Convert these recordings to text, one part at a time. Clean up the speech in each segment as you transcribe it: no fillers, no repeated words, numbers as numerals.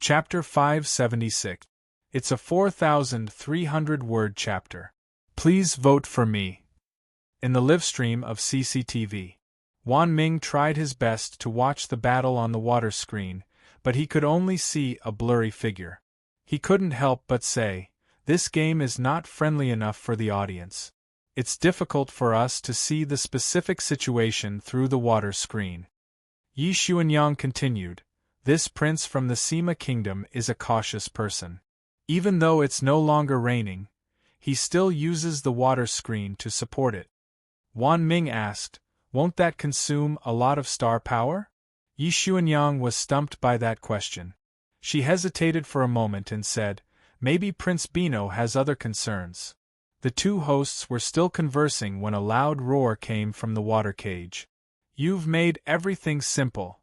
Chapter 576. It's a 4,300-word chapter. Please vote for me. In the livestream of CCTV, Wan Ming tried his best to watch the battle on the water screen, but he could only see a blurry figure. He couldn't help but say, "This game is not friendly enough for the audience. It's difficult for us to see the specific situation through the water screen." Yi Xuanyang continued, "This prince from the Sima kingdom is a cautious person. Even though it's no longer raining, he still uses the water screen to support it." Wan Ming asked, "Won't that consume a lot of star power?" Yi Xuanyang was stumped by that question. She hesitated for a moment and said, "Maybe Prince Bino has other concerns." The two hosts were still conversing when a loud roar came from the water cage. "You've made everything simple."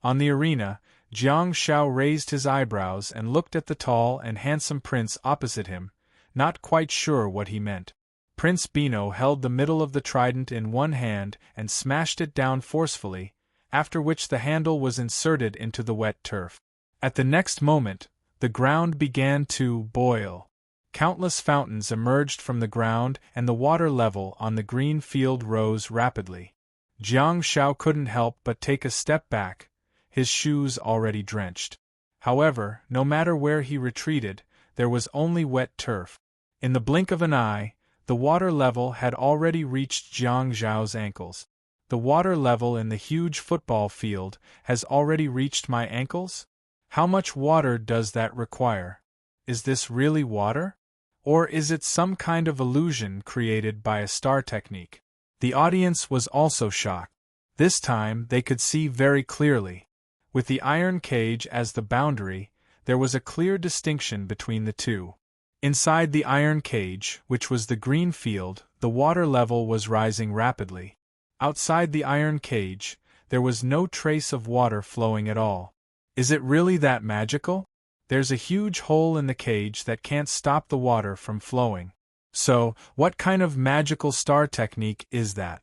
On the arena, Jiang Shao raised his eyebrows and looked at the tall and handsome prince opposite him, not quite sure what he meant. Prince Bino held the middle of the trident in one hand and smashed it down forcefully, after which the handle was inserted into the wet turf. At the next moment, the ground began to boil. Countless fountains emerged from the ground and the water level on the green field rose rapidly. Jiang Shao couldn't help but take a step back, his shoes already drenched. However, no matter where he retreated, there was only wet turf. In the blink of an eye, the water level had already reached Jiang Zhao's ankles. "The water level in the huge football field has already reached my ankles? How much water does that require? Is this really water? Or is it some kind of illusion created by a star technique?" The audience was also shocked. This time they could see very clearly. With the iron cage as the boundary, there was a clear distinction between the two. Inside the iron cage, which was the green field, the water level was rising rapidly. Outside the iron cage, there was no trace of water flowing at all. Is it really that magical? There's a huge hole in the cage that can't stop the water from flowing. So, what kind of magical star technique is that?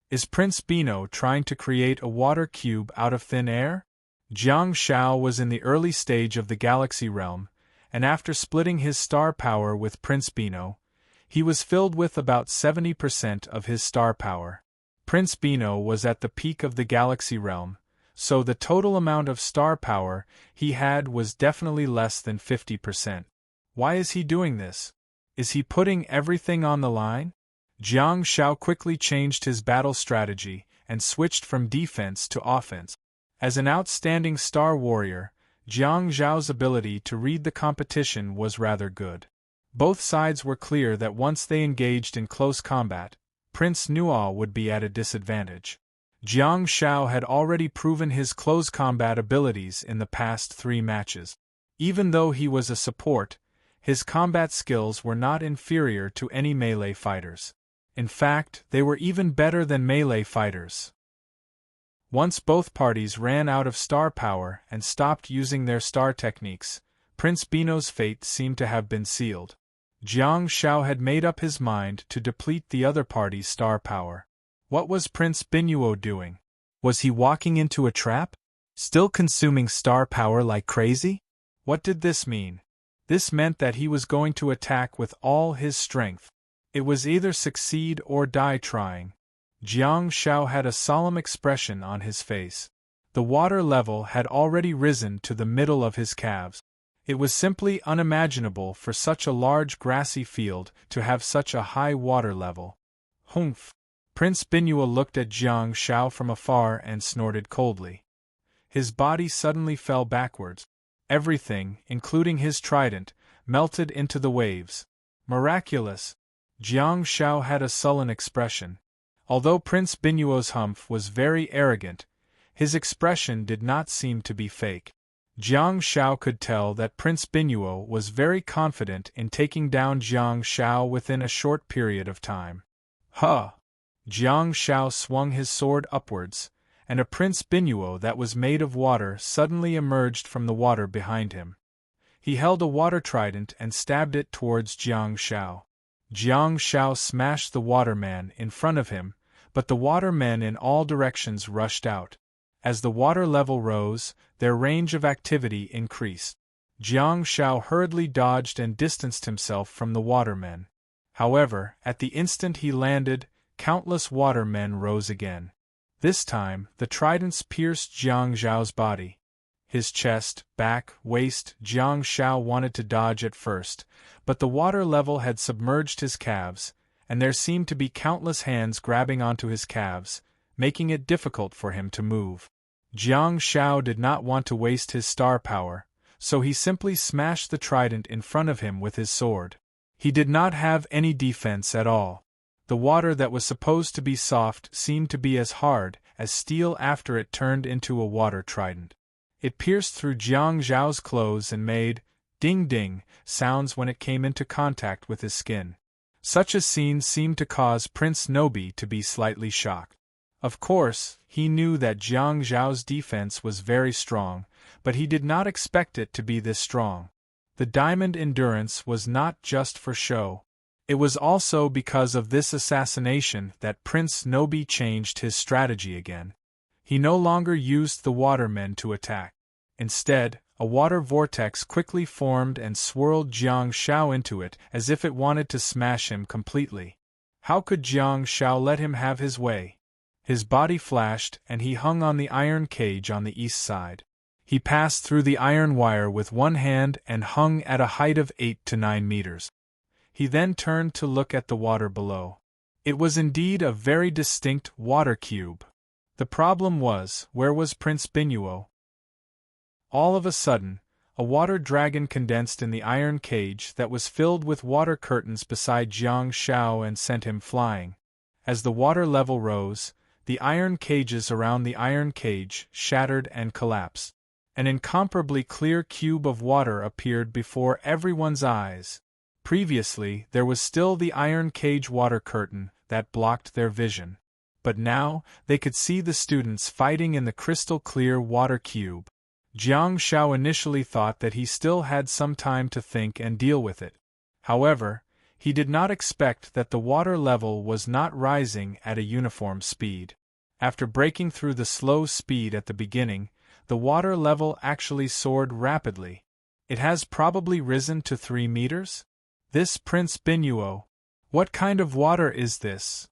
Is Prince Bino trying to create a water cube out of thin air? Jiang Shao was in the early stage of the galaxy realm, and after splitting his star power with Prince Bino, he was filled with about 70% of his star power. Prince Bino was at the peak of the galaxy realm, so the total amount of star power he had was definitely less than 50%. Why is he doing this? Is he putting everything on the line? Jiang Shao quickly changed his battle strategy and switched from defense to offense. As an outstanding star warrior, Jiang Zhao's ability to read the competition was rather good. Both sides were clear that once they engaged in close combat, Prince Nuo would be at a disadvantage. Jiang Shao had already proven his close combat abilities in the past 3 matches. Even though he was a support, his combat skills were not inferior to any melee fighters. In fact, they were even better than melee fighters. Once both parties ran out of star power and stopped using their star techniques, Prince Bino's fate seemed to have been sealed. Jiang Shao had made up his mind to deplete the other party's star power. What was Prince Binuo doing? Was he walking into a trap? Still consuming star power like crazy? What did this mean? This meant that he was going to attack with all his strength. It was either succeed or die trying. Jiang Shao had a solemn expression on his face. The water level had already risen to the middle of his calves. It was simply unimaginable for such a large grassy field to have such a high water level. Humph! Prince Binuo looked at Jiang Shao from afar and snorted coldly. His body suddenly fell backwards. Everything, including his trident, melted into the waves. Miraculous! Jiang Shao had a sullen expression. Although Prince Binuo's humph was very arrogant, his expression did not seem to be fake. Jiang Shao could tell that Prince Binuo was very confident in taking down Jiang Shao within a short period of time. Huh! Jiang Shao swung his sword upwards, and a Prince Binuo that was made of water suddenly emerged from the water behind him. He held a water trident and stabbed it towards Jiang Shao. Jiang Shao smashed the waterman in front of him, but the watermen in all directions rushed out. As the water level rose, their range of activity increased. Jiang Shao hurriedly dodged and distanced himself from the watermen. However, at the instant he landed, countless watermen rose again. This time, the tridents pierced Jiang Zhao's body. His chest, back, waist. Jiang Shao wanted to dodge at first, but the water level had submerged his calves, and there seemed to be countless hands grabbing onto his calves, making it difficult for him to move. Jiang Shao did not want to waste his star power, so he simply smashed the trident in front of him with his sword. He did not have any defense at all. The water that was supposed to be soft seemed to be as hard as steel after it turned into a water trident. It pierced through Jiang Zhao's clothes and made ding-ding sounds when it came into contact with his skin. Such a scene seemed to cause Prince Nobi to be slightly shocked. Of course, he knew that Jiang Zhao's defense was very strong, but he did not expect it to be this strong. The diamond endurance was not just for show. It was also because of this assassination that Prince Nobi changed his strategy again. He no longer used the watermen to attack. Instead, a water vortex quickly formed and swirled Jiang Shao into it as if it wanted to smash him completely. How could Jiang Shao let him have his way? His body flashed and he hung on the iron cage on the east side. He passed through the iron wire with one hand and hung at a height of 8 to 9 meters. He then turned to look at the water below. It was indeed a very distinct water cube. The problem was, where was Prince Binuo? All of a sudden, a water dragon condensed in the iron cage that was filled with water curtains beside Jiang Shao and sent him flying. As the water level rose, the iron cages around the iron cage shattered and collapsed. An incomparably clear cube of water appeared before everyone's eyes. Previously, there was still the iron cage water curtain that blocked their vision. But now, they could see the students fighting in the crystal-clear water cube. Jiang Shao initially thought that he still had some time to think and deal with it. However, he did not expect that the water level was not rising at a uniform speed. After breaking through the slow speed at the beginning, the water level actually soared rapidly. It has probably risen to 3 meters? This Prince Binuo. What kind of water is this?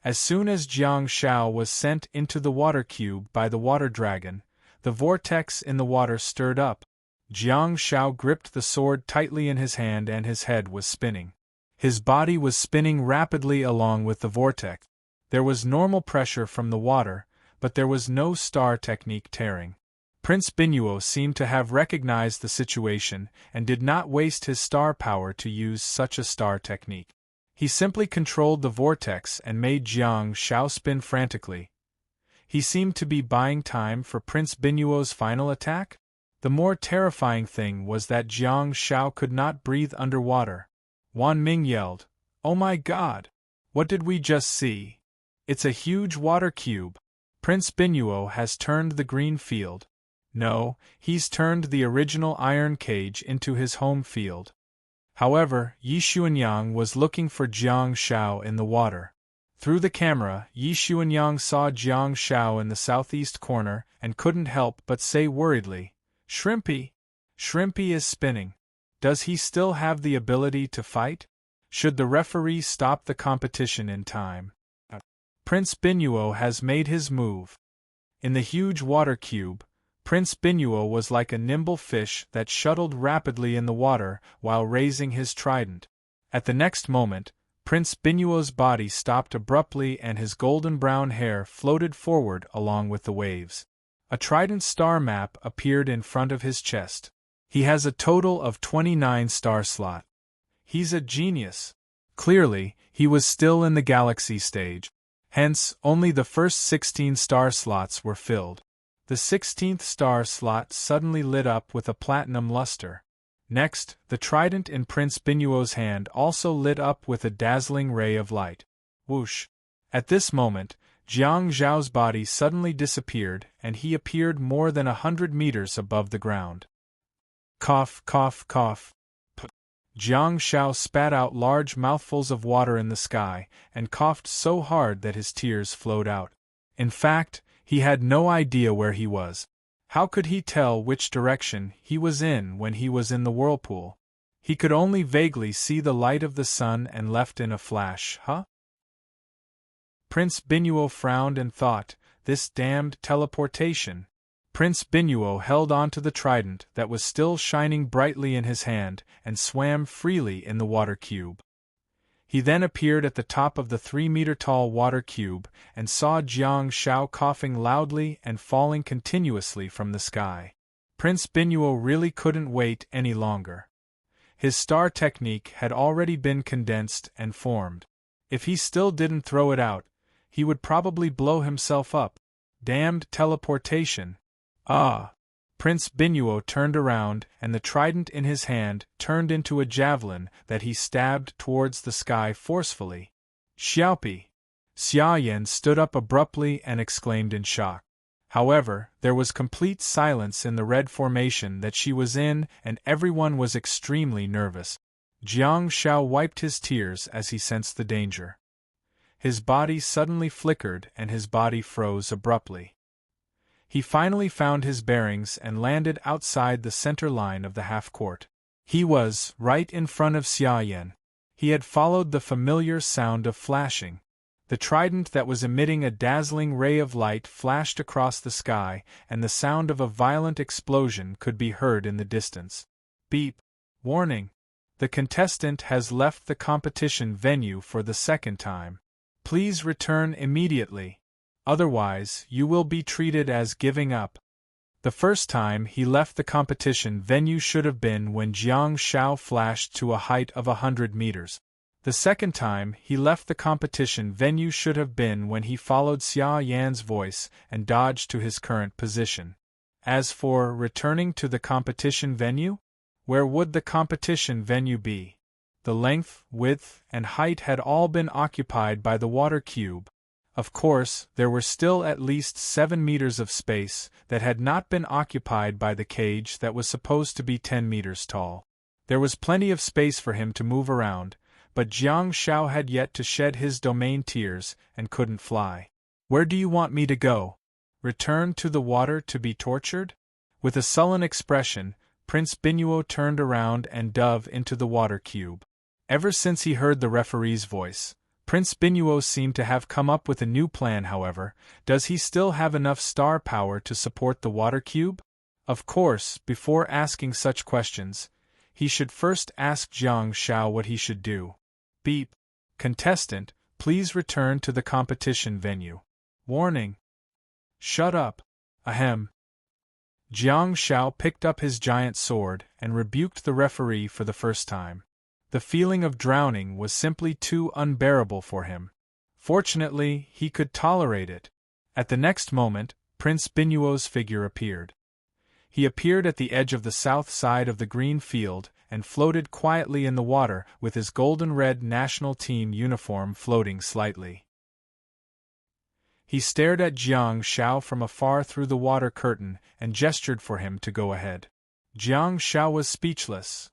As soon as Jiang Shao was sent into the water cube by the water dragon, the vortex in the water stirred up. Jiang Shao gripped the sword tightly in his hand and his head was spinning. His body was spinning rapidly along with the vortex. There was normal pressure from the water, but there was no star technique tearing. Prince Binuo seemed to have recognized the situation and did not waste his star power to use such a star technique. He simply controlled the vortex and made Jiang Shao spin frantically. He seemed to be buying time for Prince Binuo's final attack? The more terrifying thing was that Jiang Shao could not breathe underwater. Wan Ming yelled, "Oh my God! What did we just see? It's a huge water cube. Prince Binuo has turned the green field. No, he's turned the original iron cage into his home field." However, Yi Xuanyang was looking for Jiang Shao in the water. Through the camera, Yi Xuanyang saw Jiang Shao in the southeast corner and couldn't help but say worriedly, "Shrimpy! Shrimpy is spinning. Does he still have the ability to fight? Should the referee stop the competition in time?" Prince Binuo has made his move. In the huge water cube, Prince Binuo was like a nimble fish that shuttled rapidly in the water while raising his trident. At the next moment, Prince Binuo's body stopped abruptly and his golden-brown hair floated forward along with the waves. A trident star map appeared in front of his chest. He has a total of 29 star slots. He's a genius. Clearly, he was still in the galaxy stage. Hence, only the first 16 star slots were filled. The 16th star slot suddenly lit up with a platinum luster. Next, the trident in Prince Binuo's hand also lit up with a dazzling ray of light. Whoosh! At this moment, Jiang Zhao's body suddenly disappeared and he appeared more than 100 meters above the ground. Cough, cough, cough. Jiang Shao spat out large mouthfuls of water in the sky and coughed so hard that his tears flowed out. In fact, he had no idea where he was. How could he tell which direction he was in when he was in the whirlpool? He could only vaguely see the light of the sun and left in a flash, huh? Prince Binuo frowned and thought, this damned teleportation. Prince Binuo held on to the trident that was still shining brightly in his hand and swam freely in the water cube. He then appeared at the top of the 3-meter-tall water cube and saw Jiang Shao coughing loudly and falling continuously from the sky. Prince Binuo really couldn't wait any longer. His star technique had already been condensed and formed. If he still didn't throw it out, he would probably blow himself up. Damned teleportation. Ah! Prince Binuo turned around, and the trident in his hand turned into a javelin that he stabbed towards the sky forcefully. Xiaopi! Xia Yan stood up abruptly and exclaimed in shock. However, there was complete silence in the red formation that she was in, and everyone was extremely nervous. Jiang Shao wiped his tears as he sensed the danger. His body suddenly flickered and his body froze abruptly. He finally found his bearings and landed outside the center line of the half-court. He was right in front of Xia Yan. He had followed the familiar sound of flashing. The trident that was emitting a dazzling ray of light flashed across the sky, and the sound of a violent explosion could be heard in the distance. Beep! Warning! The contestant has left the competition venue for the second time. Please return immediately. Otherwise, you will be treated as giving up. The first time he left the competition venue should have been when Jiang Shao flashed to a height of 100 meters. The second time he left the competition venue should have been when he followed Xia Yan's voice and dodged to his current position. As for returning to the competition venue, where would the competition venue be? The length, width, and height had all been occupied by the water cube. Of course, there were still at least 7 meters of space that had not been occupied by the cage that was supposed to be 10 meters tall. There was plenty of space for him to move around, but Jiang Shao had yet to shed his domain tears and couldn't fly. Where do you want me to go? Return to the water to be tortured? With a sullen expression, Prince Binuo turned around and dove into the water cube. Ever since he heard the referee's voice, Prince Binuo seemed to have come up with a new plan. However, does he still have enough star power to support the water cube? Of course, before asking such questions, he should first ask Jiang Shao what he should do. Beep. Contestant, please return to the competition venue. Warning. Shut up. Ahem. Jiang Shao picked up his giant sword and rebuked the referee for the first time. The feeling of drowning was simply too unbearable for him. Fortunately, he could tolerate it. At the next moment, Prince Binuo's figure appeared. He appeared at the edge of the south side of the green field and floated quietly in the water with his golden-red national team uniform floating slightly. He stared at Jiang Shao from afar through the water curtain and gestured for him to go ahead. Jiang Shao was speechless.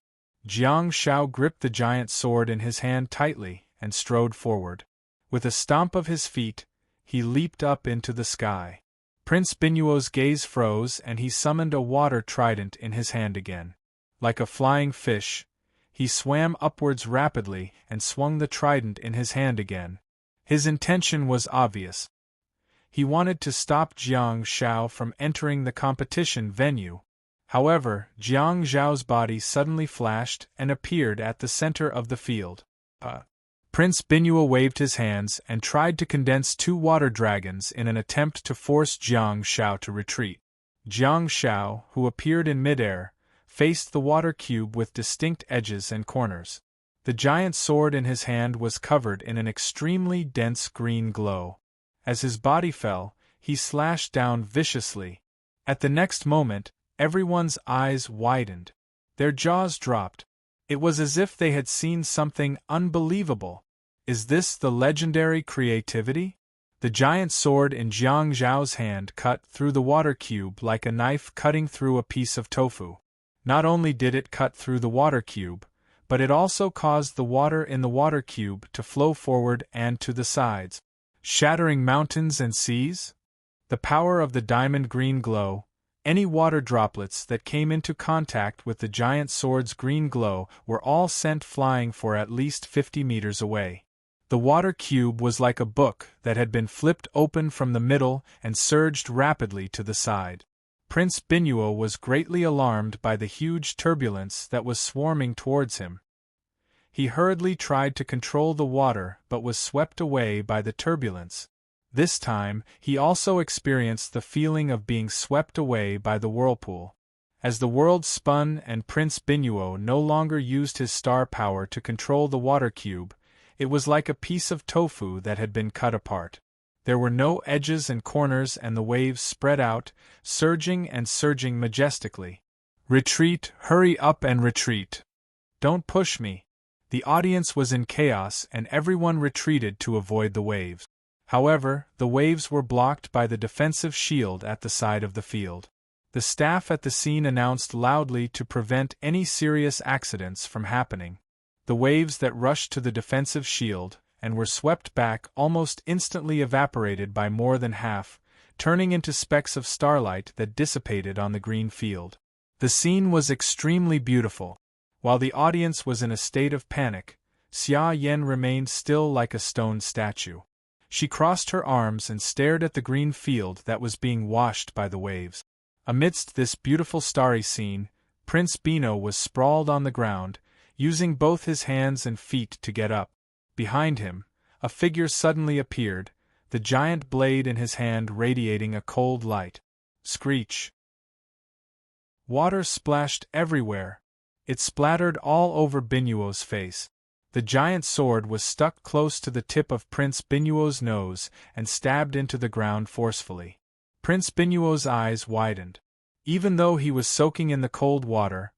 Jiang Shao gripped the giant sword in his hand tightly and strode forward. With a stomp of his feet, he leaped up into the sky. Prince Binuo's gaze froze and he summoned a water trident in his hand again. Like a flying fish, he swam upwards rapidly and swung the trident in his hand again. His intention was obvious. He wanted to stop Jiang Shao from entering the competition venue. However, Jiang Zhao's body suddenly flashed and appeared at the center of the field. Prince Binuo waved his hands and tried to condense 2 water dragons in an attempt to force Jiang Shao to retreat. Jiang Shao, who appeared in midair, faced the water cube with distinct edges and corners. The giant sword in his hand was covered in an extremely dense green glow. As his body fell, he slashed down viciously. At the next moment, everyone's eyes widened. Their jaws dropped. It was as if they had seen something unbelievable. Is this the legendary creativity? The giant sword in Jiang Zhao's hand cut through the water cube like a knife cutting through a piece of tofu. Not only did it cut through the water cube, but it also caused the water in the water cube to flow forward and to the sides, shattering mountains and seas. The power of the diamond green glow, Any water droplets that came into contact with the giant sword's green glow were all sent flying for at least 50 meters away. The water cube was like a book that had been flipped open from the middle and surged rapidly to the side. Prince Binuo was greatly alarmed by the huge turbulence that was swarming towards him. He hurriedly tried to control the water but was swept away by the turbulence. This time, he also experienced the feeling of being swept away by the whirlpool. As the world spun and Prince Binuo no longer used his star power to control the water cube, it was like a piece of tofu that had been cut apart. There were no edges and corners and the waves spread out, surging and surging majestically. Retreat, hurry up and retreat. Don't push me. The audience was in chaos and everyone retreated to avoid the waves. However, the waves were blocked by the defensive shield at the side of the field. The staff at the scene announced loudly to prevent any serious accidents from happening. The waves that rushed to the defensive shield and were swept back almost instantly evaporated by more than half, turning into specks of starlight that dissipated on the green field. The scene was extremely beautiful. While the audience was in a state of panic, Xia Yan remained still like a stone statue. She crossed her arms and stared at the green field that was being washed by the waves. Amidst this beautiful starry scene, Prince Bino was sprawled on the ground, using both his hands and feet to get up. Behind him, a figure suddenly appeared, the giant blade in his hand radiating a cold light. Screech! Water splashed everywhere. It splattered all over Binuo's face. The giant sword was stuck close to the tip of Prince Binuo's nose and stabbed into the ground forcefully. Prince Binuo's eyes widened. Even though he was soaking in the cold water,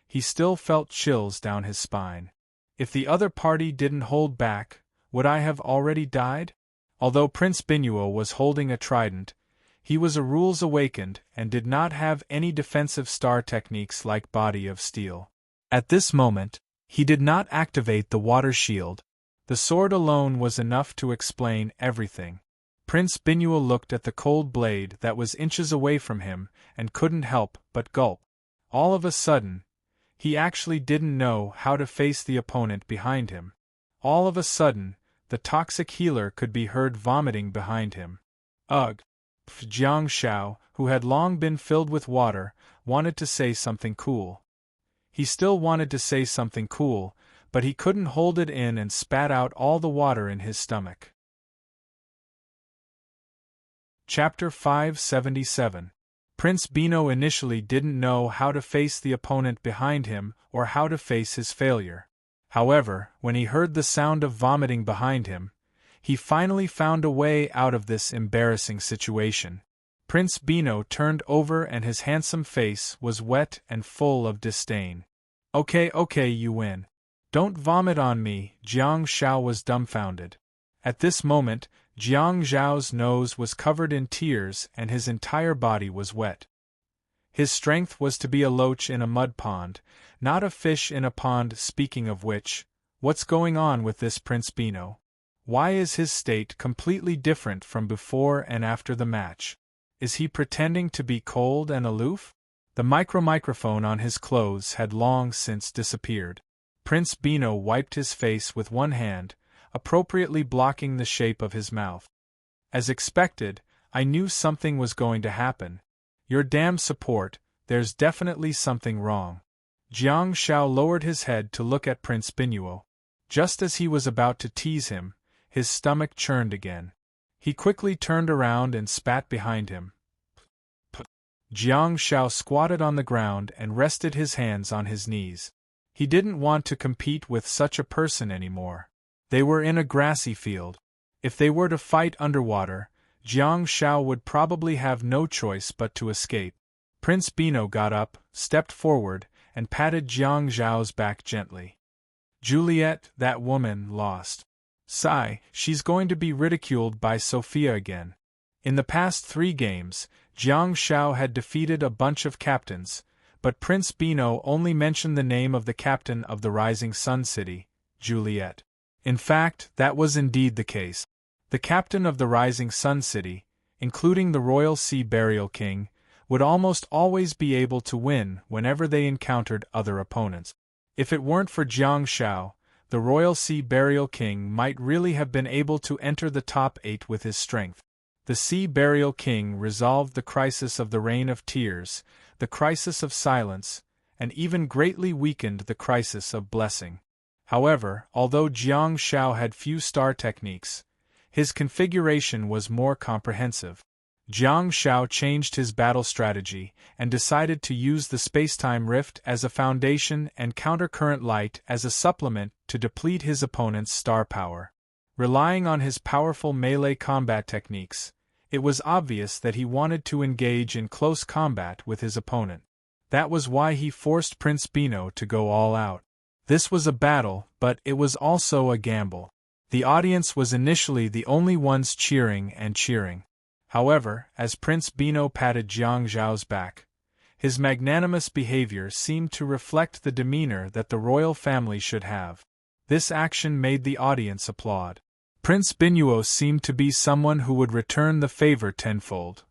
he still felt chills down his spine. If the other party didn't hold back, would I have already died? Although Prince Binuo was holding a trident, he was a rules awakened and did not have any defensive star techniques like Body of Steel. At this moment, he did not activate the water shield. The sword alone was enough to explain everything. Prince Binuo looked at the cold blade that was inches away from him and couldn't help but gulp. All of a sudden, he actually didn't know how to face the opponent behind him. All of a sudden, the toxic healer could be heard vomiting behind him. Ugh! Jiang Shao, who had long been filled with water, wanted to say something cool. He still wanted to say something cool, but he couldn't hold it in and spat out all the water in his stomach. Chapter 577. Prince Bino initially didn't know how to face the opponent behind him or how to face his failure. However, when he heard the sound of vomiting behind him, he finally found a way out of this embarrassing situation. Prince Bino turned over and his handsome face was wet and full of disdain. Okay, you win. Don't vomit on me, Jiang Shao was dumbfounded. At this moment, Jiang Zhao's nose was covered in tears and his entire body was wet. His strength was to be a loach in a mud pond, not a fish in a pond. Speaking of which, what's going on with this Prince Bino? Why is his state completely different from before and after the match? Is he pretending to be cold and aloof? The microphone on his clothes had long since disappeared. Prince Bino wiped his face with one hand, appropriately blocking the shape of his mouth. As expected, I knew something was going to happen. Your damn support, there's definitely something wrong. Jiang Shao lowered his head to look at Prince Binuo. Just as he was about to tease him, his stomach churned again. He quickly turned around and spat behind him. Jiang Shao squatted on the ground and rested his hands on his knees. He didn't want to compete with such a person anymore. They were in a grassy field. If they were to fight underwater, Jiang Shao would probably have no choice but to escape. Prince Bino got up, stepped forward, and patted Jiang Zhao's back gently. Juliet, that woman, lost. Sigh, she's going to be ridiculed by Sophia again. In the past 3 games, Jiang Shao had defeated a bunch of captains, but Prince Bino only mentioned the name of the captain of the Rising Sun City, Juliet. In fact, that was indeed the case. The captain of the Rising Sun City, including the Royal Sea Burial King, would almost always be able to win whenever they encountered other opponents. If it weren't for Jiang Shao, the Royal Sea Burial King might really have been able to enter the top 8 with his strength. The Sea Burial King resolved the crisis of the Reign of Tears, the crisis of silence, and even greatly weakened the crisis of blessing. However, although Jiang Shao had few star techniques, his configuration was more comprehensive. Jiang Shao changed his battle strategy and decided to use the spacetime rift as a foundation and countercurrent light as a supplement to deplete his opponent's star power. Relying on his powerful melee combat techniques, it was obvious that he wanted to engage in close combat with his opponent. That was why he forced Prince Bino to go all out. This was a battle, but it was also a gamble. The audience was initially the only ones cheering and cheering. However, as Prince Bino patted Jiang Zhao's back, his magnanimous behavior seemed to reflect the demeanor that the royal family should have. This action made the audience applaud. Prince Binuo seemed to be someone who would return the favor tenfold.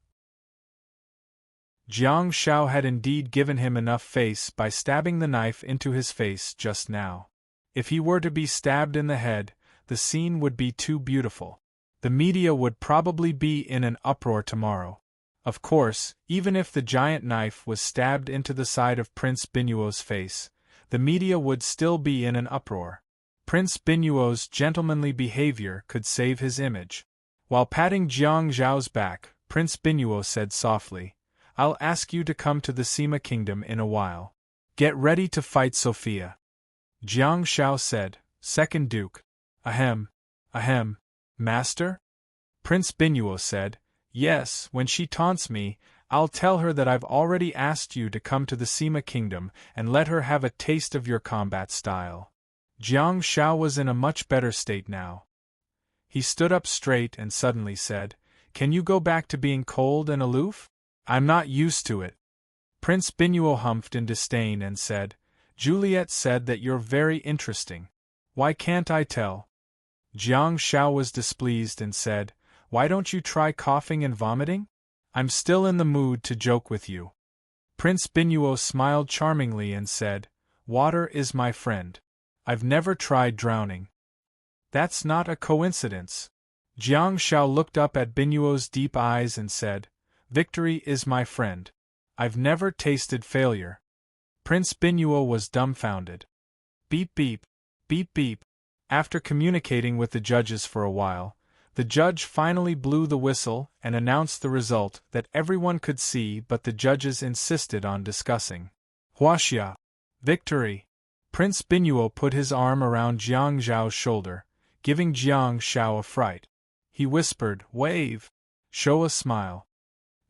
Jiang Shao had indeed given him enough face by stabbing the knife into his face just now. If he were to be stabbed in the head, the scene would be too beautiful. The media would probably be in an uproar tomorrow. Of course, even if the giant knife was stabbed into the side of Prince Binuo's face, the media would still be in an uproar. Prince Binuo's gentlemanly behavior could save his image. While patting Jiang Zhao's back, Prince Binuo said softly, "I'll ask you to come to the Sima Kingdom in a while. Get ready to fight Sophia." Jiang Shao said, "Second Duke." Ahem. Ahem. Master? Prince Binuo said, "Yes, when she taunts me, I'll tell her that I've already asked you to come to the Sima Kingdom and let her have a taste of your combat style." Jiang Shao was in a much better state now. He stood up straight and suddenly said, "Can you go back to being cold and aloof? I'm not used to it." Prince Binuo humphed in disdain and said, "Juliet said that you're very interesting. Why can't I tell?" Jiang Shao was displeased and said, "Why don't you try coughing and vomiting? I'm still in the mood to joke with you." Prince Binuo smiled charmingly and said, "Water is my friend. I've never tried drowning." "That's not a coincidence." Jiang Shao looked up at Binuo's deep eyes and said, "Victory is my friend. I've never tasted failure." Prince Binuo was dumbfounded. Beep beep, beep beep. After communicating with the judges for a while, the judge finally blew the whistle and announced the result that everyone could see, but the judges insisted on discussing. Huaxia. Victory. Prince Binuo put his arm around Jiang Zhao's shoulder, giving Jiang Shao a fright. He whispered, "Wave. Show a smile."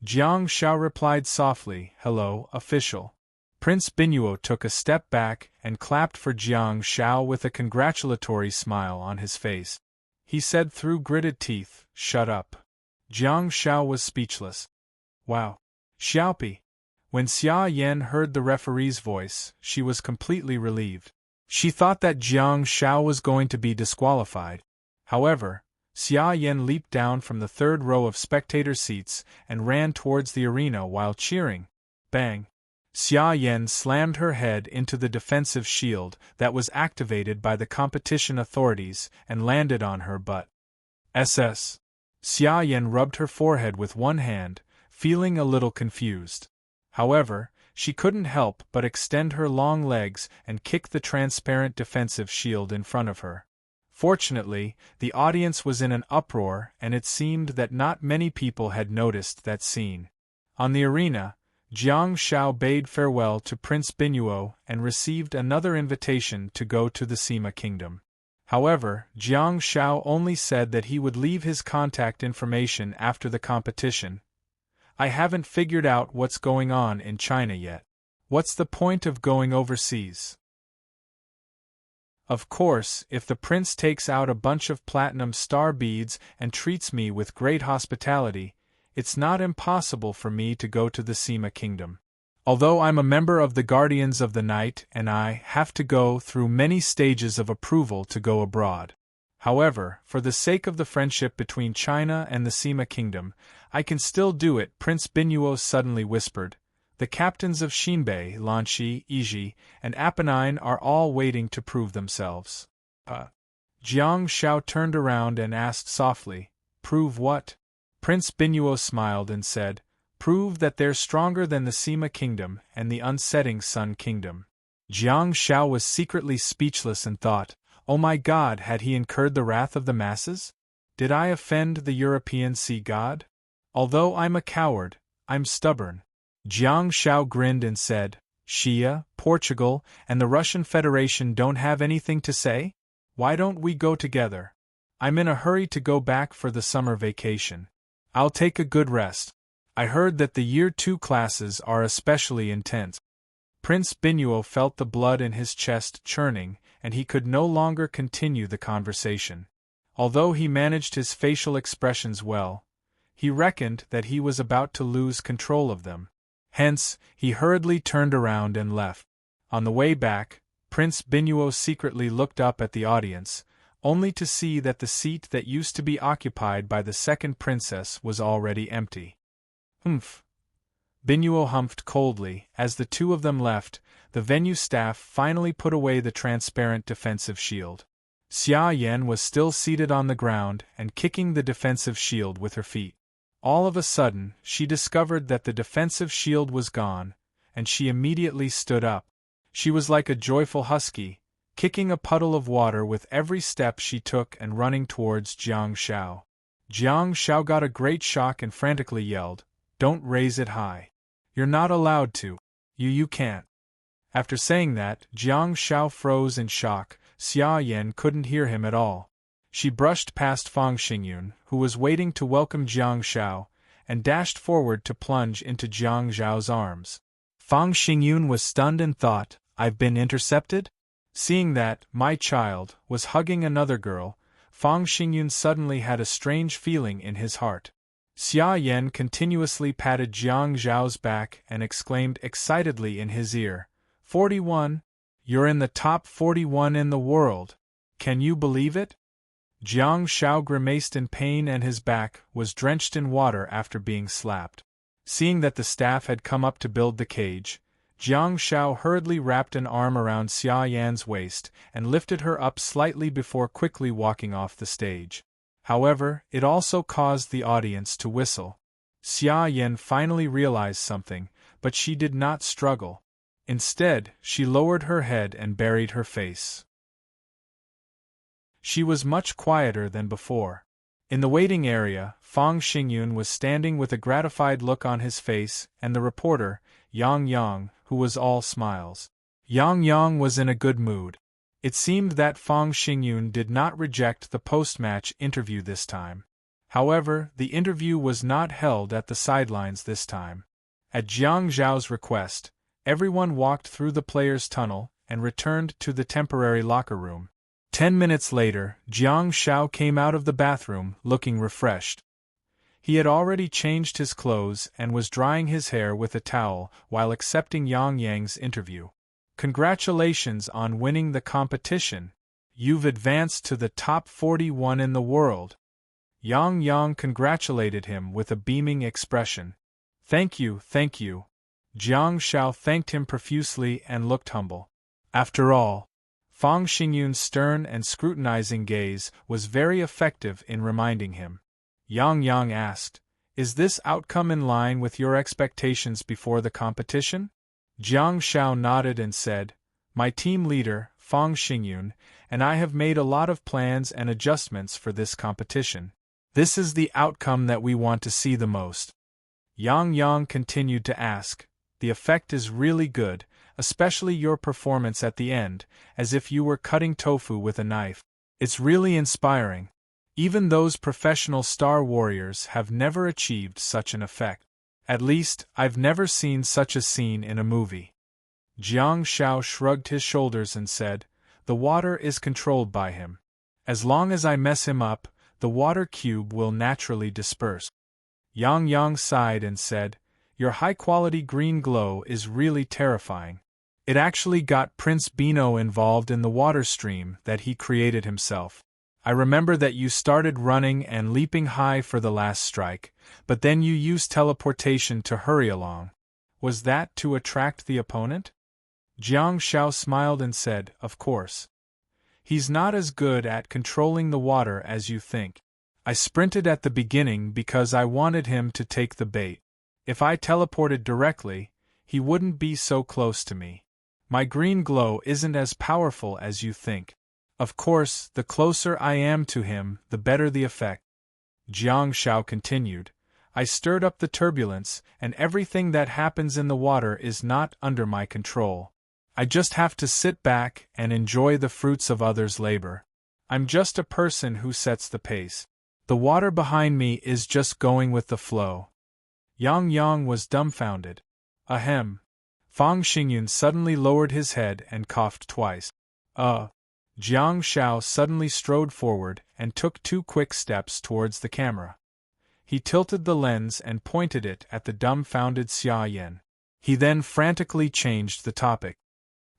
Jiang Shao replied softly, "Hello, official." Prince Binuo took a step back and clapped for Jiang Shao with a congratulatory smile on his face. He said through gritted teeth, "Shut up." Jiang Shao was speechless. "Wow. Xiaopi." When Xia Yan heard the referee's voice, she was completely relieved. She thought that Jiang Shao was going to be disqualified. However, Xia Yan leaped down from the third row of spectator seats and ran towards the arena while cheering. Bang! Xia Yan slammed her head into the defensive shield that was activated by the competition authorities and landed on her butt. SS. Xia Yan rubbed her forehead with one hand, feeling a little confused. However, she couldn't help but extend her long legs and kick the transparent defensive shield in front of her. Fortunately, the audience was in an uproar and it seemed that not many people had noticed that scene. On the arena, Jiang Shao bade farewell to Prince Binuo and received another invitation to go to the Sima Kingdom. However, Jiang Shao only said that he would leave his contact information after the competition. "I haven't figured out what's going on in China yet. What's the point of going overseas? Of course, if the prince takes out a bunch of platinum star beads and treats me with great hospitality, it's not impossible for me to go to the Sima Kingdom. Although I'm a member of the Guardians of the Night and I have to go through many stages of approval to go abroad. However, for the sake of the friendship between China and the Sima Kingdom, I can still do it, Prince Binuo suddenly whispered. The captains of Xinbei, Lanxi, Yiji, and Apennine are all waiting to prove themselves. Jiang Shao turned around and asked softly, "Prove what?" Prince Binuo smiled and said, "Prove that they're stronger than the Sima Kingdom and the unsetting Sun Kingdom." Jiang Shao was secretly speechless and thought, "Oh my God, had he incurred the wrath of the masses? Did I offend the European sea god? Although I'm a coward, I'm stubborn." Jiang Shao grinned and said, "Xia, Portugal, and the Russian Federation don't have anything to say? Why don't we go together? I'm in a hurry to go back for the summer vacation. I'll take a good rest. I heard that the Year 2 classes are especially intense." Prince Binuo felt the blood in his chest churning, and he could no longer continue the conversation. Although he managed his facial expressions well, he reckoned that he was about to lose control of them. Hence, he hurriedly turned around and left. On the way back, Prince Binuo secretly looked up at the audience, only to see that the seat that used to be occupied by the second princess was already empty. "Humph," Binuo humphed coldly. As the two of them left, the venue staff finally put away the transparent defensive shield. Xia Yan was still seated on the ground and kicking the defensive shield with her feet. All of a sudden, she discovered that the defensive shield was gone, and she immediately stood up. She was like a joyful husky, kicking a puddle of water with every step she took and running towards Jiang Shao. Jiang Shao got a great shock and frantically yelled, "Don't raise it high. You're not allowed to. You can't." After saying that, Jiang Shao froze in shock. Xia Yan couldn't hear him at all. She brushed past Fang Xingyun, who was waiting to welcome Jiang Shao, and dashed forward to plunge into Jiang Zhao's arms. Fang Xingyun was stunned and thought, "I've been intercepted?" Seeing that, my child, was hugging another girl, Fang Xingyun suddenly had a strange feeling in his heart. Xia Yan continuously patted Jiang Zhao's back and exclaimed excitedly in his ear, 41? You're in the top 41 in the world. Can you believe it?" Jiang Shao grimaced in pain and his back was drenched in water after being slapped. Seeing that the staff had come up to build the cage, Jiang Shao hurriedly wrapped an arm around Xia Yan's waist and lifted her up slightly before quickly walking off the stage. However, it also caused the audience to whistle. Xia Yan finally realized something, but she did not struggle. Instead, she lowered her head and buried her face. She was much quieter than before. In the waiting area, Fang Xingyun was standing with a gratified look on his face, and the reporter, Yang Yang, who was all smiles. Yang Yang was in a good mood. It seemed that Fang Xingyun did not reject the post-match interview this time. However, the interview was not held at the sidelines this time. At Jiang Zhao's request, everyone walked through the players' tunnel and returned to the temporary locker room. 10 minutes later, Jiang Shao came out of the bathroom looking refreshed. He had already changed his clothes and was drying his hair with a towel while accepting Yang Yang's interview. "Congratulations on winning the competition. You've advanced to the top 41 in the world." Yang Yang congratulated him with a beaming expression. Thank you. Jiang Shao thanked him profusely and looked humble. After all, Fang Xingyun's stern and scrutinizing gaze was very effective in reminding him. Yang Yang asked, "Is this outcome in line with your expectations before the competition?" Jiang Shao nodded and said, "My team leader, Fang Xingyun, and I have made a lot of plans and adjustments for this competition. This is the outcome that we want to see the most." Yang Yang continued to ask, "The effect is really good, especially your performance at the end, as if you were cutting tofu with a knife. It's really inspiring. Even those professional star warriors have never achieved such an effect. At least, I've never seen such a scene in a movie." Jiang Shao shrugged his shoulders and said, "The water is controlled by him. As long as I mess him up, the water cube will naturally disperse." Yang Yang sighed and said, "Your high-quality green glow is really terrifying. It actually got Prince Bino involved in the water stream that he created himself." I remember that you started running and leaping high for the last strike, but then you used teleportation to hurry along. Was that to attract the opponent? Jiang Shao smiled and said, Of course. He's not as good at controlling the water as you think. I sprinted at the beginning because I wanted him to take the bait. If I teleported directly, he wouldn't be so close to me. My green glow isn't as powerful as you think. Of course, the closer I am to him, the better the effect. Jiang Shao continued, I stirred up the turbulence, and everything that happens in the water is not under my control. I just have to sit back and enjoy the fruits of others' labor. I'm just a person who sets the pace. The water behind me is just going with the flow. Yang Yang was dumbfounded. Ahem. Fang Xingyun suddenly lowered his head and coughed twice. Jiang Shao suddenly strode forward and took 2 quick steps towards the camera. He tilted the lens and pointed it at the dumbfounded Xia Yan. He then frantically changed the topic.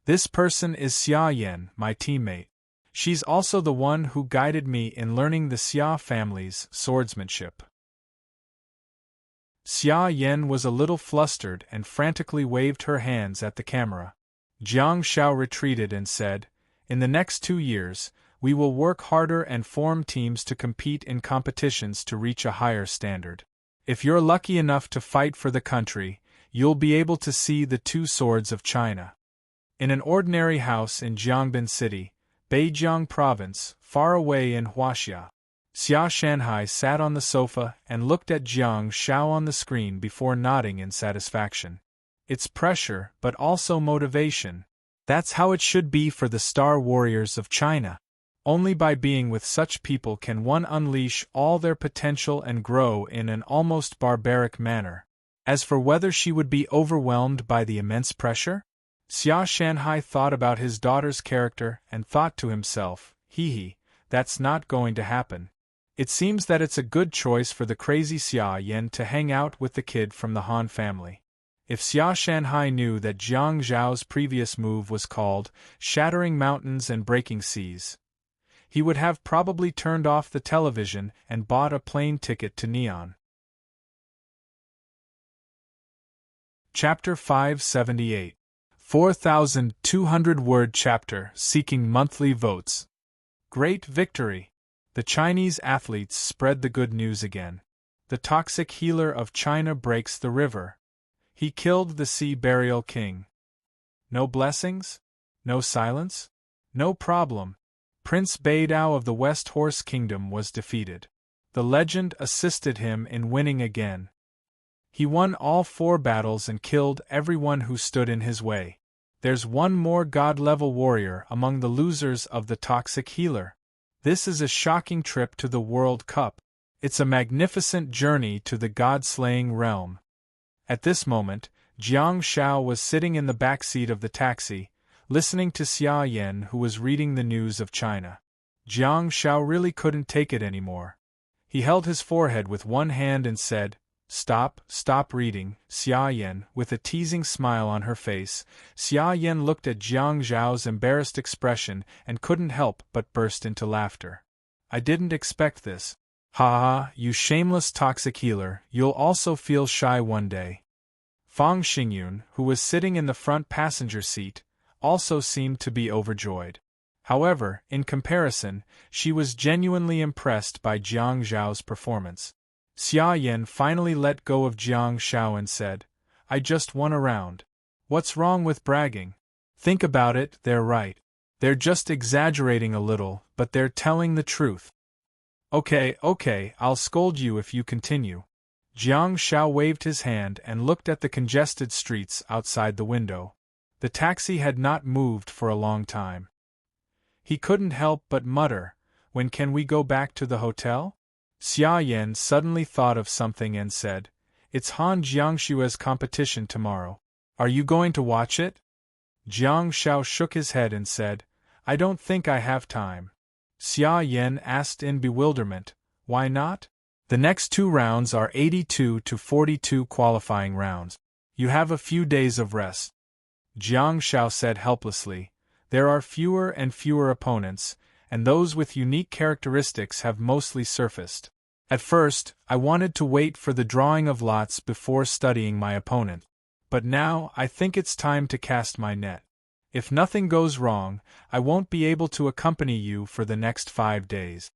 This person is Xia Yan, my teammate. She's also the one who guided me in learning the Xia family's swordsmanship. Xia Yan was a little flustered and frantically waved her hands at the camera. Jiang Shao retreated and said, In the next 2 years, we will work harder and form teams to compete in competitions to reach a higher standard. If you're lucky enough to fight for the country, you'll be able to see the 2 swords of China. In an ordinary house in Jiangbin City, Beijiang Province, far away in Huaxia, Xia Shanhai sat on the sofa and looked at Jiang Shao on the screen before nodding in satisfaction. It's pressure, but also motivation. That's how it should be for the star warriors of China. Only by being with such people can one unleash all their potential and grow in an almost barbaric manner. As for whether she would be overwhelmed by the immense pressure? Xia Shanhai thought about his daughter's character and thought to himself, that's not going to happen. It seems that it's a good choice for the crazy Xia Yan to hang out with the kid from the Han family. If Xia Shanhai knew that Jiang Zhao's previous move was called shattering mountains and breaking seas, he would have probably turned off the television and bought a plane ticket to Neon. Chapter 578. 4,200-word chapter seeking monthly votes. Great victory! The Chinese athletes spread the good news again. The toxic healer of China breaks the river. He killed the sea burial king. No blessings? No silence? No problem. Prince Beidao of the West Horse Kingdom was defeated. The legend assisted him in winning again. He won all 4 battles and killed everyone who stood in his way. There's one more god-level warrior among the losers of the toxic healer. This is a shocking trip to the World Cup. It's a magnificent journey to the god-slaying realm. At this moment, Jiang Shao was sitting in the back seat of the taxi, listening to Xia Yan, who was reading the news of China. Jiang Shao really couldn't take it anymore. He held his forehead with one hand and said, Stop reading, Xia Yan, with a teasing smile on her face. Xia Yan looked at Jiang Zhao's embarrassed expression and couldn't help but burst into laughter. I didn't expect this. Ha, you shameless toxic healer, you'll also feel shy one day. Fang Xingyun, who was sitting in the front passenger seat, also seemed to be overjoyed. However, in comparison, she was genuinely impressed by Jiang Zhao's performance. Xia Yan finally let go of Jiang Shao and said, I just won a round. What's wrong with bragging? Think about it, they're right. They're just exaggerating a little, but they're telling the truth. Okay, I'll scold you if you continue. Jiang Shao waved his hand and looked at the congested streets outside the window. The taxi had not moved for a long time. He couldn't help but mutter, When can we go back to the hotel? Xia Yan suddenly thought of something and said, It's Han Jiangshua's competition tomorrow. Are you going to watch it? Jiang Shao shook his head and said, I don't think I have time. Xia Yan asked in bewilderment, Why not? The next 2 rounds are 82 to 42 qualifying rounds. You have a few days of rest. Jiang Shao said helplessly, There are fewer and fewer opponents, and those with unique characteristics have mostly surfaced. At first, I wanted to wait for the drawing of lots before studying my opponent. But now, I think it's time to cast my net. If nothing goes wrong, I won't be able to accompany you for the next 5 days.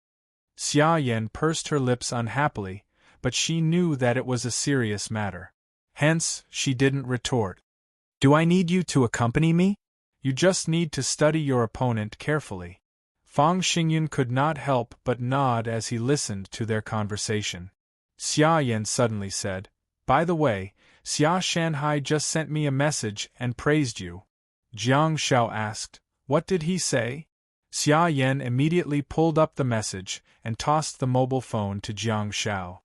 Xia Yan pursed her lips unhappily, but she knew that it was a serious matter. Hence, she didn't retort. Do I need you to accompany me? You just need to study your opponent carefully. Fang Xingyun could not help but nod as he listened to their conversation. Xia Yan suddenly said, By the way, Xia Shanhai just sent me a message and praised you. Jiang Shao asked, What did he say? Xia Yan immediately pulled up the message and tossed the mobile phone to Jiang Shao.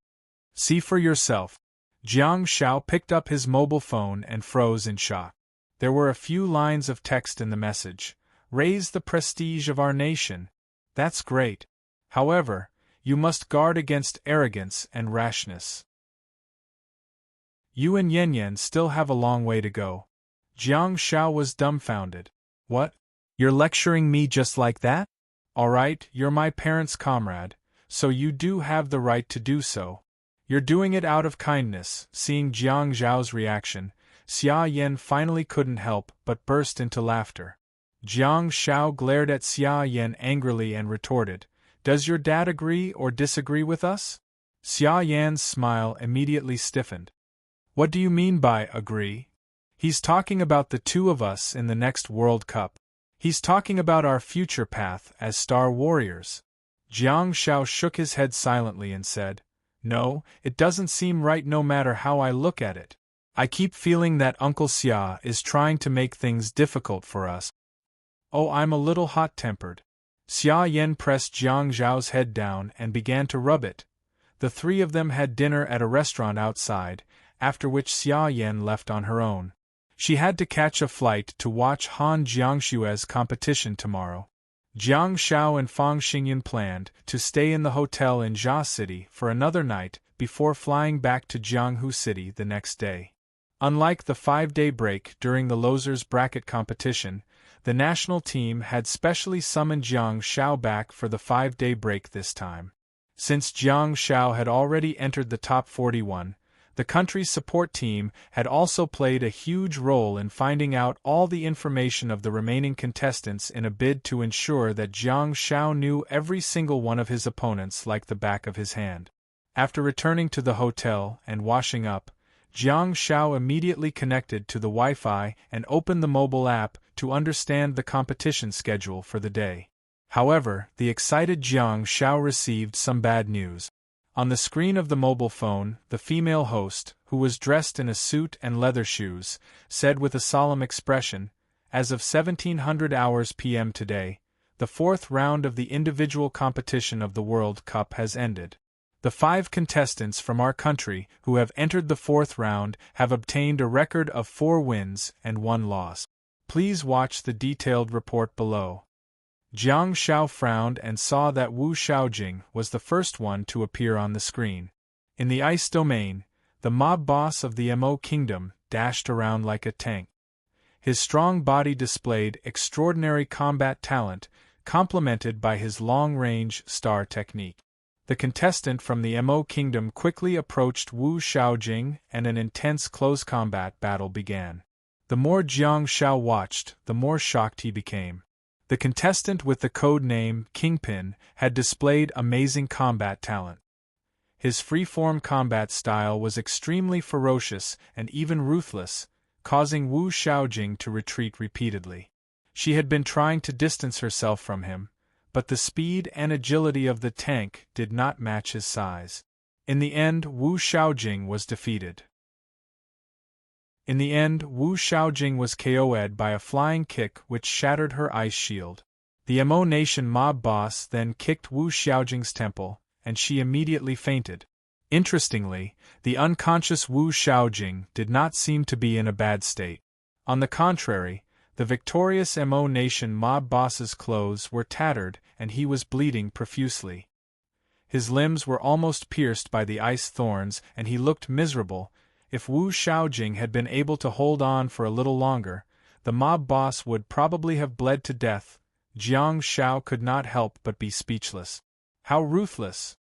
See for yourself. Jiang Shao picked up his mobile phone and froze in shock. There were a few lines of text in the message. Raise the prestige of our nation. That's great. However, you must guard against arrogance and rashness. You and Yan Yan still have a long way to go. Jiang Shao was dumbfounded. What? You're lecturing me just like that? All right, you're my parents' comrade, so you do have the right to do so. You're doing it out of kindness. Seeing Jiang Zhao's reaction, Xia Yan finally couldn't help but burst into laughter. Jiang Shao glared at Xia Yan angrily and retorted, Does your dad agree or disagree with us? Xia Yan's smile immediately stiffened. What do you mean by agree? He's talking about the two of us in the next World Cup. He's talking about our future path as star warriors. Jiang Shao shook his head silently and said, No, it doesn't seem right no matter how I look at it. I keep feeling that Uncle Xia is trying to make things difficult for us. Oh, I'm a little hot-tempered. Xia Yan pressed Jiang Zhao's head down and began to rub it. The three of them had dinner at a restaurant outside, after which Xia Yan left on her own. She had to catch a flight to watch Han Jiangshue's competition tomorrow. Jiang Shao and Fang Xingyun planned to stay in the hotel in Jia City for another night before flying back to Jianghu City the next day. Unlike the 5-day break during the losers bracket competition, the national team had specially summoned Jiang Shao back for the 5-day break this time. Since Jiang Shao had already entered the top 41, the country's support team had also played a huge role in finding out all the information of the remaining contestants in a bid to ensure that Jiang Shao knew every single one of his opponents like the back of his hand. After returning to the hotel and washing up, Jiang Shao immediately connected to the Wi-Fi and opened the mobile app to understand the competition schedule for the day. However, the excited Jiang Shao received some bad news. On the screen of the mobile phone, the female host, who was dressed in a suit and leather shoes, said with a solemn expression, As of 1700 hours p.m. today, the 4th round of the individual competition of the World Cup has ended. The 5 contestants from our country who have entered the 4th round have obtained a record of 4 wins and 1 loss. Please watch the detailed report below. Jiang Shao frowned and saw that Wu Xiaojing was the first one to appear on the screen. In the ice domain, the mob boss of the Mo Kingdom dashed around like a tank. His strong body displayed extraordinary combat talent, complemented by his long-range star technique. The contestant from the Mo Kingdom quickly approached Wu Xiaojing and an intense close combat battle began. The more Jiang Shao watched, the more shocked he became. The contestant with the code name Kingpin had displayed amazing combat talent. His free-form combat style was extremely ferocious and even ruthless, causing Wu Xiaojing to retreat repeatedly. She had been trying to distance herself from him, but the speed and agility of the tank did not match his size. In the end, Wu Xiaojing was defeated. Wu Xiaojing was KO'd by a flying kick which shattered her ice shield. The Mo Nation mob boss then kicked Wu Xiaojing's temple, and she immediately fainted. Interestingly, the unconscious Wu Xiaojing did not seem to be in a bad state. On the contrary, the victorious Mo Nation mob boss's clothes were tattered and he was bleeding profusely. His limbs were almost pierced by the ice thorns and he looked miserable. If Wu Xiaojing had been able to hold on for a little longer, the mob boss would probably have bled to death, Jiang Shao could not help but be speechless. How ruthless!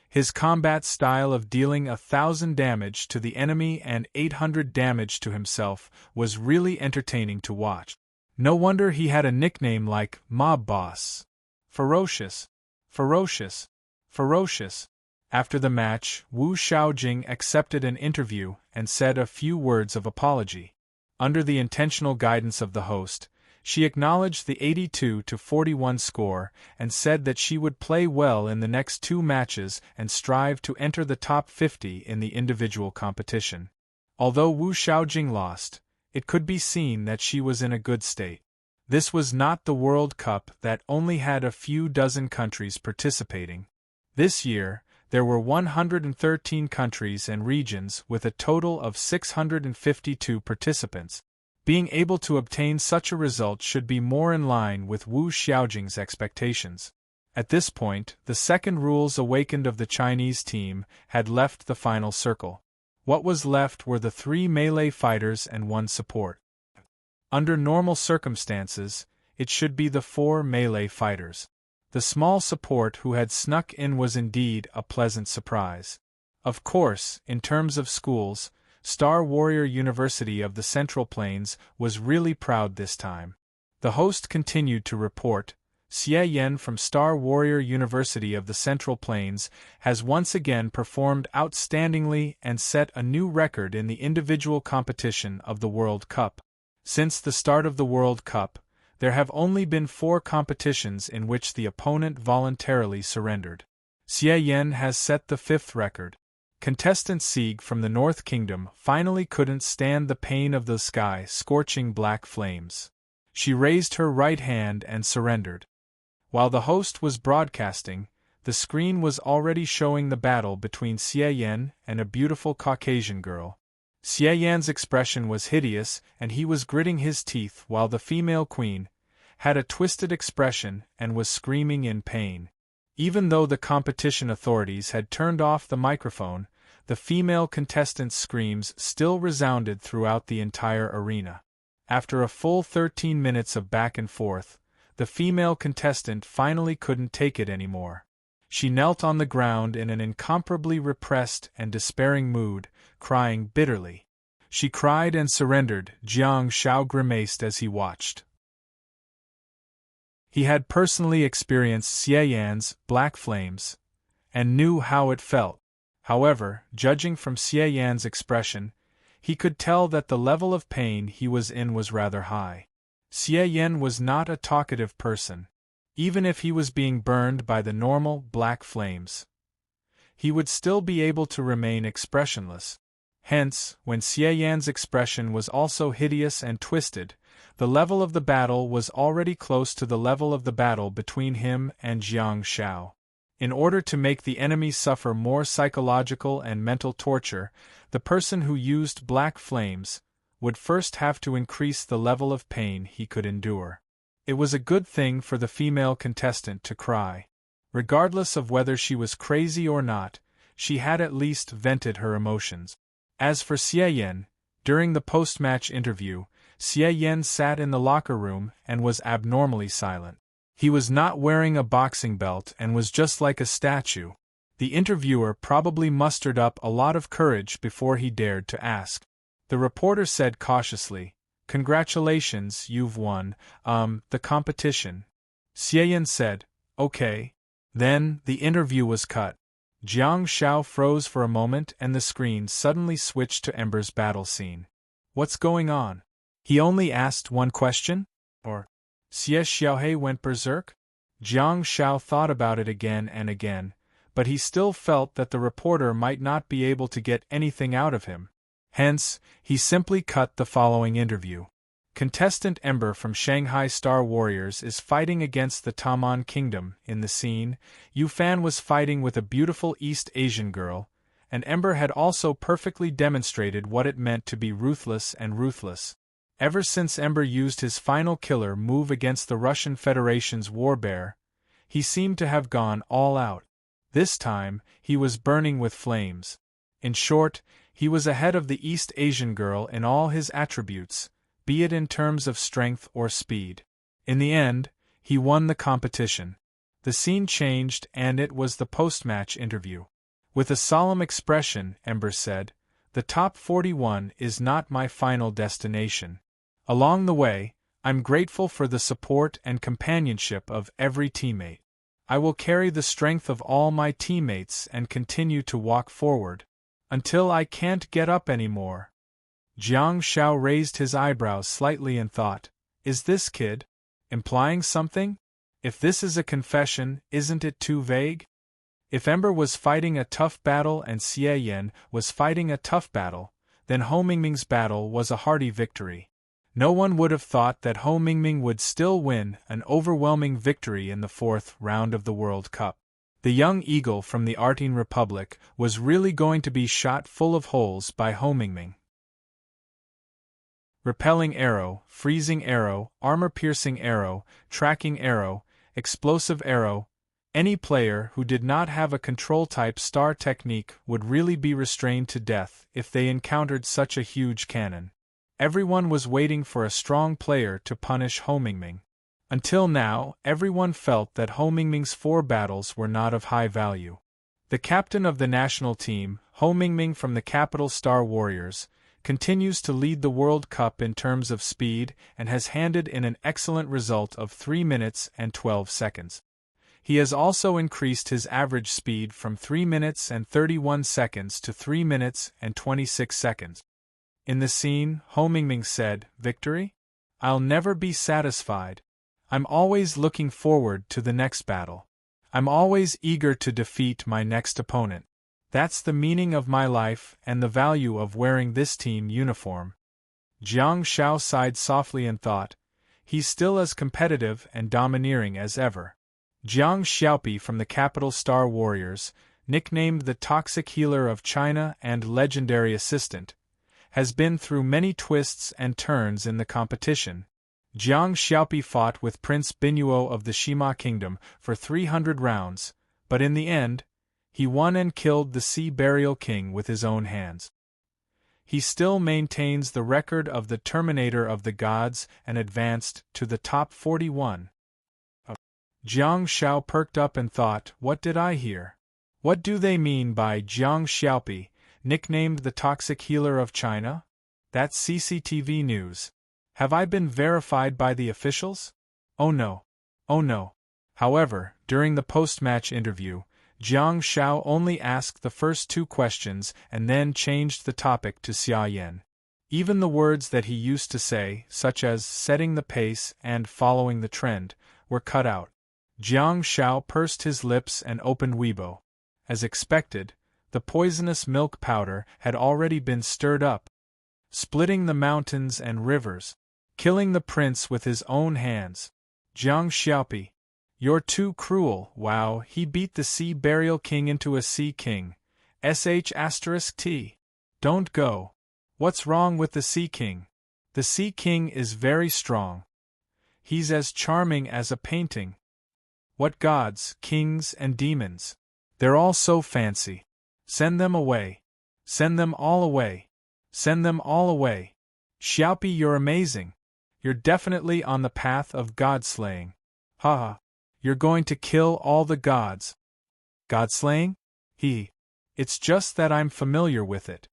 His combat style of dealing 1,000 damage to the enemy and 800 damage to himself was really entertaining to watch. No wonder he had a nickname like Mob Boss. Ferocious, ferocious, ferocious. After the match, Wu Xiaojing accepted an interview and said a few words of apology. Under the intentional guidance of the host, she acknowledged the 82-41 score and said that she would play well in the next 2 matches and strive to enter the top 50 in the individual competition. Although Wu Xiaojing lost, it could be seen that she was in a good state. This was not the World Cup that only had a few dozen countries participating. This year, there were 113 countries and regions with a total of 652 participants. Being able to obtain such a result should be more in line with Wu Xiaojing's expectations. At this point, the second rules awakened of the Chinese team had left the final circle. What was left were the 3 melee fighters and 1 support. Under normal circumstances, it should be the 4 melee fighters. The small support who had snuck in was indeed a pleasant surprise. Of course, in terms of schools, Star Warrior University of the Central Plains was really proud this time. The host continued to report, Xie Yan from Star Warrior University of the Central Plains has once again performed outstandingly and set a new record in the individual competition of the World Cup. Since the start of the World Cup, there have only been 4 competitions in which the opponent voluntarily surrendered. Xie Yan has set the 5th record. Contestant Sieg from the North Kingdom finally couldn't stand the pain of the sky-scorching black flames. She raised her right hand and surrendered. While the host was broadcasting, the screen was already showing the battle between Xie Yan and a beautiful Caucasian girl. Xie Yan's expression was hideous and he was gritting his teeth while the female queen had a twisted expression and was screaming in pain. Even though the competition authorities had turned off the microphone, the female contestant's screams still resounded throughout the entire arena. After a full 13 minutes of back and forth, the female contestant finally couldn't take it anymore. She knelt on the ground in an incomparably repressed and despairing mood, crying bitterly. She cried and surrendered. Jiang Shao grimaced as he watched. He had personally experienced Xie Yan's black flames, and knew how it felt. However, judging from Xie Yan's expression, he could tell that the level of pain he was in was rather high. Xie Yan was not a talkative person. Even if he was being burned by the normal black flames, he would still be able to remain expressionless. Hence, when Xie Yan's expression was also hideous and twisted, the level of the battle was already close to the level of the battle between him and Jiang Shao. In order to make the enemy suffer more psychological and mental torture, the person who used black flames would first have to increase the level of pain he could endure. It was a good thing for the female contestant to cry. Regardless of whether she was crazy or not, she had at least vented her emotions. As for Xie Yan, during the post-match interview, Xie Yan sat in the locker room and was abnormally silent. He was not wearing a boxing belt and was just like a statue. The interviewer probably mustered up a lot of courage before he dared to ask. The reporter said cautiously, "Congratulations, you've won, the competition." Xie Yan said, "Okay." Then, the interview was cut. Jiang Shao froze for a moment and the screen suddenly switched to Ember's battle scene. What's going on? He only asked one question? Or Xie Xiaohe went berserk? Jiang Shao thought about it again and again, but he still felt that the reporter might not be able to get anything out of him. Hence, he simply cut the following interview. Contestant Ember from Shanghai Star Warriors is fighting against the Taman Kingdom. In the scene, Yu Fan was fighting with a beautiful East Asian girl, and Ember had also perfectly demonstrated what it meant to be ruthless and ruthless. Ever since Ember used his final killer move against the Russian Federation's War Bear, he seemed to have gone all out. This time, he was burning with flames. In short, he was ahead of the East Asian girl in all his attributes, be it in terms of strength or speed. In the end, He won the competition. The scene changed and it was the post-match interview. With a solemn expression, Ember said, "The top 41 is not my final destination. Along the way, I'm grateful for the support and companionship of every teammate. I will carry the strength of all my teammates and continue to walk forward, until I can't get up anymore." Jiang Shao raised his eyebrows slightly and thought, "Is this kid implying something? If this is a confession, isn't it too vague?" If Ember was fighting a tough battle and Xie Yan was fighting a tough battle, then Ho Mingming's battle was a hearty victory. No one would have thought that Ho Mingming would still win an overwhelming victory in the fourth round of the World Cup. The young eagle from the Artin Republic was really going to be shot full of holes by Ho Mingming. Repelling arrow, freezing arrow, armor-piercing arrow, tracking arrow, explosive arrow. Any player who did not have a control-type star technique would really be restrained to death if they encountered such a huge cannon. Everyone was waiting for a strong player to punish Ho Mingming. Until now, everyone felt that Ho Mingming's 4 battles were not of high value. The captain of the national team, Ho Mingming from the Capital Star Warriors, continues to lead the World Cup in terms of speed and has handed in an excellent result of 3 minutes and 12 seconds. He has also increased his average speed from 3 minutes and 31 seconds to 3 minutes and 26 seconds. In the scene, Ho Mingming said, "Victory? I'll never be satisfied. I'm always looking forward to the next battle. I'm always eager to defeat my next opponent. That's the meaning of my life and the value of wearing this team uniform." Jiang Shao sighed softly and thought, "He's still as competitive and domineering as ever." Jiang Xiaopi from the Capital Star Warriors, nicknamed the Toxic Healer of China and Legendary Assistant, has been through many twists and turns in the competition. Jiang Xiaopi fought with Prince Binuo of the Shima Kingdom for 300 rounds, but in the end, he won and killed the Sea Burial King with his own hands. He still maintains the record of the Terminator of the Gods and advanced to the top 41. Jiang Shao perked up and thought, "What did I hear? What do they mean by Jiang Xiaopi, nicknamed the Toxic Healer of China? That's CCTV news. Have I been verified by the officials? Oh no. Oh no." However, during the post-match interview, Jiang Shao only asked the first 2 questions and then changed the topic to Xia Yan. Even the words that he used to say, such as setting the pace and following the trend, were cut out. Jiang Shao pursed his lips and opened Weibo. As expected, the poisonous milk powder had already been stirred up, splitting the mountains and rivers, killing the prince with his own hands. "Jiang Xiaopi, you're too cruel. Wow, he beat the Sea Burial King into a Sea King. **T. Don't go. What's wrong with the Sea King? The Sea King is very strong. He's as charming as a painting. What gods, kings, and demons. They're all so fancy. Send them away. Send them all away. Send them all away. Xiaopi, you're amazing. You're definitely on the path of god-slaying. Haha. You're going to kill all the gods. God-slaying? It's just that I'm familiar with it."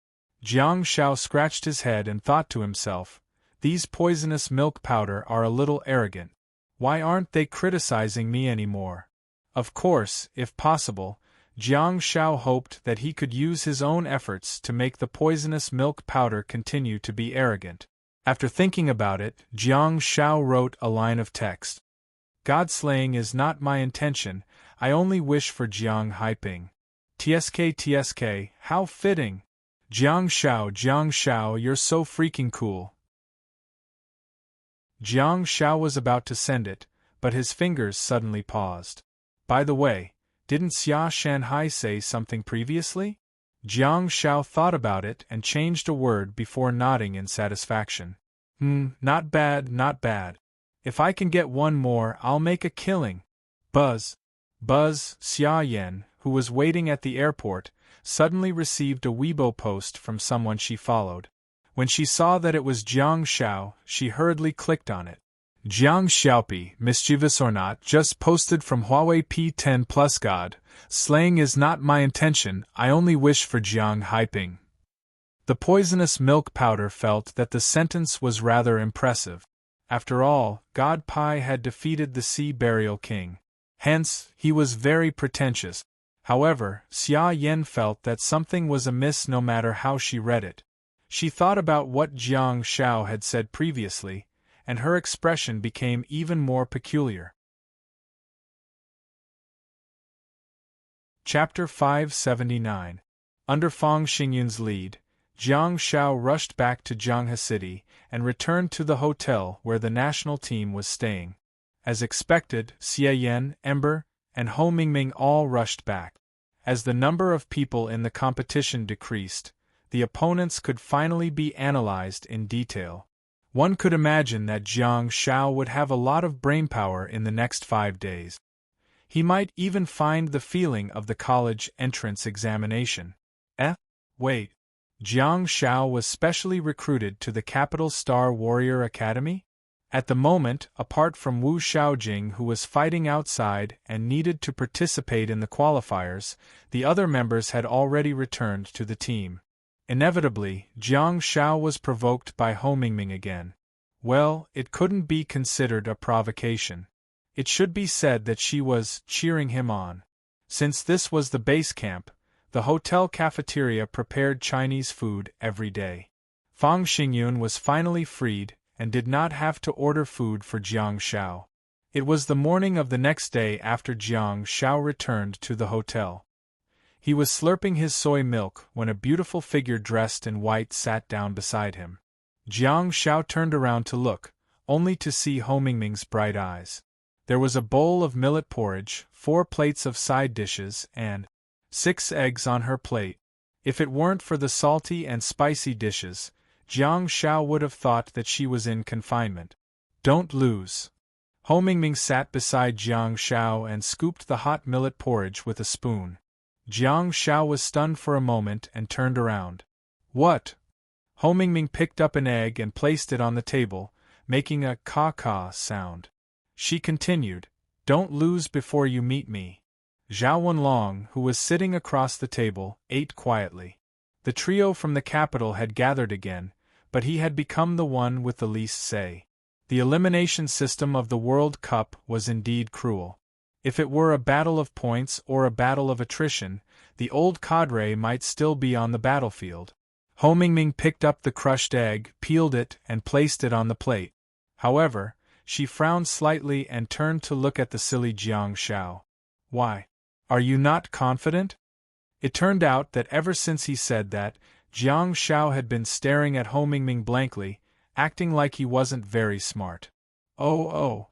Jiang Shao scratched his head and thought to himself, "These poisonous milk powder are a little arrogant. Why aren't they criticizing me anymore?" Of course, if possible, Jiang Shao hoped that he could use his own efforts to make the poisonous milk powder continue to be arrogant. After thinking about it, Jiang Shao wrote a line of text. "God-slaying is not my intention, I only wish for Jiang Haiping. TSK, how fitting. Jiang Shao, you're so freaking cool." Jiang Shao was about to send it, but his fingers suddenly paused. "By the way, didn't Xia Shanhai say something previously?" Jiang Shao thought about it and changed a word before nodding in satisfaction. Not bad, not bad. If I can get one more, I'll make a killing." Buzz, Xia Yan, who was waiting at the airport, suddenly received a Weibo post from someone she followed. When she saw that it was Jiang Shao, she hurriedly clicked on it. Jiang Xiaopi, mischievous or not, just posted from Huawei P10 Plus God. Slaying is not my intention, I only wish for Jiang Haiping. The poisonous milk powder felt that the sentence was rather impressive. After all, God Pai had defeated the Sea Burial King. Hence, he was very pretentious. However, Xia Yen felt that something was amiss no matter how she read it. She thought about what Jiang Shao had said previously, and her expression became even more peculiar. Chapter 579. Under Fang Xingyun's lead, Jiang Shao rushed back to Jianghe City and returned to the hotel where the national team was staying. As expected, Xie Yan, Ember, and Ho Mingming all rushed back. As the number of people in the competition decreased, the opponents could finally be analyzed in detail. One could imagine that Jiang Shao would have a lot of brainpower in the next 5 days. He might even find the feeling of the college entrance examination. Wait. Jiang Shao was specially recruited to the Capital Star Warrior Academy? At the moment, apart from Wu Shaojing, who was fighting outside and needed to participate in the qualifiers, the other members had already returned to the team. Inevitably, Jiang Shao was provoked by Ho Mingming again. Well, it couldn't be considered a provocation. It should be said that she was cheering him on. Since this was the base camp, the hotel cafeteria prepared Chinese food every day. Fang Xingyun was finally freed and did not have to order food for Jiang Shao. It was the morning of the next day after Jiang Shao returned to the hotel. He was slurping his soy milk when a beautiful figure dressed in white sat down beside him. Jiang Shao turned around to look, only to see Ho Mingming's bright eyes. There was a bowl of millet porridge, 4 plates of side dishes, and 6 eggs on her plate. If it weren't for the salty and spicy dishes, Jiang Shao would have thought that she was in confinement. Don't lose. Ho Mingming sat beside Jiang Shao and scooped the hot millet porridge with a spoon. Jiang Shao was stunned for a moment and turned around. What? Ho Mingming picked up an egg and placed it on the table, making a caw-caw sound. She continued, Don't lose before you meet me. Zhao Wenlong, who was sitting across the table, ate quietly. The trio from the capital had gathered again, but he had become the one with the least say. The elimination system of the World Cup was indeed cruel. If it were a battle of points or a battle of attrition, the old cadre might still be on the battlefield. Ho Mingming picked up the crushed egg, peeled it, and placed it on the plate. However, she frowned slightly and turned to look at the silly Jiang Shao. Why? Are you not confident? It turned out that ever since he said that, Jiang Shao had been staring at Ho Mingming blankly, acting like he wasn't very smart. Oh.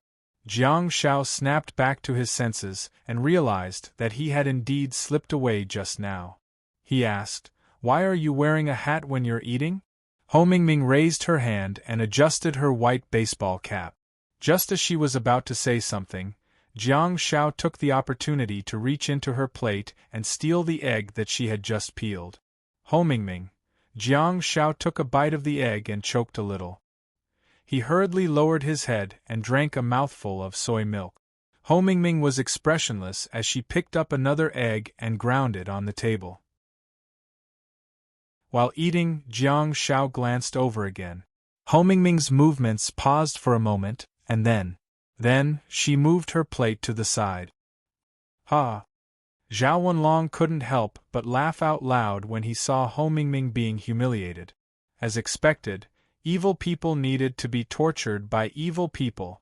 Jiang Shao snapped back to his senses and realized that he had indeed slipped away just now. He asked, Why are you wearing a hat when you're eating? Ho Mingming raised her hand and adjusted her white baseball cap. Just as she was about to say something, Jiang Shao took the opportunity to reach into her plate and steal the egg that she had just peeled. Ho Mingming. Jiang Shao took a bite of the egg and choked a little. He hurriedly lowered his head and drank a mouthful of soy milk. Ho Mingming was expressionless as she picked up another egg and ground it on the table. While eating, Jiang Shao glanced over again. Ho Mingming's movements paused for a moment, and then, she moved her plate to the side. Ha! Zhao Wenlong couldn't help but laugh out loud when he saw Ho Mingming being humiliated. As expected, evil people needed to be tortured by evil people.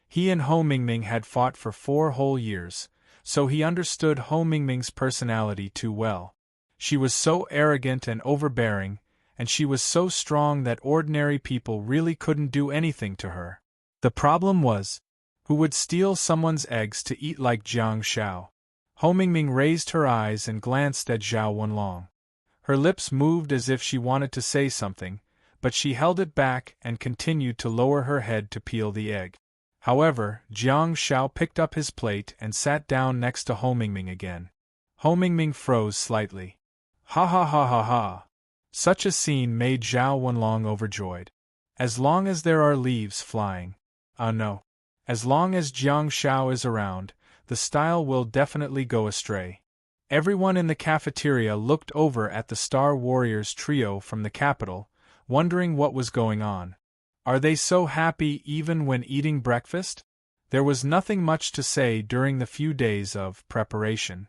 He and Ho Mingming had fought for 4 whole years, so he understood Ho Mingming's personality too well. She was so arrogant and overbearing, and she was so strong that ordinary people really couldn't do anything to her. The problem was, who would steal someone's eggs to eat like Jiang Shao? Ho Mingming raised her eyes and glanced at Zhao Wenlong. Her lips moved as if she wanted to say something, but she held it back and continued to lower her head to peel the egg. However, Jiang Shao picked up his plate and sat down next to Ho Mingming again. Ho Mingming froze slightly. Ha ha ha ha ha! Such a scene made Zhao Wenlong overjoyed. As long as there are leaves flying, No. As long as Jiang Shao is around, the style will definitely go astray. Everyone in the cafeteria looked over at the Star Warriors trio from the capital, wondering what was going on. Are they so happy even when eating breakfast? There was nothing much to say during the few days of preparation.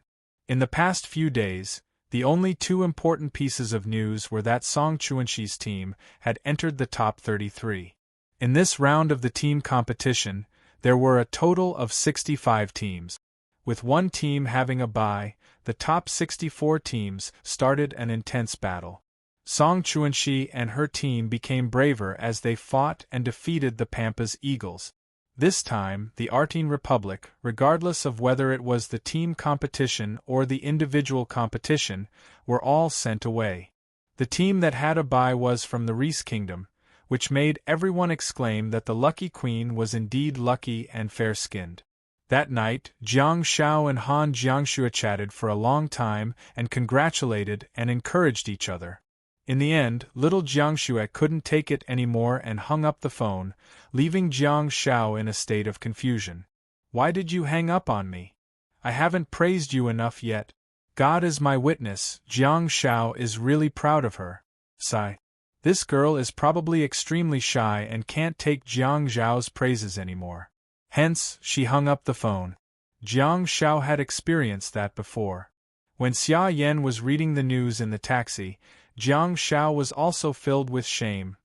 In the past few days, the only two important pieces of news were that Song Chuanxi's team had entered the top 33. In this round of the team competition, there were a total of 65 teams. With one team having a bye, the top 64 teams started an intense battle. Song Chuanxi and her team became braver as they fought and defeated the Pampas Eagles. This time, the Artine Republic, regardless of whether it was the team competition or the individual competition, were all sent away. The team that had a bye was from the Reese Kingdom, which made everyone exclaim that the Lucky Queen was indeed lucky and fair-skinned. That night, Jiang Shao and Han Jiangxue chatted for a long time and congratulated and encouraged each other. In the end, little Jiangxue couldn't take it anymore and hung up the phone, leaving Jiang Shao in a state of confusion. Why did you hang up on me? I haven't praised you enough yet. God is my witness, Jiang Shao is really proud of her. Sigh. This girl is probably extremely shy and can't take Jiang Zhao's praises anymore. Hence, she hung up the phone. Jiang Shao had experienced that before. When Xia Yan was reading the news in the taxi, Jiang Shao was also filled with shame.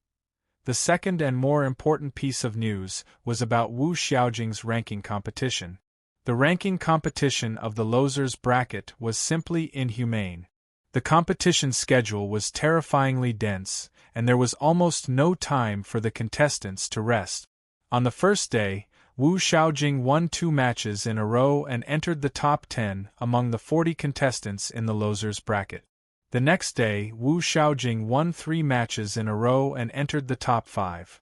The second and more important piece of news was about Wu Xiaojing's ranking competition. The ranking competition of the losers bracket was simply inhumane. The competition schedule was terrifyingly dense, and there was almost no time for the contestants to rest. On the first day, Wu Xiaojing won 2 matches in a row and entered the top 10 among the 40 contestants in the losers bracket. The next day, Wu Xiaojing won 3 matches in a row and entered the top 5.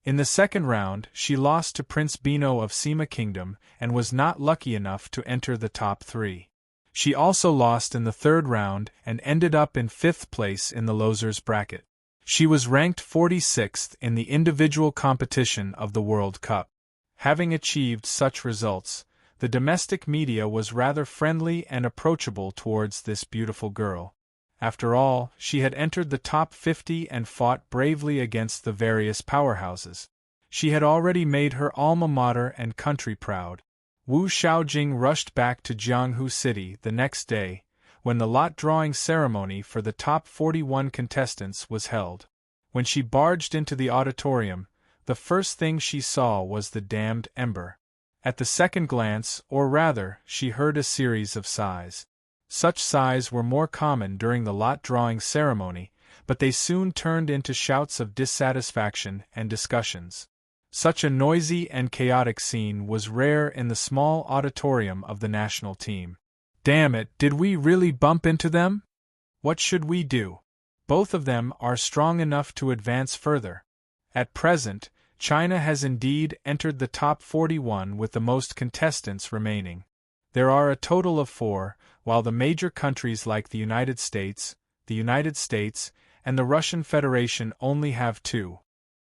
In the second round, she lost to Prince Bino of Sima Kingdom and was not lucky enough to enter the top 3. She also lost in the third round and ended up in 5th place in the losers bracket. She was ranked 46th in the individual competition of the World Cup. Having achieved such results, the domestic media was rather friendly and approachable towards this beautiful girl. After all, she had entered the top 50 and fought bravely against the various powerhouses. She had already made her alma mater and country proud. Wu Xiaojing rushed back to Jianghu City the next day, when the lot-drawing ceremony for the top 41 contestants was held. When she barged into the auditorium, the first thing she saw was the damned Ember. At the second glance, or rather, she heard a series of sighs. Such sighs were more common during the lot-drawing ceremony, but they soon turned into shouts of dissatisfaction and discussions. Such a noisy and chaotic scene was rare in the small auditorium of the national team. Damn it, did we really bump into them? What should we do? Both of them are strong enough to advance further. At present, China has indeed entered the top 41 with the most contestants remaining. There are a total of 4, while the major countries like the United States, and the Russian Federation only have 2.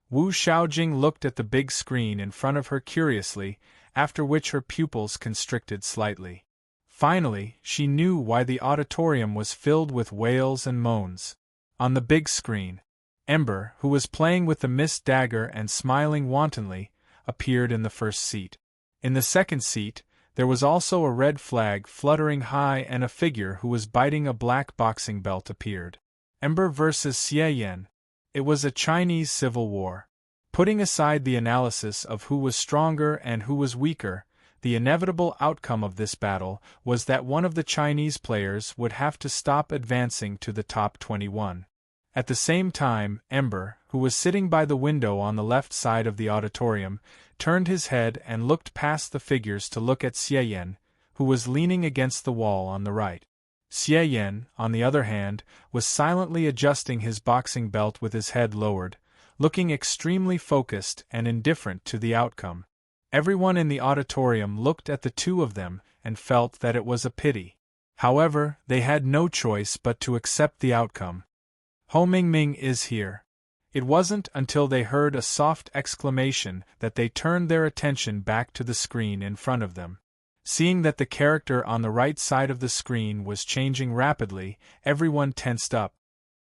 Wu Xiaojing looked at the big screen in front of her curiously, after which her pupils constricted slightly. Finally, she knew why the auditorium was filled with wails and moans. On the big screen, Ember, who was playing with the mist dagger and smiling wantonly, appeared in the first seat. In the second seat, there was also a red flag fluttering high and a figure who was biting a black boxing belt appeared. Ember versus Xie Yan. It was a Chinese civil war. Putting aside the analysis of who was stronger and who was weaker, the inevitable outcome of this battle was that one of the Chinese players would have to stop advancing to the top 21. At the same time, Ember, who was sitting by the window on the left side of the auditorium, turned his head and looked past the figures to look at Xie Yan, who was leaning against the wall on the right. Xie Yan, on the other hand, was silently adjusting his boxing belt with his head lowered, looking extremely focused and indifferent to the outcome. Everyone in the auditorium looked at the two of them and felt that it was a pity. However, they had no choice but to accept the outcome. Ho Mingming is here. It wasn't until they heard a soft exclamation that they turned their attention back to the screen in front of them. Seeing that the character on the right side of the screen was changing rapidly, everyone tensed up.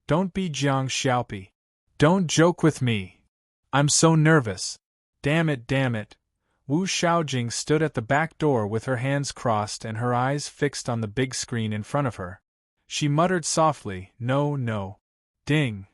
"Don't be Jiang Xiaopi. Don't joke with me. I'm so nervous. Damn it, damn it." Wu Xiaojing stood at the back door with her hands crossed and her eyes fixed on the big screen in front of her. She muttered softly, "No, no." Ding.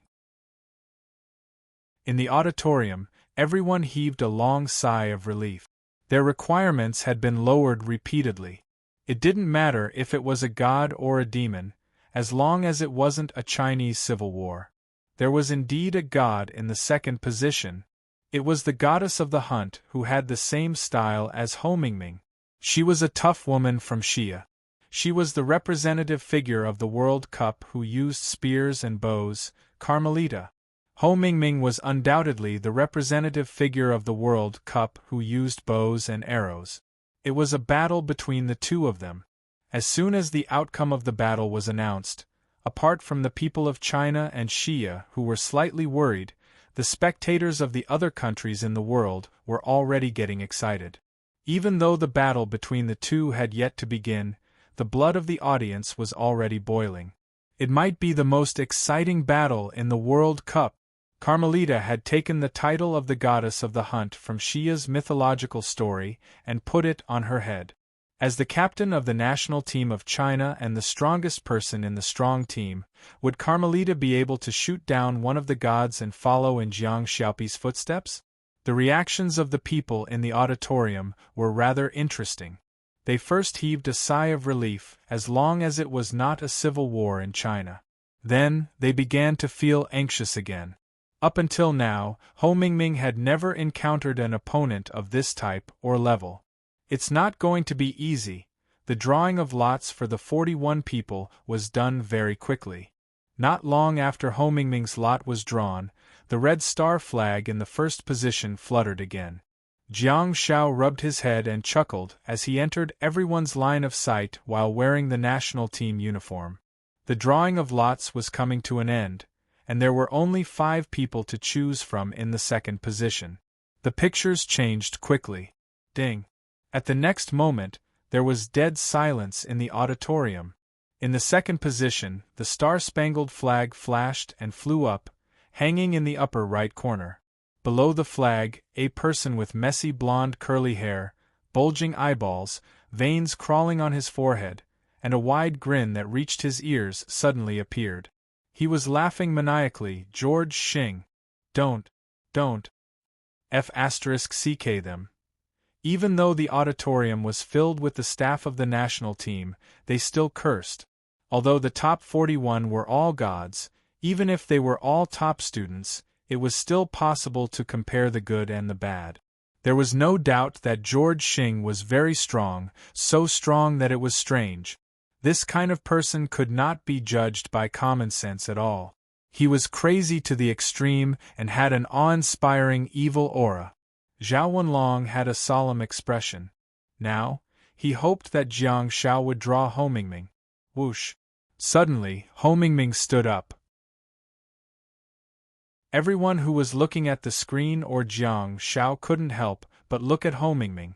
In the auditorium, everyone heaved a long sigh of relief. Their requirements had been lowered repeatedly. It didn't matter if it was a god or a demon, as long as it wasn't a Chinese civil war. There was indeed a god in the second position. It was the goddess of the hunt who had the same style as Ho Mingming. She was a tough woman from Xia. She was the representative figure of the World Cup who used spears and bows, Carmelita. Ho Mingming was undoubtedly the representative figure of the World Cup who used bows and arrows. It was a battle between the two of them. As soon as the outcome of the battle was announced, apart from the people of China and Xia who were slightly worried, the spectators of the other countries in the world were already getting excited. Even though the battle between the two had yet to begin, the blood of the audience was already boiling. It might be the most exciting battle in the World Cup. Carmelita had taken the title of the goddess of the hunt from Xia's mythological story and put it on her head. As the captain of the national team of China and the strongest person in the strong team, would Carmelita be able to shoot down one of the gods and follow in Jiang Xiaopi's footsteps? The reactions of the people in the auditorium were rather interesting. They first heaved a sigh of relief as long as it was not a civil war in China. Then, they began to feel anxious again. Up until now, Ho Mingming had never encountered an opponent of this type or level. It's not going to be easy. The drawing of lots for the 41 people was done very quickly. Not long after Ho Mingming's lot was drawn, the red star flag in the first position fluttered again. Jiang Xiao rubbed his head and chuckled as he entered everyone's line of sight while wearing the national team uniform. The drawing of lots was coming to an end, and there were only 5 people to choose from in the second position. The pictures changed quickly. Ding. At the next moment, there was dead silence in the auditorium. In the second position, the star-spangled flag flashed and flew up, hanging in the upper right corner. Below the flag, a person with messy blonde curly hair, bulging eyeballs, veins crawling on his forehead, and a wide grin that reached his ears suddenly appeared. He was laughing maniacally. "George Xing. Don't F***ck them." Even though the auditorium was filled with the staff of the national team, they still cursed. Although the top 41 were all gods, even if they were all top students, it was still possible to compare the good and the bad. There was no doubt that George Xing was very strong, so strong that it was strange. This kind of person could not be judged by common sense at all. He was crazy to the extreme and had an awe-inspiring evil aura. Zhao Wenlong had a solemn expression. Now, he hoped that Jiang Xiao would draw Ho Mingming. Whoosh! Suddenly, Ho Mingming stood up. Everyone who was looking at the screen or Jiang Xiao couldn't help but look at Ho Mingming.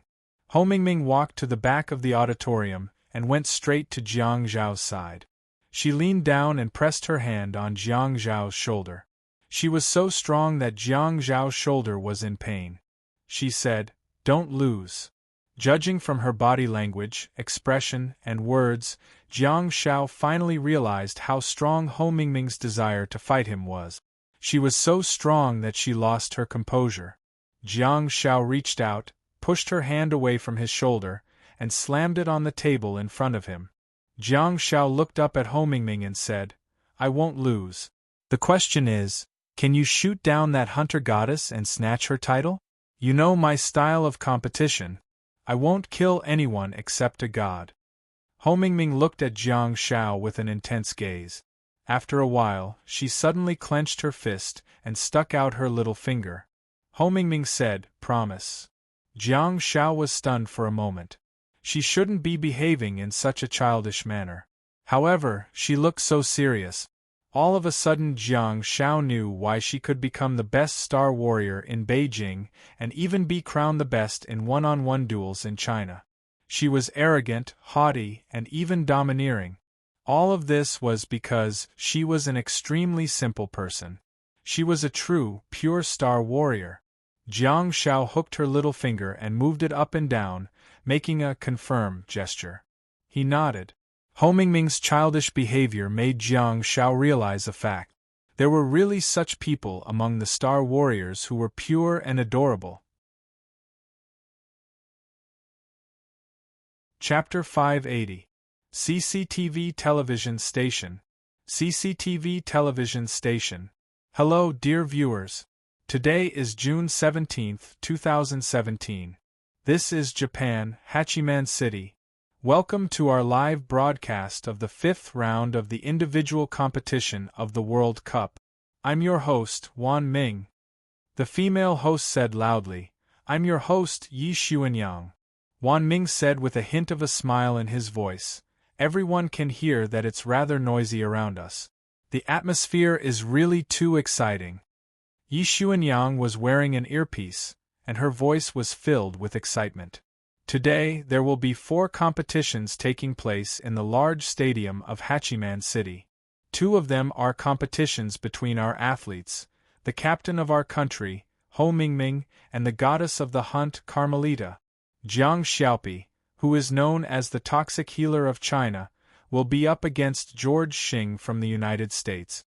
Ho Mingming walked to the back of the auditorium and went straight to Jiang Zhao's side. She leaned down and pressed her hand on Jiang Zhao's shoulder. She was so strong that Jiang Zhao's shoulder was in pain. She said, "Don't lose." Judging from her body language, expression, and words, Jiang Xiao finally realized how strong Ho Mingming's desire to fight him was. She was so strong that she lost her composure. Jiang Xiao reached out, pushed her hand away from his shoulder, and slammed it on the table in front of him. Jiang Xiao looked up at Ho Mingming and said, "I won't lose. The question is, can you shoot down that hunter goddess and snatch her title? You know my style of competition. I won't kill anyone except a god." Ho Mingming looked at Jiang Xiao with an intense gaze. After a while, she suddenly clenched her fist and stuck out her little finger. Ho Mingming said, "Promise." Jiang Xiao was stunned for a moment. She shouldn't be behaving in such a childish manner. However, she looked so serious. All of a sudden Jiang Xiao knew why she could become the best star warrior in Beijing and even be crowned the best in one-on-one duels in China. She was arrogant, haughty, and even domineering. All of this was because she was an extremely simple person. She was a true, pure star warrior. Jiang Xiao hooked her little finger and moved it up and down, making a confirm gesture. He nodded. Ho Mingming's childish behavior made Jiang Xiao realize a fact. There were really such people among the star warriors who were pure and adorable. Chapter 580. CCTV Television Station. CCTV Television Station. Hello, dear viewers. Today is June 17, 2017. This is Japan, Hachiman City. Welcome to our live broadcast of the 5th round of the individual competition of the World Cup. I'm your host, Wan Ming. The female host said loudly, I'm your host, Yi Xuanyang. Wan Ming said with a hint of a smile in his voice, everyone can hear that it's rather noisy around us. The atmosphere is really too exciting. Yi Xuanyang was wearing an earpiece, and her voice was filled with excitement. Today, there will be 4 competitions taking place in the large stadium of Hachiman City. 2 of them are competitions between our athletes, the captain of our country, Ho Mingming, and the goddess of the hunt, Carmelita. Jiang Xiaopi, who is known as the toxic healer of China, will be up against George Xing from the United States.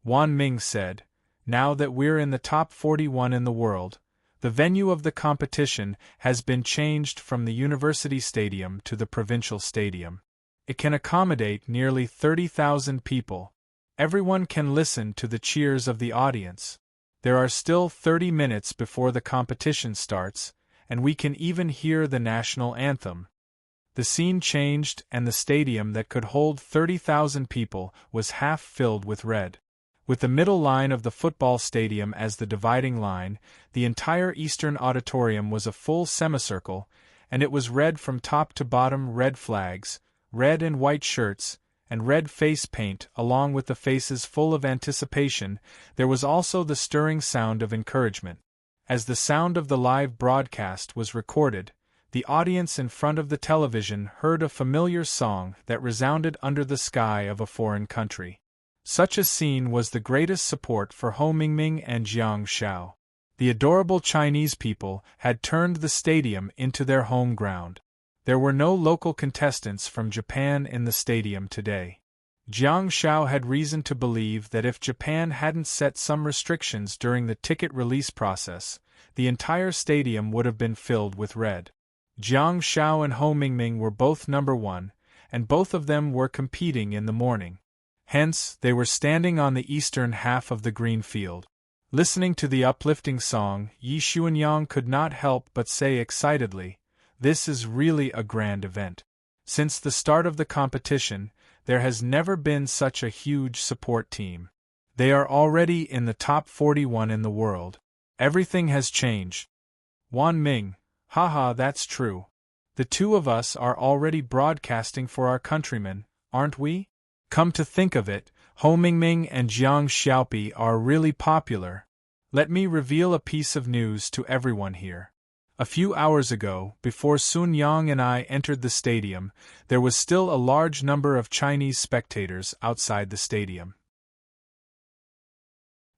Wan Ming said, now that we're in the top 41 in the world, the venue of the competition has been changed from the University Stadium to the Provincial Stadium. It can accommodate nearly 30,000 people. Everyone can listen to the cheers of the audience. There are still 30 minutes before the competition starts, and we can even hear the national anthem. The scene changed, and the stadium that could hold 30,000 people was half filled with red. With the middle line of the football stadium as the dividing line, the entire eastern auditorium was a full semicircle, and it was red from top to bottom. Red flags, red and white shirts, and red face paint along with the faces full of anticipation. There was also the stirring sound of encouragement. As the sound of the live broadcast was recorded, the audience in front of the television heard a familiar song that resounded under the sky of a foreign country. Such a scene was the greatest support for Ho Mingming and Jiang Xiao. The adorable Chinese people had turned the stadium into their home ground. There were no local contestants from Japan in the stadium today. Jiang Xiao had reason to believe that if Japan hadn't set some restrictions during the ticket release process, the entire stadium would have been filled with red. Jiang Xiao and Ho Mingming were both number 1, and both of them were competing in the morning. Hence, they were standing on the eastern half of the green field. Listening to the uplifting song, Yi Xuanyang could not help but say excitedly, this is really a grand event. Since the start of the competition, there has never been such a huge support team. They are already in the top 41 in the world. Everything has changed. Wan Ming, haha, that's true. The 2 of us are already broadcasting for our countrymen, aren't we? Come to think of it, Ho Mingming and Jiang Xiaopi are really popular. Let me reveal a piece of news to everyone here. A few hours ago, before Sun Yang and I entered the stadium, there was still a large number of Chinese spectators outside the stadium.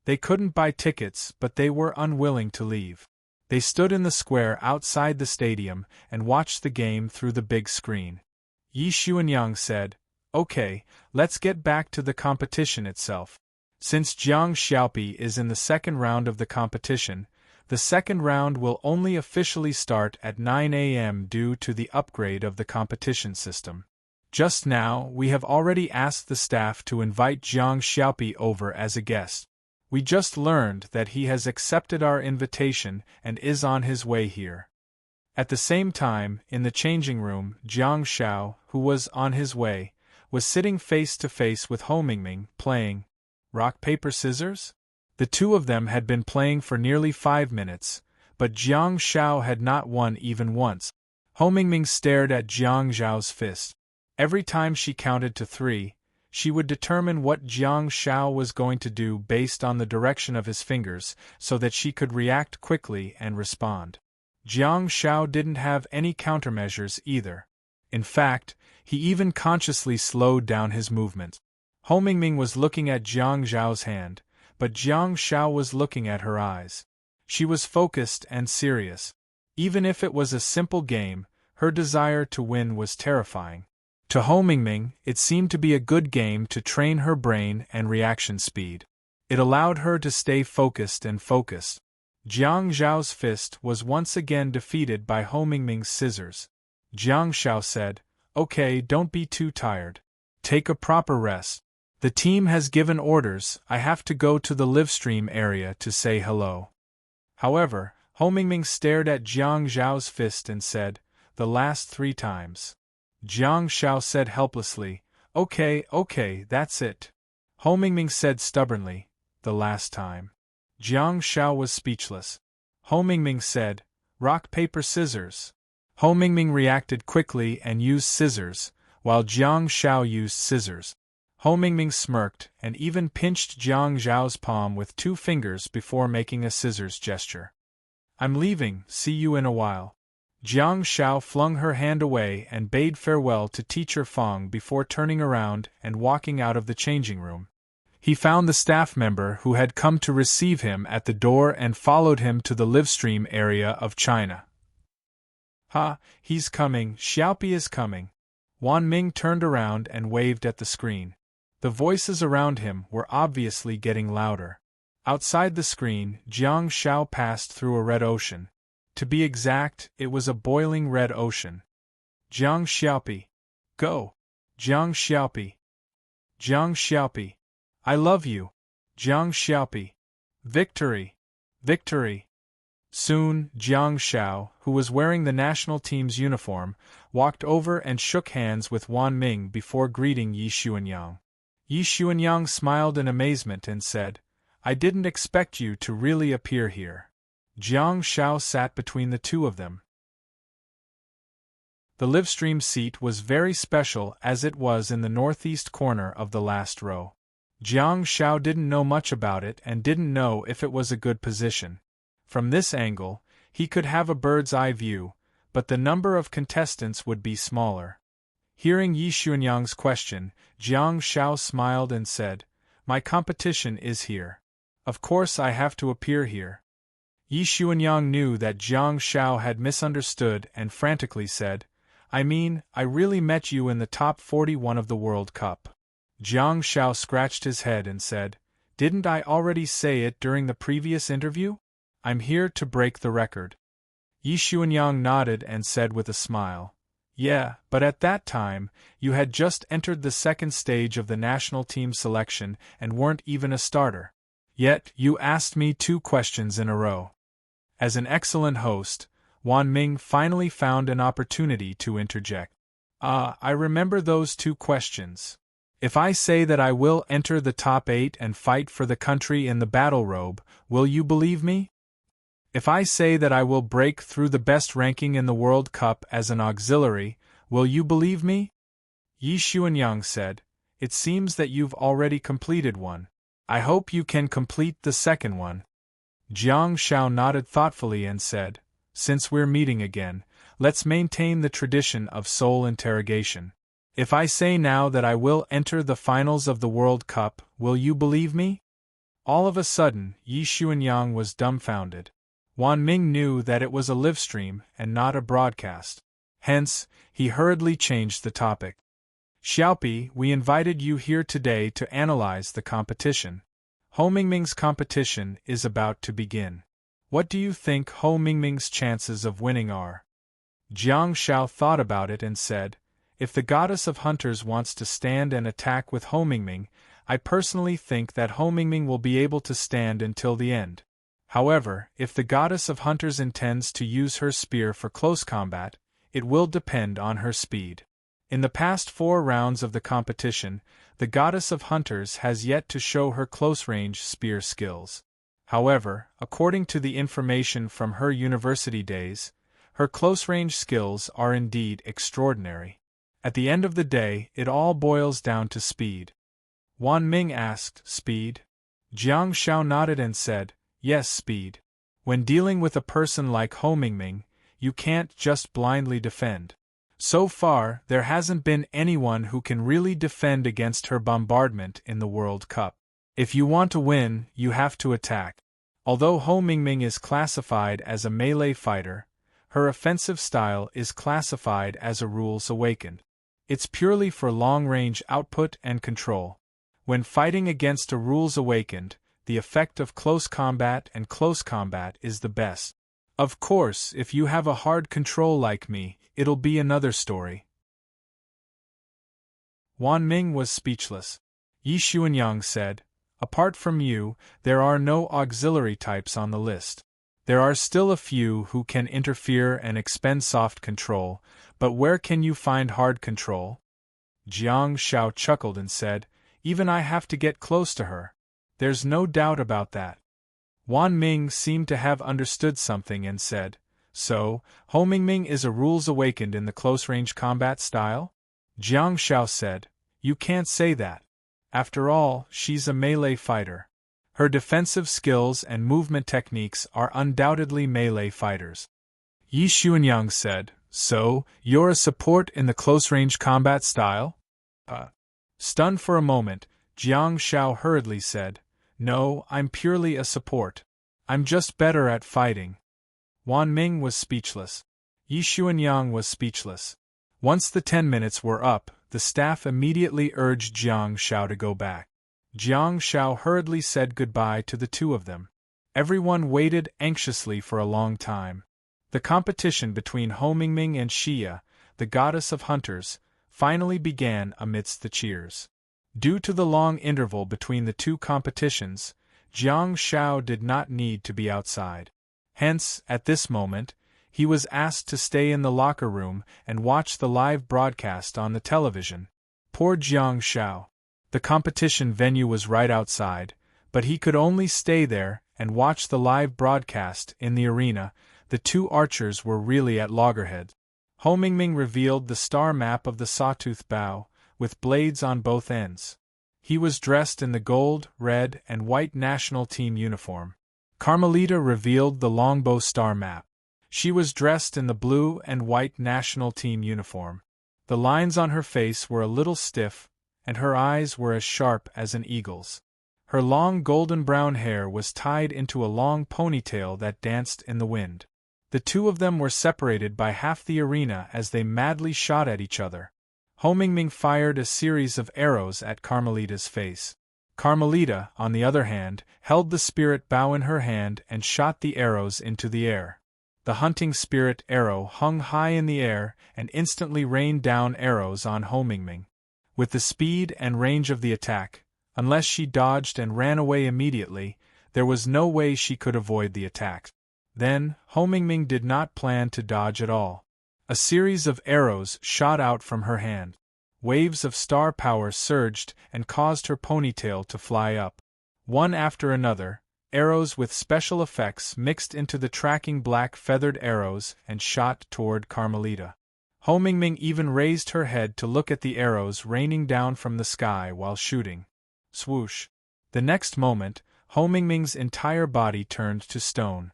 They couldn't buy tickets, but they were unwilling to leave. They stood in the square outside the stadium and watched the game through the big screen. Yi Xuanyang said, okay, let's get back to the competition itself. Since Jiang Xiaopi is in the second round of the competition, the second round will only officially start at 9 a.m. due to the upgrade of the competition system. Just now, we have already asked the staff to invite Jiang Xiaopi over as a guest. We just learned that he has accepted our invitation and is on his way here. At the same time, in the changing room, Jiang Xiao, who was on his way, was sitting face to face with Ho Mingming, playing rock, paper, scissors? The 2 of them had been playing for nearly 5 minutes, but Jiang Xiao had not won even once. Ho Mingming stared at Jiang Xiao's fist. Every time she counted to 3, She would determine what Jiang Shao was going to do based on the direction of his fingers, so that she could react quickly and respond. Jiang Shao didn't have any countermeasures either. In fact, he even consciously slowed down his movement. Ho Mingming was looking at Jiang Zhao's hand, but Jiang Shao was looking at her eyes. She was focused and serious. Even if it was a simple game, her desire to win was terrifying. To Ho Mingming, it seemed to be a good game to train her brain and reaction speed. It allowed her to stay focused and focused. Jiang Zhao's fist was once again defeated by Ho Mingming's scissors. Jiang Shao said, "Okay, don't be too tired. Take a proper rest. The team has given orders. I have to go to the livestream area to say hello." However, Ho Mingming stared at Jiang Zhao's fist and said, "The last 3 times. Jiang Shao said helplessly, Okay, that's it." Ho Mingming said stubbornly, "The last time." Jiang Shao was speechless. Ho Mingming said, "Rock, paper, scissors." Ho Mingming reacted quickly and used scissors, while Jiang Shao used scissors. Ho Mingming smirked and even pinched Jiang Zhao's palm with 2 fingers before making a scissors gesture. "I'm leaving, see you in a while." Jiang Shao flung her hand away and bade farewell to Teacher Fong before turning around and walking out of the changing room. He found the staff member who had come to receive him at the door and followed him to the livestream area of China. "Ha, he's coming, Xiaopi is coming." Wan Ming turned around and waved at the screen. The voices around him were obviously getting louder. Outside the screen, Jiang Shao passed through a red ocean. To be exact, it was a boiling red ocean. "Jiang Xiaopi. Go! Jiang Xiaopi. Jiang Xiaopi. I love you. Jiang Xiaopi. Victory! Victory!" Soon, Jiang Shao, who was wearing the national team's uniform, walked over and shook hands with Wan Ming before greeting Yi Xuanyang. Yi Xuanyang smiled in amazement and said, "I didn't expect you to really appear here." Jiang Shao sat between the two of them. The livestream seat was very special as it was in the northeast corner of the last row. Jiang Shao didn't know much about it and didn't know if it was a good position. From this angle, he could have a bird's-eye view, but the number of contestants would be smaller. Hearing Yi Xuanyang's question, Jiang Shao smiled and said, "My competition is here. Of course I have to appear here." Yi Xuanyang knew that Jiang Shao had misunderstood and frantically said, I really met you in the top 41 of the World Cup." Jiang Shao scratched his head and said, "Didn't I already say it during the previous interview? I'm here to break the record." Yi Xuanyang nodded and said with a smile, "Yeah, but at that time, you had just entered the second stage of the national team selection and weren't even a starter. Yet, you asked me 2 questions in a row." As an excellent host, Wan Ming finally found an opportunity to interject. I remember those 2 questions. If I say that I will enter the top 8 and fight for the country in the battle robe, will you believe me? If I say that I will break through the best ranking in the World Cup as an auxiliary, will you believe me?" Yi Xuanyang said, "It seems that you've already completed one. I hope you can complete the second one." Jiang Shao nodded thoughtfully and said, "Since we're meeting again, let's maintain the tradition of soul interrogation. If I say now that I will enter the finals of the World Cup, will you believe me?" All of a sudden, Yi Xuanyang was dumbfounded. Wan Ming knew that it was a livestream and not a broadcast. Hence, he hurriedly changed the topic. "Xiaopi, we invited you here today to analyze the competition. Ho Mingming's competition is about to begin. What do you think Ho Mingming's chances of winning are?" Jiang Shao thought about it and said, "If the goddess of hunters wants to stand and attack with Ho Mingming, I personally think that Ho Mingming will be able to stand until the end. However, if the goddess of hunters intends to use her spear for close combat, it will depend on her speed. In the past 4 rounds of the competition, the goddess of hunters has yet to show her close-range spear skills. However, according to the information from her university days, her close-range skills are indeed extraordinary. At the end of the day, it all boils down to speed. Wan Ming asked, Speed? Jiang Shao nodded and said, Yes, speed. When dealing with a person like Ho Mingming, you can't just blindly defend. So far, there hasn't been anyone who can really defend against her bombardment in the World Cup. If you want to win, you have to attack. Although Ho Mingming is classified as a melee fighter, her offensive style is classified as a rules awakened. It's purely for long-range output and control. When fighting against a rules awakened, the effect of close combat and close combat is the best. Of course, if you have a hard control like me, it'll be another story. Wan Ming was speechless. Yi Xuanyang said, Apart from you, there are no auxiliary types on the list. There are still a few who can interfere and expend soft control, but where can you find hard control? Jiang Shao chuckled and said, Even I have to get close to her. There's no doubt about that. Wan Ming seemed to have understood something and said, So, Ho Mingming is a rules awakened in the close-range combat style? Jiang Shao said, You can't say that. After all, she's a melee fighter. Her defensive skills and movement techniques are undoubtedly melee fighters. Yi Xuanyang said, So, you're a support in the close-range combat style? Stunned for a moment, Jiang Shao hurriedly said, No, I'm purely a support. I'm just better at fighting. Wan Ming was speechless. Yi Xuanyang was speechless. Once the 10 minutes were up, the staff immediately urged Jiang Shao to go back. Jiang Shao hurriedly said goodbye to the two of them. Everyone waited anxiously for a long time. The competition between Ho Mingming and Xia, the goddess of hunters, finally began amidst the cheers. Due to the long interval between the two competitions, Jiang Shao did not need to be outside. Hence, at this moment, he was asked to stay in the locker room and watch the live broadcast on the television. Poor Jiang Shao. The competition venue was right outside, but he could only stay there and watch the live broadcast in the arena. The two archers were really at loggerheads. Ho Mingming revealed the star map of the sawtooth bow, with blades on both ends. He was dressed in the gold, red, and white national team uniform. Carmelita revealed the longbow star map. She was dressed in the blue and white national team uniform. The lines on her face were a little stiff, and her eyes were as sharp as an eagle's. Her long golden brown hair was tied into a long ponytail that danced in the wind. The two of them were separated by half the arena as they madly shot at each other. Ho Mingming fired a series of arrows at Carmelita's face. Carmelita, on the other hand, held the spirit bow in her hand and shot the arrows into the air. The hunting spirit arrow hung high in the air and instantly rained down arrows on Ho Mingming. With the speed and range of the attack, unless she dodged and ran away immediately, there was no way she could avoid the attack. Then, Ho Mingming did not plan to dodge at all. A series of arrows shot out from her hand. Waves of star power surged and caused her ponytail to fly up. One after another, arrows with special effects mixed into the tracking black feathered arrows and shot toward Carmelita. Ho Mingming even raised her head to look at the arrows raining down from the sky while shooting. Swoosh! The next moment, Ho Mingming's entire body turned to stone.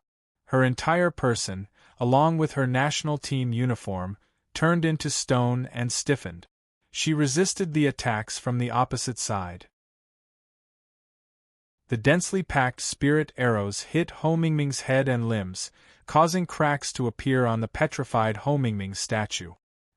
Her entire person, along with her national team uniform, turned into stone and stiffened. She resisted the attacks from the opposite side. The densely packed spirit arrows hit Ho Mingming's head and limbs, causing cracks to appear on the petrified Ho Mingming statue.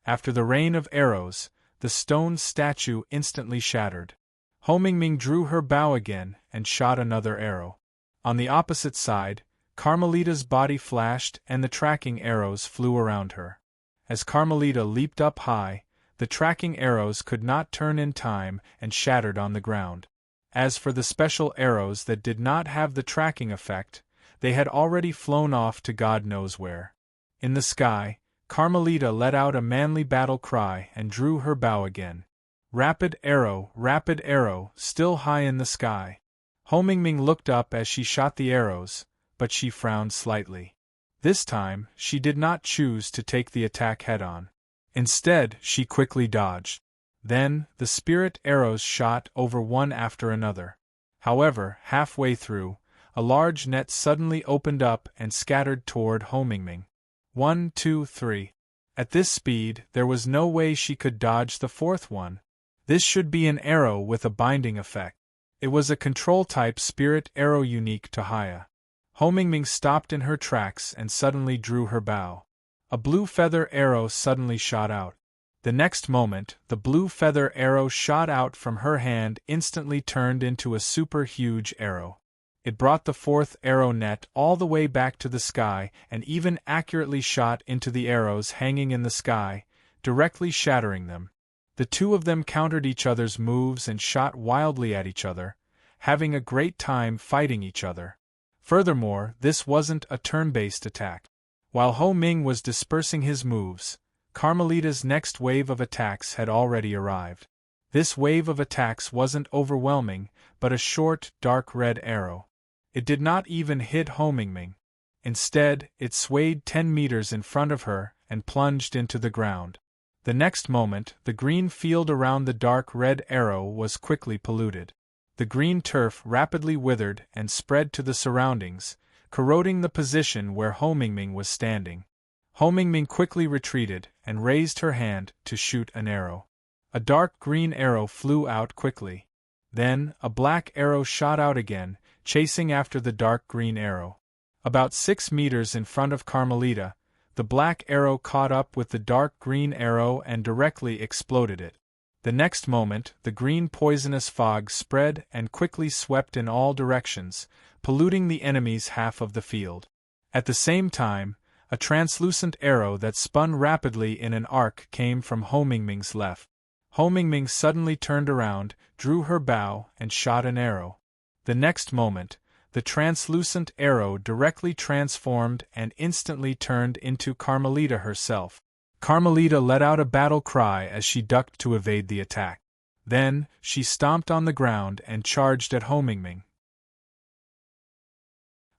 After the rain of arrows, the stone statue instantly shattered. Ho Mingming drew her bow again and shot another arrow. On the opposite side, Carmelita's body flashed and the tracking arrows flew around her. As Carmelita leaped up high, the tracking arrows could not turn in time and shattered on the ground. As for the special arrows that did not have the tracking effect, they had already flown off to God knows where. In the sky, Carmelita let out a manly battle cry and drew her bow again. Rapid arrow, still high in the sky. Ho Mingming looked up as she shot the arrows, but she frowned slightly. This time, she did not choose to take the attack head-on. Instead, she quickly dodged. Then, the spirit arrows shot over one after another. However, halfway through, a large net suddenly opened up and scattered toward Ho Mingming. 1, 2, 3. At this speed, there was no way she could dodge the fourth one. This should be an arrow with a binding effect. It was a control-type spirit arrow unique to Haya. Ho Mingming stopped in her tracks and suddenly drew her bow. A blue feather arrow suddenly shot out. The next moment, the blue feather arrow shot out from her hand instantly turned into a super huge arrow. It brought the fourth arrow net all the way back to the sky and even accurately shot into the arrows hanging in the sky, directly shattering them. The two of them countered each other's moves and shot wildly at each other, having a great time fighting each other. Furthermore, this wasn't a turn-based attack. While Ho Ming was dispersing his moves, Carmelita's next wave of attacks had already arrived. This wave of attacks wasn't overwhelming, but a short, dark red arrow. It did not even hit Ho Mingming. Instead, it swayed 10 meters in front of her and plunged into the ground. The next moment, the green field around the dark red arrow was quickly polluted. The green turf rapidly withered and spread to the surroundings, corroding the position where Ho Mingming was standing. Ho Mingming quickly retreated and raised her hand to shoot an arrow. A dark green arrow flew out quickly. Then, a black arrow shot out again, chasing after the dark green arrow. About 6 meters in front of Carmelita, the black arrow caught up with the dark green arrow and directly exploded it. The next moment, the green poisonous fog spread and quickly swept in all directions, polluting the enemy's half of the field. At the same time, a translucent arrow that spun rapidly in an arc came from Ho Mingming's left. Ho Mingming suddenly turned around, drew her bow, and shot an arrow. The next moment, the translucent arrow directly transformed and instantly turned into Carmelita herself. Carmelita let out a battle cry as she ducked to evade the attack. Then, she stomped on the ground and charged at Ho Mingming.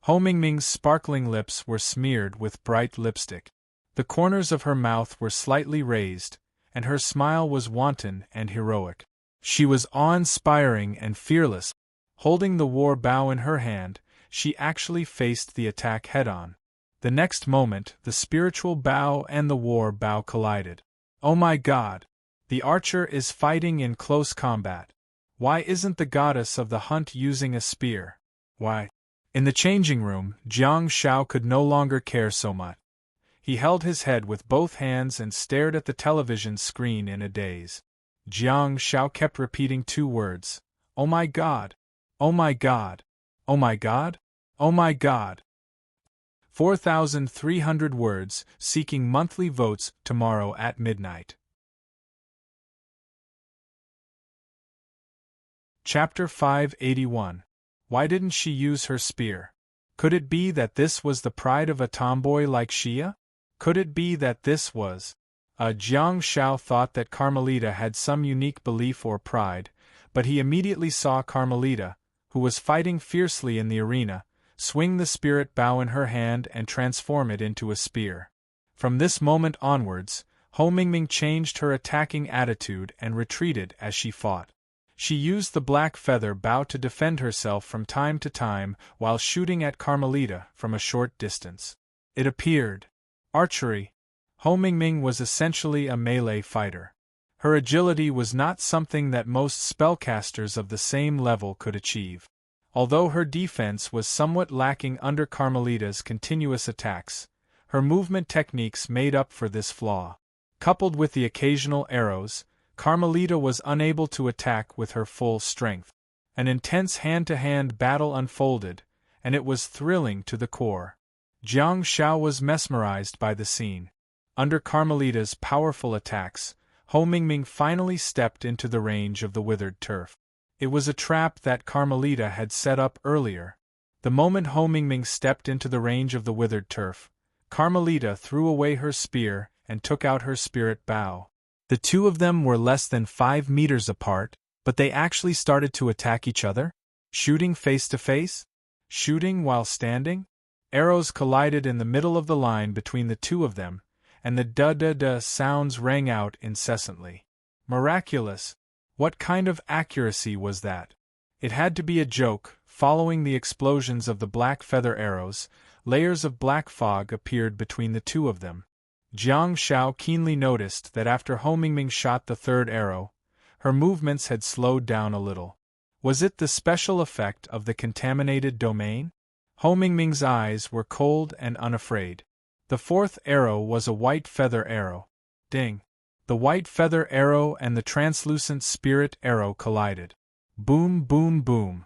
Ho Mingming's sparkling lips were smeared with bright lipstick. The corners of her mouth were slightly raised, and her smile was wanton and heroic. She was awe-inspiring and fearless. Holding the war bow in her hand, she actually faced the attack head-on. The next moment, the spiritual bow and the war bow collided. Oh my God! The archer is fighting in close combat. Why isn't the goddess of the hunt using a spear? Why? In the changing room, Jiang Shao could no longer care so much. He held his head with both hands and stared at the television screen in a daze. Jiang Shao kept repeating 2 words. Oh my God! Oh my God! Oh my God! Oh my God! 4,300 words, seeking monthly votes tomorrow at midnight. Chapter 581. Why didn't she use her spear? Could it be that this was the pride of a tomboy like Xia? Could it be that this was? Jiang Shao thought that Carmelita had some unique belief or pride, but he immediately saw Carmelita, who was fighting fiercely in the arena, swing the spirit bow in her hand and transform it into a spear. From this moment onwards, Ho Mingming changed her attacking attitude and retreated as she fought. She used the black feather bow to defend herself from time to time while shooting at Carmelita from a short distance. It appeared. Archery. Ho Mingming was essentially a melee fighter. Her agility was not something that most spellcasters of the same level could achieve. Although her defense was somewhat lacking under Carmelita's continuous attacks, her movement techniques made up for this flaw. Coupled with the occasional arrows, Carmelita was unable to attack with her full strength. An intense hand-to-hand battle unfolded, and it was thrilling to the core. Jiang Shao was mesmerized by the scene. Under Carmelita's powerful attacks, Ho Mingming finally stepped into the range of the withered turf. It was a trap that Carmelita had set up earlier. The moment Ho Mingming stepped into the range of the withered turf, Carmelita threw away her spear and took out her spirit bow. The two of them were less than 5 meters apart, but they actually started to attack each other? Shooting face to face? Shooting while standing? Arrows collided in the middle of the line between the two of them, and the da-da-da sounds rang out incessantly. Miraculous! What kind of accuracy was that? It had to be a joke. Following the explosions of the black feather arrows, layers of black fog appeared between the two of them. Jiang Shao keenly noticed that after Ho Mingming shot the third arrow, her movements had slowed down a little. Was it the special effect of the contaminated domain? Ho Mingming's eyes were cold and unafraid. The fourth arrow was a white feather arrow. Ding! The white feather arrow and the translucent spirit arrow collided. Boom, boom, boom.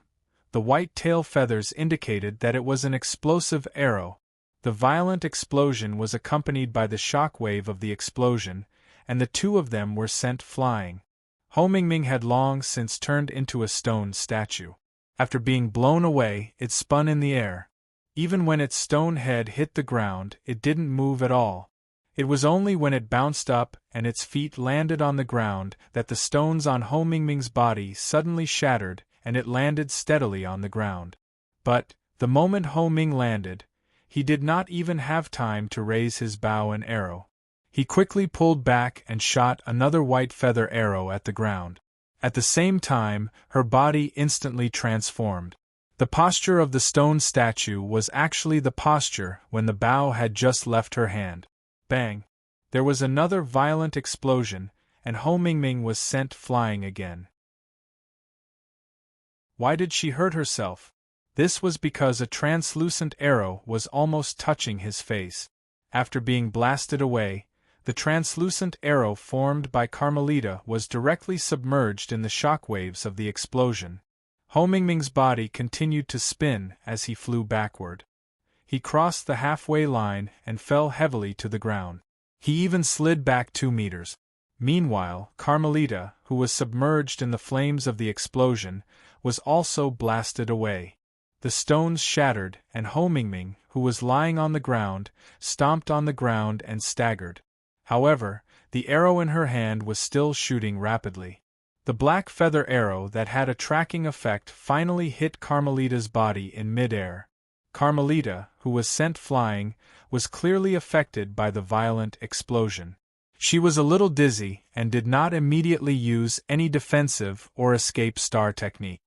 The white tail feathers indicated that it was an explosive arrow. The violent explosion was accompanied by the shock wave of the explosion, and the two of them were sent flying. Ho Mingming had long since turned into a stone statue. After being blown away, it spun in the air. Even when its stone head hit the ground, it didn't move at all. It was only when it bounced up and its feet landed on the ground that the stones on Ho Mingming's body suddenly shattered and it landed steadily on the ground. But, the moment Ho Ming landed, he did not even have time to raise his bow and arrow. He quickly pulled back and shot another white feather arrow at the ground. At the same time, her body instantly transformed. The posture of the stone statue was actually the posture when the bow had just left her hand. Bang! There was another violent explosion, and Ho Mingming was sent flying again. Why did she hurt herself? This was because a translucent arrow was almost touching his face. After being blasted away, the translucent arrow formed by Carmelita was directly submerged in the shockwaves of the explosion. Ho Mingming's body continued to spin as he flew backward. He crossed the halfway line and fell heavily to the ground. He even slid back 2 meters. Meanwhile, Carmelita, who was submerged in the flames of the explosion, was also blasted away. The stones shattered, and Ho Mingming, who was lying on the ground, stomped on the ground and staggered. However, the arrow in her hand was still shooting rapidly. The black feather arrow that had a tracking effect finally hit Carmelita's body in mid-air. Carmelita, who was sent flying, was clearly affected by the violent explosion. She was a little dizzy and did not immediately use any defensive or escape star technique.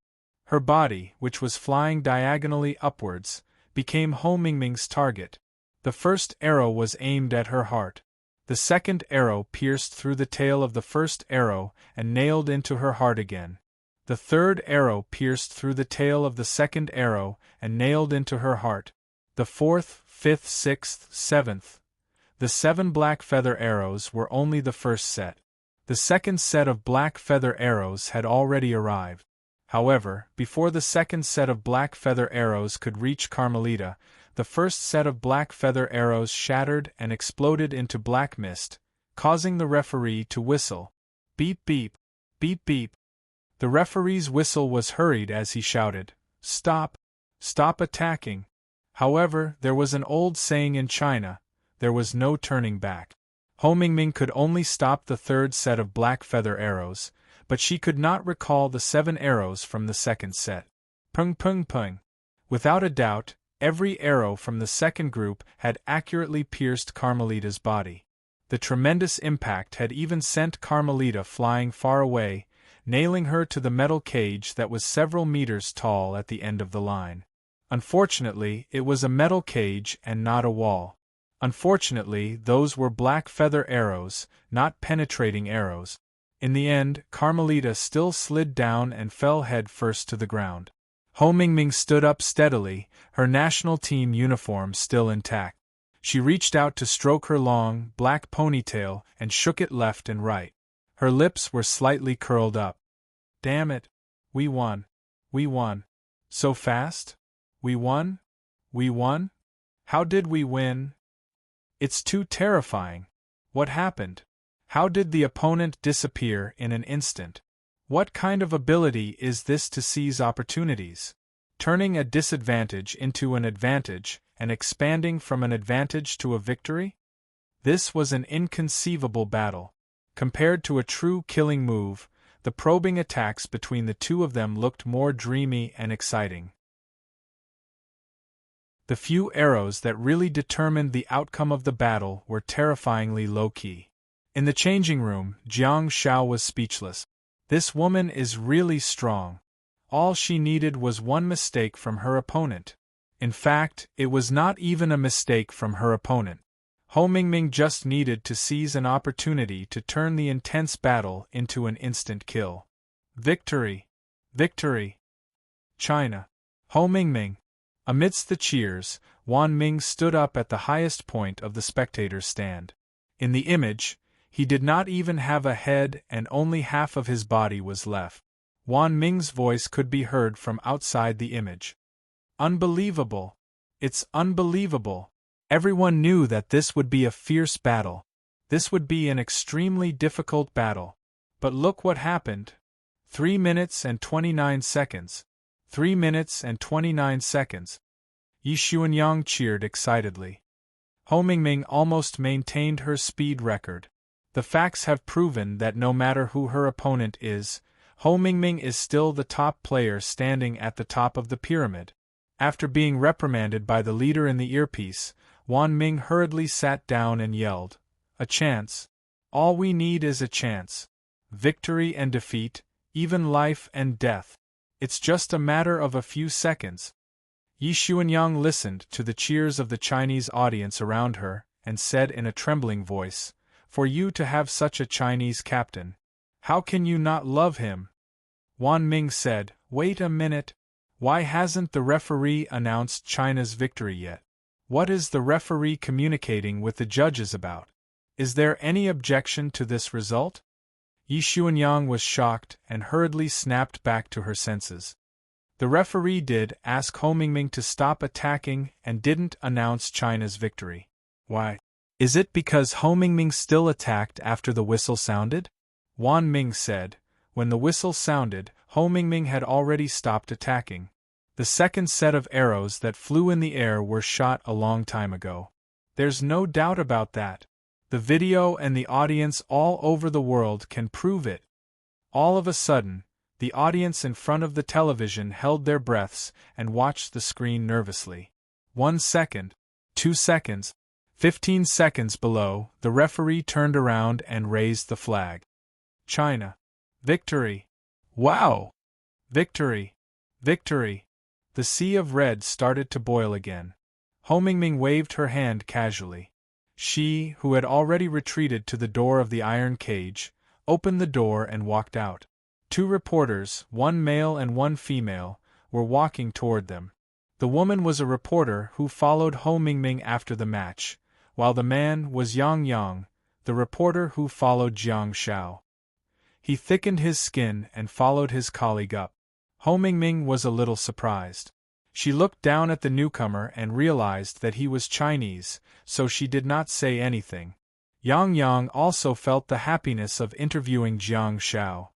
Her body, which was flying diagonally upwards, became Ho Mingming's target. The first arrow was aimed at her heart. The second arrow pierced through the tail of the first arrow and nailed into her heart again. The third arrow pierced through the tail of the second arrow and nailed into her heart. The fourth, fifth, sixth, seventh. The 7 black feather arrows were only the first set. The second set of black feather arrows had already arrived. However, before the second set of black feather arrows could reach Carmelita, the first set of black feather arrows shattered and exploded into black mist, causing the referee to whistle. Beep beep, beep beep. The referee's whistle was hurried as he shouted, "Stop! Stop attacking!" However, there was an old saying in China, there was no turning back. Ho Mingming could only stop the third set of black feather arrows, but she could not recall the 7 arrows from the second set. Pung pung pung. Without a doubt, every arrow from the second group had accurately pierced Carmelita's body. The tremendous impact had even sent Carmelita flying far away, nailing her to the metal cage that was several meters tall at the end of the line. Unfortunately, it was a metal cage and not a wall. Unfortunately, those were black feather arrows, not penetrating arrows. In the end, Carmelita still slid down and fell head first to the ground. Ho Mingming stood up steadily, her national team uniform still intact. She reached out to stroke her long, black ponytail and shook it left and right. Her lips were slightly curled up. Damn it! We won! We won! So fast? We won? We won? How did we win? It's too terrifying. What happened? How did the opponent disappear in an instant? What kind of ability is this to seize opportunities? Turning a disadvantage into an advantage, and expanding from an advantage to a victory? This was an inconceivable battle. Compared to a true killing move, the probing attacks between the two of them looked more dreamy and exciting. The few arrows that really determined the outcome of the battle were terrifyingly low-key. In the changing room, Jiang Xiao was speechless. This woman is really strong. All she needed was one mistake from her opponent. In fact, it was not even a mistake from her opponent. Ho Mingming just needed to seize an opportunity to turn the intense battle into an instant kill. Victory! Victory! China! Ho Mingming! Amidst the cheers, Wan Ming stood up at the highest point of the spectators' stand. In the image, he did not even have a head and only half of his body was left. Wan Ming's voice could be heard from outside the image. Unbelievable! It's unbelievable! Everyone knew that this would be a fierce battle. This would be an extremely difficult battle. But look what happened. 3 minutes and 29 seconds. 3 minutes and 29 seconds. Yi Xuanyang cheered excitedly. Ho Mingming almost maintained her speed record. The facts have proven that no matter who her opponent is, Ho Mingming is still the top player standing at the top of the pyramid. After being reprimanded by the leader in the earpiece, Wan Ming hurriedly sat down and yelled, "A chance. All we need is a chance. Victory and defeat, even life and death. It's just a matter of a few seconds." Yi Xuanyang listened to the cheers of the Chinese audience around her, and said in a trembling voice, "For you to have such a Chinese captain. How can you not love him?" Wan Ming said, "Wait a minute. Why hasn't the referee announced China's victory yet? What is the referee communicating with the judges about? Is there any objection to this result?" Yi Xuanyang was shocked and hurriedly snapped back to her senses. The referee did ask Ho Mingming to stop attacking and didn't announce China's victory. Why? Is it because Ho Mingming still attacked after the whistle sounded? Wan Ming said, when the whistle sounded, Ho Mingming had already stopped attacking. The second set of arrows that flew in the air were shot a long time ago. There's no doubt about that. The video and the audience all over the world can prove it. All of a sudden, the audience in front of the television held their breaths and watched the screen nervously. 1 second, 2 seconds, 15 seconds below, the referee turned around and raised the flag. China. Victory! Wow! Victory! Victory! The sea of red started to boil again. Ho Mingming waved her hand casually. She, who had already retreated to the door of the iron cage, opened the door and walked out. 2 reporters, one male and one female, were walking toward them. The woman was a reporter who followed Ho Mingming after the match, while the man was Yang Yang, the reporter who followed Jiang Xiao. He thickened his skin and followed his colleague up. Ho Mingming was a little surprised. She looked down at the newcomer and realized that he was Chinese, so she did not say anything. Yang Yang also felt the happiness of interviewing Jiang Xiao.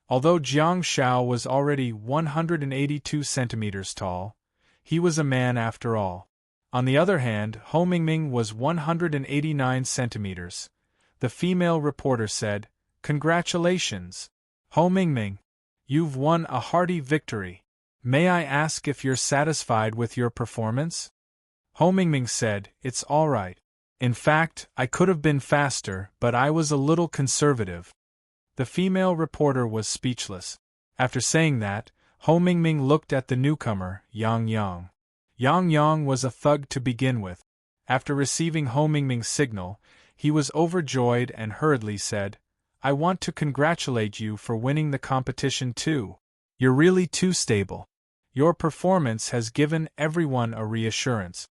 Although Jiang Xiao was already 182 centimeters tall, he was a man after all. On the other hand, Ho Mingming was 189 centimeters. The female reporter said, "Congratulations, Ho Mingming. You've won a hearty victory. May I ask if you're satisfied with your performance?" Ho Mingming said, "It's all right. In fact, I could have been faster, but I was a little conservative." The female reporter was speechless. After saying that, Ho Mingming looked at the newcomer, Yang Yang. Yang Yang was a thug to begin with. After receiving Ho Mingming's signal, he was overjoyed and hurriedly said, "I want to congratulate you for winning the competition too. You're really too stable. Your performance has given everyone a reassurance."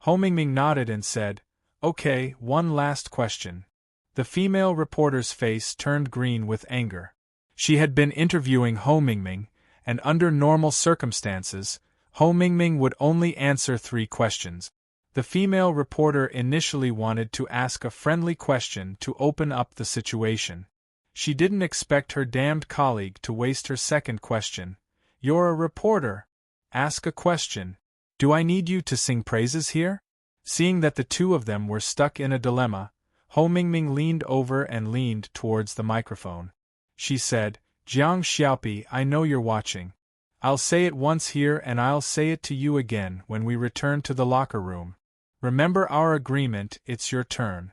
Ho Mingming nodded and said, "Okay, one last question." The female reporter's face turned green with anger. She had been interviewing Ho Mingming, and under normal circumstances, Ho Mingming would only answer 3 questions. The female reporter initially wanted to ask a friendly question to open up the situation. She didn't expect her damned colleague to waste her second question. "You're a reporter. Ask a question. Do I need you to sing praises here?" Seeing that the two of them were stuck in a dilemma, Ho Mingming leaned over and leaned towards the microphone. She said, "Jiang Xiaopi, I know you're watching. I'll say it once here and I'll say it to you again when we return to the locker room. Remember our agreement, it's your turn.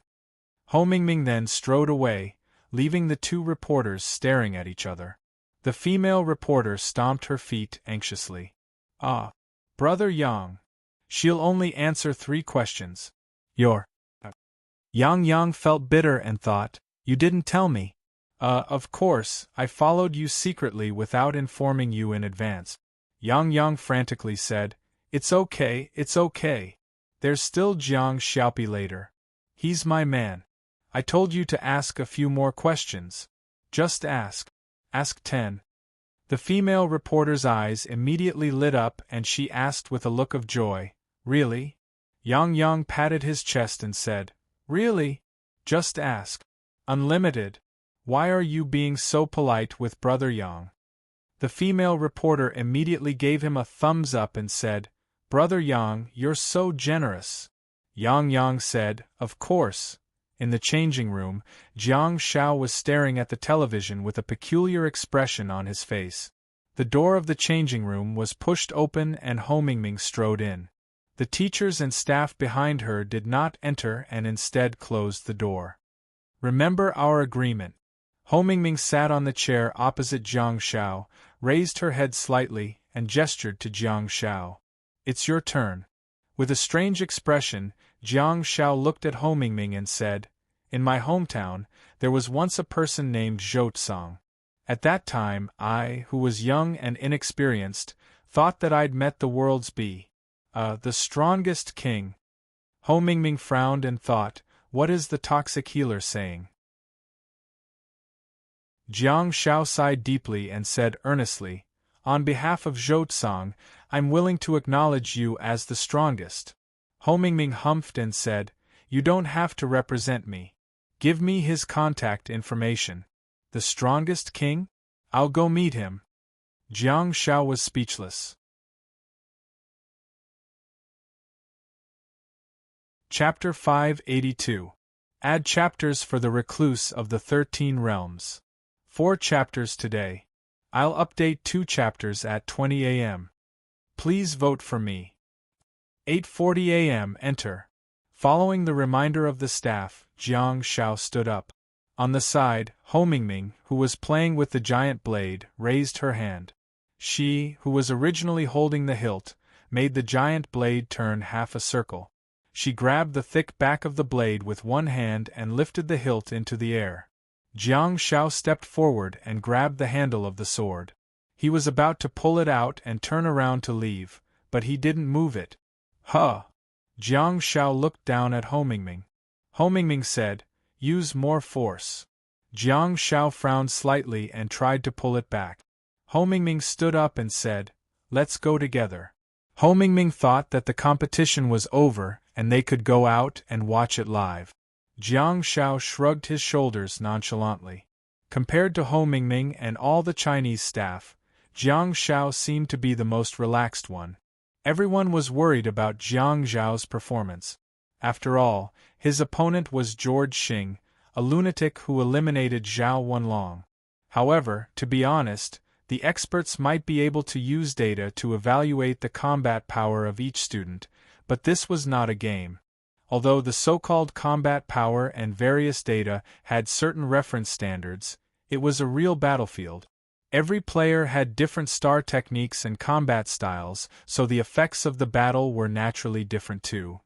Ho Mingming then strode away, leaving the two reporters staring at each other. The female reporter stomped her feet anxiously. Ah, Brother Yang. She'll only answer 3 questions. Your. Yang felt bitter and thought, you didn't tell me. Of course, I followed you secretly without informing you in advance. Yang frantically said, it's okay, it's okay. There's still Jiang Xiaopi later. He's my man. I told you to ask a few more questions. Just ask. Ask 10. The female reporter's eyes immediately lit up and she asked with a look of joy, really? Yang patted his chest and said, really? Just ask. Unlimited. Why are you being so polite with Brother Yang? The female reporter immediately gave him a thumbs up and said, Brother Yang, you're so generous. Yang said, of course. In the changing room, Jiang Xiao was staring at the television with a peculiar expression on his face. The door of the changing room was pushed open and Ho Mingming strode in. The teachers and staff behind her did not enter and instead closed the door. Remember our agreement. Ho Mingming sat on the chair opposite Jiang Xiao, raised her head slightly, and gestured to Jiang Xiao. It's your turn. With a strange expression, Jiang Xiao looked at Ho Mingming and said, in my hometown, there was once a person named Zhou Tsang. At that time, I, who was young and inexperienced, thought that I'd met the world's the strongest king. Ho Mingming frowned and thought, what is the toxic healer saying? Jiang Xiao sighed deeply and said earnestly, on behalf of Zhou Tsang, I'm willing to acknowledge you as the strongest. Ho Mingming humphed and said, you don't have to represent me. Give me his contact information. The strongest king? I'll go meet him. Jiang Xiao was speechless. Chapter 582. Add chapters for the Recluse of the 13 Realms. 4 chapters today. I'll update 2 chapters at 20 a.m. Please vote for me. 8:40 a.m. Enter. Following the reminder of the staff, Jiang Xiao stood up. On the side, Ho Mingming, who was playing with the giant blade, raised her hand. She, who was originally holding the hilt, made the giant blade turn half a circle. She grabbed the thick back of the blade with one hand and lifted the hilt into the air. Jiang Xiao stepped forward and grabbed the handle of the sword. He was about to pull it out and turn around to leave, but he didn't move it. Huh! Jiang Xiao looked down at Ho Mingming. Ho Mingming said, use more force. Jiang Xiao frowned slightly and tried to pull it back. Ho Mingming stood up and said, let's go together. Ho Mingming thought that the competition was over and they could go out and watch it live. Jiang Xiao shrugged his shoulders nonchalantly. Compared to Ho Mingming and all the Chinese staff, Jiang Xiao seemed to be the most relaxed one. Everyone was worried about Jiang Zhao's performance. After all, his opponent was George Xing, a lunatic who eliminated Zhao Wenlong. However, to be honest, the experts might be able to use data to evaluate the combat power of each student, but this was not a game. Although the so-called combat power and various data had certain reference standards, it was a real battlefield. Every player had different star techniques and combat styles, so the effects of the battle were naturally different too.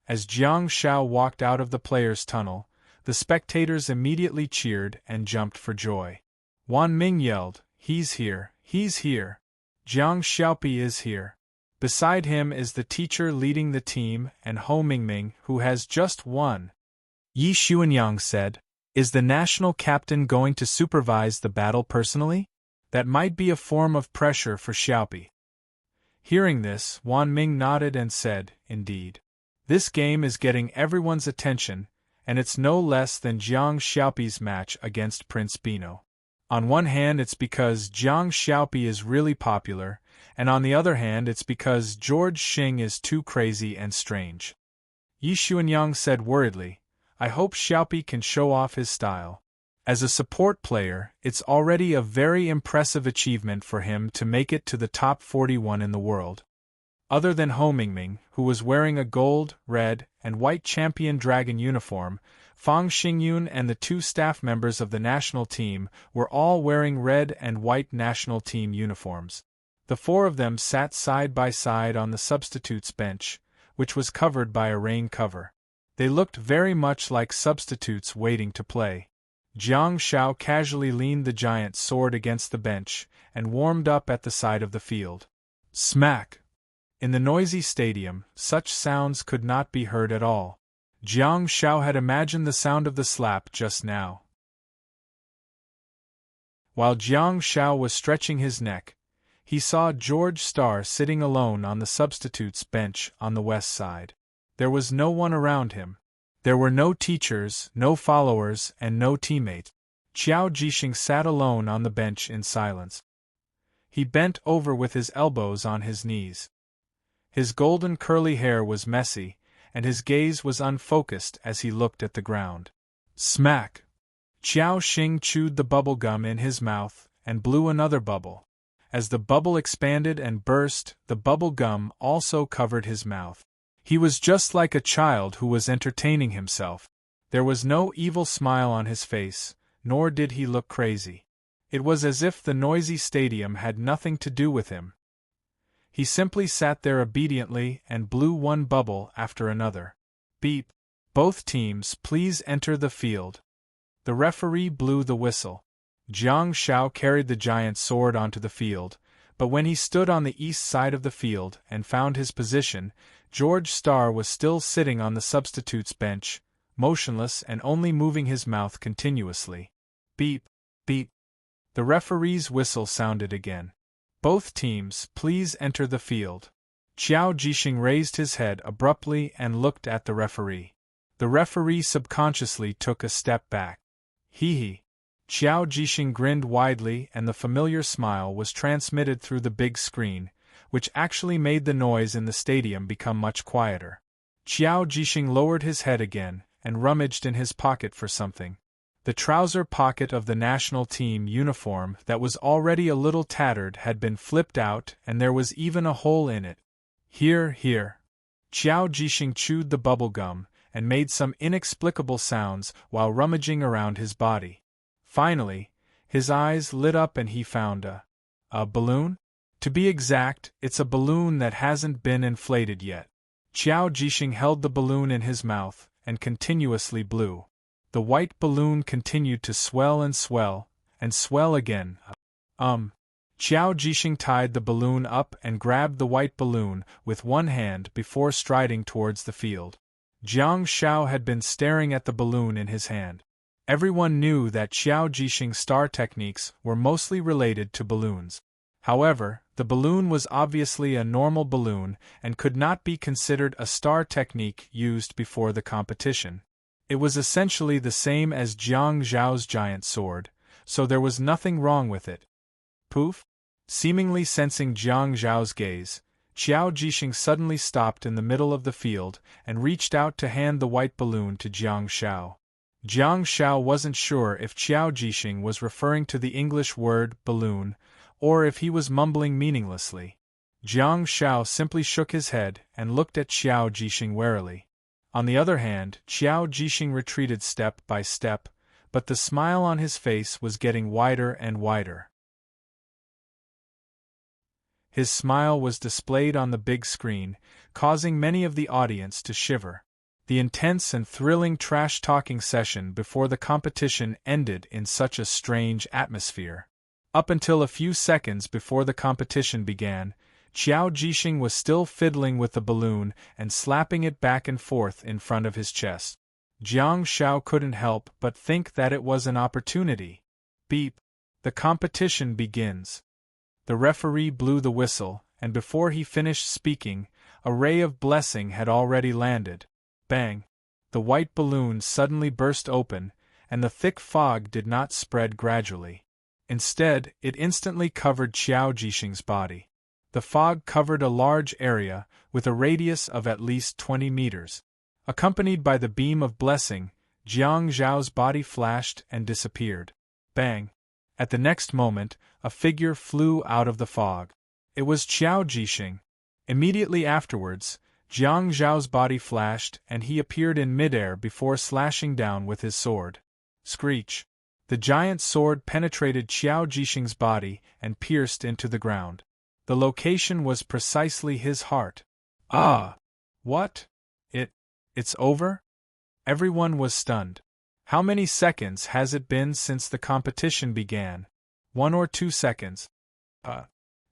As Jiang Xiao walked out of the players' tunnel, the spectators immediately cheered and jumped for joy. Wan Ming yelled, he's here, he's here. Jiang Xiaopi is here. Beside him is the teacher leading the team and Ho Mingming, who has just won. Yi Xuanyang said, is the national captain going to supervise the battle personally? That might be a form of pressure for Xiaopi. Hearing this, Wan Ming nodded and said, indeed. This game is getting everyone's attention, and it's no less than Jiang Xiaopi's match against Prince Bino. On one hand it's because Jiang Xiaopi is really popular, and on the other hand it's because George Xing is too crazy and strange. Yi Xuanyang said worriedly, I hope Xiaopi can show off his style. As a support player, it's already a very impressive achievement for him to make it to the top 41 in the world. Other than Ho Mingming, who was wearing a gold, red, and white champion dragon uniform, Fang Xingyun and the 2 staff members of the national team were all wearing red and white national team uniforms. The 4 of them sat side by side on the substitutes bench, which was covered by a rain cover. They looked very much like substitutes waiting to play. Jiang Shao casually leaned the giant sword against the bench and warmed up at the side of the field. Smack! In the noisy stadium, such sounds could not be heard at all. Jiang Shao had imagined the sound of the slap just now. While Jiang Shao was stretching his neck, he saw George Starr sitting alone on the substitutes bench on the west side. There was no one around him. There were no teachers, no followers, and no teammates. Qiao Jixing sat alone on the bench in silence. He bent over with his elbows on his knees. His golden curly hair was messy, and his gaze was unfocused as he looked at the ground. Smack! Qiao Xing chewed the bubble gum in his mouth and blew another bubble. As the bubble expanded and burst, the bubble gum also covered his mouth. He was just like a child who was entertaining himself. There was no evil smile on his face, nor did he look crazy. It was as if the noisy stadium had nothing to do with him. He simply sat there obediently and blew one bubble after another. Beep! Both teams, please enter the field. The referee blew the whistle. Jiang Shao carried the giant sword onto the field, but when he stood on the east side of the field and found his position, George Starr was still sitting on the substitutes bench, motionless and only moving his mouth continuously. Beep! Beep! The referee's whistle sounded again. Both teams, please enter the field. Qiao Jixing raised his head abruptly and looked at the referee. The referee subconsciously took a step back. Hee. Qiao Jixing grinned widely and the familiar smile was transmitted through the big screen, which actually made the noise in the stadium become much quieter. Qiao Jixing lowered his head again and rummaged in his pocket for something. The trouser pocket of the national team uniform that was already a little tattered had been flipped out and there was even a hole in it. Here. Qiao Jixing chewed the bubble gum and made some inexplicable sounds while rummaging around his body. Finally, his eyes lit up and he found a balloon? To be exact, it's a balloon that hasn't been inflated yet. Qiao Jixing held the balloon in his mouth and continuously blew. The white balloon continued to swell and swell again. Qiao Jixing tied the balloon up and grabbed the white balloon with one hand before striding towards the field. Jiang Shao had been staring at the balloon in his hand. Everyone knew that Qiao Jixing's star techniques were mostly related to balloons. However, the balloon was obviously a normal balloon and could not be considered a star technique used before the competition. It was essentially the same as Jiang Zhao's giant sword, so there was nothing wrong with it. Poof! Seemingly sensing Jiang Zhao's gaze, Qiao Jixing suddenly stopped in the middle of the field and reached out to hand the white balloon to Jiang Shao. Jiang Shao wasn't sure if Qiao Jixing was referring to the English word balloon, or if he was mumbling meaninglessly. Jiang Shao simply shook his head and looked at Qiao Jixing warily. On the other hand, Qiao Jixing retreated step by step, but the smile on his face was getting wider and wider. His smile was displayed on the big screen, causing many of the audience to shiver. The intense and thrilling trash-talking session before the competition ended in such a strange atmosphere. Up until a few seconds before the competition began, Qiao Jixing was still fiddling with the balloon and slapping it back and forth in front of his chest. Jiang Shao couldn't help but think that it was an opportunity. Beep! The competition begins. The referee blew the whistle, and before he finished speaking, a ray of blessing had already landed. Bang! The white balloon suddenly burst open, and the thick fog did not spread gradually. Instead, it instantly covered Qiao Jixing's body. The fog covered a large area, with a radius of at least 20 meters. Accompanied by the beam of blessing, Jiang Zhao's body flashed and disappeared. Bang! At the next moment, a figure flew out of the fog. It was Qiao Jixing. Immediately afterwards, Jiang Zhao's body flashed and he appeared in midair before slashing down with his sword. Screech! The giant sword penetrated Qiao Jixing's body and pierced into the ground. The location was precisely his heart. Ah! What? It's over? Everyone was stunned. How many seconds has it been since the competition began? 1 or 2 seconds?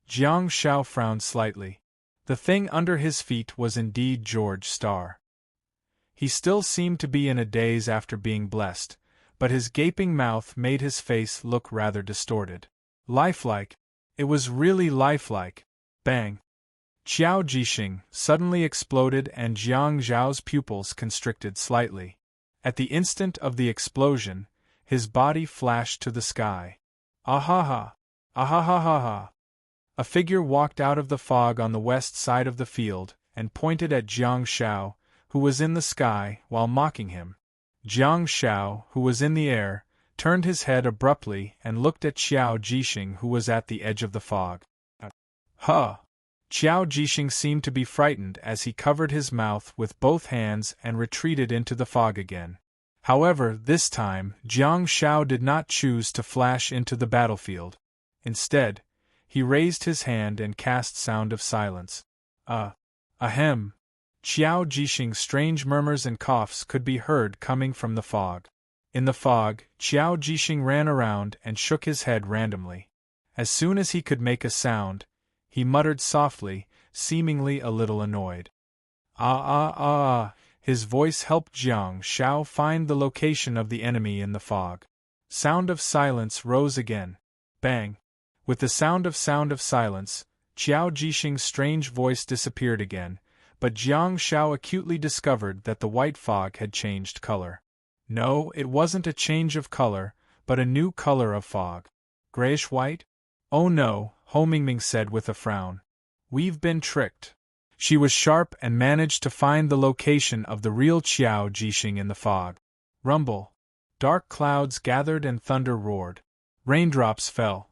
Jiang Shao frowned slightly. The thing under his feet was indeed George Starr. He still seemed to be in a daze after being blessed, but his gaping mouth made his face look rather distorted. Lifelike. It was really lifelike. Bang! Qiao Jixing suddenly exploded and Jiang Zhao's pupils constricted slightly. At the instant of the explosion, his body flashed to the sky. Ahaha! Ahahaha! A figure walked out of the fog on the west side of the field and pointed at Jiang Shao, who was in the sky, while mocking him. Jiang Shao, who was in the air, turned his head abruptly and looked at Qiao Jixing, who was at the edge of the fog. Huh! Qiao Jixing seemed to be frightened as he covered his mouth with both hands and retreated into the fog again. However, this time, Jiang Shao did not choose to flash into the battlefield. Instead, he raised his hand and cast Sound of Silence. Ahem! Qiao Jixing's strange murmurs and coughs could be heard coming from the fog. In the fog, Qiao Jixing ran around and shook his head randomly. As soon as he could make a sound, he muttered softly, seemingly a little annoyed. His voice helped Jiang Shao find the location of the enemy in the fog. Sound of Silence rose again. Bang! With the sound of silence, Qiao Jixing's strange voice disappeared again, but Jiang Shao acutely discovered that the white fog had changed color. No, it wasn't a change of color, but a new color of fog. Grayish-white? Oh no, Ho Mingming said with a frown. We've been tricked. She was sharp and managed to find the location of the real Qiao Jixing in the fog. Rumble. Dark clouds gathered and thunder roared. Raindrops fell.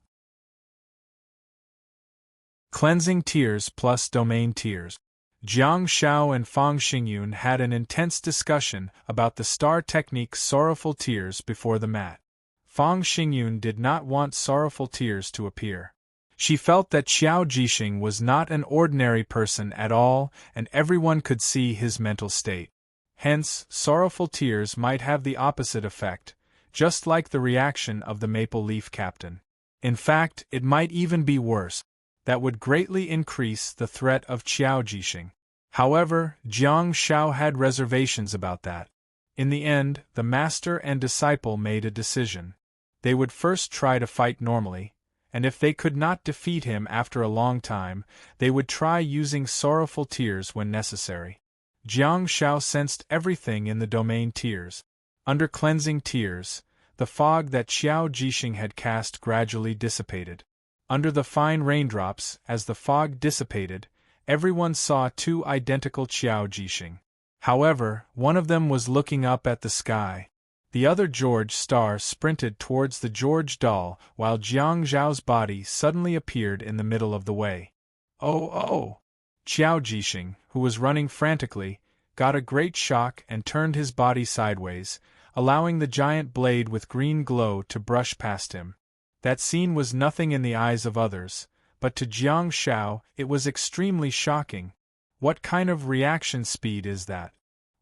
Cleansing tears plus domain tears. Jiang Shao and Fang Xingyun had an intense discussion about the star technique's sorrowful tears before the mat. Fang Xingyun did not want sorrowful tears to appear. She felt that Qiao Jixing was not an ordinary person at all, and everyone could see his mental state. Hence, sorrowful tears might have the opposite effect, just like the reaction of the Maple Leaf Captain. In fact, it might even be worse. That would greatly increase the threat of Qiao Jixing. However, Jiang Shao had reservations about that. In the end, the master and disciple made a decision. They would first try to fight normally, and if they could not defeat him after a long time, they would try using sorrowful tears when necessary. Jiang Shao sensed everything in the domain tears. Under cleansing tears, the fog that Qiao Jixing had cast gradually dissipated. Under the fine raindrops, as the fog dissipated, everyone saw 2 identical Qiao Jixing. However, one of them was looking up at the sky. The other George Star sprinted towards the George doll while Jiang Zhao's body suddenly appeared in the middle of the way. Oh! Qiao Jixing, who was running frantically, got a great shock and turned his body sideways, allowing the giant blade with green glow to brush past him. That scene was nothing in the eyes of others, but to Jiang Shao it was extremely shocking. What kind of reaction speed is that?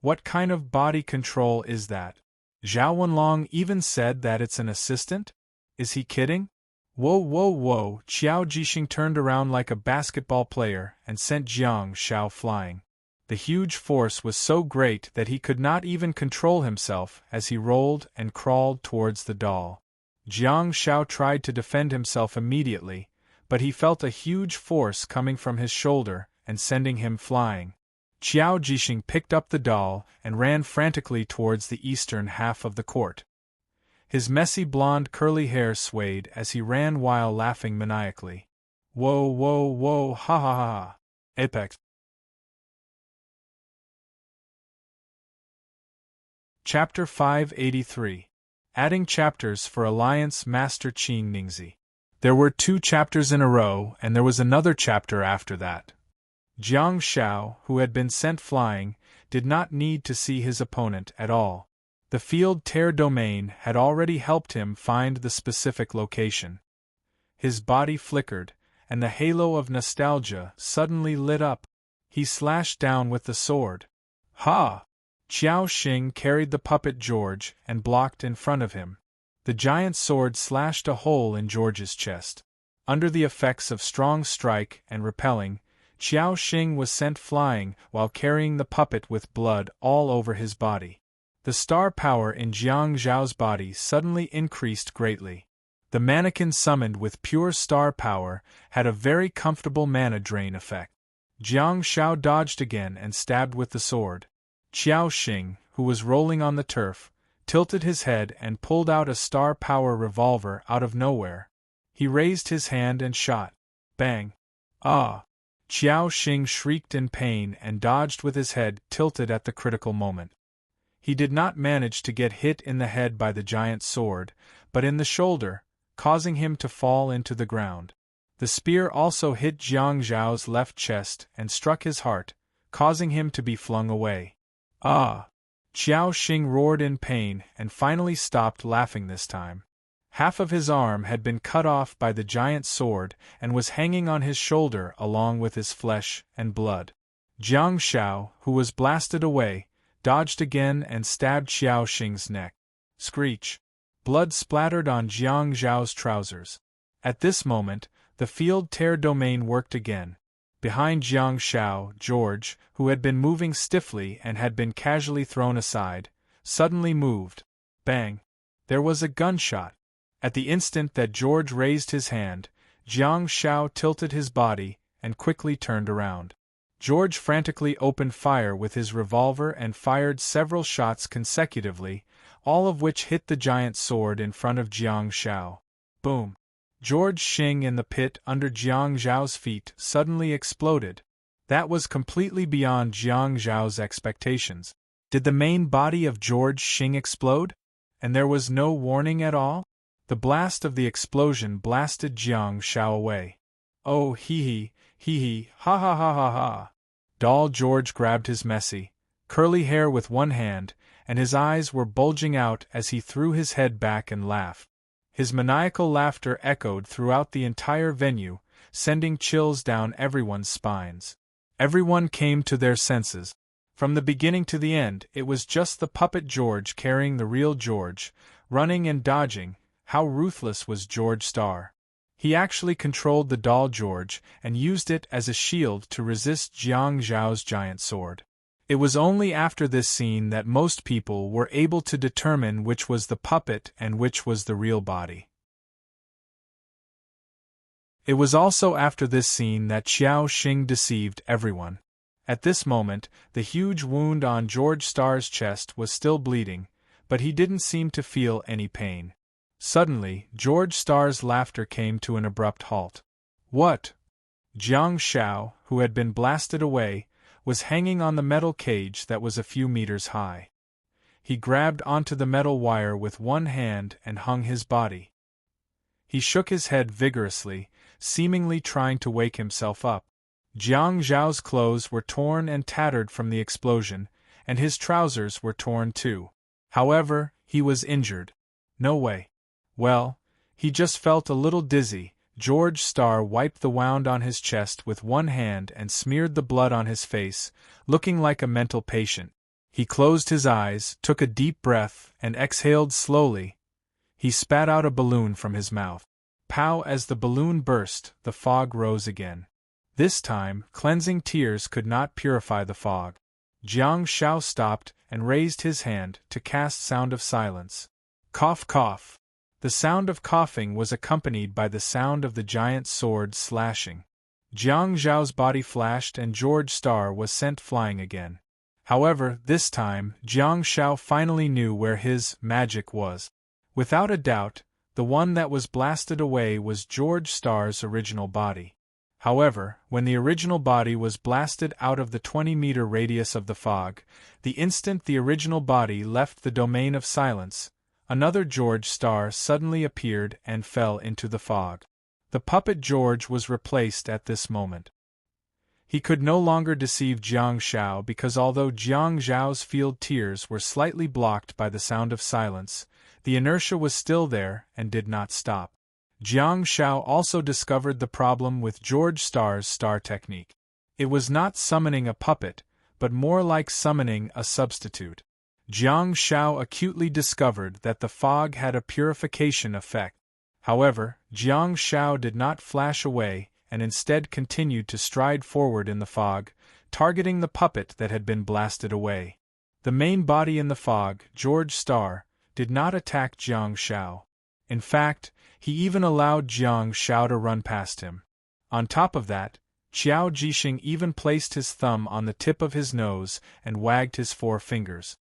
What kind of body control is that? Zhao Wenlong even said that it's an assistant? Is he kidding? Whoa! Qiao Jixing turned around like a basketball player and sent Jiang Shao flying. The huge force was so great that he could not even control himself as he rolled and crawled towards the doll. Jiang Shao tried to defend himself immediately, but he felt a huge force coming from his shoulder and sending him flying. Qiao Jixing picked up the doll and ran frantically towards the eastern half of the court. His messy blonde curly hair swayed as he ran while laughing maniacally. Whoa, ha. Apex. Chapter 583. Adding chapters for Alliance Master Qing Ningzi. There were 2 chapters in a row, and there was another chapter after that. Jiang Shao, who had been sent flying, did not need to see his opponent at all. The field tear domain had already helped him find the specific location. His body flickered, and the halo of nostalgia suddenly lit up. He slashed down with the sword. Ha! Qiao Xing carried the puppet George and blocked in front of him. The giant sword slashed a hole in George's chest. Under the effects of strong strike and repelling, Qiao Xing was sent flying while carrying the puppet with blood all over his body. The star power in Jiang Zhao's body suddenly increased greatly. The mannequin summoned with pure star power had a very comfortable mana drain effect. Jiang Shao dodged again and stabbed with the sword. Qiao Xing, who was rolling on the turf, tilted his head and pulled out a star power revolver out of nowhere. He raised his hand and shot. Bang! Ah! Qiao Xing shrieked in pain and dodged with his head tilted at the critical moment. He did not manage to get hit in the head by the giant sword, but in the shoulder, causing him to fall into the ground. The spear also hit Jiang Zhao's left chest and struck his heart, causing him to be flung away. Ah! Qiao Xing roared in pain and finally stopped laughing this time. Half of his arm had been cut off by the giant sword and was hanging on his shoulder along with his flesh and blood. Jiang Shao, who was blasted away, dodged again and stabbed Qiao Xing's neck. Screech! Blood splattered on Jiang Zhao's trousers. At this moment, the field tear domain worked again. Behind Jiang Shao, George, who had been moving stiffly and had been casually thrown aside, suddenly moved. Bang! There was a gunshot. At the instant that George raised his hand, Jiang Shao tilted his body and quickly turned around. George frantically opened fire with his revolver and fired several shots consecutively, all of which hit the giant sword in front of Jiang Shao. Boom! George Xing in the pit under Jiang Zhao's feet suddenly exploded. That was completely beyond Jiang Zhao's expectations. Did the main body of George Xing explode? And there was no warning at all? The blast of the explosion blasted Jiang Shao away. Oh hee, ha ha ha ha ha. Doll George grabbed his messy, curly hair with one hand, and his eyes were bulging out as he threw his head back and laughed. His maniacal laughter echoed throughout the entire venue, sending chills down everyone's spines. Everyone came to their senses. From the beginning to the end, it was just the puppet George carrying the real George, running and dodging. How ruthless was George Star! He actually controlled the doll George and used it as a shield to resist Jiang Zhao's giant sword. It was only after this scene that most people were able to determine which was the puppet and which was the real body. It was also after this scene that Qiao Xing deceived everyone. At this moment, the huge wound on George Star's chest was still bleeding, but he didn't seem to feel any pain. Suddenly, George Star's laughter came to an abrupt halt. What? Jiang Shao, who had been blasted away, was hanging on the metal cage that was a few meters high. He grabbed onto the metal wire with one hand and hung his body. He shook his head vigorously, seemingly trying to wake himself up. Jiang Zhao's clothes were torn and tattered from the explosion, and his trousers were torn too. However, he was injured. No way. Well, he just felt a little dizzy. George Star wiped the wound on his chest with one hand and smeared the blood on his face, looking like a mental patient. He closed his eyes, took a deep breath, and exhaled slowly. He spat out a balloon from his mouth. Pow! As the balloon burst, the fog rose again. This time, cleansing tears could not purify the fog. Jiang Shao stopped and raised his hand to cast sound of silence. Cough, cough. The sound of coughing was accompanied by the sound of the giant sword slashing. Jiang Zhao's body flashed and George Star was sent flying again. However, this time, Jiang Shao finally knew where his magic was. Without a doubt, the one that was blasted away was George Star's original body. However, when the original body was blasted out of the 20-meter radius of the fog, the instant the original body left the domain of silence, another George Star suddenly appeared and fell into the fog. The puppet George was replaced at this moment. He could no longer deceive Jiang Xiao because although Jiang Zhao's field tears were slightly blocked by the sound of silence, the inertia was still there and did not stop. Jiang Xiao also discovered the problem with George Starr's star technique. It was not summoning a puppet, but more like summoning a substitute. Jiang Xiao acutely discovered that the fog had a purification effect. However, Jiang Xiao did not flash away and instead continued to stride forward in the fog, targeting the puppet that had been blasted away. The main body in the fog, George Starr, did not attack Jiang Xiao. In fact, he even allowed Jiang Xiao to run past him. On top of that, Qiao Jixing even placed his thumb on the tip of his nose and wagged his 4 fingers.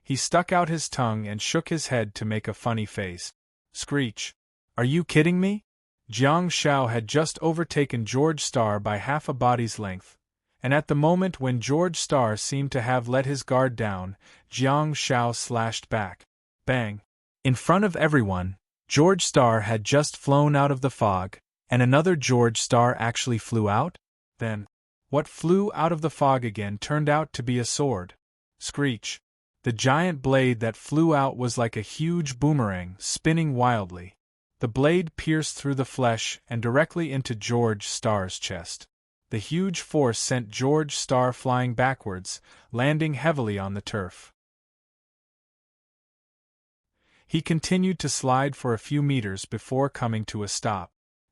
He stuck out his tongue and shook his head to make a funny face. Screech! Are you kidding me? Jiang Xiao had just overtaken George Starr by half a body's length, and at the moment when George Starr seemed to have let his guard down, Jiang Xiao slashed back. Bang! In front of everyone, George Starr had just flown out of the fog, and another George Starr actually flew out? Then, what flew out of the fog again turned out to be a sword. Screech! The giant blade that flew out was like a huge boomerang, spinning wildly. The blade pierced through the flesh and directly into George Starr's chest. The huge force sent George Starr flying backwards, landing heavily on the turf. He continued to slide for a few meters before coming to a stop.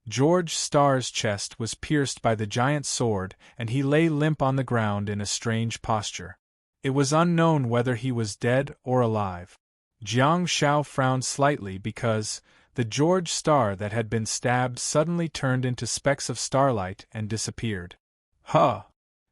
George Starr's chest was pierced by the giant sword, and he lay limp on the ground in a strange posture. It was unknown whether he was dead or alive. Jiang Xiao frowned slightly because the George Starr that had been stabbed suddenly turned into specks of starlight and disappeared. Huh!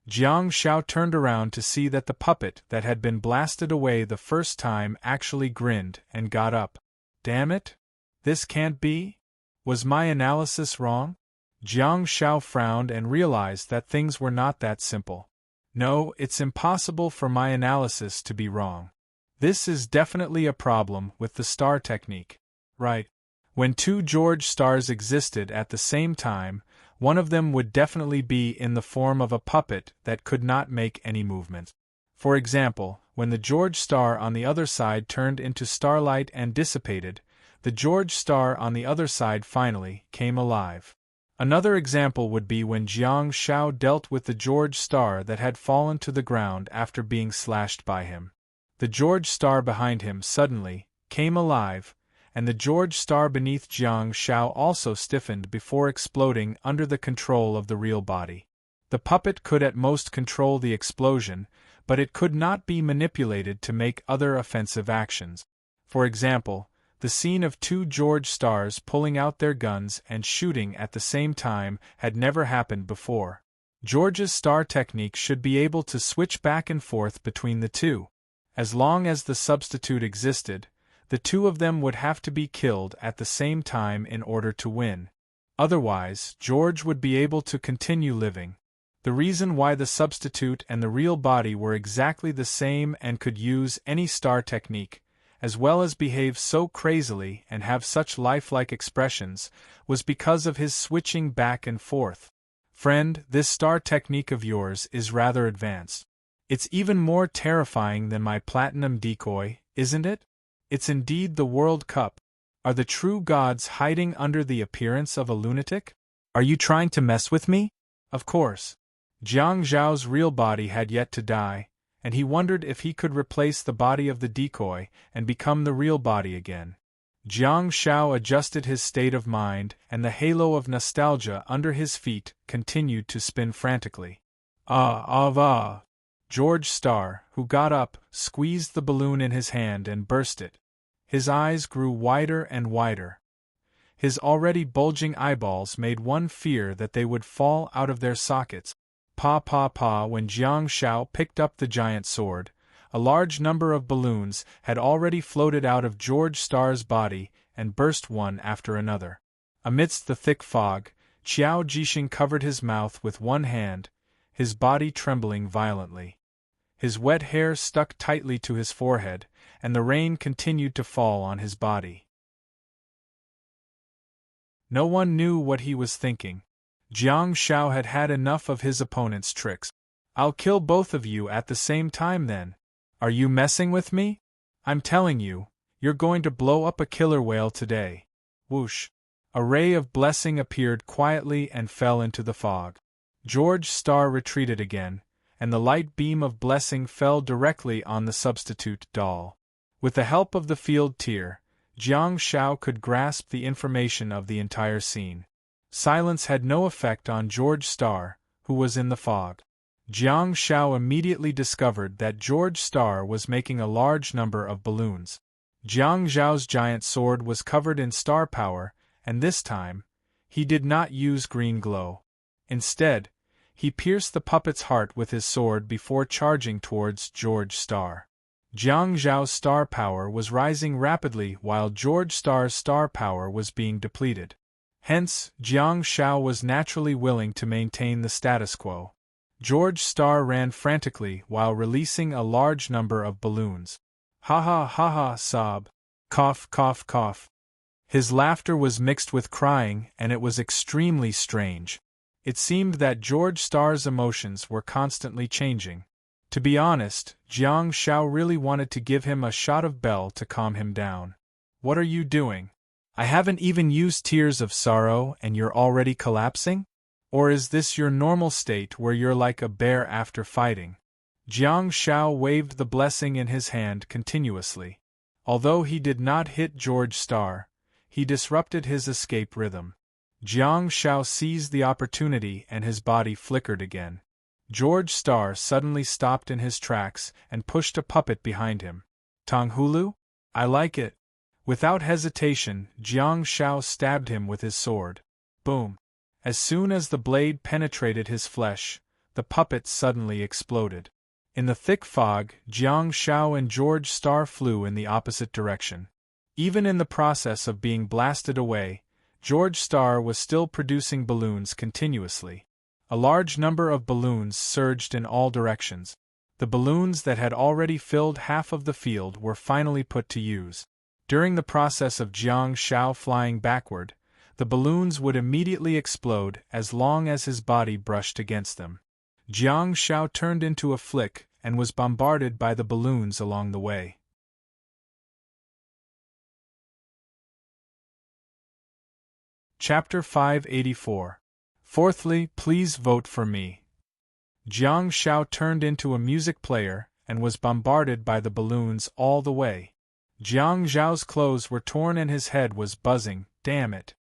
Jiang Xiao turned around to see that the puppet that had been blasted away the first time actually grinned and got up. Damn it! This can't be? Was my analysis wrong? Jiang Xiao frowned and realized that things were not that simple. No, it's impossible for my analysis to be wrong. This is definitely a problem with the star technique. Right. When 2 George Starrs existed at the same time, one of them would definitely be in the form of a puppet that could not make any movement. For example, when the George Starr on the other side turned into starlight and dissipated, the George Starr on the other side finally came alive. Another example would be when Jiang Xiao dealt with the George Starr that had fallen to the ground after being slashed by him. The George Starr behind him suddenly came alive, and the George Starr beneath Jiang Xiao also stiffened before exploding under the control of the real body. The puppet could at most control the explosion, but it could not be manipulated to make other offensive actions. For example, the scene of 2 George Starrs pulling out their guns and shooting at the same time had never happened before. George's star technique should be able to switch back and forth between the two. As long as the substitute existed, the 2 of them would have to be killed at the same time in order to win. Otherwise, George would be able to continue living. The reason why the substitute and the real body were exactly the same and could use any star technique, as well as behave so crazily and have such lifelike expressions, was because of his switching back and forth. Friend, this star technique of yours is rather advanced. It's even more terrifying than my platinum decoy, isn't it? It's indeed the World Cup. Are the true gods hiding under the appearance of a lunatic? Are you trying to mess with me? Of course. Jiang Zhao's real body had yet to die, and he wondered if he could replace the body of the decoy and become the real body again. Jiang Xiao adjusted his state of mind, and the halo of nostalgia under his feet continued to spin frantically. Ah! George Starr, who got up, squeezed the balloon in his hand and burst it. His eyes grew wider and wider. His already bulging eyeballs made one fear that they would fall out of their sockets. Pa! When Jiang Xiao picked up the giant sword, a large number of balloons had already floated out of George Starr's body and burst one after another. Amidst the thick fog, Qiao Jixing covered his mouth with one hand, his body trembling violently. His wet hair stuck tightly to his forehead, and the rain continued to fall on his body. No one knew what he was thinking. Jiang Shao had had enough of his opponent's tricks. I'll kill both of you at the same time then. Are you messing with me? I'm telling you, you're going to blow up a killer whale today. Whoosh. A ray of blessing appeared quietly and fell into the fog. George Starr retreated again, and the light beam of blessing fell directly on the substitute doll. With the help of the field tear, Jiang Shao could grasp the information of the entire scene. Silence had no effect on George Starr, who was in the fog. Jiang Shao immediately discovered that George Starr was making a large number of balloons. Jiang Zhao's giant sword was covered in star power, and this time, he did not use green glow. Instead, he pierced the puppet's heart with his sword before charging towards George Starr. Jiang Zhao's star power was rising rapidly while George Starr's star power was being depleted. Hence, Jiang Shao was naturally willing to maintain the status quo. George Starr ran frantically while releasing a large number of balloons. Ha ha ha ha sob. Cough cough cough. His laughter was mixed with crying, and it was extremely strange. It seemed that George Starr's emotions were constantly changing. To be honest, Jiang Shao really wanted to give him a shot of Bell to calm him down. What are you doing? I haven't even used tears of sorrow and you're already collapsing? Or is this your normal state where you're like a bear after fighting? Jiang Shao waved the blessing in his hand continuously. Although he did not hit George Starr, he disrupted his escape rhythm. Jiang Shao seized the opportunity and his body flickered again. George Starr suddenly stopped in his tracks and pushed a puppet behind him. Tonghulu? I like it. Without hesitation, Jiang Shao stabbed him with his sword. Boom. As soon as the blade penetrated his flesh, the puppet suddenly exploded. In the thick fog, Jiang Shao and George Starr flew in the opposite direction. Even in the process of being blasted away, George Starr was still producing balloons continuously. A large number of balloons surged in all directions. The balloons that had already filled half of the field were finally put to use. During the process of Jiang Shao flying backward, the balloons would immediately explode as long as his body brushed against them. Jiang Shao turned into a flick and was bombarded by the balloons along the way. Chapter 584. Fourthly, please vote for me. Jiang Shao turned into a music player and was bombarded by the balloons all the way. Jiang Zhao's clothes were torn and his head was buzzing, damn it.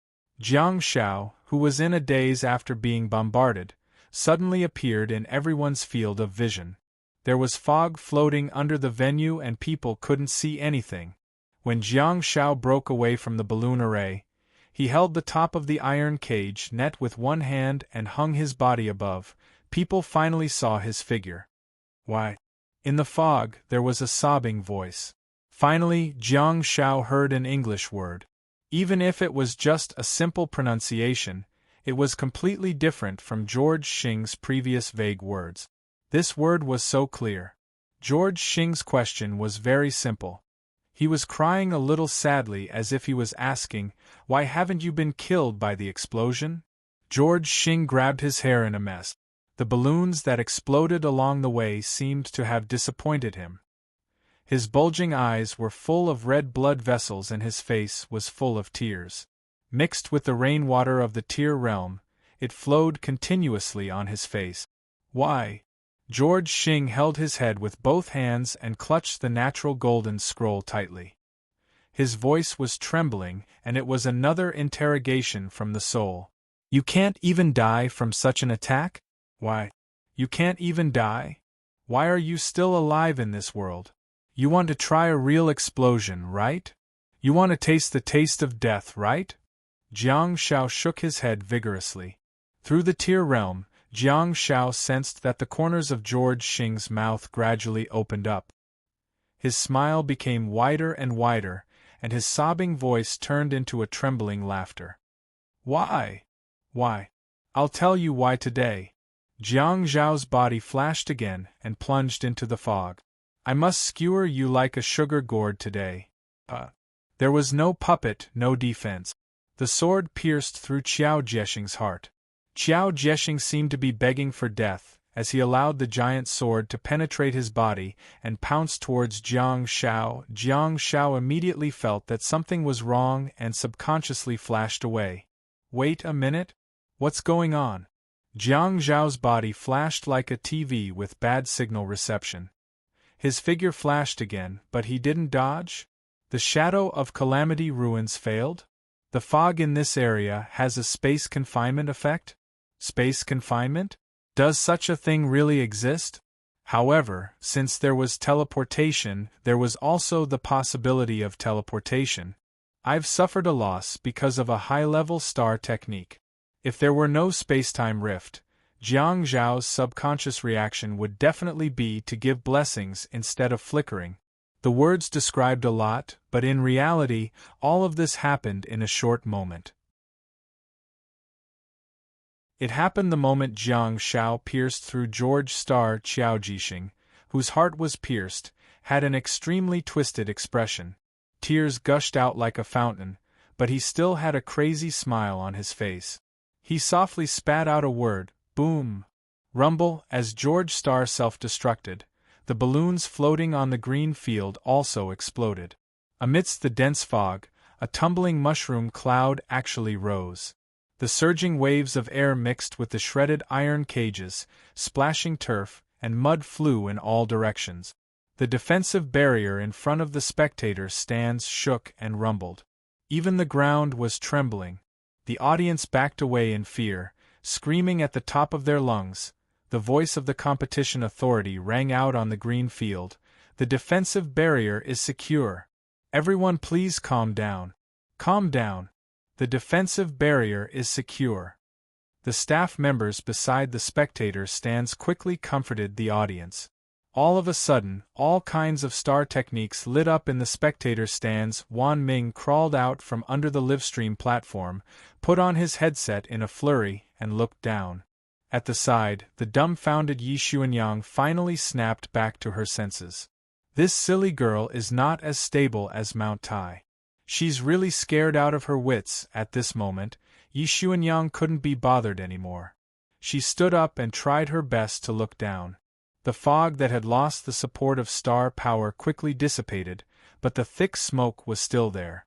Jiang Shao, who was in a daze after being bombarded, suddenly appeared in everyone's field of vision. There was fog floating under the venue and people couldn't see anything. When Jiang Shao broke away from the balloon array, he held the top of the iron cage net with one hand and hung his body above. People finally saw his figure. Why? In the fog, there was a sobbing voice. Finally, Jiang Shao heard an English word. Even if it was just a simple pronunciation, it was completely different from George Xing's previous vague words. This word was so clear. George Xing's question was very simple. He was crying a little sadly as if he was asking, "Why haven't you been killed by the explosion?" George Xing grabbed his hair in a mess. The balloons that exploded along the way seemed to have disappointed him. His bulging eyes were full of red blood vessels and his face was full of tears. Mixed with the rainwater of the tear realm, it flowed continuously on his face. Why? George Xing held his head with both hands and clutched the natural golden scroll tightly. His voice was trembling, and it was another interrogation from the soul. You can't even die from such an attack? Why? You can't even die? Why are you still alive in this world? You want to try a real explosion, right? You want to taste the taste of death, right? Jiang Shao shook his head vigorously. Through the tear realm, Jiang Shao sensed that the corners of George Xing's mouth gradually opened up. His smile became wider and wider, and his sobbing voice turned into a trembling laughter. Why? Why? I'll tell you why today. Jiang Zhao's body flashed again and plunged into the fog. I must skewer you like a sugar gourd today. There was no puppet, no defense. The sword pierced through Qiao Jiexing's heart. Qiao Jiexing seemed to be begging for death, as he allowed the giant sword to penetrate his body and pounced towards Jiang Shao. Jiang Shao immediately felt that something was wrong and subconsciously flashed away. Wait a minute? What's going on? Jiang Zhao's body flashed like a TV with bad signal reception. His figure flashed again, but he didn't dodge? The shadow of Calamity Ruins failed? The fog in this area has a space confinement effect? Space confinement? Does such a thing really exist? However, since there was teleportation, there was also the possibility of teleportation. I've suffered a loss because of a high-level star technique. If there were no spacetime rift, Jiang Zhao's subconscious reaction would definitely be to give blessings instead of flickering. The words described a lot, but in reality, all of this happened in a short moment. It happened the moment Jiang Shao pierced through George Star. Qiao Jixing, whose heart was pierced, had an extremely twisted expression. Tears gushed out like a fountain, but he still had a crazy smile on his face. He softly spat out a word, boom. Rumble, as George Star self-destructed. The balloons floating on the green field also exploded. Amidst the dense fog, a tumbling mushroom cloud actually rose. The surging waves of air mixed with the shredded iron cages, splashing turf and mud flew in all directions. The defensive barrier in front of the spectator stands shook and rumbled. Even the ground was trembling. The audience backed away in fear, screaming at the top of their lungs. The voice of the competition authority rang out on the green field. The defensive barrier is secure. Everyone please calm down. Calm down. The defensive barrier is secure. The staff members beside the spectator stands quickly comforted the audience. All of a sudden, all kinds of star techniques lit up in the spectator stands. Wan Ming crawled out from under the livestream platform, put on his headset in a flurry, and looked down. At the side, the dumbfounded Yi Xuanyang finally snapped back to her senses. This silly girl is not as stable as Mount Tai. She's really scared out of her wits at this moment. Yi Xuanyang couldn't be bothered anymore. She stood up and tried her best to look down. The fog that had lost the support of star power quickly dissipated, but the thick smoke was still there.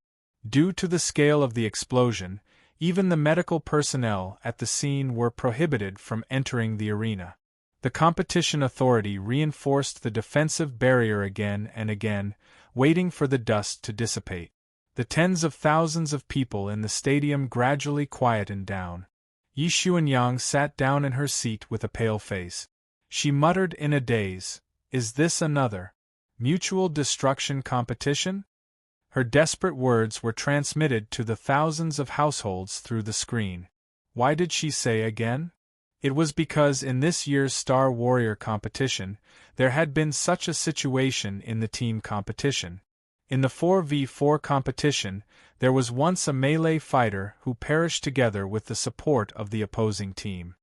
Due to the scale of the explosion, even the medical personnel at the scene were prohibited from entering the arena. The competition authority reinforced the defensive barrier again and again, waiting for the dust to dissipate. The tens of thousands of people in the stadium gradually quietened down. Yi Xuanyang sat down in her seat with a pale face. She muttered in a daze, "Is this another mutual destruction competition?" Her desperate words were transmitted to the thousands of households through the screen. Why did she say again? It was because in this year's Star Warrior competition, there had been such a situation in the team competition. In the 4v4 competition, there was once a melee fighter who perished together with the support of the opposing team.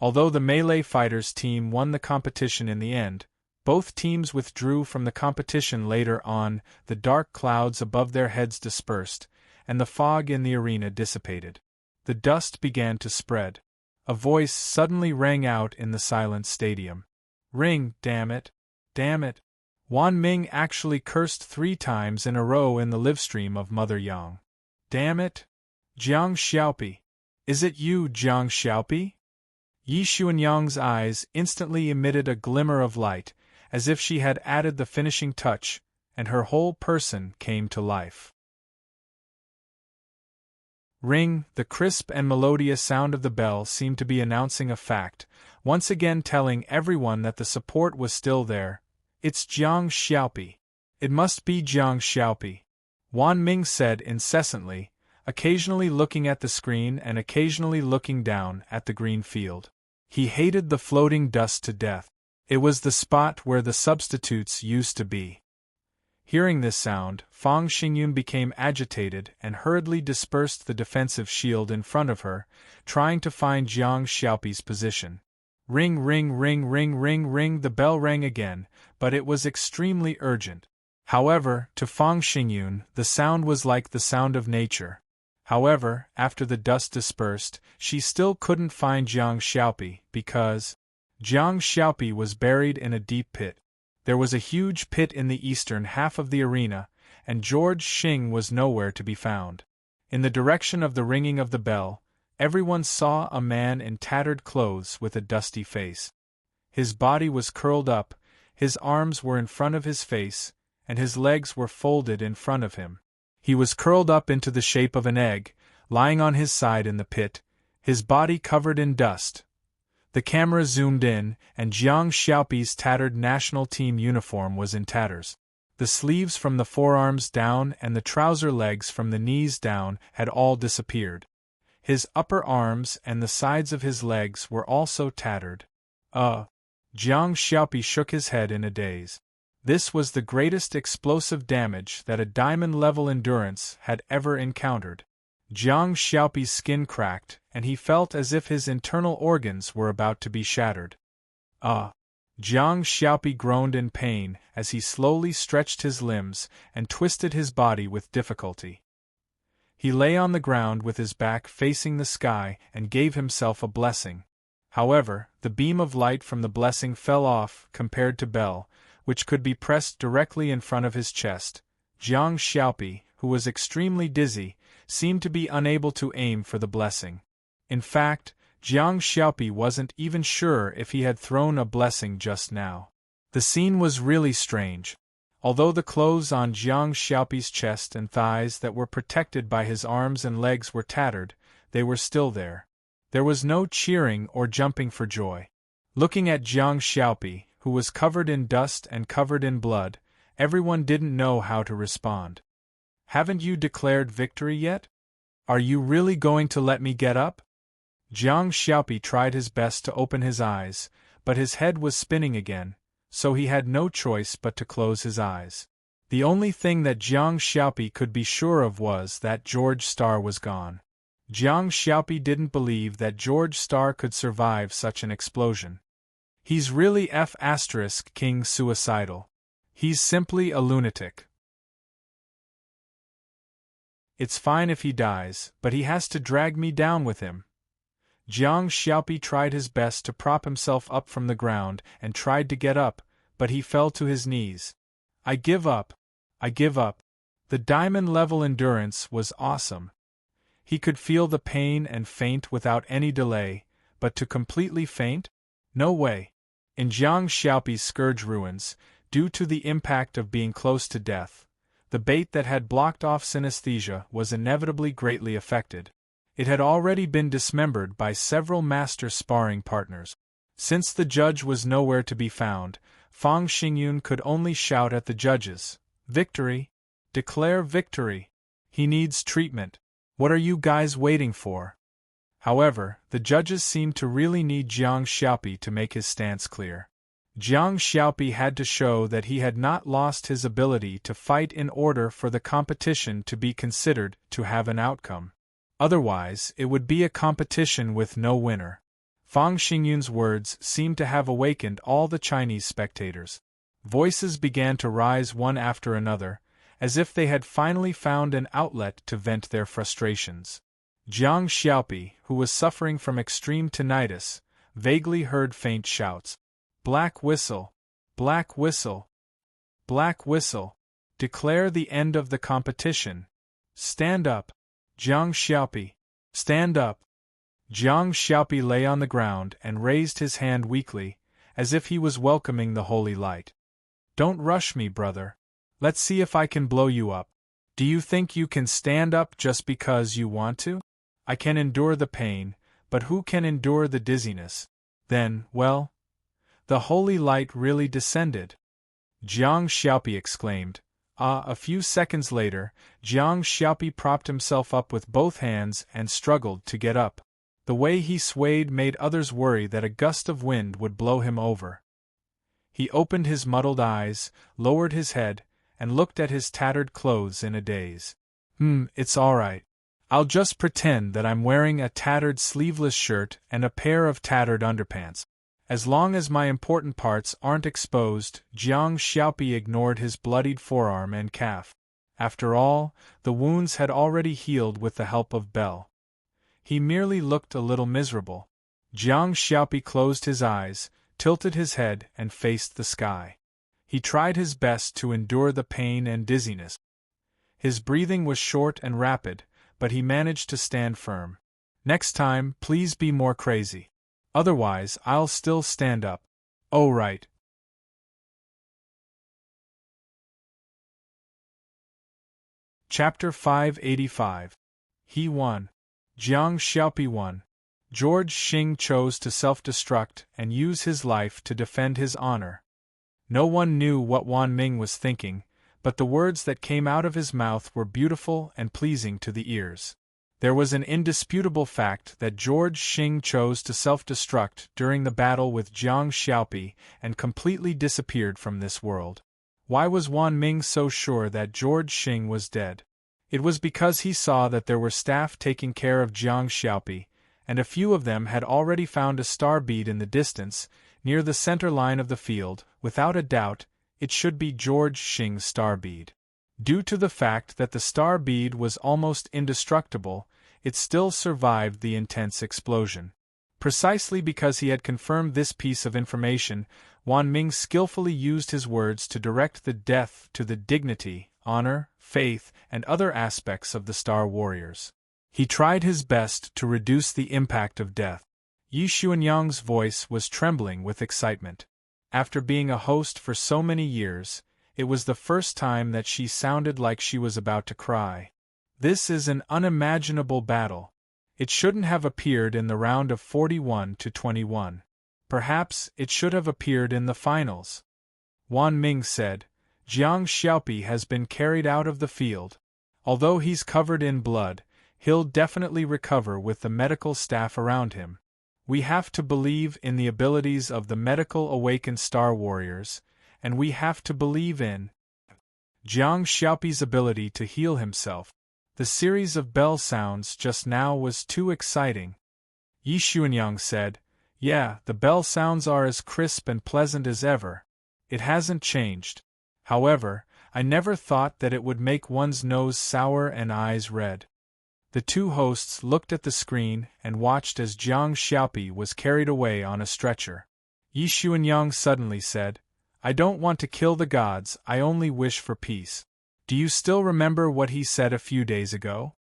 Although the melee fighters team won the competition in the end, both teams withdrew from the competition later on. The dark clouds above their heads dispersed, and the fog in the arena dissipated. The dust began to spread. A voice suddenly rang out in the silent stadium. "Ring, damn it! Damn it!" Wan Ming actually cursed 3 times in a row in the livestream of Mother Yang. "Damn it! Jiang Xiaopi! Is it you, Jiang Xiaopi?" Yi Xuanyang's eyes instantly emitted a glimmer of light, as if she had added the finishing touch, and her whole person came to life. Ring, the crisp and melodious sound of the bell seemed to be announcing a fact, once again telling everyone that the support was still there. "It's Jiang Xiaopi. It must be Jiang Xiaopi," Wan Ming said incessantly, occasionally looking at the screen and occasionally looking down at the green field. He hated the floating dust to death. It was the spot where the substitutes used to be. Hearing this sound, Fang Xingyun became agitated and hurriedly dispersed the defensive shield in front of her, trying to find Jiang Xiaopi's position. Ring, ring, ring, ring, ring, ring. The bell rang again, but it was extremely urgent. However, to Fang Xingyun, the sound was like the sound of nature. However, after the dust dispersed, she still couldn't find Jiang Xiaopi because Jiang Xiaopi was buried in a deep pit. There was a huge pit in the eastern half of the arena, and George Xing was nowhere to be found. In the direction of the ringing of the bell, everyone saw a man in tattered clothes with a dusty face. His body was curled up, his arms were in front of his face, and his legs were folded in front of him. He was curled up into the shape of an egg, lying on his side in the pit, his body covered in dust. The camera zoomed in, and Jiang Xiaopi's tattered national team uniform was in tatters. The sleeves from the forearms down and the trouser legs from the knees down had all disappeared. His upper arms and the sides of his legs were also tattered. Jiang Xiaopi shook his head in a daze. This was the greatest explosive damage that a diamond-level endurance had ever encountered. Jiang Xiaopi's skin cracked, and he felt as if his internal organs were about to be shattered. Jiang Xiaopi groaned in pain as he slowly stretched his limbs and twisted his body with difficulty. He lay on the ground with his back facing the sky and gave himself a blessing. However, the beam of light from the blessing fell off compared to Bell, which could be pressed directly in front of his chest. Jiang Xiaopi, who was extremely dizzy, seemed to be unable to aim for the blessing. In fact, Jiang Xiaopi wasn't even sure if he had thrown a blessing just now. The scene was really strange. Although the clothes on Jiang Xiaopi's chest and thighs that were protected by his arms and legs were tattered, they were still there. There was no cheering or jumping for joy. Looking at Jiang Xiaopi, who was covered in dust and covered in blood, everyone didn't know how to respond. "Haven't you declared victory yet? Are you really going to let me get up?" Jiang Xiaopi tried his best to open his eyes, but his head was spinning again, so he had no choice but to close his eyes. The only thing that Jiang Xiaopi could be sure of was that George Star was gone. Jiang Xiaopi didn't believe that George Star could survive such an explosion. He's really King suicidal. He's simply a lunatic. It's fine if he dies, but he has to drag me down with him. Jiang Xiaopi tried his best to prop himself up from the ground and tried to get up, but he fell to his knees. I give up. I give up. The diamond-level endurance was awesome. He could feel the pain and faint without any delay, but to completely faint? No way. In Jiang Xiaopi's scourge ruins, due to the impact of being close to death, the bait that had blocked off synesthesia was inevitably greatly affected. It had already been dismembered by several master sparring partners. Since the judge was nowhere to be found, Fang Xingyun could only shout at the judges, "Victory! Declare victory! He needs treatment. What are you guys waiting for?" However, the judges seemed to really need Jiang Xiaopi to make his stance clear. Jiang Xiaopi had to show that he had not lost his ability to fight in order for the competition to be considered to have an outcome. Otherwise, it would be a competition with no winner. Fang Xingyun's words seemed to have awakened all the Chinese spectators. Voices began to rise one after another, as if they had finally found an outlet to vent their frustrations. Jiang Xiaopi, who was suffering from extreme tinnitus, vaguely heard faint shouts. "Black whistle! Black whistle! Black whistle! Declare the end of the competition! Stand up! Jiang Xiaopi! Stand up!" Jiang Xiaopi lay on the ground and raised his hand weakly, as if he was welcoming the holy light. "Don't rush me, brother. Let's see if I can blow you up. Do you think you can stand up just because you want to? I can endure the pain, but who can endure the dizziness? Then, well, the holy light really descended," Jiang Xiaopi exclaimed. A few seconds later, Jiang Xiaopi propped himself up with both hands and struggled to get up. The way he swayed made others worry that a gust of wind would blow him over. He opened his muddled eyes, lowered his head, and looked at his tattered clothes in a daze. It's all right. I'll just pretend that I'm wearing a tattered sleeveless shirt and a pair of tattered underpants. As long as my important parts aren't exposed." Jiang Xiaopi ignored his bloodied forearm and calf. After all, the wounds had already healed with the help of Bell. He merely looked a little miserable. Jiang Xiaopi closed his eyes, tilted his head, and faced the sky. He tried his best to endure the pain and dizziness. His breathing was short and rapid, but he managed to stand firm. Next time, please be more crazy. Otherwise, I'll still stand up. Oh, right. Chapter 585. He won. Jiang Xiaopi won. George Xing chose to self-destruct and use his life to defend his honor. No one knew what Wan Ming was thinking, but the words that came out of his mouth were beautiful and pleasing to the ears. There was an indisputable fact that George Xing chose to self-destruct during the battle with Jiang Xiaopi and completely disappeared from this world. Why was Wan Ming so sure that George Xing was dead? It was because he saw that there were staff taking care of Jiang Xiaopi, and a few of them had already found a star bead in the distance, near the center line of the field. Without a doubt, it should be George Xing's star bead. Due to the fact that the star bead was almost indestructible, it still survived the intense explosion. Precisely because he had confirmed this piece of information, Wan Ming skillfully used his words to direct the death to the dignity, honor, faith, and other aspects of the Star Warriors. He tried his best to reduce the impact of death. Yi Xuanyang's voice was trembling with excitement. After being a host for so many years, it was the first time that she sounded like she was about to cry. This is an unimaginable battle. It shouldn't have appeared in the round of 41 to 21. Perhaps it should have appeared in the finals. Wan Ming said, Jiang Xiaopi has been carried out of the field. Although he's covered in blood, he'll definitely recover with the medical staff around him. We have to believe in the abilities of the medical awakened Star Warriors, and we have to believe in Jiang Xiaopi's ability to heal himself. The series of bell sounds just now was too exciting. Yi Xuanyang said, Yeah, the bell sounds are as crisp and pleasant as ever. It hasn't changed. However, I never thought that it would make one's nose sour and eyes red. The two hosts looked at the screen and watched as Jiang Xiaopi was carried away on a stretcher. Yi Xuanyang suddenly said, I don't want to kill the gods, I only wish for peace. Do you still remember what he said a few days ago?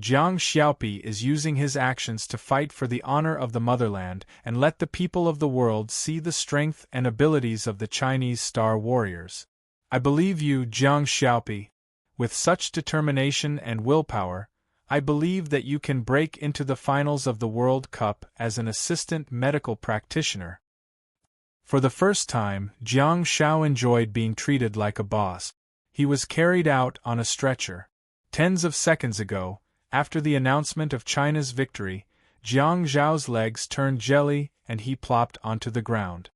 Jiang Xiaopi is using his actions to fight for the honor of the motherland and let the people of the world see the strength and abilities of the Chinese Star Warriors. I believe you, Jiang Xiaopi. With such determination and willpower, I believe that you can break into the finals of the World Cup as an assistant medical practitioner. For the first time, Jiang Xiao enjoyed being treated like a boss. He was carried out on a stretcher. Tens of seconds ago, after the announcement of China's victory, Jiang Zhao's legs turned jelly and he plopped onto the ground.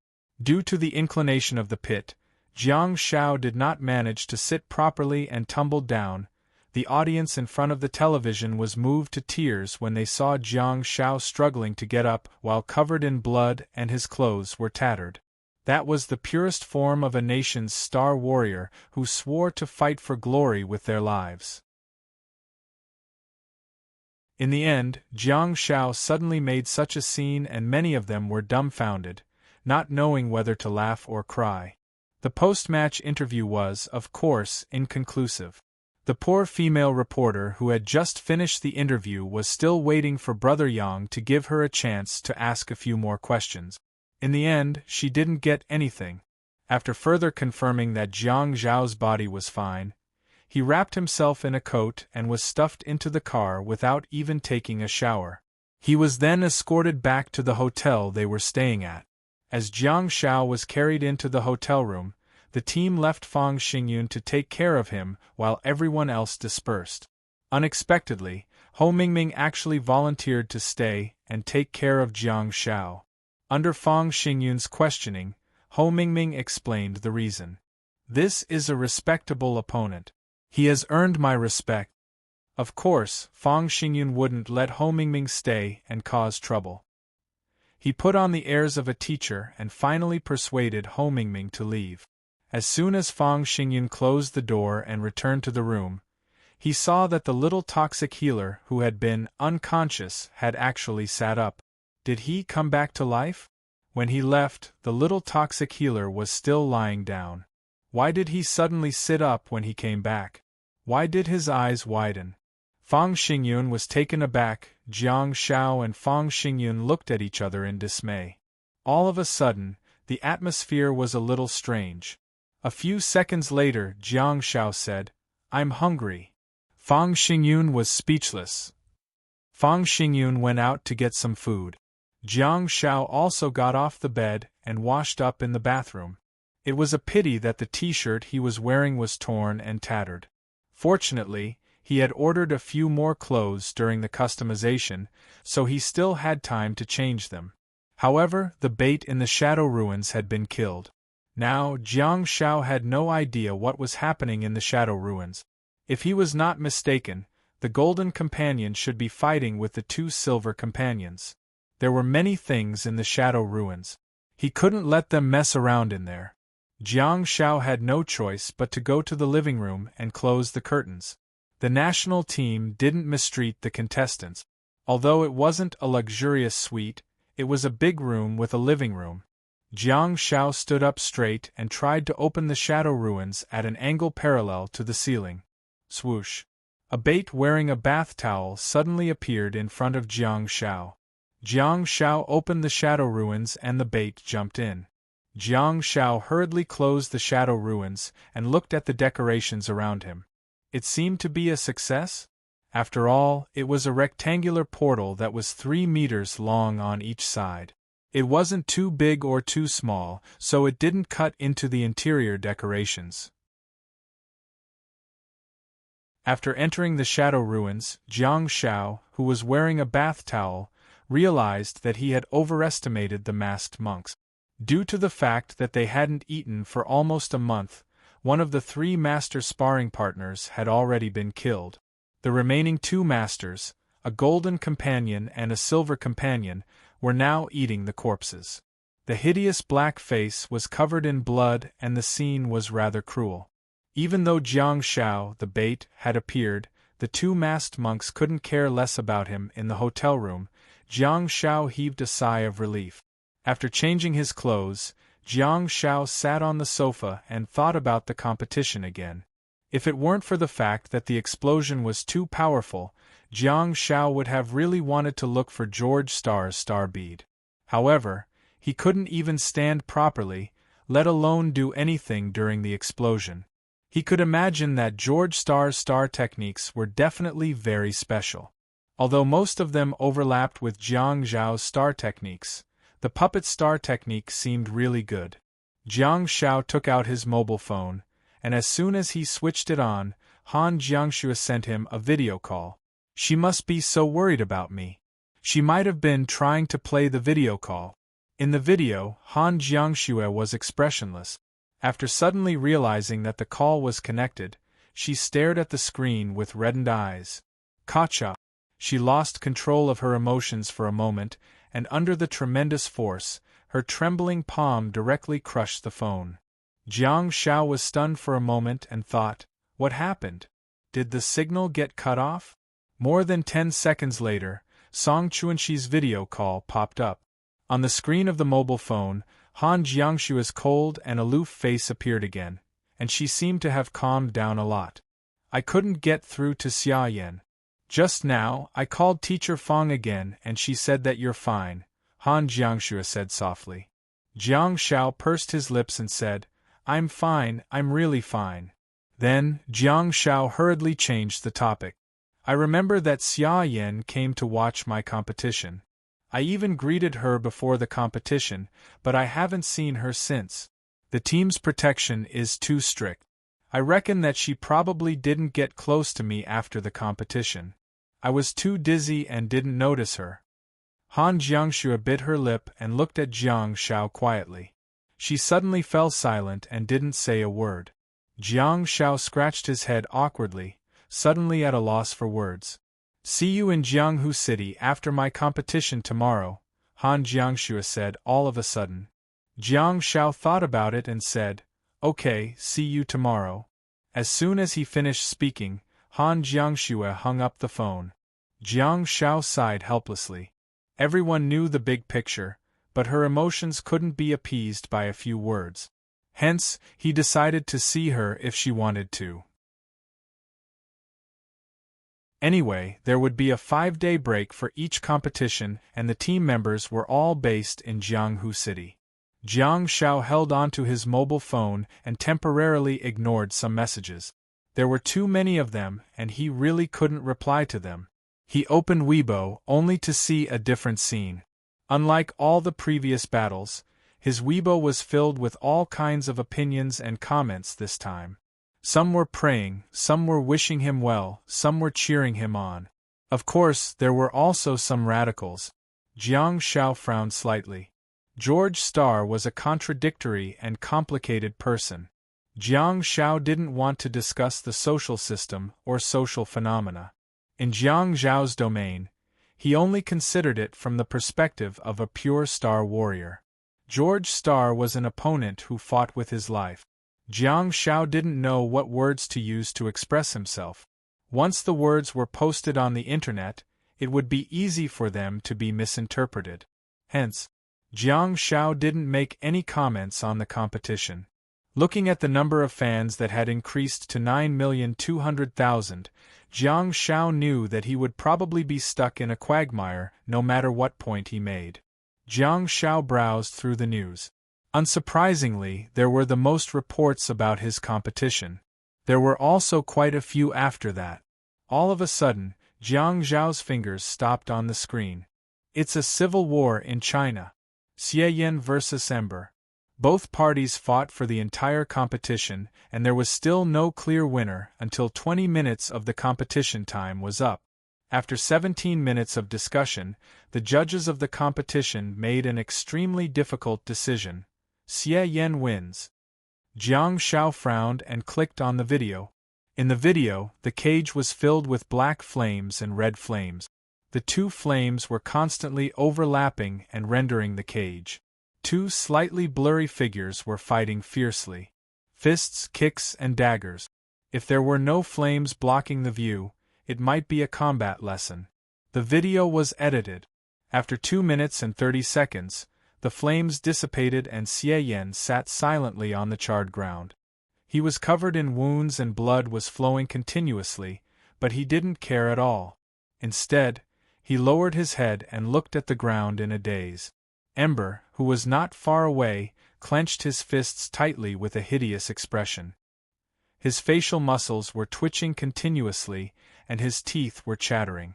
Due to the inclination of the pit, Jiang Xiao did not manage to sit properly and tumbled down. The audience in front of the television was moved to tears when they saw Jiang Xiao struggling to get up while covered in blood and his clothes were tattered. That was the purest form of a nation's star warrior who swore to fight for glory with their lives. In the end, Jiang Xiao suddenly made such a scene and many of them were dumbfounded, not knowing whether to laugh or cry. The post-match interview was, of course, inconclusive. The poor female reporter who had just finished the interview was still waiting for Brother Yang to give her a chance to ask a few more questions. In the end, she didn't get anything. After further confirming that Jiang Zhao's body was fine, he wrapped himself in a coat and was stuffed into the car without even taking a shower. He was then escorted back to the hotel they were staying at. As Jiang Xiao was carried into the hotel room, the team left Fang Xingyun to take care of him while everyone else dispersed. Unexpectedly, Ho Mingming actually volunteered to stay and take care of Jiang Xiao. Under Fang Xingyun's questioning, Ho Mingming explained the reason. This is a respectable opponent. He has earned my respect. Of course, Fang Xingyun wouldn't let Ho Mingming stay and cause trouble. He put on the airs of a teacher and finally persuaded Ho Mingming to leave. As soon as Fang Xingyun closed the door and returned to the room, He saw that the little toxic healer who had been unconscious had actually sat up. Did he come back to life? When he left, the little toxic healer was still lying down. Why did he suddenly sit up when he came back? Why did his eyes widen? Fang Xingyun was taken aback. Jiang Shao and Fang Xingyun looked at each other in dismay. All of a sudden, the atmosphere was a little strange. A few seconds later, Jiang Shao said, "I'm hungry." Fang Xingyun was speechless. Fang Xingyun went out to get some food. Jiang Shao also got off the bed and washed up in the bathroom. It was a pity that the t-shirt he was wearing was torn and tattered. Fortunately, he had ordered a few more clothes during the customization, so he still had time to change them. However, the bait in the Shadow Ruins had been killed. Now, Jiang Shao had no idea what was happening in the Shadow Ruins. If he was not mistaken, the Golden Companion should be fighting with the two Silver Companions. There were many things in the Shadow Ruins. He couldn't let them mess around in there. Jiang Shao had no choice but to go to the living room and close the curtains. The national team didn't mistreat the contestants. Although it wasn't a luxurious suite, it was a big room with a living room. Jiang Shao stood up straight and tried to open the Shadow Ruins at an angle parallel to the ceiling. Swoosh! A bait wearing a bath towel suddenly appeared in front of Jiang Shao. Jiang Shao opened the Shadow Ruins and the bait jumped in. Jiang Shao hurriedly closed the Shadow Ruins and looked at the decorations around him. It seemed to be a success. After all, it was a rectangular portal that was 3 meters long on each side. It wasn't too big or too small, so it didn't cut into the interior decorations. After entering the Shadow Ruins, Jiang Shao, who was wearing a bath towel, realized that he had overestimated the masked monks. Due to the fact that they hadn't eaten for almost a month, one of the 3 master sparring partners had already been killed. The remaining 2 masters, a golden companion and a silver companion, were now eating the corpses. The hideous black face was covered in blood and the scene was rather cruel. Even though Jiang Shao, the bait, had appeared, the 2 masked monks couldn't care less about him in the hotel room. Jiang Shao heaved a sigh of relief. After changing his clothes, Jiang Shao sat on the sofa and thought about the competition again. If it weren't for the fact that the explosion was too powerful, Jiang Shao would have really wanted to look for George Starr's star bead. However, he couldn't even stand properly, let alone do anything during the explosion. He could imagine that George Starr's star techniques were definitely very special. Although most of them overlapped with Jiang Zhao's star techniques, the puppet star technique seemed really good. Jiang Shao took out his mobile phone, and as soon as he switched it on, Han Jiangxue sent him a video call. She must be so worried about me. She might have been trying to play the video call. In the video, Han Jiangxue was expressionless. After suddenly realizing that the call was connected, she stared at the screen with reddened eyes. Gotcha! She lost control of her emotions for a moment, and under the tremendous force, her trembling palm directly crushed the phone. Jiang Shao was stunned for a moment and thought, what happened? Did the signal get cut off? More than 10 seconds later, Song Chuanxi's video call popped up. On the screen of the mobile phone, Han Jiangxue's cold and aloof face appeared again, and she seemed to have calmed down a lot. I couldn't get through to Xia Yan. Just now, I called Teacher Fang again and she said that you're fine, Han Jiangxue said softly. Jiang Shao pursed his lips and said, I'm fine, I'm really fine. Then, Jiang Shao hurriedly changed the topic. I remember that Xia Yan came to watch my competition. I even greeted her before the competition, but I haven't seen her since. The team's protection is too strict. I reckon that she probably didn't get close to me after the competition. I was too dizzy and didn't notice her. Han Jiangxue bit her lip and looked at Jiang Shao quietly. She suddenly fell silent and didn't say a word. Jiang Shao scratched his head awkwardly, suddenly at a loss for words. See you in Jianghu City after my competition tomorrow, Han Jiangxue said all of a sudden. Jiang Shao thought about it and said, okay, see you tomorrow. As soon as he finished speaking, Han Jiangxue hung up the phone. Jiang Shao sighed helplessly. Everyone knew the big picture, but her emotions couldn't be appeased by a few words. Hence, he decided to see her if she wanted to. Anyway, there would be a 5-day break for each competition, and the team members were all based in Jianghu City. Jiang Shao held onto his mobile phone and temporarily ignored some messages. There were too many of them, and he really couldn't reply to them. He opened Weibo only to see a different scene. Unlike all the previous battles, his Weibo was filled with all kinds of opinions and comments this time. Some were praying, some were wishing him well, some were cheering him on. Of course, there were also some radicals. Jiang Shao frowned slightly. George Starr was a contradictory and complicated person. Jiang Shao didn't want to discuss the social system or social phenomena. In Jiang Zhao's domain, he only considered it from the perspective of a pure star warrior. George Starr was an opponent who fought with his life. Jiang Shao didn't know what words to use to express himself. Once the words were posted on the internet, it would be easy for them to be misinterpreted. Hence, Jiang Shao didn't make any comments on the competition. Looking at the number of fans that had increased to 9,200,000, Jiang Shao knew that he would probably be stuck in a quagmire no matter what point he made. Jiang Shao browsed through the news. Unsurprisingly, there were the most reports about his competition. There were also quite a few after that. All of a sudden, Jiang Zhao's fingers stopped on the screen. It's a civil war in China. Xie Yan versus Ember. Both parties fought for the entire competition, and there was still no clear winner until 20 minutes of the competition time was up. After 17 minutes of discussion, the judges of the competition made an extremely difficult decision. Xie Yan wins. Jiang Shao frowned and clicked on the video. In the video, the cage was filled with black flames and red flames. The two flames were constantly overlapping and rendering the cage. Two slightly blurry figures were fighting fiercely. Fists, kicks, and daggers. If there were no flames blocking the view, it might be a combat lesson. The video was edited. After 2 minutes and 30 seconds, the flames dissipated and Xie Yan sat silently on the charred ground. He was covered in wounds and blood was flowing continuously, but he didn't care at all. Instead, he lowered his head and looked at the ground in a daze. Ember, who was not far away, clenched his fists tightly with a hideous expression. His facial muscles were twitching continuously, and his teeth were chattering.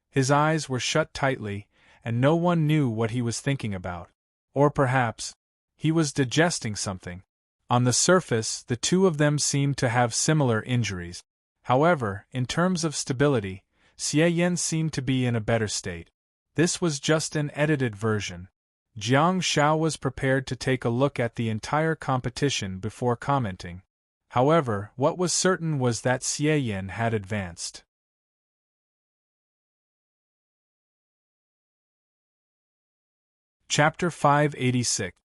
His eyes were shut tightly, and no one knew what he was thinking about. Or perhaps, he was digesting something. On the surface, the two of them seemed to have similar injuries. However, in terms of stability, Xie Yan seemed to be in a better state. This was just an edited version. Jiang Shao was prepared to take a look at the entire competition before commenting. However, what was certain was that Xie Yan had advanced. Chapter 586.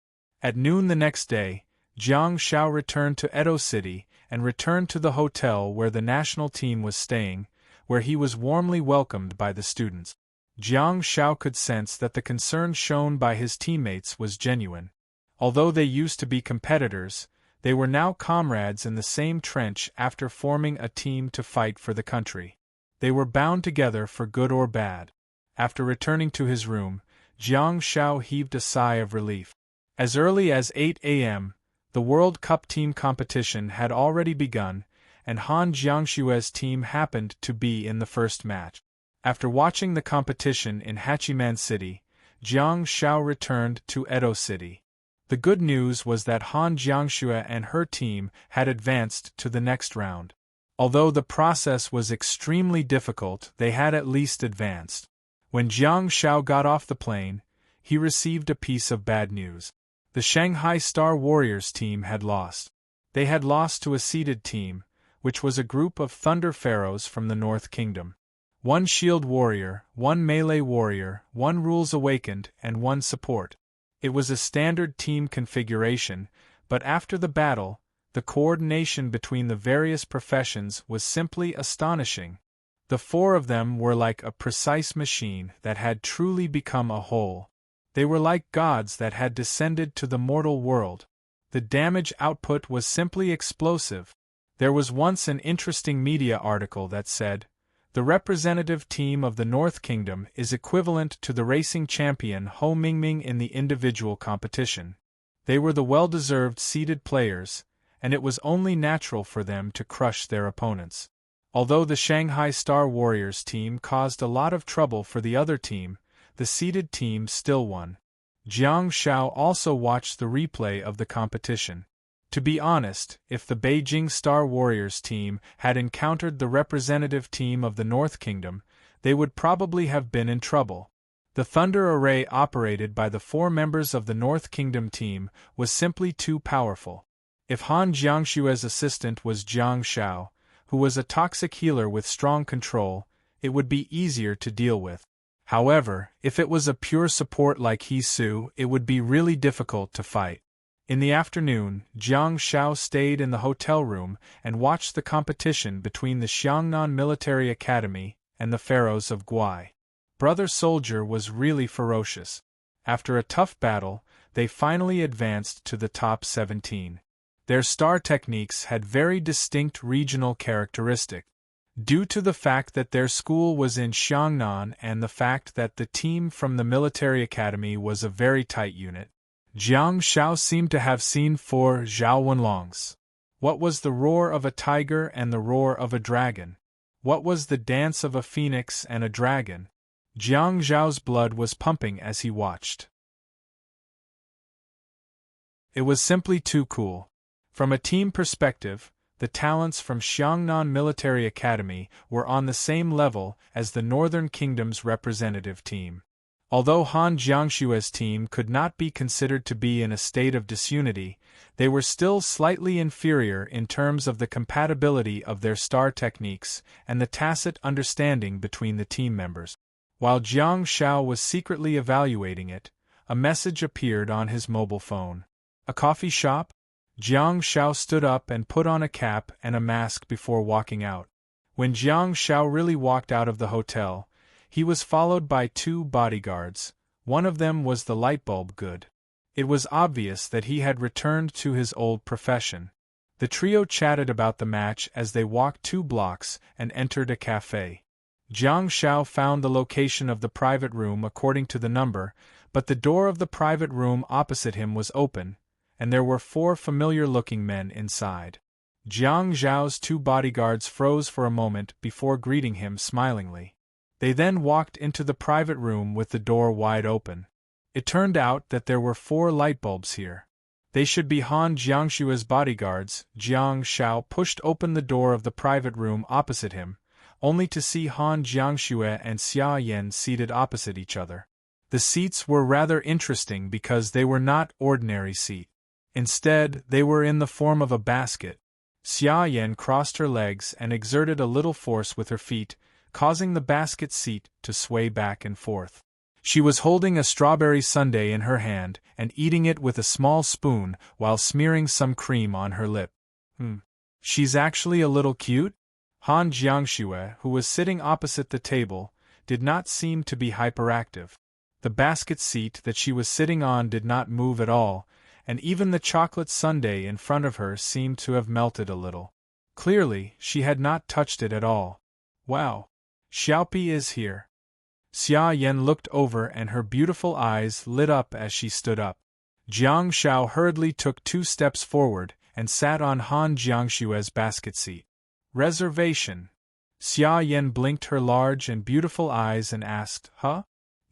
At noon the next day, Jiang Shao returned to Edo City and returned to the hotel where the national team was staying, where he was warmly welcomed by the students. Jiang Shao could sense that the concern shown by his teammates was genuine. Although they used to be competitors, they were now comrades in the same trench after forming a team to fight for the country. They were bound together for good or bad. After returning to his room, Jiang Shao heaved a sigh of relief. As early as 8 a.m., the World Cup team competition had already begun, and Han Jiangshue's team happened to be in the first match. After watching the competition in Hachiman City, Jiang Shao returned to Edo City. The good news was that Han Jiangshue and her team had advanced to the next round. Although the process was extremely difficult, they had at least advanced. When Jiang Shao got off the plane, he received a piece of bad news. The Shanghai Star Warriors team had lost. They had lost to a seeded team, which was a group of Thunder Pharaohs from the North Kingdom. 1 Shield Warrior, 1 Melee Warrior, 1 Rules Awakened, and 1 Support. It was a standard team configuration, but after the battle, The coordination between the various professions was simply astonishing. The four of them were like a precise machine that had truly become a whole. They were like gods that had descended to the mortal world. The damage output was simply explosive. There was once an interesting media article that said, "The representative team of the North Kingdom is equivalent to the racing champion Ho Mingming in the individual competition." They were the well-deserved seeded players, and it was only natural for them to crush their opponents. Although the Shanghai Star Warriors team caused a lot of trouble for the other team, the seeded team still won. Jiang Shao also watched the replay of the competition. To be honest, if the Beijing Star Warriors team had encountered the representative team of the North Kingdom, they would probably have been in trouble. The thunder array operated by the four members of the North Kingdom team was simply too powerful. If Han Jiangshue's assistant was Jiang Shao, who was a toxic healer with strong control, it would be easier to deal with. However, if it was a pure support like He Su, it would be really difficult to fight. In the afternoon, Jiang Shao stayed in the hotel room and watched the competition between the Xiangnan Military Academy and the Pharaohs of Guai. Brother Soldier was really ferocious. After a tough battle, they finally advanced to the top 17. Their star techniques had very distinct regional characteristics. Due to the fact that their school was in Xiangnan and the fact that the team from the military academy was a very tight unit, Jiang Shao seemed to have seen four Zhao Wenlongs. What was the roar of a tiger and the roar of a dragon? What was the dance of a phoenix and a dragon? Jiang Zhao's blood was pumping as he watched. It was simply too cool. From a team perspective, the talents from Xiangnan Military Academy were on the same level as the Northern Kingdom's representative team. Although Han Jiangshue's team could not be considered to be in a state of disunity, they were still slightly inferior in terms of the compatibility of their star techniques and the tacit understanding between the team members. While Jiang Shao was secretly evaluating it, a message appeared on his mobile phone. A coffee shop? Jiang Shao stood up and put on a cap and a mask before walking out. When Jiang Shao really walked out of the hotel, he was followed by two bodyguards. One of them was the lightbulb good. It was obvious that he had returned to his old profession. The trio chatted about the match as they walked 2 blocks and entered a cafe. Jiang Shao found the location of the private room according to the number, but the door of the private room opposite him was open, and there were 4 familiar-looking men inside. Jiang Zhao's 2 bodyguards froze for a moment before greeting him smilingly. They then walked into the private room with the door wide open. It turned out that there were 4 light bulbs here. They should be Han Jiangshue's bodyguards. Jiang Shao pushed open the door of the private room opposite him, only to see Han Jiangshue and Xia Yan seated opposite each other. The seats were rather interesting because they were not ordinary seats. Instead, they were in the form of a basket. Xia Yan crossed her legs and exerted a little force with her feet, causing the basket seat to sway back and forth. She was holding a strawberry sundae in her hand and eating it with a small spoon while smearing some cream on her lip. She's actually a little cute? Han Jiangshue, who was sitting opposite the table, did not seem to be hyperactive. The basket seat that she was sitting on did not move at all, and even the chocolate sundae in front of her seemed to have melted a little. Clearly, she had not touched it at all. Wow! Xiaopi is here. Xia Yan looked over and her beautiful eyes lit up as she stood up. Jiang Shao hurriedly took 2 steps forward and sat on Han Jiangshue's basket seat. Reservation. Xia Yan blinked her large and beautiful eyes and asked, "Huh?"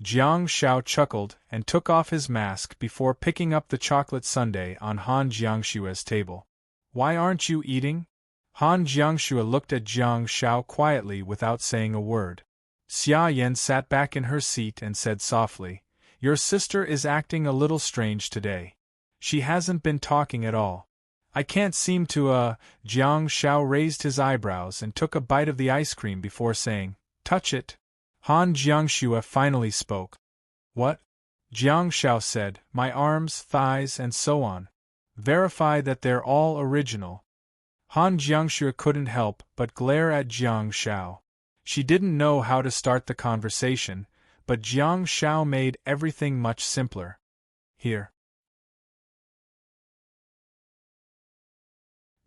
Jiang Shao chuckled and took off his mask before picking up the chocolate sundae on Han Jiangshue's table. "Why aren't you eating?" Han Jiangshue looked at Jiang Shao quietly without saying a word. Xia Yan sat back in her seat and said softly, "Your sister is acting a little strange today. She hasn't been talking at all. I can't seem to, Jiang Shao raised his eyebrows and took a bite of the ice cream before saying, "Touch it." Han Jiangshue finally spoke. "What?" Jiang Shao said, "My arms, thighs and so on." Verify that they're all original. Han Jiangxue couldn't help but glare at Jiang Shao. She didn't know how to start the conversation, but Jiang Shao made everything much simpler. Here.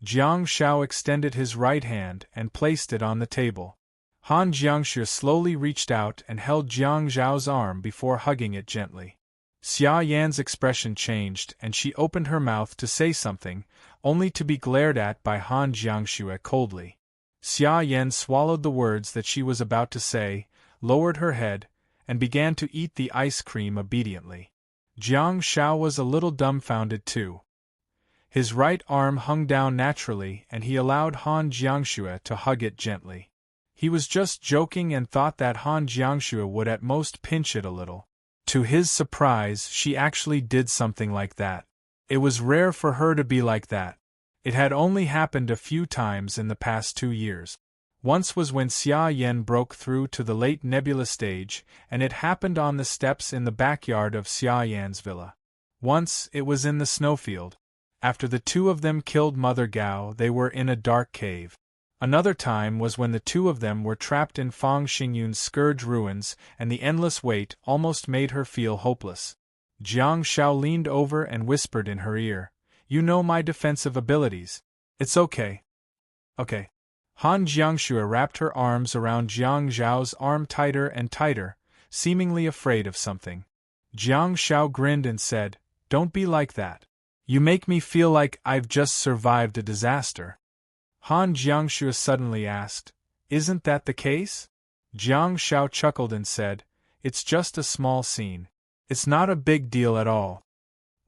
Jiang Shao extended his right hand and placed it on the table. Han Jiangxue slowly reached out and held Jiang Zhao's arm before hugging it gently. Xia Yan's expression changed and she opened her mouth to say something, only to be glared at by Han Jiangxue coldly. Xia Yan swallowed the words that she was about to say, lowered her head, and began to eat the ice cream obediently. Jiang Shao was a little dumbfounded too. His right arm hung down naturally and he allowed Han Jiangxue to hug it gently. He was just joking and thought that Han Jiangxue would at most pinch it a little. To his surprise, she actually did something like that. It was rare for her to be like that. It had only happened a few times in the past 2 years. Once was when Xia Yan broke through to the late nebula stage, and it happened on the steps in the backyard of Xia Yan's villa. Once, it was in the snowfield. After the two of them killed Mother Gao, they were in a dark cave. Another time was when the two of them were trapped in Fang Xingyun's scourge ruins, and the endless wait almost made her feel hopeless. Jiang Shao leaned over and whispered in her ear, "You know my defensive abilities. It's okay." "Okay." Han Jiangxue wrapped her arms around Jiang Zhao's arm tighter and tighter, seemingly afraid of something. Jiang Shao grinned and said, "Don't be like that. You make me feel like I've just survived a disaster." Han Jiangxue suddenly asked, "Isn't that the case?" Jiang Shao chuckled and said, "It's just a small scene. It's not a big deal at all."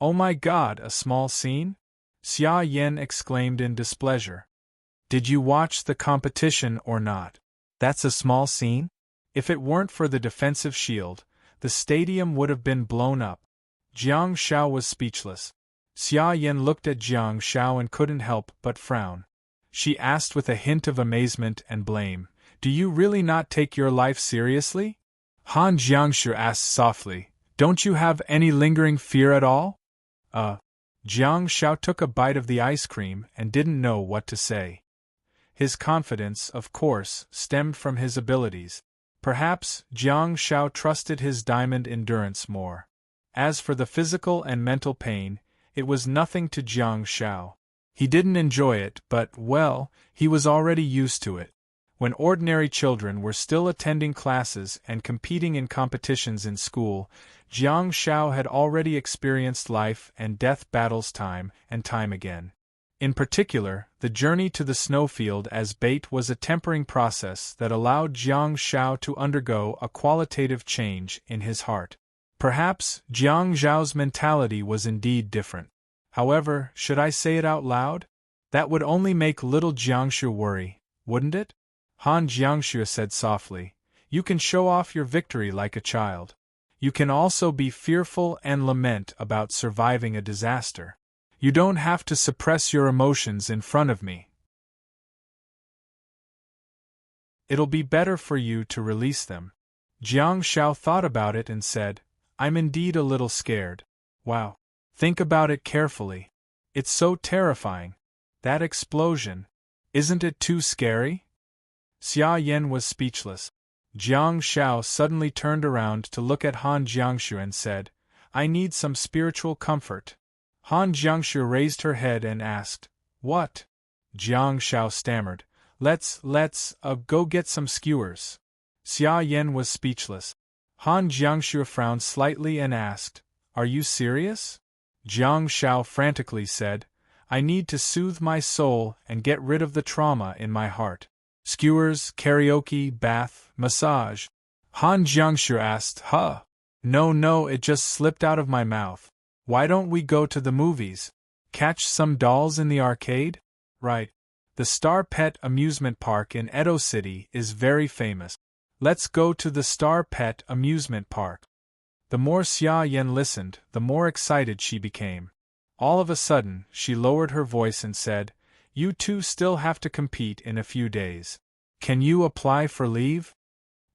"Oh my God, a small scene?" Xia Yan exclaimed in displeasure. "Did you watch the competition or not? That's a small scene? If it weren't for the defensive shield, the stadium would have been blown up." Jiang Shao was speechless. Xia Yan looked at Jiang Shao and couldn't help but frown. She asked with a hint of amazement and blame, "Do you really not take your life seriously?" Han Jiangxue asked softly, "Don't you have any lingering fear at all?" Jiang Shao took a bite of the ice cream and didn't know what to say. His confidence, of course, stemmed from his abilities. Perhaps Jiang Shao trusted his diamond endurance more. As for the physical and mental pain, it was nothing to Jiang Shao. He didn't enjoy it, but, well, he was already used to it. When ordinary children were still attending classes and competing in competitions in school, Jiang Shao had already experienced life and death battles time and time again. In particular, the journey to the snowfield as bait was a tempering process that allowed Jiang Shao to undergo a qualitative change in his heart. Perhaps Jiang Zhao's mentality was indeed different. However, should I say it out loud? That would only make little Jiangxue worry, wouldn't it? Han Jiangxue said softly, "You can show off your victory like a child. You can also be fearful and lament about surviving a disaster. You don't have to suppress your emotions in front of me. It'll be better for you to release them." Jiang Shao thought about it and said, "I'm indeed a little scared." "Wow. Think about it carefully. It's so terrifying. That explosion. Isn't it too scary?" Xia Yan was speechless. Jiang Shao suddenly turned around to look at Han Jiangxue and said, "I need some spiritual comfort." Han Jiangxue raised her head and asked, "What?" Jiang Shao stammered, Let's go get some skewers." Xia Yan was speechless. Han Jiangxue frowned slightly and asked, "Are you serious?" Jiang Shao frantically said, "I need to soothe my soul and get rid of the trauma in my heart. Skewers, karaoke, bath, massage." Han Jiangxue asked, "Huh? No, it just slipped out of my mouth. Why don't we go to the movies? Catch some dolls in the arcade?" "Right. The Star Pet amusement park in Edo City is very famous. Let's go to the Star Pet amusement park." The more Xia Yan listened, the more excited she became. All of a sudden, she lowered her voice and said, "You two still have to compete in a few days. Can you apply for leave?"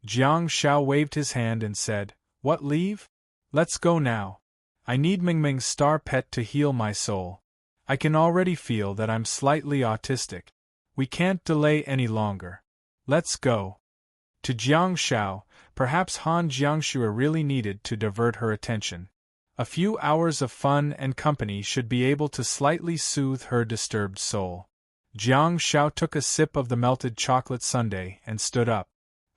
Jiang Shao waved his hand and said, "What leave? Let's go now. I need Mingming's Star Pet to heal my soul. I can already feel that I'm slightly autistic. We can't delay any longer. Let's go. To Jiang Shao, perhaps Han Jiangxue really needed to divert her attention. A few hours of fun and company should be able to slightly soothe her disturbed soul. Jiang Shao took a sip of the melted chocolate sundae and stood up.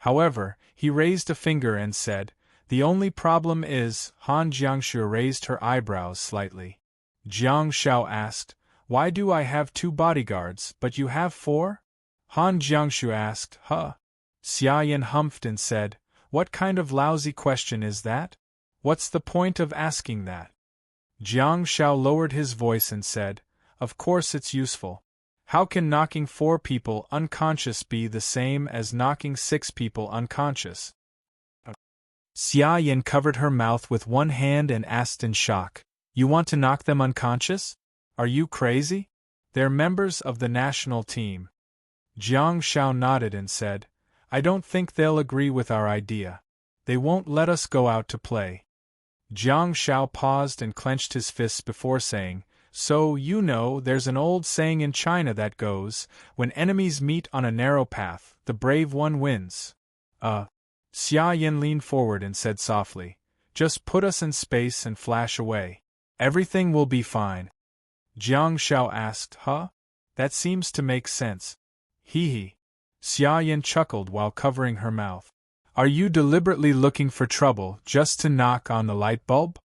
However, he raised a finger and said, "The only problem is," Han Jiangxue raised her eyebrows slightly. Jiang Shao asked, "Why do I have 2 bodyguards, but you have 4? Han Jiangxue asked, "Huh?" Xia Yan humphed and said, "What kind of lousy question is that? What's the point of asking that?" Jiang Shao lowered his voice and said, "Of course it's useful. How can knocking 4 people unconscious be the same as knocking 6 people unconscious?" Xia Yan covered her mouth with one hand and asked in shock, "You want to knock them unconscious? Are you crazy? They're members of the national team." Jiang Shao nodded and said, "I don't think they'll agree with our idea. They won't let us go out to play." Jiang Shao paused and clenched his fists before saying, "So, you know, there's an old saying in China that goes, when enemies meet on a narrow path, the brave one wins." Xia Yan leaned forward and said softly, "Just put us in space and flash away. Everything will be fine." Jiang Shao asked, "Huh? That seems to make sense." Hee. Xia Yan chuckled while covering her mouth. "Are you deliberately looking for trouble just to knock on the light bulb?"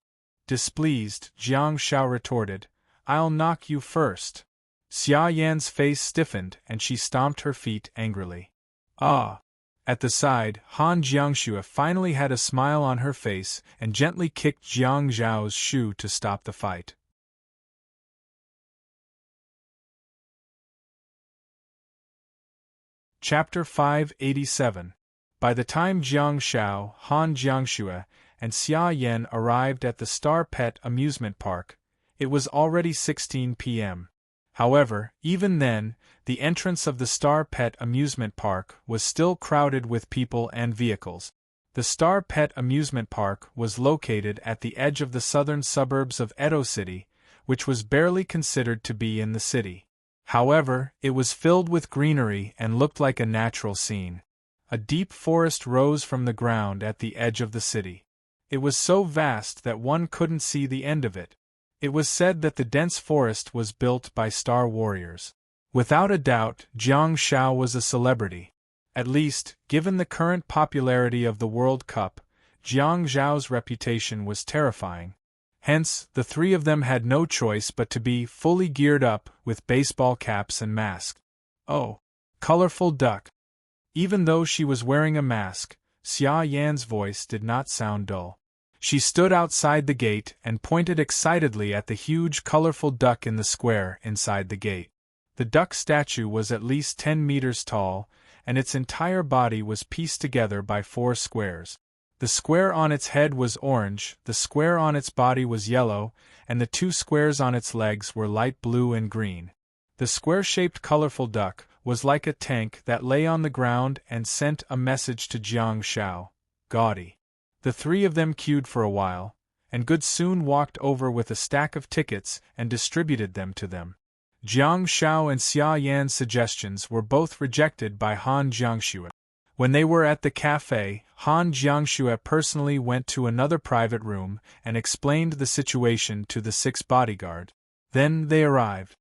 Displeased, Jiang Shao retorted, "I'll knock you first." Xia Yan's face stiffened and she stomped her feet angrily. "Ah!" At the side, Han Jiangxue finally had a smile on her face and gently kicked Jiang Zhao's shoe to stop the fight. Chapter 587. By the time Jiang Shao, Han Jiangxue, and Xia Yan arrived at the Star Pet amusement park, it was already 16 p.m. However, even then, the entrance of the Star Pet amusement park was still crowded with people and vehicles. The Star Pet amusement park was located at the edge of the southern suburbs of Edo City, which was barely considered to be in the city. However, it was filled with greenery and looked like a natural scene. A deep forest rose from the ground at the edge of the city. It was so vast that one couldn't see the end of it. It was said that the dense forest was built by Star Warriors. Without a doubt, Jiang Shao was a celebrity. At least, given the current popularity of the World Cup, Jiang Zhao's reputation was terrifying. Hence, the 3 of them had no choice but to be fully geared up with baseball caps and masks. Oh, colorful duck! Even though she was wearing a mask, Xia Yan's voice did not sound dull. She stood outside the gate and pointed excitedly at the huge colorful duck in the square inside the gate. The duck statue was at least 10 meters tall, and its entire body was pieced together by 4 squares. The square on its head was orange, the square on its body was yellow, and the 2 squares on its legs were light blue and green. The square-shaped colorful duck was like a tank that lay on the ground and sent a message to Jiang Shao. Gaudy. The 3 of them queued for a while, and Good soon walked over with a stack of tickets and distributed them to them. Jiang Shao and Xia Yan's suggestions were both rejected by Han Jiangxue. When they were at the cafe, Han Jiangxue personally went to another private room and explained the situation to the 6 bodyguards. Then they arrived.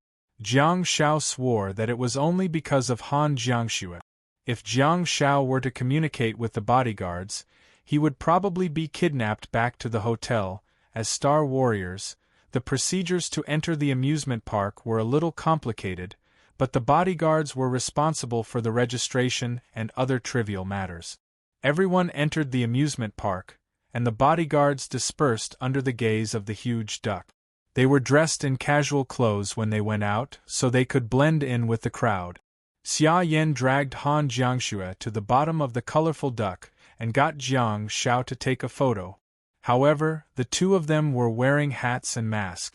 Jiang Shao swore that it was only because of Han Jiangxue. If Jiang Shao were to communicate with the bodyguards, he would probably be kidnapped back to the hotel. As Star Warriors, the procedures to enter the amusement park were a little complicated, but the bodyguards were responsible for the registration and other trivial matters. Everyone entered the amusement park, and the bodyguards dispersed under the gaze of the huge duck. They were dressed in casual clothes when they went out, so they could blend in with the crowd. Xia Yan dragged Han Jiangxue to the bottom of the colorful duck and got Jiang Shao to take a photo. However, the 2 of them were wearing hats and masks.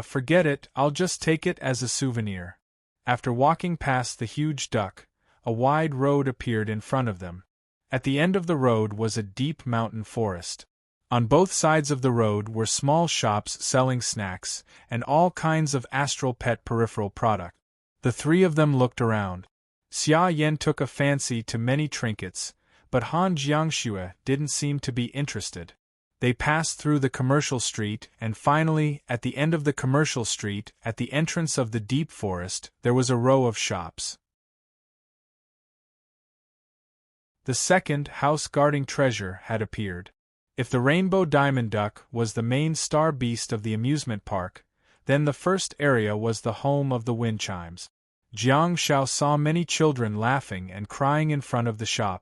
Forget it, I'll just take it as a souvenir." After walking past the huge duck, a wide road appeared in front of them. At the end of the road was a deep mountain forest. On both sides of the road were small shops selling snacks and all kinds of astral pet peripheral product. The three of them looked around. Xia Yan took a fancy to many trinkets, but Han Jiangxue didn't seem to be interested. They passed through the commercial street and finally, at the end of the commercial street, at the entrance of the deep forest, there was a row of shops. The second house guarding treasure had appeared. If the rainbow diamond duck was the main star beast of the amusement park, then the first area was the home of the wind chimes. Jiang Shao saw many children laughing and crying in front of the shop.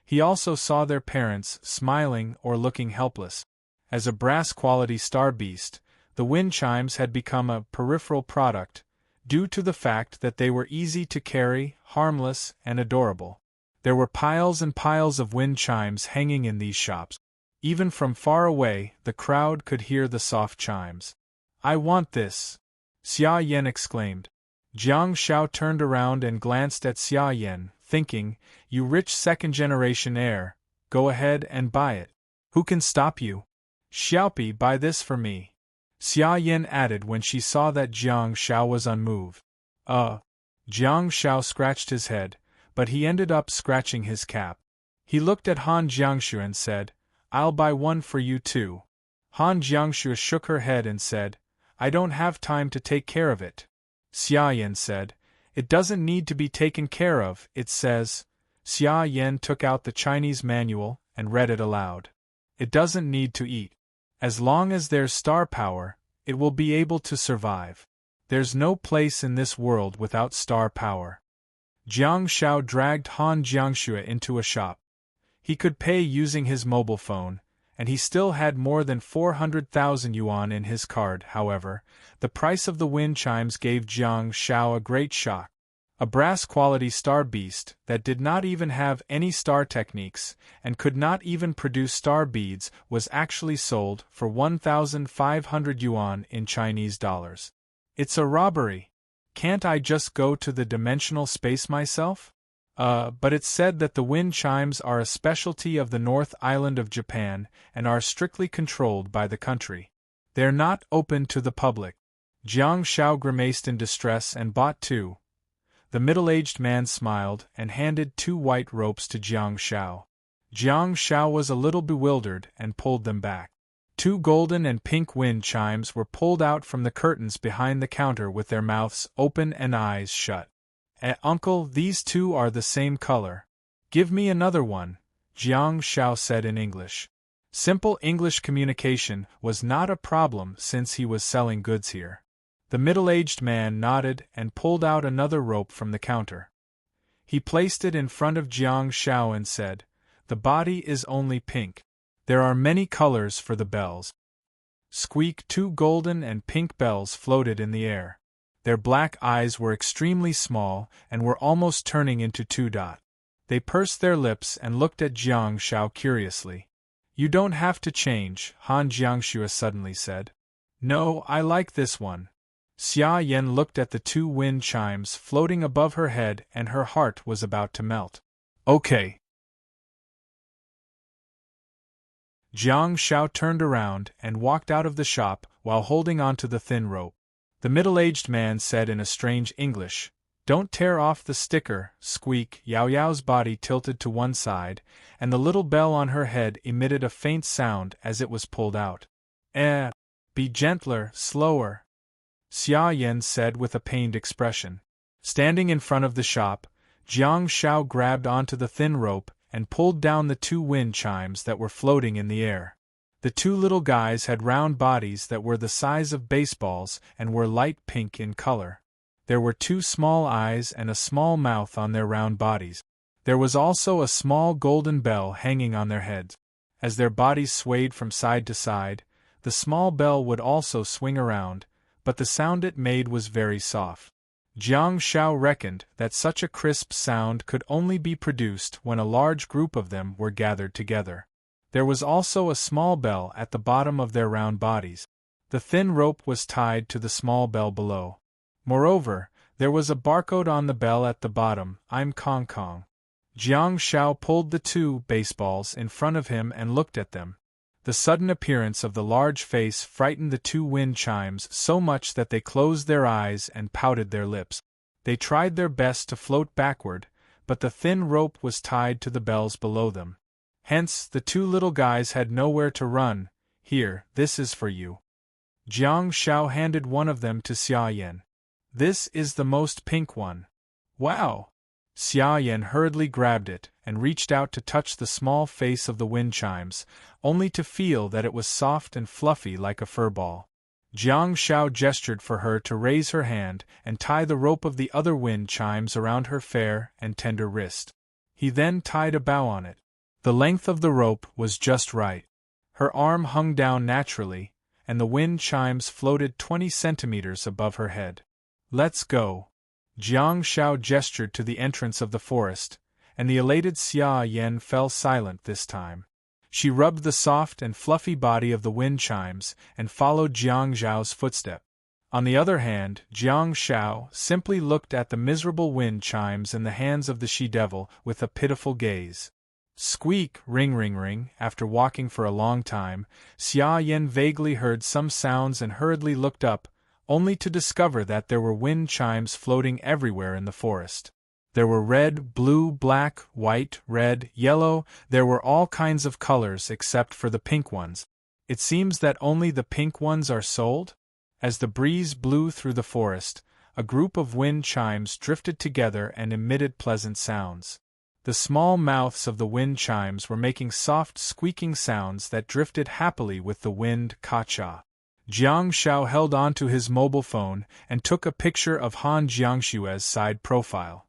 He also saw their parents smiling or looking helpless. As a brass-quality star beast, the wind chimes had become a peripheral product, due to the fact that they were easy to carry, harmless, and adorable. There were piles and piles of wind chimes hanging in these shops. Even from far away, the crowd could hear the soft chimes. "I want this!" Xia Yan exclaimed. Jiang Shao turned around and glanced at Xia Yan, thinking, "You rich second-generation heir, go ahead and buy it. Who can stop you? Xiaopi, buy this for me," Xia Yan added when she saw that Jiang Shao was unmoved. Jiang Shao scratched his head, but he ended up scratching his cap. He looked at Han Jiangxue and said, "I'll buy one for you too." Han Jiangxue shook her head and said, "I don't have time to take care of it." Xia Yan said, "It doesn't need to be taken care of, it says." Xia Yan took out the Chinese manual and read it aloud. "It doesn't need to eat. As long as there's star power, it will be able to survive. There's no place in this world without star power." Jiang Shao dragged Han Jiangxue into a shop. He could pay using his mobile phone, and he still had more than 400,000 yuan in his card. However, the price of the wind chimes gave Jiang Shao a great shock. A brass-quality star beast that did not even have any star techniques and could not even produce star beads was actually sold for 1,500 yuan in Chinese dollars. "It's a robbery. Can't I just go to the dimensional space myself?" But it's said that the wind chimes are a specialty of the North Island of Japan and are strictly controlled by the country. They're not open to the public. Jiang Shao grimaced in distress and bought two. The middle-aged man smiled and handed 2 white ropes to Jiang Shao. Jiang Shao was a little bewildered and pulled them back. 2 golden and pink wind chimes were pulled out from the curtains behind the counter with their mouths open and eyes shut. Uncle, these 2 are the same color. Give me another one," Jiang Shao said in English. Simple English communication was not a problem since he was selling goods here. The middle-aged man nodded and pulled out another rope from the counter. He placed it in front of Jiang Shao and said, "The body is only pink. There are many colors for the bells." Squeak! 2 golden and pink bells floated in the air. Their black eyes were extremely small and were almost turning into 2 dots. They pursed their lips and looked at Jiang Shao curiously. "You don't have to change," Han Jiangxue suddenly said. "No, I like this one." Xia Yan looked at the 2 wind chimes floating above her head and her heart was about to melt. "Okay." Jiang Shao turned around and walked out of the shop while holding onto the thin rope. The middle-aged man said in a strange English, "Don't tear off the sticker." Squeak! Yao Yao's body tilted to one side, and the little bell on her head emitted a faint sound as it was pulled out. Be gentler, slower," Xia Yan said with a pained expression. Standing in front of the shop, Jiang Shao grabbed onto the thin rope and pulled down the 2 wind chimes that were floating in the air. The 2 little guys had round bodies that were the size of baseballs and were light pink in color. There were 2 small eyes and a small mouth on their round bodies. There was also a small golden bell hanging on their heads. As their bodies swayed from side to side, the small bell would also swing around, but the sound it made was very soft. Jiang Shao reckoned that such a crisp sound could only be produced when a large group of them were gathered together. There was also a small bell at the bottom of their round bodies. The thin rope was tied to the small bell below. Moreover, there was a barcode on the bell at the bottom, "I'm Kong Kong." Jiang Shao pulled the 2 baseballs in front of him and looked at them. The sudden appearance of the large face frightened the two wind chimes so much that they closed their eyes and pouted their lips. They tried their best to float backward, but the thin rope was tied to the bells below them. Hence, the two little guys had nowhere to run. Here, this is for you. Jiang Shao handed one of them to Xia Yan. This is the most pink one. Wow! Xia Yan hurriedly grabbed it and reached out to touch the small face of the wind chimes, only to feel that it was soft and fluffy like a fur ball. Jiang Shao gestured for her to raise her hand and tie the rope of the other wind chimes around her fair and tender wrist. He then tied a bow on it. The length of the rope was just right. Her arm hung down naturally, and the wind chimes floated 20 centimeters above her head. Let's go. Jiang Shao gestured to the entrance of the forest, and the elated Xia Yan fell silent this time. She rubbed the soft and fluffy body of the wind chimes and followed Jiang Zhao's footstep. On the other hand, Jiang Shao simply looked at the miserable wind chimes in the hands of the she-devil with a pitiful gaze. Squeak, ring ring ring. After walking for a long time, Xia Yan vaguely heard some sounds and hurriedly looked up, only to discover that there were wind chimes floating everywhere in the forest. There were red, blue, black, white, red, yellow, there were all kinds of colors except for the pink ones. It seems that only the pink ones are sold? As the breeze blew through the forest, a group of wind chimes drifted together and emitted pleasant sounds. The small mouths of the wind chimes were making soft squeaking sounds that drifted happily with the wind. Ka-cha. Jiang Shao held on to his mobile phone and took a picture of Han Jiangshue's side profile.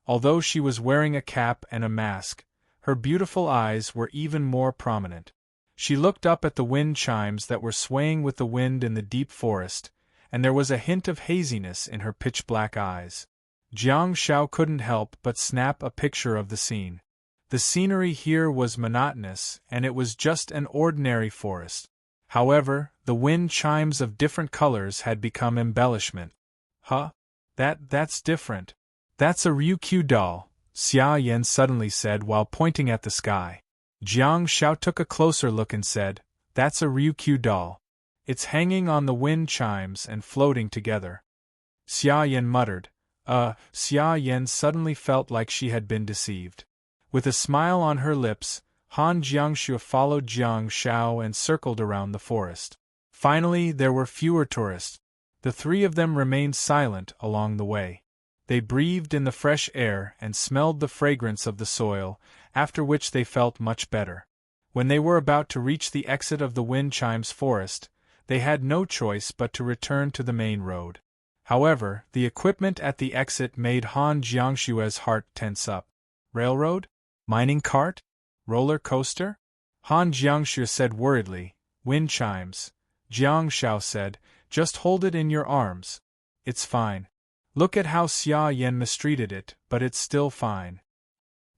Although she was wearing a cap and a mask, her beautiful eyes were even more prominent. She looked up at the wind chimes that were swaying with the wind in the deep forest, and there was a hint of haziness in her pitch-black eyes. Jiang Shao couldn't help but snap a picture of the scene. The scenery here was monotonous, and it was just an ordinary forest. However, the wind chimes of different colors had become embellishment. Huh? That's different. That's a Ryukyu doll, Xia Yan suddenly said while pointing at the sky. Jiang Shao took a closer look and said, That's a Ryukyu doll. It's hanging on the wind chimes and floating together. Xia Yan muttered. Xia Yan suddenly felt like she had been deceived. With a smile on her lips, Han Jiangxue followed Jiang Shao and circled around the forest. Finally, there were fewer tourists. The three of them remained silent along the way. They breathed in the fresh air and smelled the fragrance of the soil, after which they felt much better. When they were about to reach the exit of the wind chimes forest, they had no choice but to return to the main road. However, the equipment at the exit made Han Jiangshue's heart tense up. Railroad? Mining cart? Roller coaster? Han Jiangxue said worriedly. Wind chimes. Jiang Shao said, Just hold it in your arms. It's fine. Look at how Xia Yan mistreated it, but it's still fine.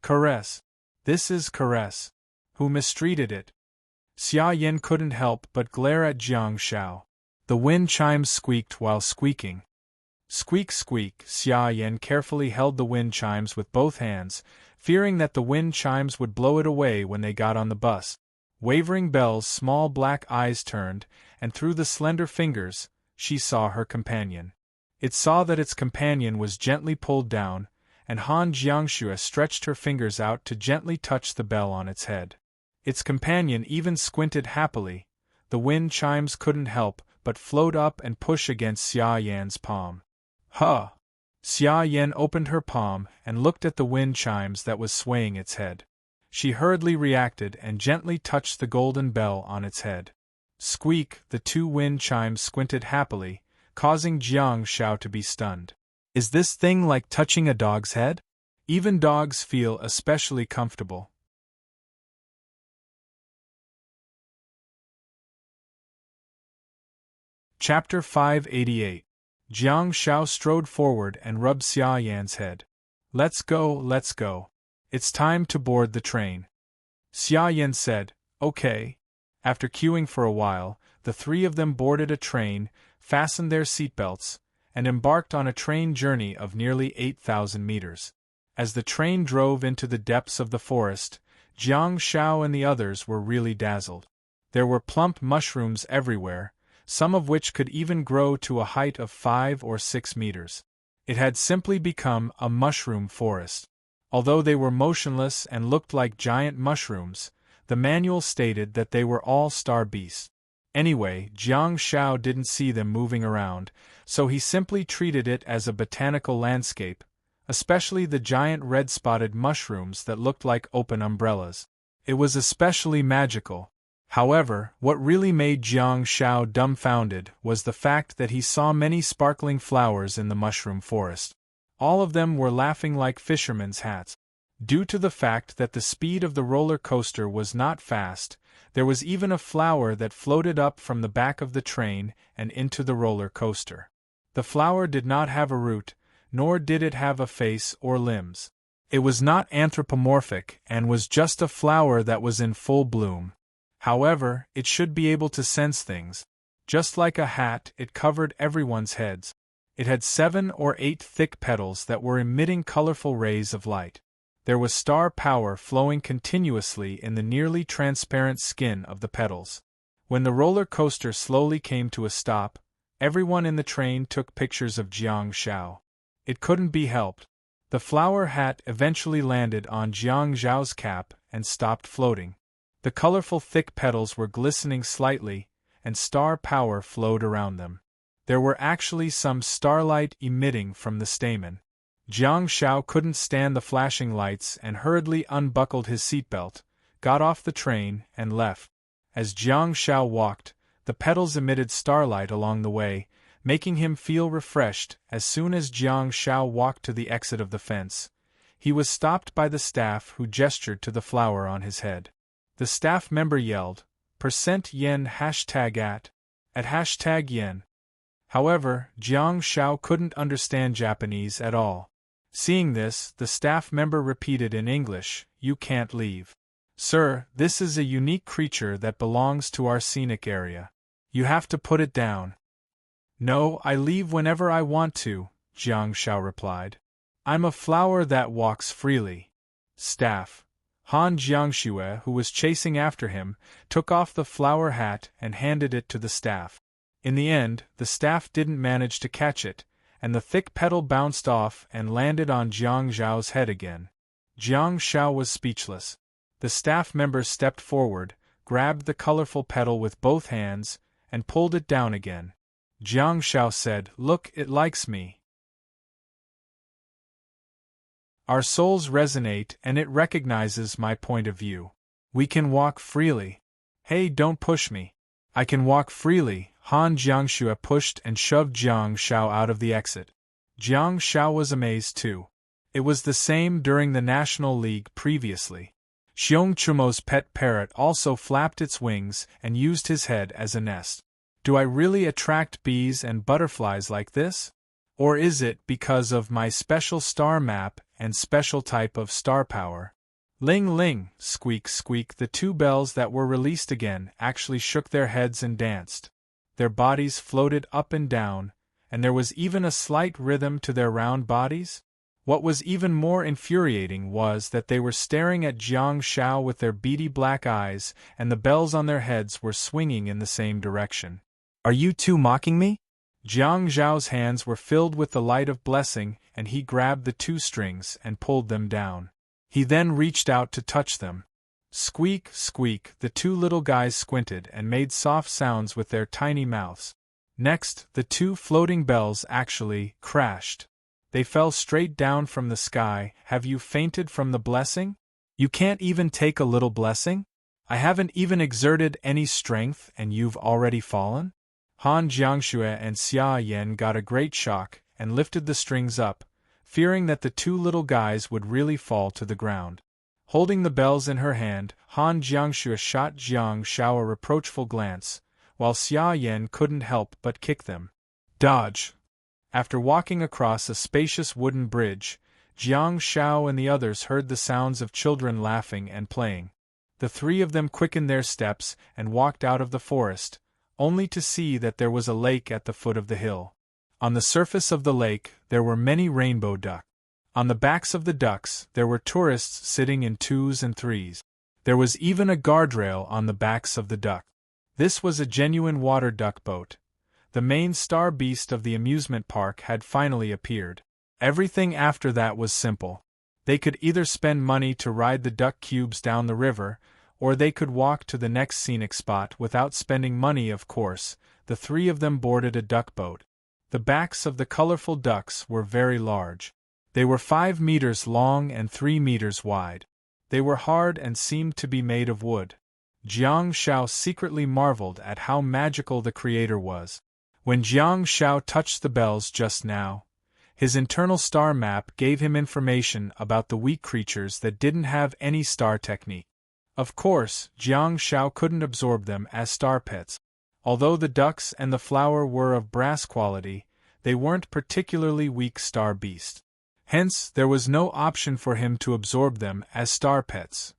Caress. This is caress. Who mistreated it? Xia Yan couldn't help but glare at Jiang Shao. The wind chimes squeaked while squeaking. Squeak squeak. Xia Yan carefully held the wind chimes with both hands, fearing that the wind chimes would blow it away when they got on the bus. Wavering Belle's small black eyes turned, and through the slender fingers, she saw her companion. It saw that its companion was gently pulled down, and Han Jiangxue stretched her fingers out to gently touch the bell on its head. Its companion even squinted happily. The wind chimes couldn't help but float up and push against Xia Yan's palm. Huh! Xia Yan opened her palm and looked at the wind chimes that was swaying its head. She hurriedly reacted and gently touched the golden bell on its head. Squeak! The two wind chimes squinted happily, causing Jiang Shao to be stunned. Is this thing like touching a dog's head? Even dogs feel especially comfortable. Chapter 588. Jiang Shao strode forward and rubbed Xia Yan's head. Let's go, let's go. It's time to board the train. Xia Yan said, Okay. After queuing for a while, the three of them boarded a train, fastened their seatbelts, and embarked on a train journey of nearly 8,000 meters. As the train drove into the depths of the forest, Jiang Shao and the others were really dazzled. There were plump mushrooms everywhere, some of which could even grow to a height of 5 or 6 meters. It had simply become a mushroom forest. Although they were motionless and looked like giant mushrooms, the manual stated that they were all star beasts. Anyway, Jiang Shao didn't see them moving around, so he simply treated it as a botanical landscape, especially the giant red-spotted mushrooms that looked like open umbrellas. It was especially magical. However, what really made Jiang Shao dumbfounded was the fact that he saw many sparkling flowers in the mushroom forest. All of them were laughing like fishermen's hats. Due to the fact that the speed of the roller coaster was not fast, there was even a flower that floated up from the back of the train and into the roller coaster. The flower did not have a root, nor did it have a face or limbs. It was not anthropomorphic and was just a flower that was in full bloom. However, it should be able to sense things. Just like a hat, it covered everyone's heads. It had 7 or 8 thick petals that were emitting colorful rays of light. There was star power flowing continuously in the nearly transparent skin of the petals. When the roller coaster slowly came to a stop, everyone in the train took pictures of Jiang Shao. It couldn't be helped. The flower hat eventually landed on Jiang Zhao's cap and stopped floating. The colorful thick petals were glistening slightly, and star power flowed around them. There were actually some starlight emitting from the stamen. Jiang Shao couldn't stand the flashing lights and hurriedly unbuckled his seatbelt, got off the train, and left. As Jiang Shao walked, the petals emitted starlight along the way, making him feel refreshed. As soon as Jiang Shao walked to the exit of the fence, he was stopped by the staff who gestured to the flower on his head. The staff member yelled, %yen at #yen. However, Jiang Shao couldn't understand Japanese at all. Seeing this, the staff member repeated in English, "You can't leave. Sir, this is a unique creature that belongs to our scenic area. You have to put it down." "No, I leave whenever I want to," Jiang Shao replied. "I'm a flower that walks freely." Staff. Han Jiangxue, who was chasing after him, took off the flower hat and handed it to the staff. In the end, the staff didn't manage to catch it, and the thick petal bounced off and landed on Jiang Zhao's head again. Jiang Shao was speechless. The staff member stepped forward, grabbed the colorful petal with both hands, and pulled it down again. Jiang Shao said, "Look, it likes me. Our souls resonate and it recognizes my point of view. We can walk freely. Hey, don't push me. I can walk freely." Han Jiangxue pushed and shoved Jiang Shao out of the exit. Jiang Shao was amazed too. It was the same during the National League previously. Xiong Chumo's pet parrot also flapped its wings and used his head as a nest. Do I really attract bees and butterflies like this? Or is it because of my special star map and special type of star power? Ling ling, squeak squeak, the 2 bells that were released again actually shook their heads and danced. Their bodies floated up and down, and there was even a slight rhythm to their round bodies. What was even more infuriating was that they were staring at Jiang Shao with their beady black eyes, and the bells on their heads were swinging in the same direction. "Are you two mocking me?" Jiang Zhao's hands were filled with the light of blessing, and he grabbed the 2 strings and pulled them down. He then reached out to touch them. Squeak, squeak, the 2 little guys squinted and made soft sounds with their tiny mouths. Next, the 2 floating bells actually crashed. They fell straight down from the sky. Have you fainted from the blessing? You can't even take a little blessing? I haven't even exerted any strength and you've already fallen? Han Jiangxue and Xia Yan got a great shock and lifted the strings up, fearing that the 2 little guys would really fall to the ground. Holding the bells in her hand, Han Jiangxue shot Jiang Shao a reproachful glance, while Xia Yan couldn't help but kick them. Dodge! After walking across a spacious wooden bridge, Jiang Shao and the others heard the sounds of children laughing and playing. The 3 of them quickened their steps and walked out of the forest, only to see that there was a lake at the foot of the hill. On the surface of the lake, there were many rainbow ducks. On the backs of the ducks, there were tourists sitting in 2s and 3s. There was even a guardrail on the backs of the duck. This was a genuine water duck boat. The main star beast of the amusement park had finally appeared. Everything after that was simple. They could either spend money to ride the duck cubes down the river, or they could walk to the next scenic spot without spending money. Of course, the three of them boarded a duck boat. The backs of the colorful ducks were very large. They were 5 meters long and 3 meters wide. They were hard and seemed to be made of wood. Jiang Shao secretly marveled at how magical the creator was. When Jiang Shao touched the bells just now, his internal star map gave him information about the weak creatures that didn't have any star technique. Of course, Jiang Shao couldn't absorb them as star pets. Although the ducks and the flower were of brass quality, they weren't particularly weak star beasts. Hence, there was no option for him to absorb them as star pets.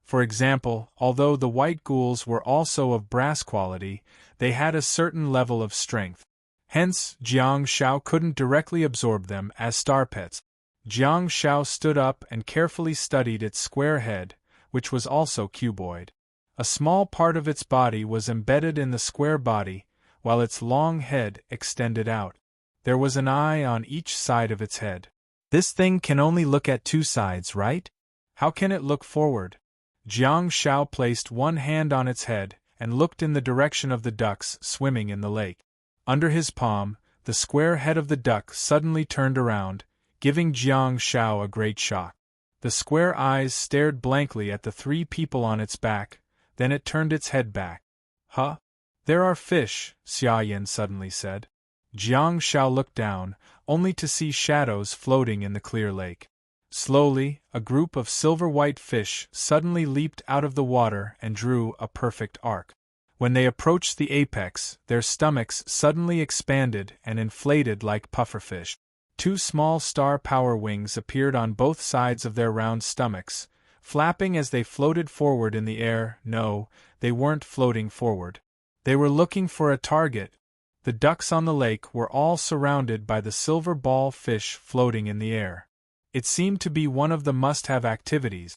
For example, although the white ghouls were also of brass quality, they had a certain level of strength. Hence, Jiang Shao couldn't directly absorb them as star pets. Jiang Shao stood up and carefully studied its square head, which was also cuboid. A small part of its body was embedded in the square body, while its long head extended out. There was an eye on each side of its head. This thing can only look at 2 sides, right? How can it look forward? Jiang Shao placed one hand on its head and looked in the direction of the ducks swimming in the lake. Under his palm, the square head of the duck suddenly turned around, giving Jiang Shao a great shock. The square eyes stared blankly at the 3 people on its back, then it turned its head back. Huh? There are fish, Xia Yin suddenly said. Jiang Shao looked down, only to see shadows floating in the clear lake. Slowly, a group of silver-white fish suddenly leaped out of the water and drew a perfect arc. When they approached the apex, their stomachs suddenly expanded and inflated like pufferfish. 2 small star power wings appeared on both sides of their round stomachs, flapping as they floated forward in the air. No, they weren't floating forward. They were looking for a target. The ducks on the lake were all surrounded by the silver ball fish floating in the air. It seemed to be one of the must-have activities.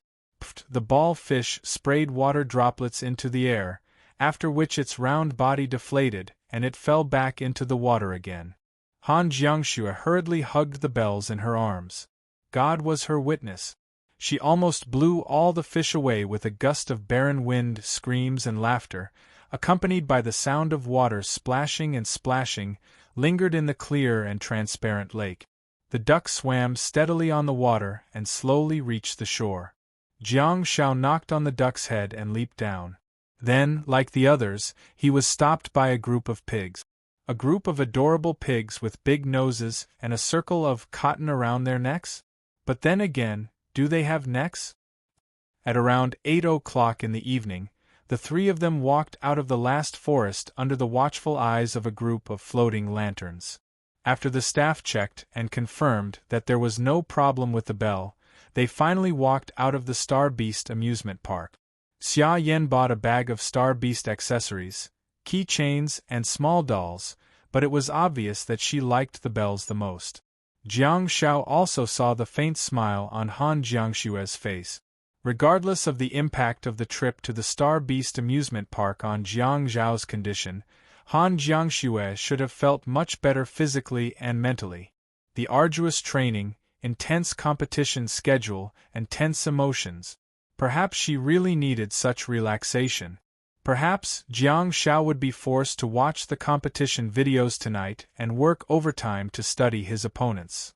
The ball fish sprayed water droplets into the air, after which its round body deflated, and it fell back into the water again. Han Jiangxue hurriedly hugged the bells in her arms. God was her witness. She almost blew all the fish away with a gust of barren wind, screams and laughter, accompanied by the sound of water splashing and splashing, lingered in the clear and transparent lake. The duck swam steadily on the water and slowly reached the shore. Jiang Shao knocked on the duck's head and leaped down. Then, like the others, he was stopped by a group of pigs. A group of adorable pigs with big noses and a circle of cotton around their necks? But then again, do they have necks? At around 8 o'clock in the evening, the 3 of them walked out of the last forest under the watchful eyes of a group of floating lanterns. After the staff checked and confirmed that there was no problem with the bell, they finally walked out of the Star Beast amusement park. Xia Yin bought a bag of Star Beast accessories, keychains and small dolls, but it was obvious that she liked the bells the most. Jiang Shao also saw the faint smile on Han Jiangxue's face. Regardless of the impact of the trip to the Star Beast amusement park on Jiang Zhao's condition, Han Jiangxue should have felt much better physically and mentally. The arduous training, intense competition schedule, and tense emotions. Perhaps she really needed such relaxation. Perhaps Jiang Shao would be forced to watch the competition videos tonight and work overtime to study his opponents.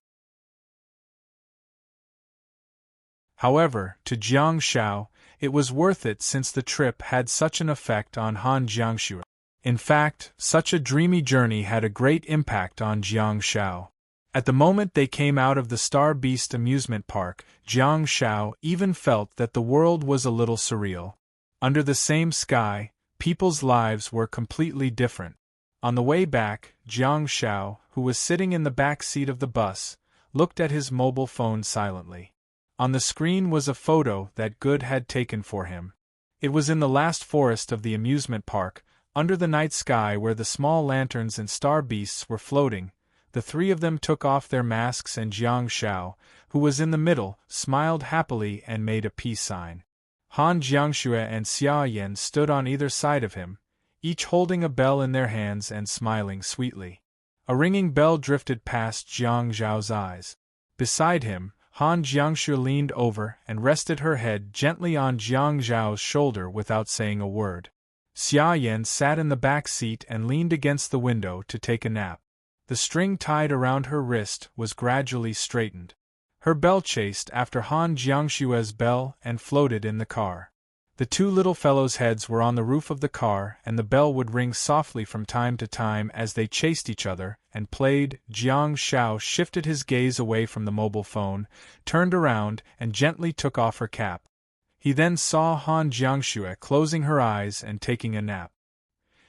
However, to Jiang Shao, it was worth it since the trip had such an effect on Han Jiangxue. In fact, such a dreamy journey had a great impact on Jiang Shao. At the moment they came out of the Star Beast amusement park, Jiang Shao even felt that the world was a little surreal. Under the same sky, people's lives were completely different. On the way back, Jiang Shao, who was sitting in the back seat of the bus, looked at his mobile phone silently. On the screen was a photo that Good had taken for him. It was in the last forest of the amusement park, under the night sky where the small lanterns and star beasts were floating. The three of them took off their masks and Jiang Shao, who was in the middle, smiled happily and made a peace sign. Han Jiangxue and Xia Yan stood on either side of him, each holding a bell in their hands and smiling sweetly. A ringing bell drifted past Jiang Zhao's eyes. Beside him, Han Jiangxue leaned over and rested her head gently on Jiang Zhao's shoulder without saying a word. Xia Yan sat in the back seat and leaned against the window to take a nap. The string tied around her wrist was gradually straightened. Her bell chased after Han Jiangshue's bell and floated in the car. The two little fellows' heads were on the roof of the car and the bell would ring softly from time to time as they chased each other and played. Jiang Shao shifted his gaze away from the mobile phone, turned around and gently took off her cap. He then saw Han Jiangxue closing her eyes and taking a nap.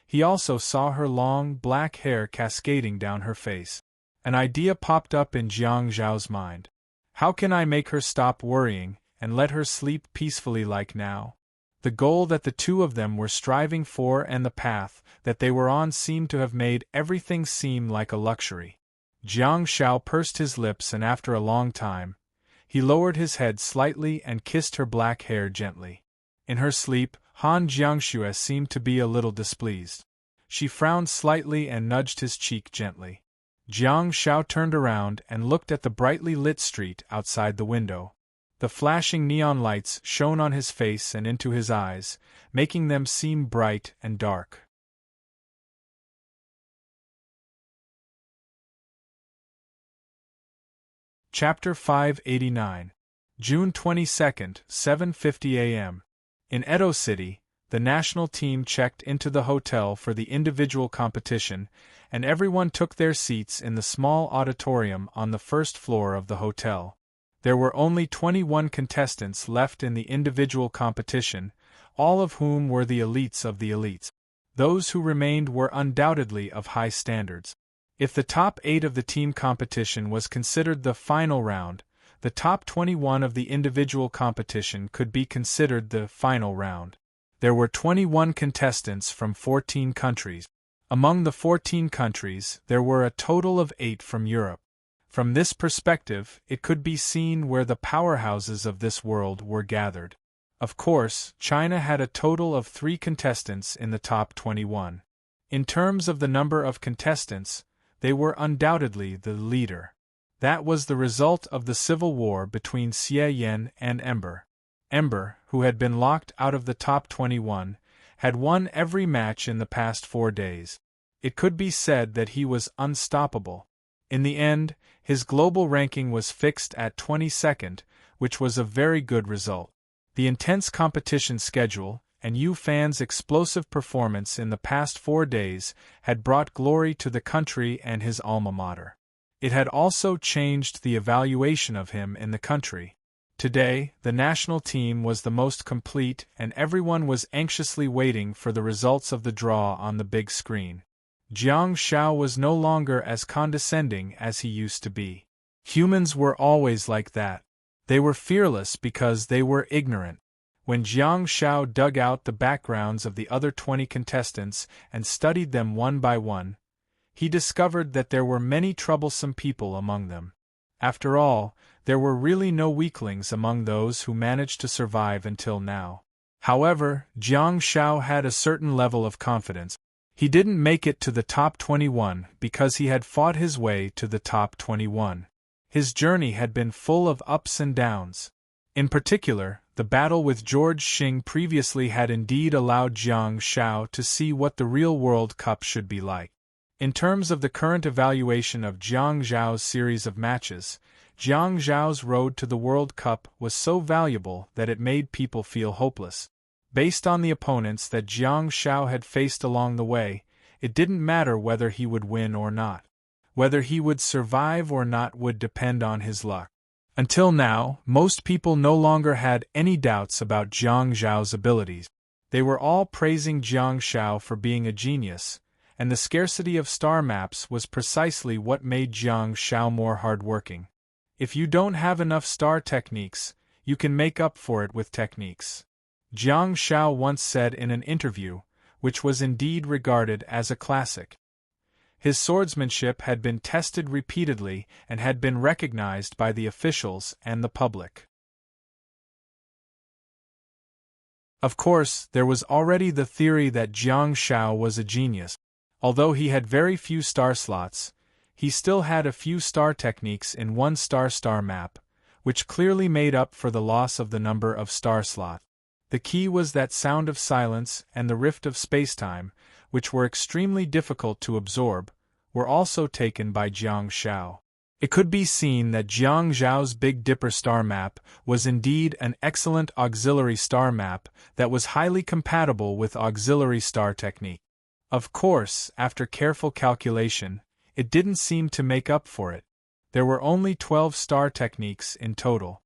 He also saw her long, black hair cascading down her face. An idea popped up in Jiang Zhao's mind. How can I make her stop worrying and let her sleep peacefully like now? The goal that the two of them were striving for and the path that they were on seemed to have made everything seem like a luxury. Jiang Shao pursed his lips and after a long time, he lowered his head slightly and kissed her black hair gently. In her sleep, Han Jiangxue seemed to be a little displeased. She frowned slightly and nudged his cheek gently. Jiang Shao turned around and looked at the brightly lit street outside the window. The flashing neon lights shone on his face and into his eyes, making them seem bright and dark. Chapter 589. June 22, 7:50 a.m. In Edo City, the national team checked into the hotel for the individual competition, and everyone took their seats in the small auditorium on the first floor of the hotel. There were only 21 contestants left in the individual competition, all of whom were the elites of the elites. Those who remained were undoubtedly of high standards. If the top 8 of the team competition was considered the final round, the top 21 of the individual competition could be considered the final round. There were 21 contestants from 14 countries. Among the 14 countries, there were a total of 8 from Europe. From this perspective, it could be seen where the powerhouses of this world were gathered. Of course, China had a total of 3 contestants in the top 21. In terms of the number of contestants, they were undoubtedly the leader. That was the result of the civil war between Xie Yan and Ember. Ember, who had been locked out of the top 21, had won every match in the past 4 days. It could be said that he was unstoppable. In the end, his global ranking was fixed at 22nd, which was a very good result. The intense competition schedule, and Yu Fan's explosive performance in the past 4 days, had brought glory to the country and his alma mater. It had also changed the evaluation of him in the country. Today, the national team was the most complete and everyone was anxiously waiting for the results of the draw on the big screen. Jiang Shao was no longer as condescending as he used to be. Humans were always like that. They were fearless because they were ignorant. When Jiang Shao dug out the backgrounds of the other 20 contestants and studied them one by one, he discovered that there were many troublesome people among them. After all, there were really no weaklings among those who managed to survive until now. However, Jiang Shao had a certain level of confidence. He didn't make it to the top 21 because he had fought his way to the top 21. His journey had been full of ups and downs. In particular, the battle with George Xing previously had indeed allowed Jiang Shao to see what the real World Cup should be like. In terms of the current evaluation of Jiang Zhao's series of matches, Jiang Zhao's road to the World Cup was so valuable that it made people feel hopeless. Based on the opponents that Jiang Shao had faced along the way, it didn't matter whether he would win or not. Whether he would survive or not would depend on his luck. Until now, most people no longer had any doubts about Jiang Zhao's abilities. They were all praising Jiang Shao for being a genius, and the scarcity of star maps was precisely what made Jiang Shao more hardworking. If you don't have enough star techniques, you can make up for it with techniques. Jiang Shao once said in an interview, which was indeed regarded as a classic. His swordsmanship had been tested repeatedly and had been recognized by the officials and the public. Of course, there was already the theory that Jiang Shao was a genius. Although he had very few star slots, he still had a few star techniques in one star-star map, which clearly made up for the loss of the number of star slots. The key was that sound of silence and the rift of spacetime, which were extremely difficult to absorb, were also taken by Jiang Shao. It could be seen that Jiang Zhao's Big Dipper star map was indeed an excellent auxiliary star map that was highly compatible with auxiliary star technique. Of course, after careful calculation, it didn't seem to make up for it. There were only 12 star techniques in total.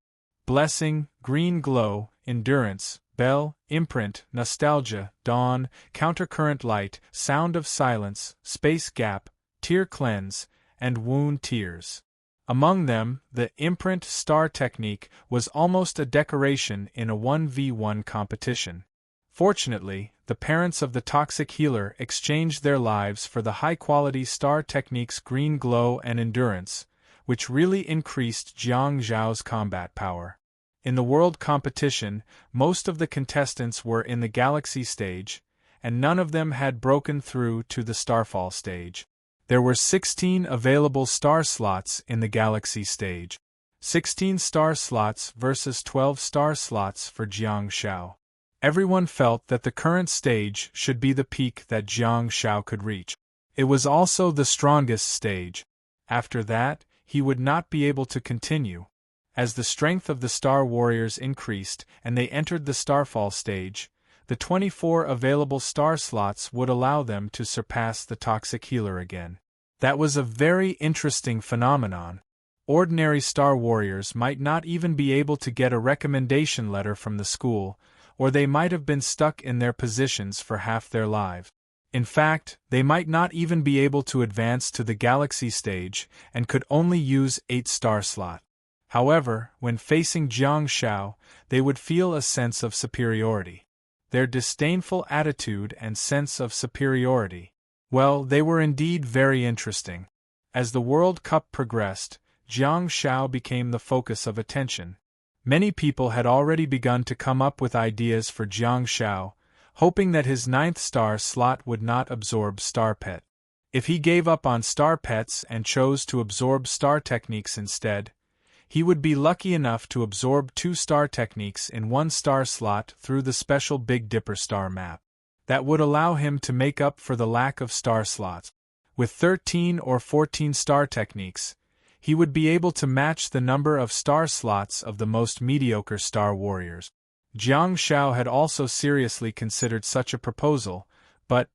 Blessing, Green Glow, Endurance, Bell, Imprint, Nostalgia, Dawn, Countercurrent Light, Sound of Silence, Space Gap, Tear Cleanse, and Wound Tears. Among them, the Imprint star technique was almost a decoration in a 1v1 competition. Fortunately, the parents of the toxic healer exchanged their lives for the high-quality star techniques Green Glow and Endurance, which really increased Jiang Zhao's combat power. In the world competition, most of the contestants were in the Galaxy stage, and none of them had broken through to the Starfall stage. There were 16 available star slots in the Galaxy stage. 16 star slots versus 12 star slots for Jiang Shao. Everyone felt that the current stage should be the peak that Jiang Shao could reach. It was also the strongest stage. After that, he would not be able to continue. As the strength of the Star Warriors increased and they entered the Starfall stage, the 24 available star slots would allow them to surpass the toxic healer again. That was a very interesting phenomenon. Ordinary Star Warriors might not even be able to get a recommendation letter from the school, or they might have been stuck in their positions for half their lives. In fact, they might not even be able to advance to the Galaxy stage and could only use 8 star slot. However, when facing Jiang Shao, they would feel a sense of superiority. Their disdainful attitude and sense of superiority, well, they were indeed very interesting. As the World Cup progressed, Jiang Shao became the focus of attention. Many people had already begun to come up with ideas for Jiang Shao, hoping that his 9th star slot would not absorb Star Pet. If he gave up on Star Pets and chose to absorb Star Techniques instead, he would be lucky enough to absorb 2 star techniques in 1 star slot through the special Big Dipper star map. That would allow him to make up for the lack of star slots. With 13 or 14 star techniques, he would be able to match the number of star slots of the most mediocre Star Warriors. Jiang Shao had also seriously considered such a proposal, but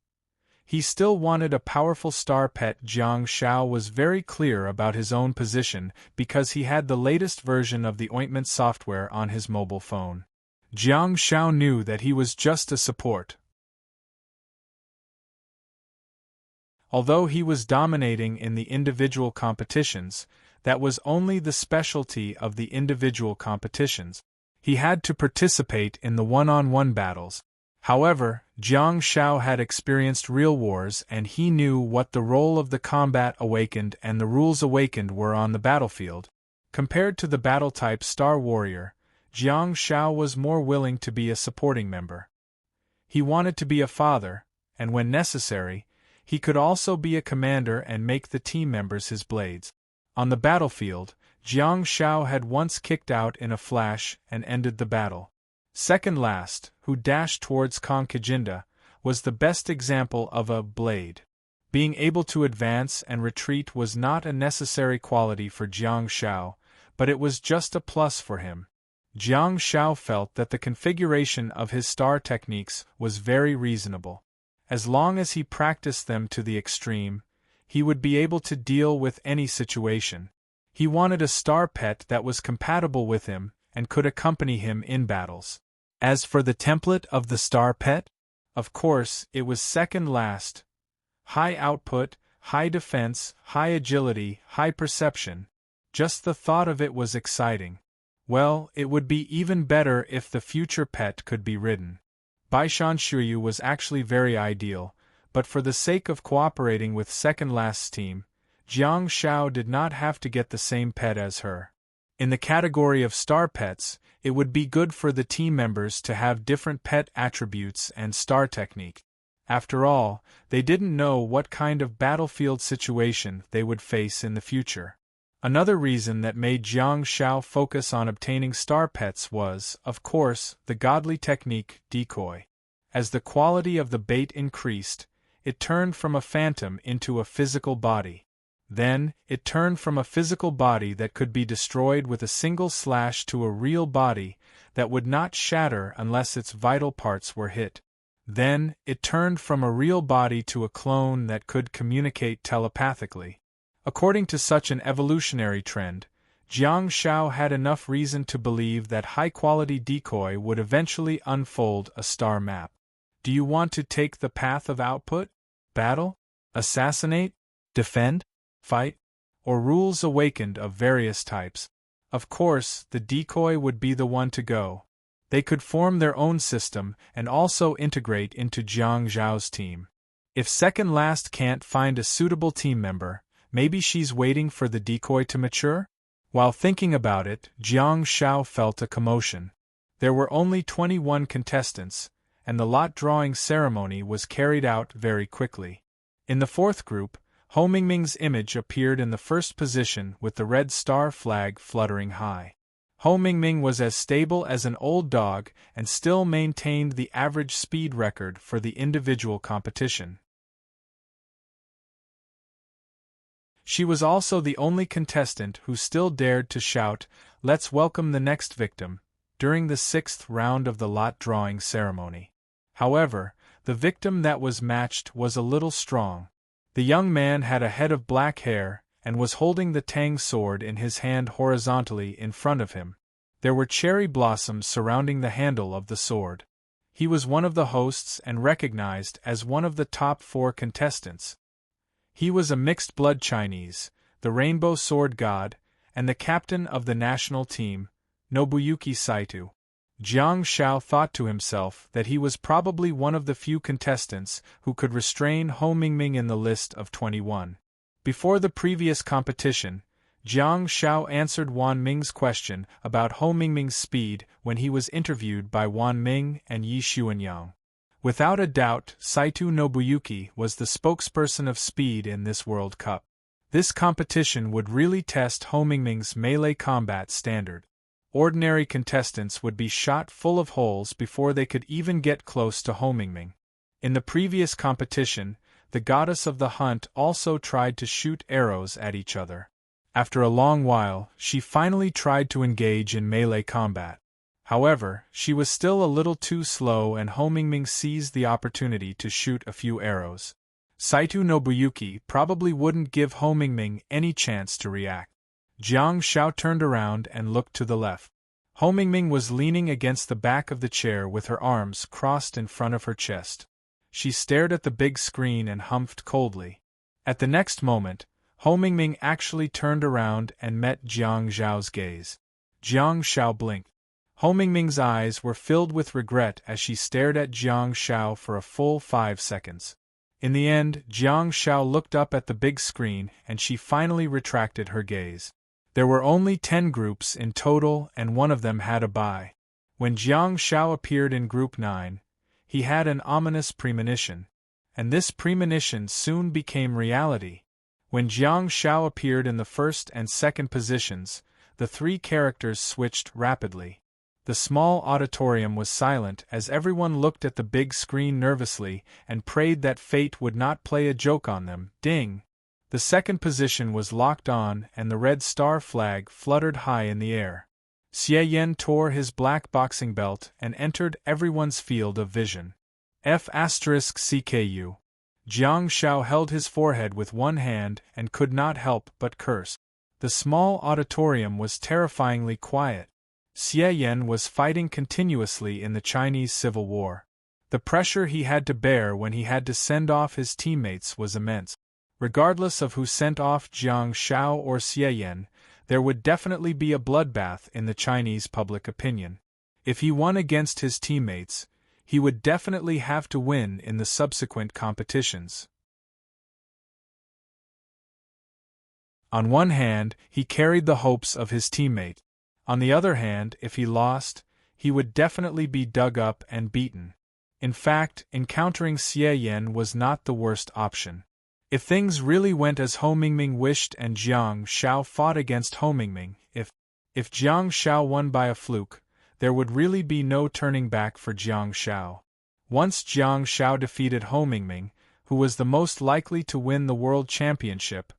he still wanted a powerful star pet. Jiang Shao was very clear about his own position because he had the latest version of the ointment software on his mobile phone. Jiang Shao knew that he was just a support. Although he was dominating in the individual competitions, that was only the specialty of the individual competitions. He had to participate in the one-on-one battles. However, Jiang Shao had experienced real wars and he knew what the role of the combat awakened and the rules awakened were on the battlefield. Compared to the battle-type Star Warrior, Jiang Shao was more willing to be a supporting member. He wanted to be a father, and when necessary, he could also be a commander and make the team members his blades. On the battlefield, Jiang Shao had once kicked out in a flash and ended the battle. Second last, who dashed towards Kong Kijinda, was the best example of a blade. Being able to advance and retreat was not a necessary quality for Jiang Shao, but it was just a plus for him. Jiang Shao felt that the configuration of his star techniques was very reasonable. As long as he practiced them to the extreme, he would be able to deal with any situation. He wanted a star pet that was compatible with him and could accompany him in battles. As for the template of the star pet, of course, it was second last. High output, high defense, high agility, high perception. Just the thought of it was exciting. Well, it would be even better if the future pet could be ridden. Baishan Shuyu was actually very ideal, but for the sake of cooperating with second last's team, Jiang Shao did not have to get the same pet as her. In the category of star pets, it would be good for the team members to have different pet attributes and star technique. After all, they didn't know what kind of battlefield situation they would face in the future. Another reason that made Jiang Shao focus on obtaining star pets was, of course, the godly technique decoy. As the quality of the bait increased, it turned from a phantom into a physical body. Then, it turned from a physical body that could be destroyed with a single slash to a real body that would not shatter unless its vital parts were hit. Then, it turned from a real body to a clone that could communicate telepathically. According to such an evolutionary trend, Jiang Shao had enough reason to believe that high-quality decoy would eventually unfold a star map. Do you want to take the path of output, battle, assassinate, defend, fight, or rules awakened of various types? Of course, the decoy would be the one to go. They could form their own system and also integrate into Jiang Zhao's team. If second last can't find a suitable team member, maybe she's waiting for the decoy to mature? While thinking about it, Jiang Shao felt a commotion. There were only 21 contestants, and the lot drawing ceremony was carried out very quickly. In the fourth group, Ho Mingming's image appeared in the first position with the red star flag fluttering high. Ho Mingming was as stable as an old dog and still maintained the average speed record for the individual competition. She was also the only contestant who still dared to shout, "Let's welcome the next victim," during the sixth round of the lot drawing ceremony. However, the victim that was matched was a little strong. The young man had a head of black hair and was holding the Tang sword in his hand horizontally in front of him. There were cherry blossoms surrounding the handle of the sword. He was one of the hosts and recognized as one of the top 4 contestants. He was a mixed-blood Chinese, the Rainbow Sword God, and the captain of the national team, Nobuyuki Saito. Jiang Shao thought to himself that he was probably one of the few contestants who could restrain Ho Mingming in the list of 21. Before the previous competition, Jiang Shao answered Wan Ming's question about Ho Mingming's speed when he was interviewed by Wan Ming and Yi Xuanyang. Without a doubt, Saito Nobuyuki was the spokesperson of speed in this World Cup. This competition would really test Ho Mingming's melee combat standard. Ordinary contestants would be shot full of holes before they could even get close to Ho Mingming. In the previous competition, the goddess of the hunt also tried to shoot arrows at each other. After a long while, she finally tried to engage in melee combat. However, she was still a little too slow and Ho Mingming seized the opportunity to shoot a few arrows. Saito Nobuyuki probably wouldn't give Ho Mingming any chance to react. Jiang Shao turned around and looked to the left. Ho Mingming was leaning against the back of the chair with her arms crossed in front of her chest. She stared at the big screen and humphed coldly. At the next moment, Ho Mingming actually turned around and met Jiang Zhao's gaze. Jiang Shao blinked. Ho Mingming's eyes were filled with regret as she stared at Jiang Shao for a full 5 seconds. In the end, Jiang Shao looked up at the big screen and she finally retracted her gaze. There were only 10 groups in total and one of them had a bye. When Jiang Shao appeared in Group 9, he had an ominous premonition. And this premonition soon became reality. When Jiang Shao appeared in the first and second positions, the 3 characters switched rapidly. The small auditorium was silent as everyone looked at the big screen nervously and prayed that fate would not play a joke on them. Ding! The second position was locked on and the red star flag fluttered high in the air. Xie Yan tore his black boxing belt and entered everyone's field of vision. F***CKU. Jiang Shao held his forehead with one hand and could not help but curse. The small auditorium was terrifyingly quiet. Xie Yan was fighting continuously in the Chinese Civil War. The pressure he had to bear when he had to send off his teammates was immense. Regardless of who sent off Jiang Shao or Xie Yan, there would definitely be a bloodbath in the Chinese public opinion. If he won against his teammates, he would definitely have to win in the subsequent competitions. On one hand, he carried the hopes of his teammate. On the other hand, if he lost, he would definitely be dug up and beaten. In fact, encountering Xie Yan was not the worst option. If things really went as Ho Mingming wished and Jiang Shao fought against Ho Mingming, if Jiang Shao won by a fluke, there would really be no turning back for Jiang Shao. Once Jiang Shao defeated Ho Mingming, who was the most likely to win the world championship,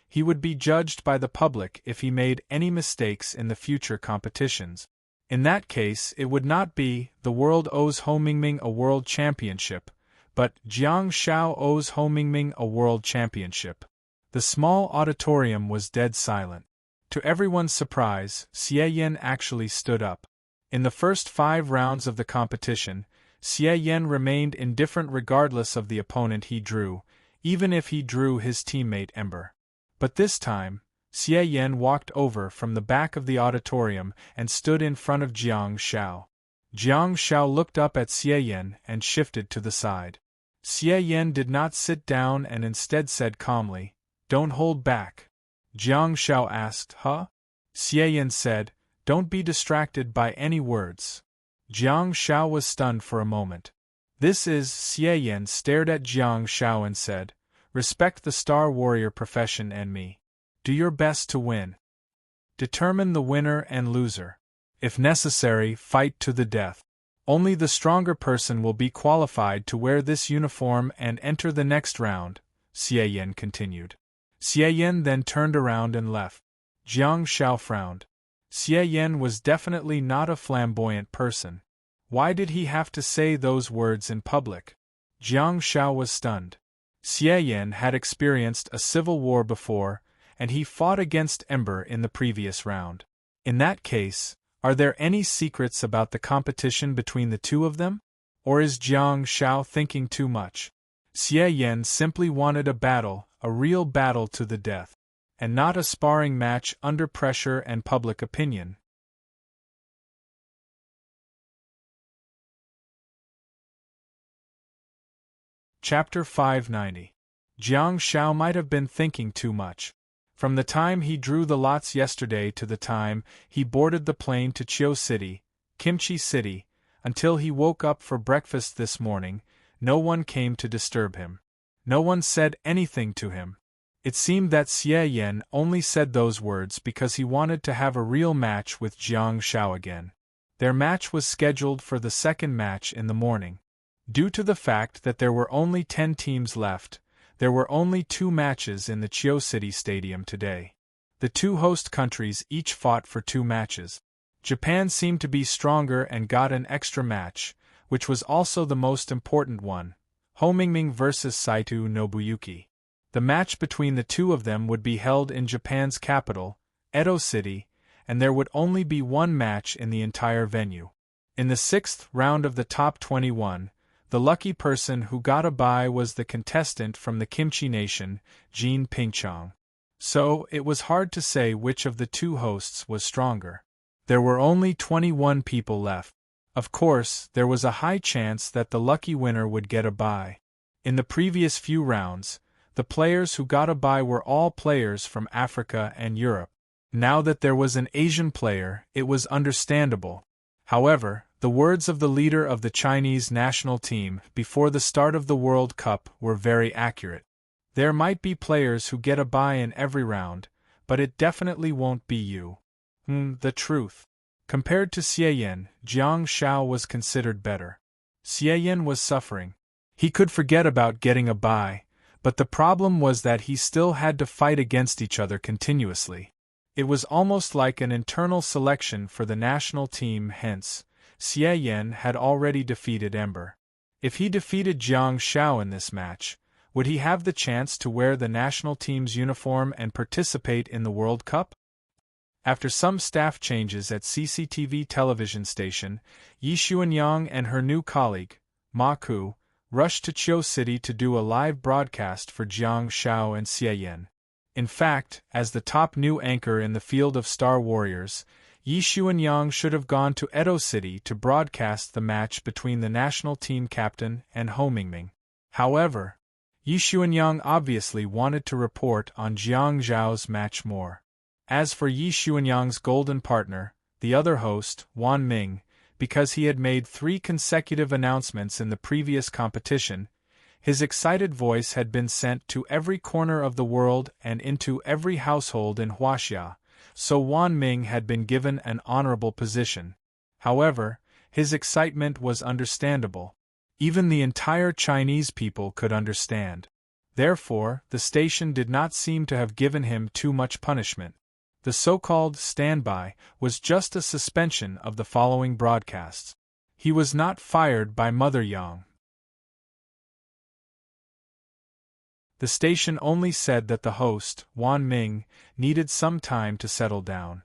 he would be judged by the public if he made any mistakes in the future competitions. In that case, it would not be the world owes Ho Mingming a world championship, but Jiang Shao owes Ho Mingming a world championship. The small auditorium was dead silent. To everyone's surprise, Xie Yan actually stood up. In the first 5 rounds of the competition, Xie Yan remained indifferent regardless of the opponent he drew, even if he drew his teammate Ember. But this time, Xie Yan walked over from the back of the auditorium and stood in front of Jiang Shao. Jiang Shao looked up at Xie Yan and shifted to the side. Xie Yan did not sit down and instead said calmly, "Don't hold back." Jiang Shao asked, "Huh?" Xie Yan said, "Don't be distracted by any words." Jiang Shao was stunned for a moment. Xie Yan stared at Jiang Shao and said, "Respect the Star Warrior profession and me. Do your best to win. Determine the winner and loser. If necessary, fight to the death. Only the stronger person will be qualified to wear this uniform and enter the next round," Xie Yan continued. Xie Yan then turned around and left. Jiang Shao frowned. Xie Yan was definitely not a flamboyant person. Why did he have to say those words in public? Jiang Shao was stunned. Xie Yan had experienced a civil war before, and he fought against Ember in the previous round. In that case, are there any secrets about the competition between the two of them? Or is Jiang Shao thinking too much? Xie Yan simply wanted a battle, a real battle to the death, and not a sparring match under pressure and public opinion. Chapter 590. Jiang Shao might have been thinking too much. From the time he drew the lots yesterday to the time he boarded the plane to Chiu City, Kimchi City, until he woke up for breakfast this morning, no one came to disturb him. No one said anything to him. It seemed that Xie Yan only said those words because he wanted to have a real match with Jiang Shao again. Their match was scheduled for the second match in the morning. Due to the fact that there were only 10 teams left, there were only 2 matches in the Chiu City Stadium today. The 2 host countries each fought for 2 matches. Japan seemed to be stronger and got an extra match, which was also the most important one, Ho Mingming vs Saito Nobuyuki. The match between the two of them would be held in Japan's capital, Edo City, and there would only be 1 match in the entire venue. In the 6th round of the top 21, the lucky person who got a bye was the contestant from the Kimchi Nation, Jin Pingchong. So, it was hard to say which of the 2 hosts was stronger. There were only 21 people left. Of course, there was a high chance that the lucky winner would get a bye. In the previous few rounds, the players who got a bye were all players from Africa and Europe. Now that there was an Asian player, it was understandable. However, the words of the leader of the Chinese national team before the start of the World Cup were very accurate. There might be players who get a bye in every round, but it definitely won't be you. The truth. Compared to Xie Yan, Jiang Shao was considered better. Xie Yan was suffering. He could forget about getting a bye, but the problem was that he still had to fight against each other continuously. It was almost like an internal selection for the national team, hence, Xie Yan had already defeated Ember. If he defeated Jiang Shao in this match, would he have the chance to wear the national team's uniform and participate in the World Cup? After some staff changes at CCTV television station, Yi Xuanyang and her new colleague, Ma Ku, rushed to Chiu City to do a live broadcast for Jiang Shao and Xie Yan. In fact, as the top new anchor in the field of Star Warriors, Yi Xuanyang should have gone to Edo City to broadcast the match between the national team captain and Ho Mingming. However, Yi Xuanyang obviously wanted to report on Jiang Zhao's match more. As for Yi Xuanyang's golden partner, the other host, Wan Ming, because he had made 3 consecutive announcements in the previous competition, his excited voice had been sent to every corner of the world and into every household in Huaxia, so Wan Ming had been given an honorable position. However, his excitement was understandable. Even the entire Chinese people could understand. Therefore, the station did not seem to have given him too much punishment. The so-called standby was just a suspension of the following broadcasts. He was not fired by Mother Yang. The station only said that the host, Wan Ming, needed some time to settle down.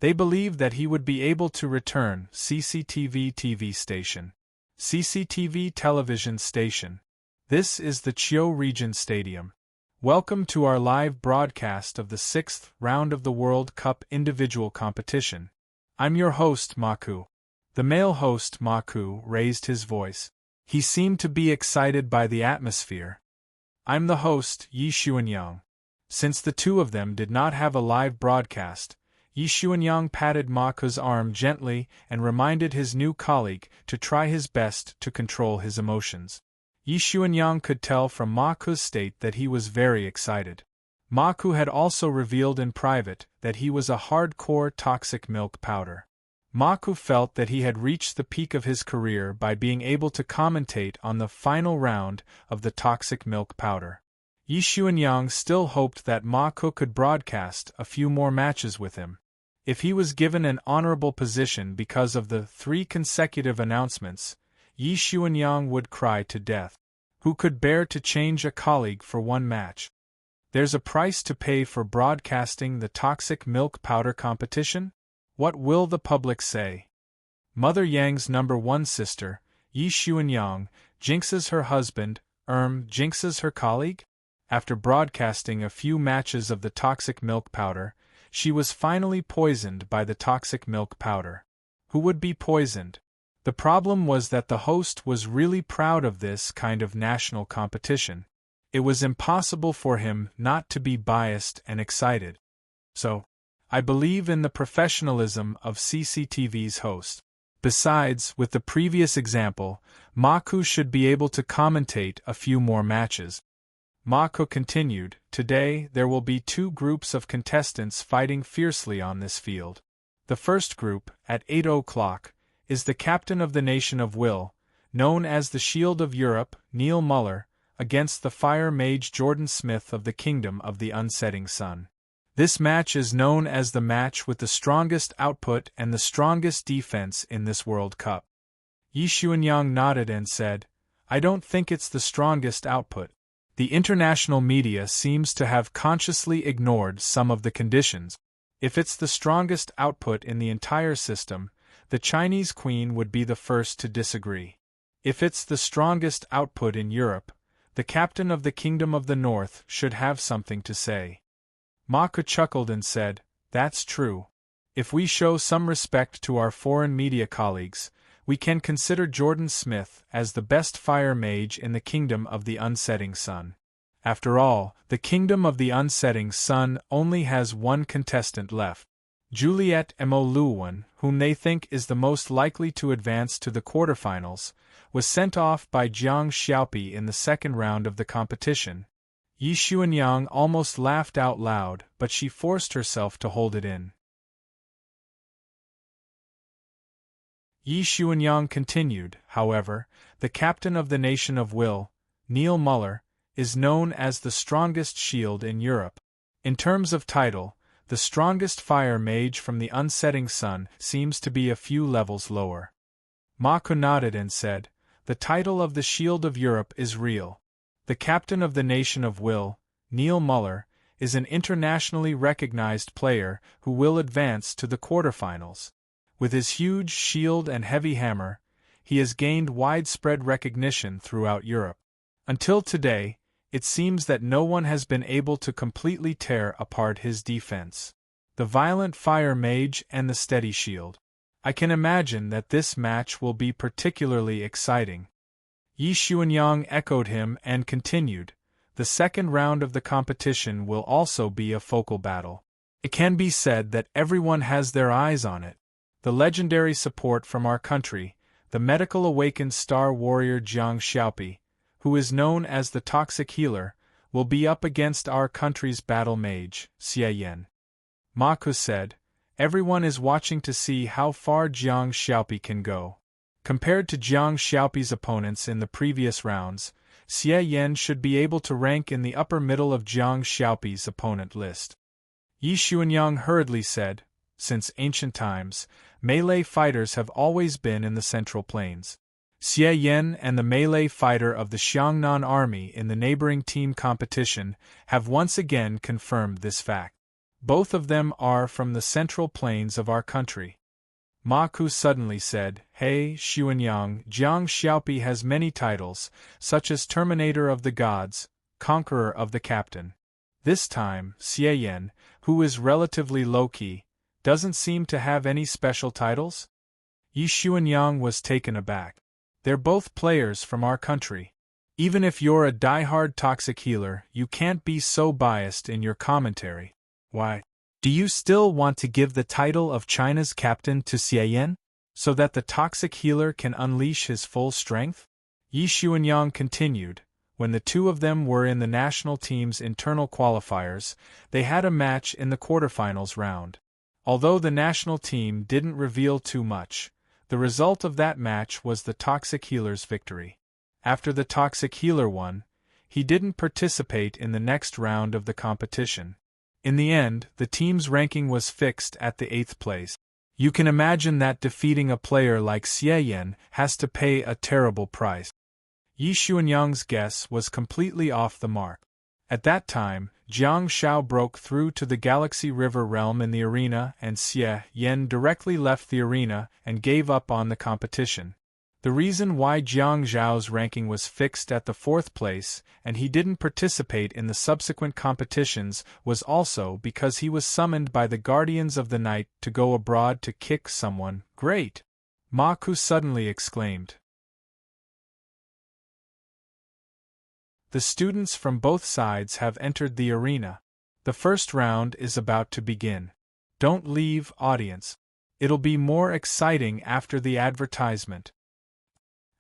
They believed that he would be able to return. CCTV TV station. CCTV television station. This is the Chiu Region Stadium. Welcome to our live broadcast of the 6th round of the World Cup individual competition. I'm your host, Maku. The male host, Maku, raised his voice. He seemed to be excited by the atmosphere. I'm the host, Yi Xuanyang. Since the two of them did not have a live broadcast, Yi Xuanyang patted Maku's arm gently and reminded his new colleague to try his best to control his emotions. Yi Xuanyang could tell from Maku's state that he was very excited. Maku had also revealed in private that he was a hardcore toxic milk powder. Maku felt that he had reached the peak of his career by being able to commentate on the final round of the toxic milk powder. Yi Xuanyang still hoped that Maku could broadcast a few more matches with him. If he was given an honorable position because of the 3 consecutive announcements, Yi Xuanyang would cry to death. Who could bear to change a colleague for one match? There's a price to pay for broadcasting the toxic milk powder competition? What will the public say? Mother Yang's number 1 sister, Yi Xuanyang, jinxes her husband, jinxes her colleague? After broadcasting a few matches of the toxic milk powder, she was finally poisoned by the toxic milk powder. Who would be poisoned? The problem was that the host was really proud of this kind of national competition. It was impossible for him not to be biased and excited. So, I believe in the professionalism of CCTV's host. Besides, with the previous example, Maku should be able to commentate a few more matches. Maku continued, today there will be 2 groups of contestants fighting fiercely on this field. The first group, at 8 o'clock, is the captain of the Nation of Will, known as the Shield of Europe, Neil Muller, against the Fire Mage Jordan Smith of the Kingdom of the Unsetting Sun. This match is known as the match with the strongest output and the strongest defense in this World Cup. Yi Xuanyang nodded and said, I don't think it's the strongest output. The international media seems to have consciously ignored some of the conditions. If it's the strongest output in the entire system, the Chinese Queen would be the first to disagree. If it's the strongest output in Europe, the captain of the Kingdom of the North should have something to say. Maku chuckled and said, that's true. If we show some respect to our foreign media colleagues, we can consider Jordan Smith as the best fire mage in the Kingdom of the Unsetting Sun. After all, the Kingdom of the Unsetting Sun only has 1 contestant left. Juliet Mo Luwan, whom they think is the most likely to advance to the quarterfinals, was sent off by Jiang Xiaopi in the 2nd round of the competition. Yi Xuanyang almost laughed out loud, but she forced herself to hold it in. Yi Xuanyang continued, however, the captain of the Nation of Will, Neil Muller, is known as the strongest shield in Europe. In terms of title, the strongest fire mage from the unsetting sun seems to be a few levels lower. Maku nodded and said, the title of the Shield of Europe is real. The captain of the Nation of Will, Neil Muller, is an internationally recognized player who will advance to the quarterfinals. With his huge shield and heavy hammer, he has gained widespread recognition throughout Europe. Until today, it seems that no one has been able to completely tear apart his defense. the violent fire mage and the steady shield. I can imagine that this match will be particularly exciting. Yi Xuanyang echoed him and continued, the second round of the competition will also be a focal battle. It can be said that everyone has their eyes on it. The legendary support from our country, the medical awakened star warrior Jiang Xiaopi, who is known as the toxic healer, will be up against our country's battle mage, Xie Yan. Ma Ku said, everyone is watching to see how far Jiang Xiaopi can go. Compared to Jiang Xiaopi's opponents in the previous rounds, Xie Yan should be able to rank in the upper middle of Jiang Xiaopi's opponent list. Yi Xuanyang hurriedly said, since ancient times, melee fighters have always been in the Central Plains. Xie Yan and the melee fighter of the Xiangnan army in the neighboring team competition have once again confirmed this fact. Both of them are from the Central Plains of our country. Ma Ku suddenly said, Hey, Xuanyang, Jiang Xiaopi has many titles, such as Terminator of the Gods, Conqueror of the Captain. This time, Xie Yan, who is relatively low-key, doesn't seem to have any special titles? Yi Xuanyang was taken aback. They're both players from our country. Even if you're a die-hard toxic healer, you can't be so biased in your commentary. Why? Do you still want to give the title of China's captain to Xie Yan, so that the toxic healer can unleash his full strength? Yi Xuanyang continued, when the two of them were in the national team's internal qualifiers, they had a match in the quarterfinals round. Although the national team didn't reveal too much, the result of that match was the toxic healer's victory. After the toxic healer won, he didn't participate in the next round of the competition. In the end, the team's ranking was fixed at the 8th place. You can imagine that defeating a player like Xie Yan has to pay a terrible price. Yi Xuanyang's guess was completely off the mark. At that time, Jiang Shao broke through to the Galaxy River realm in the arena and Xie Yan directly left the arena and gave up on the competition. The reason why Jiang Zhao's ranking was fixed at the 4th place and he didn't participate in the subsequent competitions was also because he was summoned by the Guardians of the Night to go abroad to kick someone. Great! Ma Ku suddenly exclaimed. The students from both sides have entered the arena. The first round is about to begin. Don't leave, audience. It'll be more exciting after the advertisement.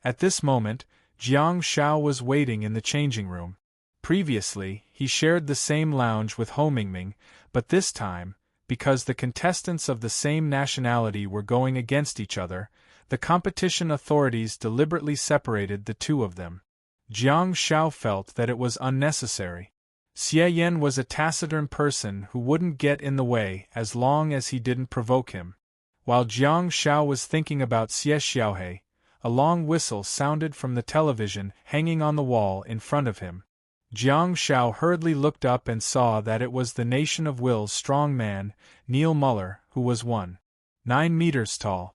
At this moment, Jiang Shao was waiting in the changing room. Previously, he shared the same lounge with Ho Mingming, but this time, because the contestants of the same nationality were going against each other, the competition authorities deliberately separated the two of them. Jiang Shao felt that it was unnecessary. Xie Yan was a taciturn person who wouldn't get in the way as long as he didn't provoke him. While Jiang Shao was thinking about Xie Xiaohe, a long whistle sounded from the television hanging on the wall in front of him. Jiang Shao hurriedly looked up and saw that it was the Nation of Will's strong man, Neil Muller, who was 1.9 meters tall.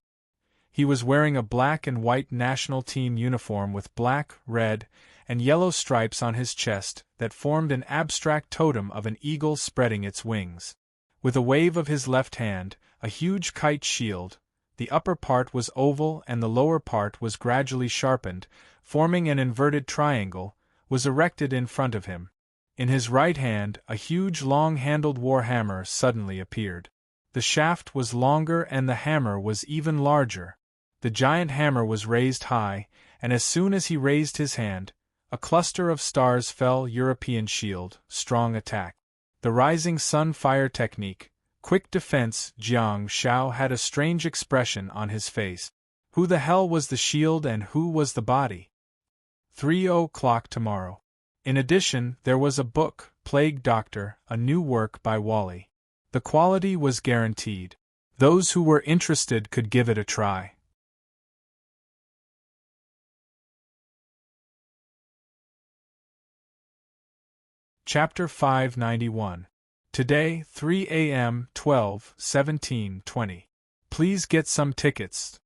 He was wearing a black and white national team uniform with black, red, and yellow stripes on his chest that formed an abstract totem of an eagle spreading its wings. With a wave of his left hand, a huge kite shield, the upper part was oval and the lower part was gradually sharpened, forming an inverted triangle, was erected in front of him. In his right hand, a huge long-handled warhammer suddenly appeared. The shaft was longer and the hammer was even larger. The giant hammer was raised high, and as soon as he raised his hand, a cluster of stars fell. European shield, strong attack. The rising sun fire technique, quick defense. Jiang Shao had a strange expression on his face. Who the hell was the shield and who was the body? 3:00 tomorrow. In addition, there was a book, Plague Doctor, a new work by Wally. The quality was guaranteed. Those who were interested could give it a try. Chapter 591. Today, 3 a.m. 12/17/20. Please get some tickets.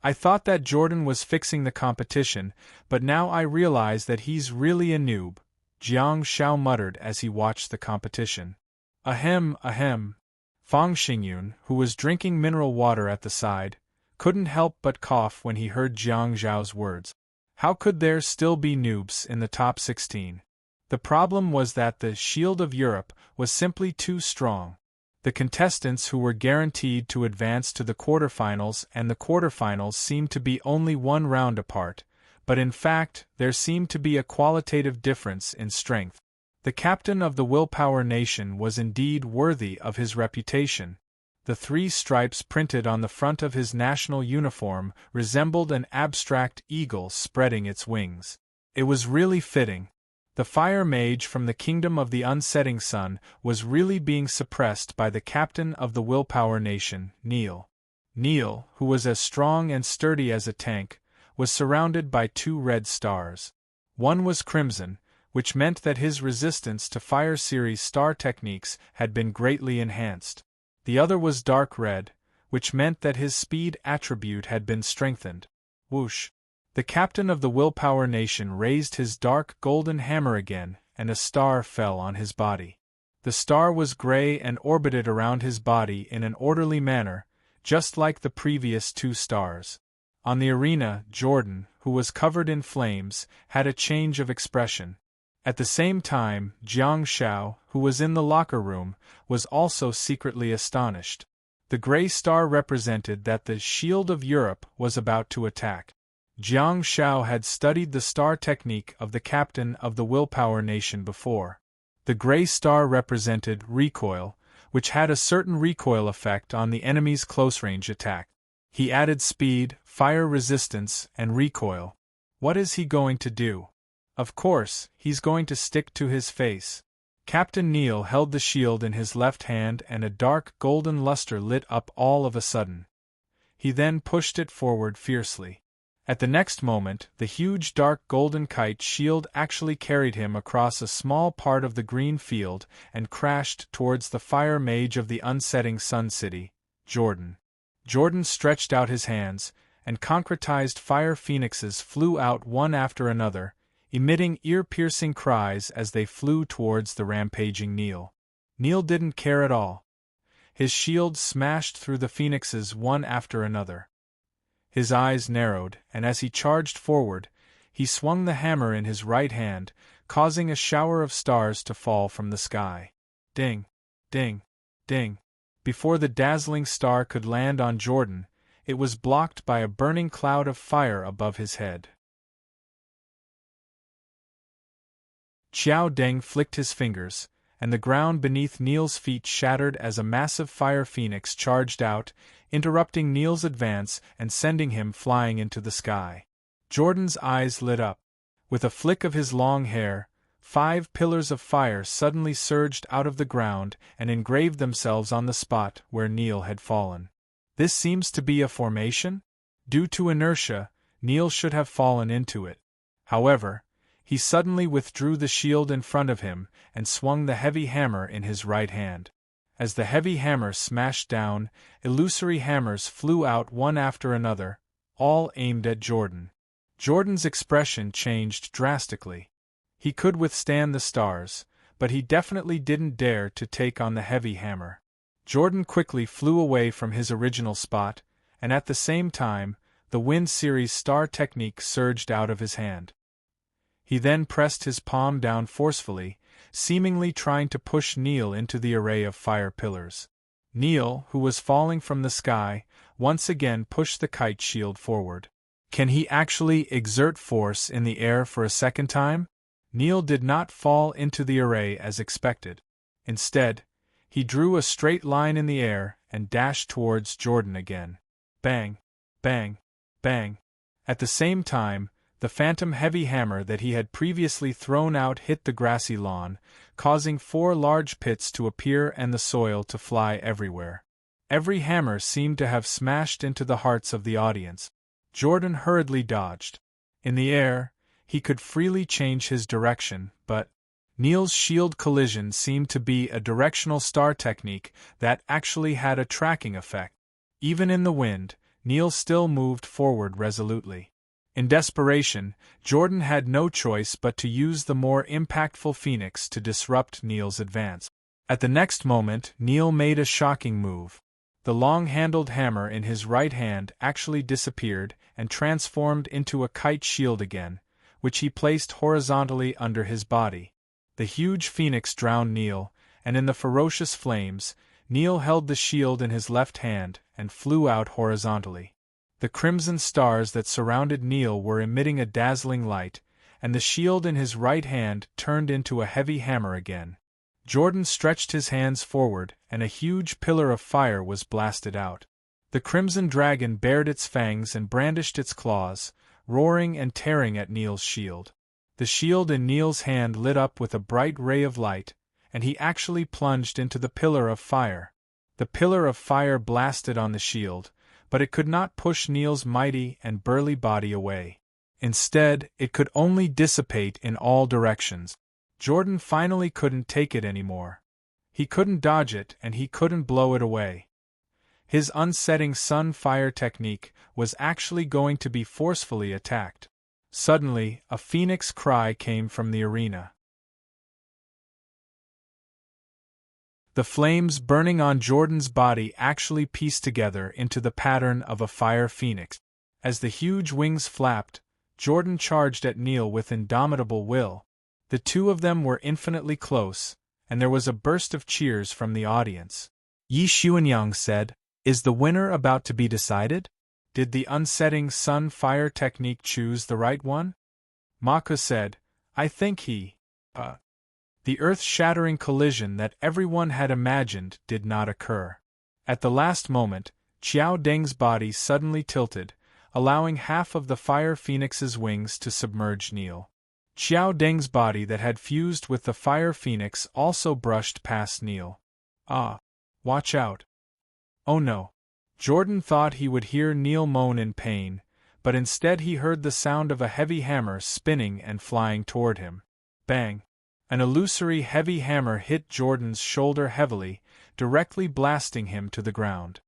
I thought that Jordan was fixing the competition, but now I realize that he's really a noob, Jiang Shao muttered as he watched the competition. Ahem, ahem. Fang Xingyun, who was drinking mineral water at the side, couldn't help but cough when he heard Jiang Zhao's words. How could there still be noobs in the top 16? The problem was that the Shield of Europe was simply too strong. The contestants who were guaranteed to advance to the quarterfinals and the quarterfinals seemed to be only one round apart, but in fact there seemed to be a qualitative difference in strength. The captain of the Willpower Nation was indeed worthy of his reputation. The 3 stripes printed on the front of his national uniform resembled an abstract eagle spreading its wings. It was really fitting. The fire mage from the kingdom of the unsetting sun was really being suppressed by the captain of the Willpower Nation, Neil. Neil, who was as strong and sturdy as a tank, was surrounded by 2 red stars. One was crimson, which meant that his resistance to Fire Series star techniques had been greatly enhanced. The other was dark red, which meant that his speed attribute had been strengthened. Whoosh! The captain of the Willpower Nation raised his dark golden hammer again, and a star fell on his body. The star was gray and orbited around his body in an orderly manner, just like the previous 2 stars. On the arena, Jordan, who was covered in flames, had a change of expression. At the same time, Jiang Zhao, who was in the locker room, was also secretly astonished. The gray star represented that the Shield of Europe was about to attack. Jiang Zhao had studied the star technique of the captain of the Willpower Nation before. The gray star represented recoil, which had a certain recoil effect on the enemy's close-range attack. He added speed, fire resistance, and recoil. What is he going to do? Of course, he's going to stick to his face. Captain Neil held the shield in his left hand and a dark golden luster lit up all of a sudden. He then pushed it forward fiercely. At the next moment, the huge dark golden kite shield actually carried him across a small part of the green field and crashed towards the fire mage of the unsetting sun city, Jordan. Jordan stretched out his hands, and concretized fire phoenixes flew out one after another, emitting ear-piercing cries as they flew towards the rampaging Neil. Neil didn't care at all. His shield smashed through the phoenixes one after another. His eyes narrowed, and as he charged forward, he swung the hammer in his right hand, causing a shower of stars to fall from the sky. Ding! Ding! Ding! Before the dazzling star could land on Jordan, it was blocked by a burning cloud of fire above his head. Xiao Deng flicked his fingers, and the ground beneath Neil's feet shattered as a massive fire phoenix charged out, interrupting Neil's advance and sending him flying into the sky. Jordan's eyes lit up. With a flick of his long hair, 5 pillars of fire suddenly surged out of the ground and engraved themselves on the spot where Neil had fallen. This seems to be a formation? Due to inertia, Neil should have fallen into it. However, he suddenly withdrew the shield in front of him and swung the heavy hammer in his right hand. As the heavy hammer smashed down, illusory hammers flew out one after another, all aimed at Jordan. Jordan's expression changed drastically. He could withstand the stars, but he definitely didn't dare to take on the heavy hammer. Jordan quickly flew away from his original spot, and at the same time, the Wind Series star technique surged out of his hand. He then pressed his palm down forcefully, seemingly trying to push Neil into the array of fire pillars. Neil, who was falling from the sky, once again pushed the kite shield forward. Can he actually exert force in the air for a second time? Neil did not fall into the array as expected. Instead, he drew a straight line in the air and dashed towards Jordan again. Bang! Bang! Bang! At the same time, the phantom heavy hammer that he had previously thrown out hit the grassy lawn, causing 4 large pits to appear and the soil to fly everywhere. Every hammer seemed to have smashed into the hearts of the audience. Jordan hurriedly dodged. In the air, he could freely change his direction, but Neil's shield collision seemed to be a directional star technique that actually had a tracking effect. Even in the wind, Neil still moved forward resolutely. In desperation, Jordan had no choice but to use the more impactful phoenix to disrupt Neil's advance. At the next moment, Neil made a shocking move. The long-handled hammer in his right hand actually disappeared and transformed into a kite shield again, which he placed horizontally under his body. The huge phoenix drowned Neil, and in the ferocious flames, Neil held the shield in his left hand and flew out horizontally. The crimson stars that surrounded Neil were emitting a dazzling light, and the shield in his right hand turned into a heavy hammer again. Jordan stretched his hands forward, and a huge pillar of fire was blasted out. The crimson dragon bared its fangs and brandished its claws, roaring and tearing at Neil's shield. The shield in Neil's hand lit up with a bright ray of light, and he actually plunged into the pillar of fire. The pillar of fire blasted on the shield, but it could not push Neil's mighty and burly body away. Instead, it could only dissipate in all directions. Jordan finally couldn't take it anymore. He couldn't dodge it and he couldn't blow it away. His unsetting sun fire technique was actually going to be forcefully attacked. Suddenly, a phoenix cry came from the arena. The flames burning on Jordan's body actually pieced together into the pattern of a fire phoenix. As the huge wings flapped, Jordan charged at Neil with indomitable will. The two of them were infinitely close, and there was a burst of cheers from the audience. Yi Xuanyang said, "Is the winner about to be decided? Did the unsetting sun-fire technique choose the right one?" Maka said, "I think he, The earth-shattering collision that everyone had imagined did not occur. At the last moment, Qiao Deng's body suddenly tilted, allowing half of the fire phoenix's wings to submerge Neil. Qiao Deng's body that had fused with the fire phoenix also brushed past Neil. "Ah! Watch out!" "Oh no!" Jordan thought he would hear Neil moan in pain, but instead he heard the sound of a heavy hammer spinning and flying toward him. Bang! An illusory heavy hammer hit Jordan's shoulder heavily, directly blasting him to the ground.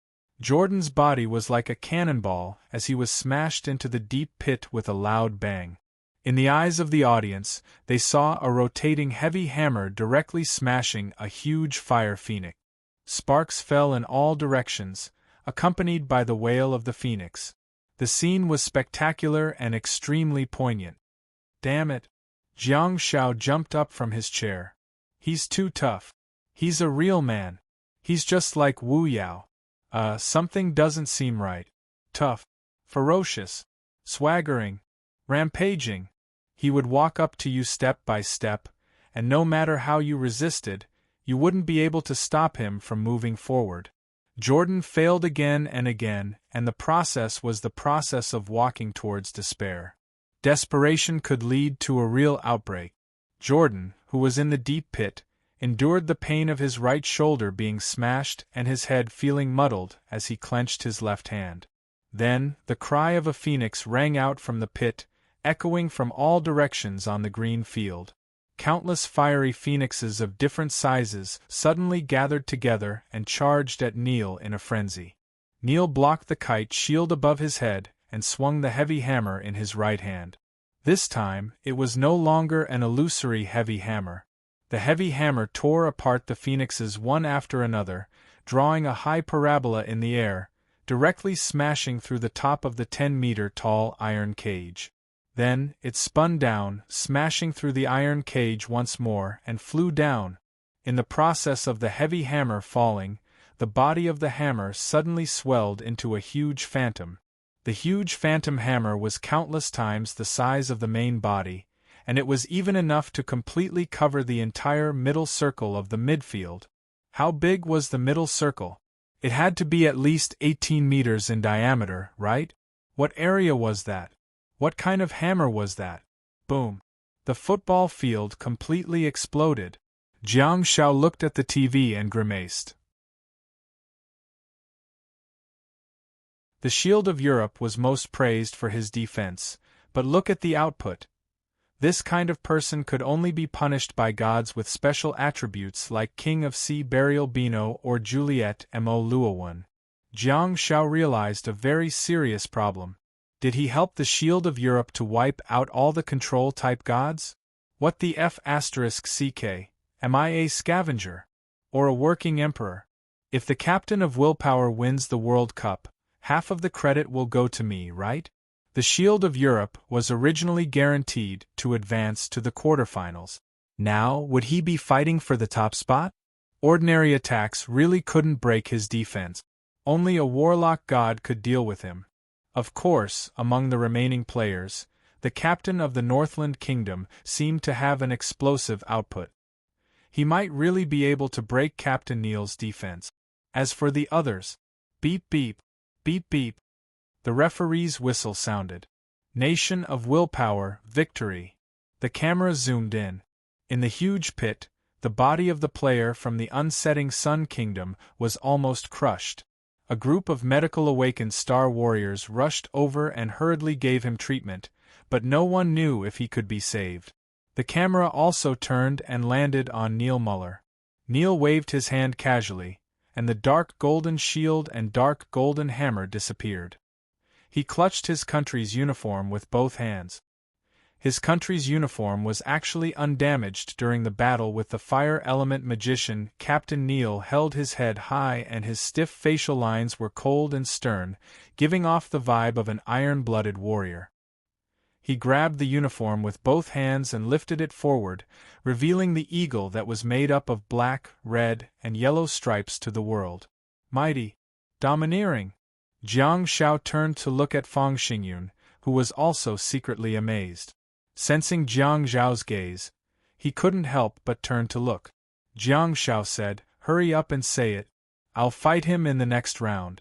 Jordan's body was like a cannonball as he was smashed into the deep pit with a loud bang. In the eyes of the audience, they saw a rotating heavy hammer directly smashing a huge fire phoenix. Sparks fell in all directions, accompanied by the wail of the phoenix. The scene was spectacular and extremely poignant. "Damn it!" Jiang Shao jumped up from his chair. "He's too tough. He's a real man. He's just like Wu Yao. Something doesn't seem right. Tough. Ferocious. Swaggering. Rampaging. He would walk up to you step by step, and no matter how you resisted, you wouldn't be able to stop him from moving forward." Jordan failed again and again, and the process was the process of walking towards despair. Desperation could lead to a real outbreak. Jordan, who was in the deep pit, endured the pain of his right shoulder being smashed and his head feeling muddled as he clenched his left hand. Then, the cry of a phoenix rang out from the pit, echoing from all directions on the green field. Countless fiery phoenixes of different sizes suddenly gathered together and charged at Neil in a frenzy. Neil blocked the kite shield above his head and swung the heavy hammer in his right hand. This time, it was no longer an illusory heavy hammer. The heavy hammer tore apart the phoenixes one after another, drawing a high parabola in the air, directly smashing through the top of the 10-meter-tall iron cage. Then, it spun down, smashing through the iron cage once more, and flew down. In the process of the heavy hammer falling, the body of the hammer suddenly swelled into a huge phantom. The huge phantom hammer was countless times the size of the main body, and it was even enough to completely cover the entire middle circle of the midfield. How big was the middle circle? It had to be at least 18 meters in diameter, right? What area was that? What kind of hammer was that? Boom! The football field completely exploded. Jiang Shao looked at the TV and grimaced. The Shield of Europe was most praised for his defense, but look at the output. This kind of person could only be punished by gods with special attributes like King of Sea Burial Bino or Juliet Mo Luowan. Jiang Shao realized a very serious problem. Did he help the Shield of Europe to wipe out all the control-type gods? What the F***ck? Am I a scavenger? or a working emperor. If the captain of willpower wins the World Cup, half of the credit will go to me, right? The Shield of Europe was originally guaranteed to advance to the quarterfinals. Now, would he be fighting for the top spot? Ordinary attacks really couldn't break his defense. Only a warlock god could deal with him. Of course, among the remaining players, the captain of the Northland Kingdom seemed to have an explosive output. He might really be able to break Captain Neil's defense. As for the others, beep beep, beep beep. The referee's whistle sounded. Nation of Willpower, victory. The camera zoomed in. In the huge pit, the body of the player from the unsetting Sun Kingdom was almost crushed. A group of medical awakened Star Warriors rushed over and hurriedly gave him treatment, but no one knew if he could be saved. The camera also turned and landed on Neil Muller. Neil waved his hand casually, and the dark golden shield and dark golden hammer disappeared. He clutched his country's uniform with both hands. His country's uniform was actually undamaged during the battle with the fire element magician. Captain Neil held his head high and his stiff facial lines were cold and stern, giving off the vibe of an iron-blooded warrior. He grabbed the uniform with both hands and lifted it forward, revealing the eagle that was made up of black, red, and yellow stripes to the world. Mighty. Domineering. Jiang Xiao turned to look at Fang Xingyun, who was also secretly amazed. Sensing Jiang Zhao's gaze, he couldn't help but turn to look. Jiang Xiao said, "Hurry up and say it. I'll fight him in the next round."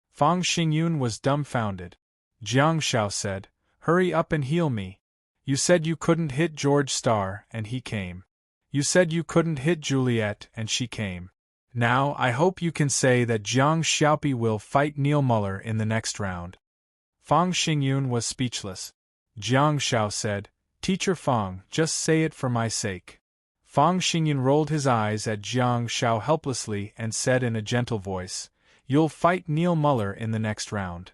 Fang Xingyun was dumbfounded. Jiang Xiao said, "Hurry up and heal me. You said you couldn't hit George Starr, and he came. You said you couldn't hit Juliet, and she came. Now I hope you can say that Jiang Xiaopi will fight Neil Muller in the next round." Fang Xingyun was speechless. Jiang Xiao said, "Teacher Fang, just say it for my sake." Fang Xingyun rolled his eyes at Jiang Xiao helplessly and said in a gentle voice, "You'll fight Neil Muller in the next round."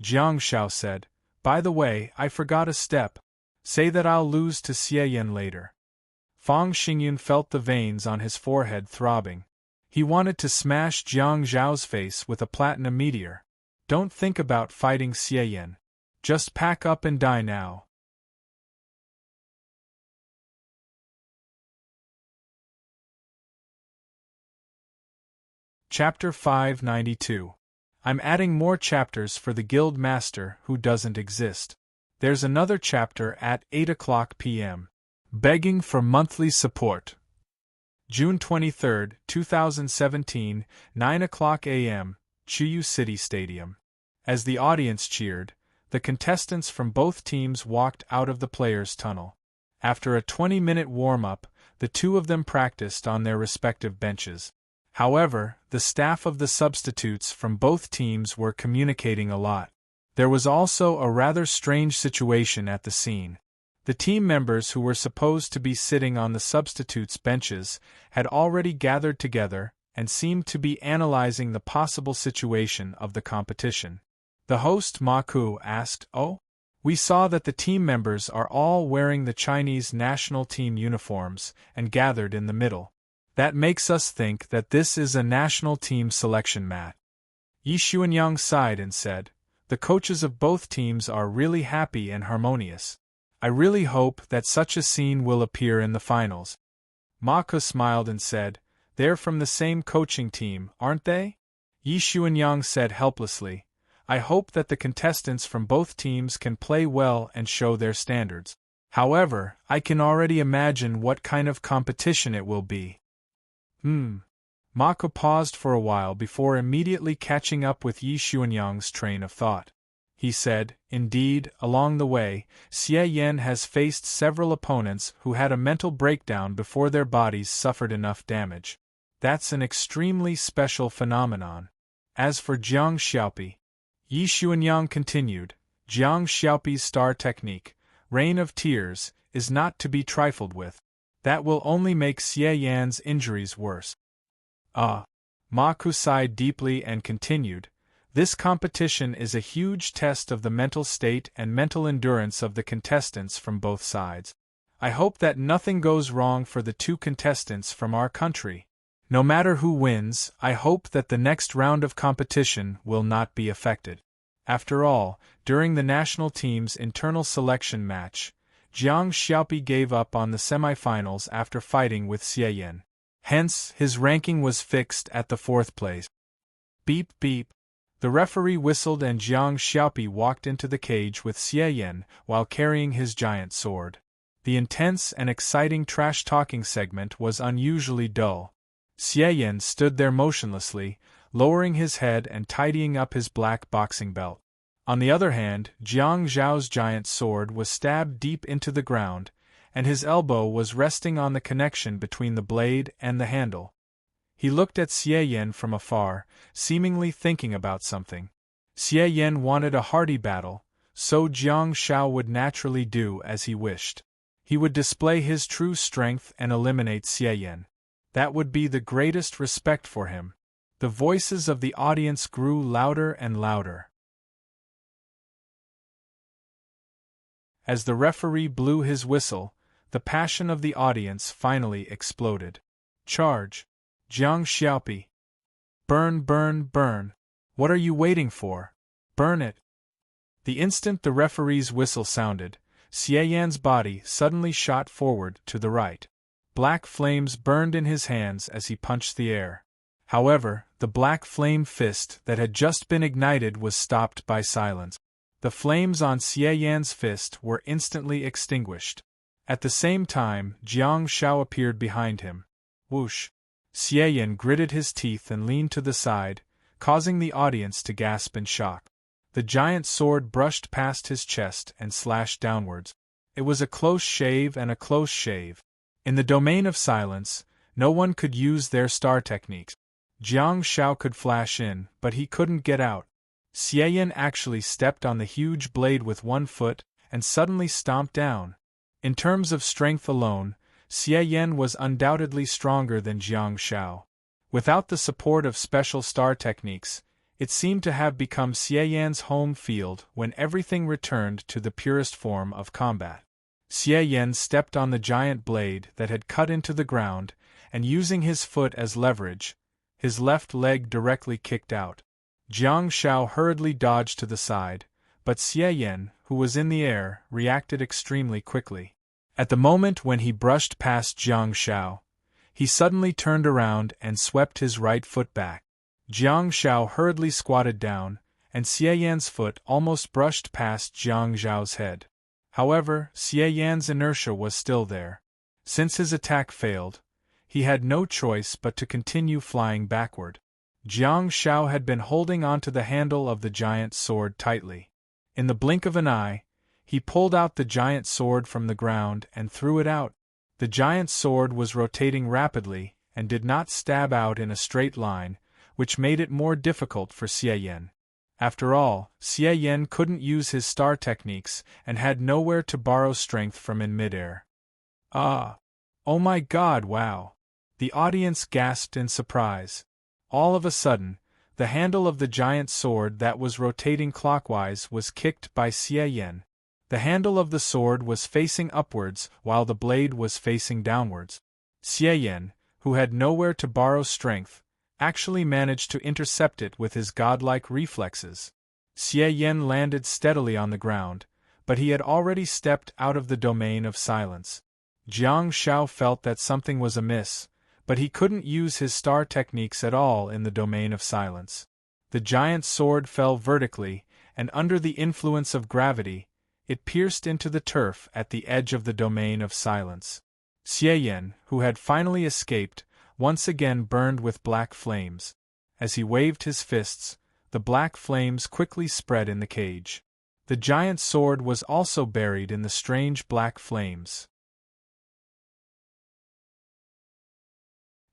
Jiang Xiao said, "By the way, I forgot a step. Say that I'll lose to Xie Yan later." Fang Xingyun felt the veins on his forehead throbbing. He wanted to smash Jiang Zhao's face with a platinum meteor. Don't think about fighting Xie Yan. Just pack up and die now. Chapter 592. I'm adding more chapters for the Guild Master who doesn't exist. There's another chapter at 8 p.m. Begging for monthly support. June 23, 2017, 9 a.m., Chuyu City Stadium. As the audience cheered, the contestants from both teams walked out of the players' tunnel. After a 20-minute warm-up, the two of them practiced on their respective benches. However, the staff of the substitutes from both teams were communicating a lot. There was also a rather strange situation at the scene. The team members who were supposed to be sitting on the substitutes' benches had already gathered together and seemed to be analyzing the possible situation of the competition. The host Ma Ku asked, "Oh? We saw that the team members are all wearing the Chinese national team uniforms and gathered in the middle. That makes us think that this is a national team selection match." Yi Xuanyang sighed and said, "The coaches of both teams are really happy and harmonious. I really hope that such a scene will appear in the finals." Ma Ku smiled and said, "They're from the same coaching team, aren't they?" Yi Xuanyang said helplessly, "I hope that the contestants from both teams can play well and show their standards. However, I can already imagine what kind of competition it will be." Ma Ku paused for a while before immediately catching up with Yi Xuanyang's train of thought. He said, "Indeed, along the way, Xie Yan has faced several opponents who had a mental breakdown before their bodies suffered enough damage. That's an extremely special phenomenon. As for Jiang Xiaopi," Yi Xuanyang continued, "Jiang Xiaopi's star technique, Rain of Tears, is not to be trifled with. That will only make Xie Yan's injuries worse." Ma Ku sighed deeply and continued, "This competition is a huge test of the mental state and mental endurance of the contestants from both sides. I hope that nothing goes wrong for the two contestants from our country." No matter who wins, I hope that the next round of competition will not be affected. After all, during the national team's internal selection match, Jiang Xiaopi gave up on the semifinals after fighting with Xie Yan. Hence, his ranking was fixed at the 4th place. Beep beep. The referee whistled and Jiang Xiaopi walked into the cage with Xie Yan while carrying his giant sword. The intense and exciting trash-talking segment was unusually dull. Xie Yan stood there motionlessly, lowering his head and tidying up his black boxing belt. On the other hand, Jiang Zhao's giant sword was stabbed deep into the ground, and his elbow was resting on the connection between the blade and the handle. He looked at Xie Yan from afar, seemingly thinking about something. Xie Yan wanted a hearty battle, so Jiang Zhao would naturally do as he wished. He would display his true strength and eliminate Xie Yan. That would be the greatest respect for him. The voices of the audience grew louder and louder. As the referee blew his whistle, the passion of the audience finally exploded. Charge! Jiang Xiaopi! Burn, burn, burn! What are you waiting for? Burn it! The instant the referee's whistle sounded, Xie Yan's body suddenly shot forward to the right. Black flames burned in his hands as he punched the air. However, the black flame fist that had just been ignited was stopped by silence. The flames on Xie Yan's fist were instantly extinguished. At the same time, Jiang Zhao appeared behind him. Whoosh! Xie Yan gritted his teeth and leaned to the side, causing the audience to gasp in shock. The giant sword brushed past his chest and slashed downwards. It was a close shave and a close shave. In the domain of silence, no one could use their star techniques. Jiang Zhao could flash in, but he couldn't get out. Xie Yan actually stepped on the huge blade with one foot and suddenly stomped down. In terms of strength alone, Xie Yan was undoubtedly stronger than Jiang Zhao. Without the support of special star techniques, it seemed to have become Xie Yan's home field when everything returned to the purest form of combat. Xie Yan stepped on the giant blade that had cut into the ground, and using his foot as leverage, his left leg directly kicked out. Jiang Zhao hurriedly dodged to the side, but Xie Yan, who was in the air, reacted extremely quickly. At the moment when he brushed past Jiang Zhao, he suddenly turned around and swept his right foot back. Jiang Zhao hurriedly squatted down, and Xie Yan's foot almost brushed past Jiang Zhao's head. However, Xie Yan's inertia was still there. Since his attack failed, he had no choice but to continue flying backward. Jiang Zhao had been holding onto the handle of the giant sword tightly. In the blink of an eye, he pulled out the giant sword from the ground and threw it out. The giant sword was rotating rapidly and did not stab out in a straight line, which made it more difficult for Xie Yan. After all, Xie Yan couldn't use his star techniques and had nowhere to borrow strength from in midair. Ah! Oh my God, wow! The audience gasped in surprise. All of a sudden, the handle of the giant sword that was rotating clockwise was kicked by Xie Yan. The handle of the sword was facing upwards while the blade was facing downwards. Xie Yan, who had nowhere to borrow strength, actually managed to intercept it with his godlike reflexes. Xie Yan landed steadily on the ground, but he had already stepped out of the domain of silence. Jiang Zhao felt that something was amiss, but he couldn't use his star techniques at all in the domain of silence. The giant sword fell vertically, and under the influence of gravity, it pierced into the turf at the edge of the domain of silence. Xie Yan, who had finally escaped, once again burned with black flames. As he waved his fists, the black flames quickly spread in the cage. The giant sword was also buried in the strange black flames.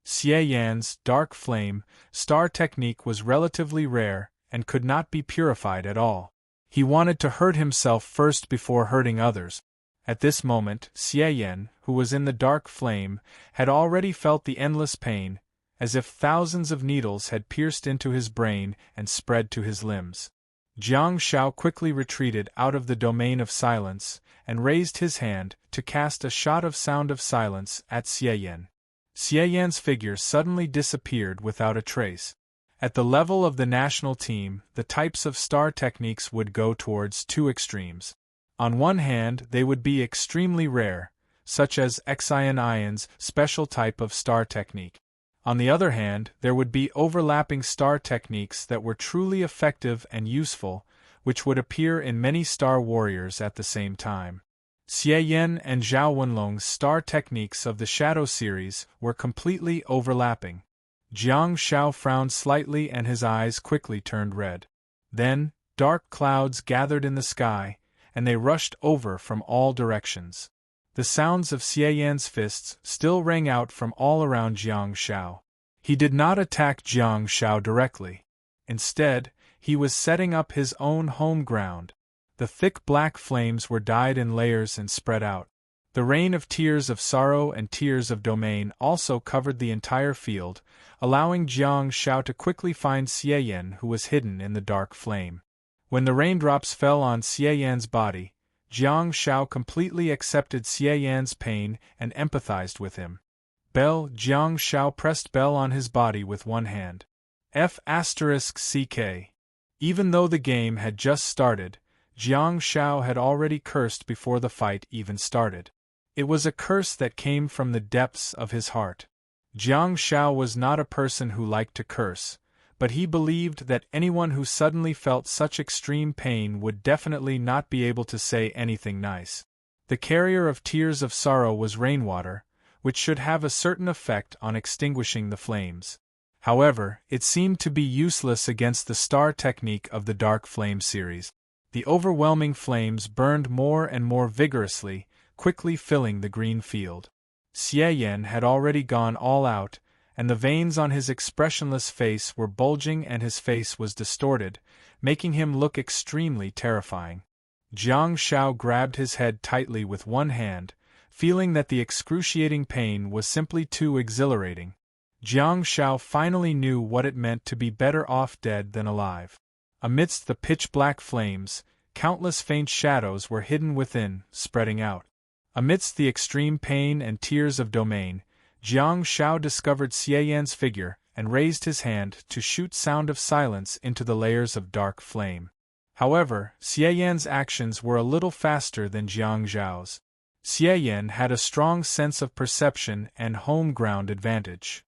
Xie Yan's dark flame star technique was relatively rare and could not be purified at all. He wanted to hurt himself first before hurting others. At this moment, Xie Yan, who was in the dark flame, had already felt the endless pain, as if thousands of needles had pierced into his brain and spread to his limbs. Jiang Zhao quickly retreated out of the domain of silence and raised his hand to cast a shot of sound of silence at Xie Yan. Xie Yan's figure suddenly disappeared without a trace. At the level of the national team, the types of star techniques would go towards two extremes. On one hand, they would be extremely rare, such as Xion's special type of star technique. On the other hand, there would be overlapping star techniques that were truly effective and useful, which would appear in many star warriors at the same time. Xie Yan and Zhao Wenlong's star techniques of the Shadow series were completely overlapping. Jiang Shao frowned slightly and his eyes quickly turned red. Then, dark clouds gathered in the sky, and they rushed over from all directions. The sounds of Xie Yan's fists still rang out from all around Jiang Shao. He did not attack Jiang Shao directly. Instead, he was setting up his own home ground. The thick black flames were dyed in layers and spread out. The rain of tears of sorrow and tears of domain also covered the entire field, allowing Jiang Shao to quickly find Xie Yan, who was hidden in the dark flame. When the raindrops fell on Xie Yan's body, Jiang Shao completely accepted Xie Yan's pain and empathized with him. Jiang Shao pressed Bell on his body with one hand. F***CK. Even though the game had just started, Jiang Shao had already cursed before the fight even started. It was a curse that came from the depths of his heart. Jiang Shao was not a person who liked to curse, but he believed that anyone who suddenly felt such extreme pain would definitely not be able to say anything nice. The carrier of tears of sorrow was rainwater, which should have a certain effect on extinguishing the flames. However, it seemed to be useless against the star technique of the Dark Flame series. The overwhelming flames burned more and more vigorously, quickly filling the green field. Xie Yan had already gone all out, and the veins on his expressionless face were bulging and his face was distorted, making him look extremely terrifying. Jiang Shao grabbed his head tightly with one hand, feeling that the excruciating pain was simply too exhilarating. Jiang Shao finally knew what it meant to be better off dead than alive. Amidst the pitch-black flames, countless faint shadows were hidden within, spreading out. Amidst the extreme pain and tears of domain, Jiang Shao discovered Xie Yan's figure and raised his hand to shoot Sound of Silence into the layers of dark flame. However, Xie Yan's actions were a little faster than Jiang Zhao's. Xie Yan had a strong sense of perception and home ground advantage.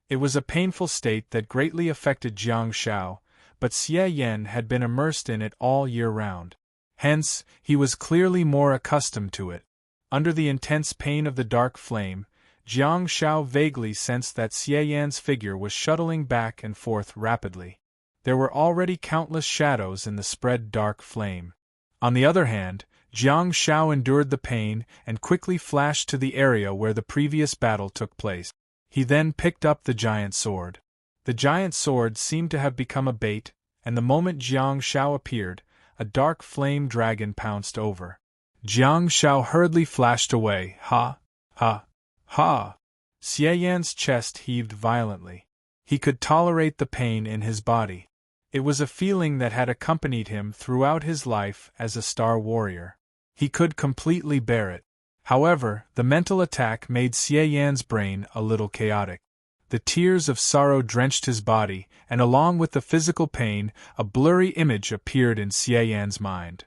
It was a painful state that greatly affected Jiang Shao, but Xie Yan had been immersed in it all year round. Hence, he was clearly more accustomed to it. Under the intense pain of the dark flame, Jiang Shao vaguely sensed that Xie Yan's figure was shuttling back and forth rapidly. There were already countless shadows in the spread dark flame. On the other hand, Jiang Shao endured the pain and quickly flashed to the area where the previous battle took place. He then picked up the giant sword. The giant sword seemed to have become a bait, and the moment Jiang Shao appeared, a dark flame dragon pounced over. Jiang Shao hurriedly flashed away. Ha! Ha! Ha! Xie Yan's chest heaved violently. He could tolerate the pain in his body. It was a feeling that had accompanied him throughout his life as a star warrior. He could completely bear it. However, the mental attack made Xie Yan's brain a little chaotic. The tears of sorrow drenched his body, and along with the physical pain, a blurry image appeared in Xie Yan's mind.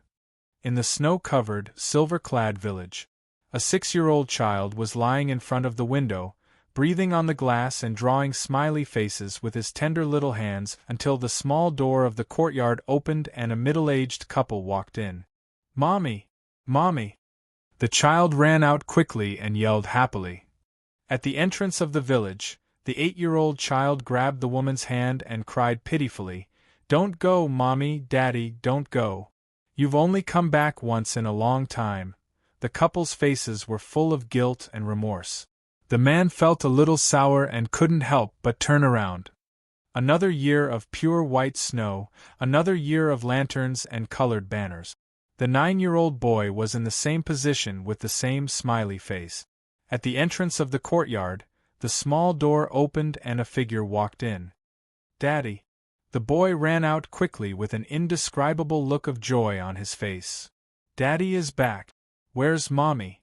In the snow-covered, silver-clad village, a 6-year-old child was lying in front of the window, breathing on the glass and drawing smiley faces with his tender little hands until the small door of the courtyard opened and a middle-aged couple walked in. "Mommy! Mommy!" The child ran out quickly and yelled happily. At the entrance of the village, the 8-year-old child grabbed the woman's hand and cried pitifully, "Don't go, Mommy, Daddy, don't go. You've only come back once in a long time." The couple's faces were full of guilt and remorse. The man felt a little sour and couldn't help but turn around. Another year of pure white snow, another year of lanterns and colored banners. The 9-year-old boy was in the same position with the same smiley face. At the entrance of the courtyard, the small door opened and a figure walked in. "Daddy!" The boy ran out quickly with an indescribable look of joy on his face. "Daddy is back. Where's Mommy?"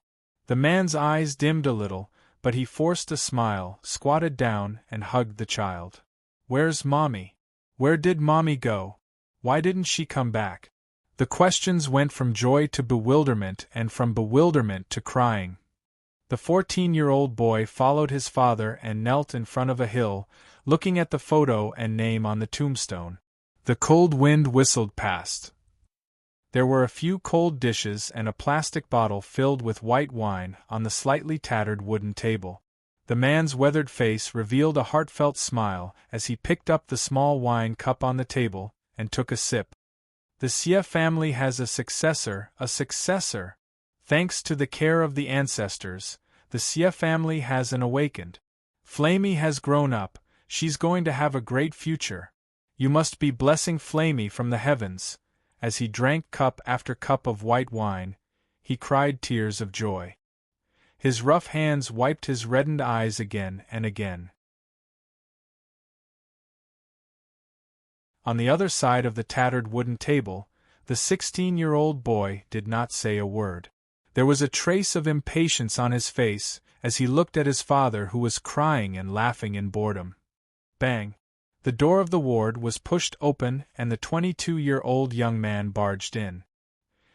The man's eyes dimmed a little, but he forced a smile, squatted down, and hugged the child. Where's Mommy? Where did Mommy go? Why didn't she come back? The questions went from joy to bewilderment and from bewilderment to crying. The 14-year-old boy followed his father and knelt in front of a hill, looking at the photo and name on the tombstone. The cold wind whistled past. There were a few cold dishes and a plastic bottle filled with white wine on the slightly tattered wooden table. The man's weathered face revealed a heartfelt smile as he picked up the small wine cup on the table and took a sip. The Xie family has a successor, a successor. Thanks to the care of the ancestors, the Xie family has an awakened. Flamey has grown up, she's going to have a great future. You must be blessing Flamey from the heavens. As he drank cup after cup of white wine, he cried tears of joy. His rough hands wiped his reddened eyes again and again. On the other side of the tattered wooden table, the 16-year-old boy did not say a word. There was a trace of impatience on his face as he looked at his father, who was crying and laughing in boredom. Bang! The door of the ward was pushed open and the 22-year-old young man barged in.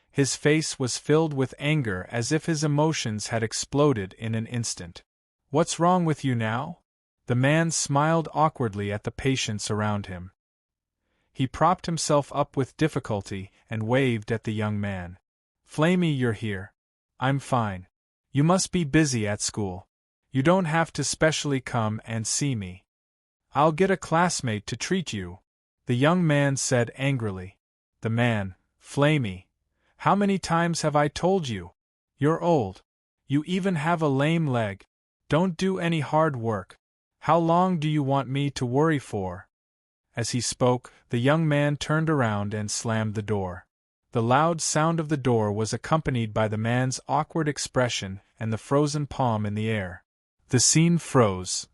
His face was filled with anger as if his emotions had exploded in an instant. What's wrong with you now? The man smiled awkwardly at the patients around him. He propped himself up with difficulty and waved at the young man. Flamey, you're here. I'm fine. You must be busy at school. You don't have to specially come and see me. I'll get a classmate to treat you, the young man said angrily. The man, Flamey. How many times have I told you? You're old. You even have a lame leg. Don't do any hard work. How long do you want me to worry for? As he spoke, the young man turned around and slammed the door. The loud sound of the door was accompanied by the man's awkward expression and the frozen palm in the air. The scene froze.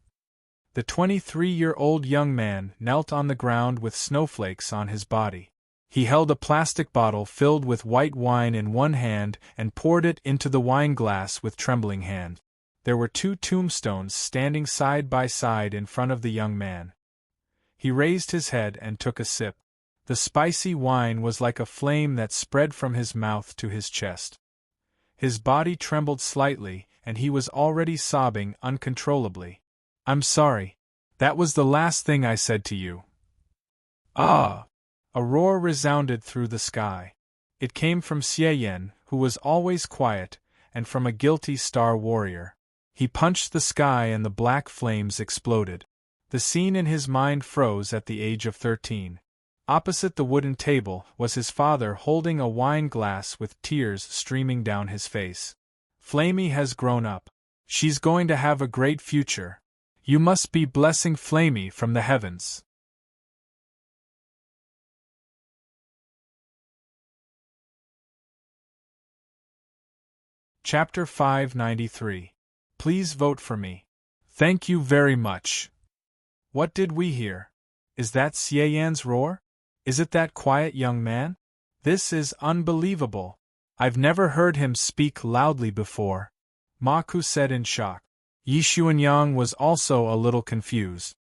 The 23-year-old young man knelt on the ground with snowflakes on his body. He held a plastic bottle filled with white wine in one hand and poured it into the wine glass with trembling hand. There were two tombstones standing side by side in front of the young man. He raised his head and took a sip. The spicy wine was like a flame that spread from his mouth to his chest. His body trembled slightly, and he was already sobbing uncontrollably. I'm sorry. That was the last thing I said to you. Ah! A roar resounded through the sky. It came from Xie Yan, who was always quiet, and from a guilty star warrior. He punched the sky and the black flames exploded. The scene in his mind froze at the age of 13. Opposite the wooden table was his father holding a wine glass with tears streaming down his face. Flamey has grown up. She's going to have a great future. You must be blessing Flamey from the heavens. Chapter 593. Please vote for me. Thank you very much. What did we hear? Is that Xie Yan's roar? Is it that quiet young man? This is unbelievable. I've never heard him speak loudly before, Ma Ku said in shock. Yi Xuanyang was also a little confused.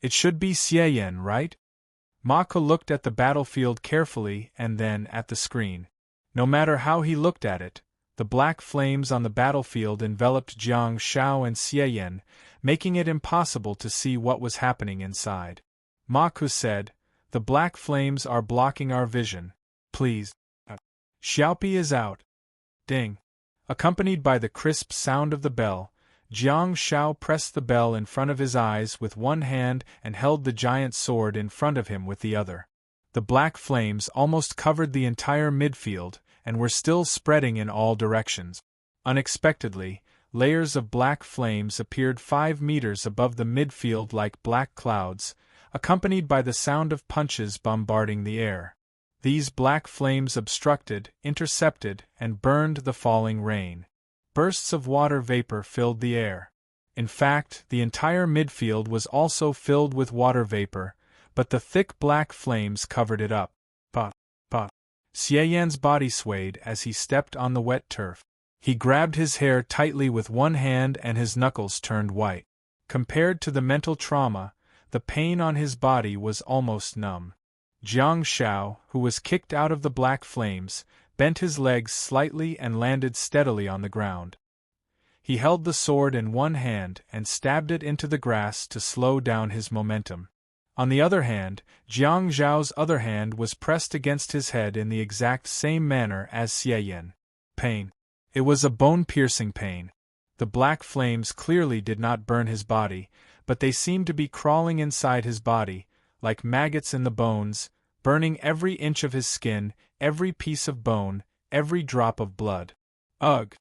It should be Xie Yan, right? Ma Ku looked at the battlefield carefully and then at the screen. No matter how he looked at it, the black flames on the battlefield enveloped Jiang Shao and Xie Yan, making it impossible to see what was happening inside. Ma Ku said, "The black flames are blocking our vision. Please." Xiaopi is out. Ding. Accompanied by the crisp sound of the bell, Jiang Shao pressed the bell in front of his eyes with one hand and held the giant sword in front of him with the other. The black flames almost covered the entire midfield, and were still spreading in all directions. Unexpectedly, layers of black flames appeared 5 meters above the midfield like black clouds, accompanied by the sound of punches bombarding the air. These black flames obstructed, intercepted, and burned the falling rain. Bursts of water vapor filled the air. In fact, the entire midfield was also filled with water vapor, but the thick black flames covered it up. Xie Yan's body swayed as he stepped on the wet turf. He grabbed his hair tightly with one hand and his knuckles turned white. Compared to the mental trauma, the pain on his body was almost numb. Jiang Shao, who was kicked out of the black flames, bent his legs slightly and landed steadily on the ground. He held the sword in one hand and stabbed it into the grass to slow down his momentum. On the other hand, Jiang Zhao's other hand was pressed against his head in the exact same manner as Xie Yan. Pain. It was a bone-piercing pain. The black flames clearly did not burn his body, but they seemed to be crawling inside his body, like maggots in the bones, burning every inch of his skin, every piece of bone, every drop of blood. Ugh!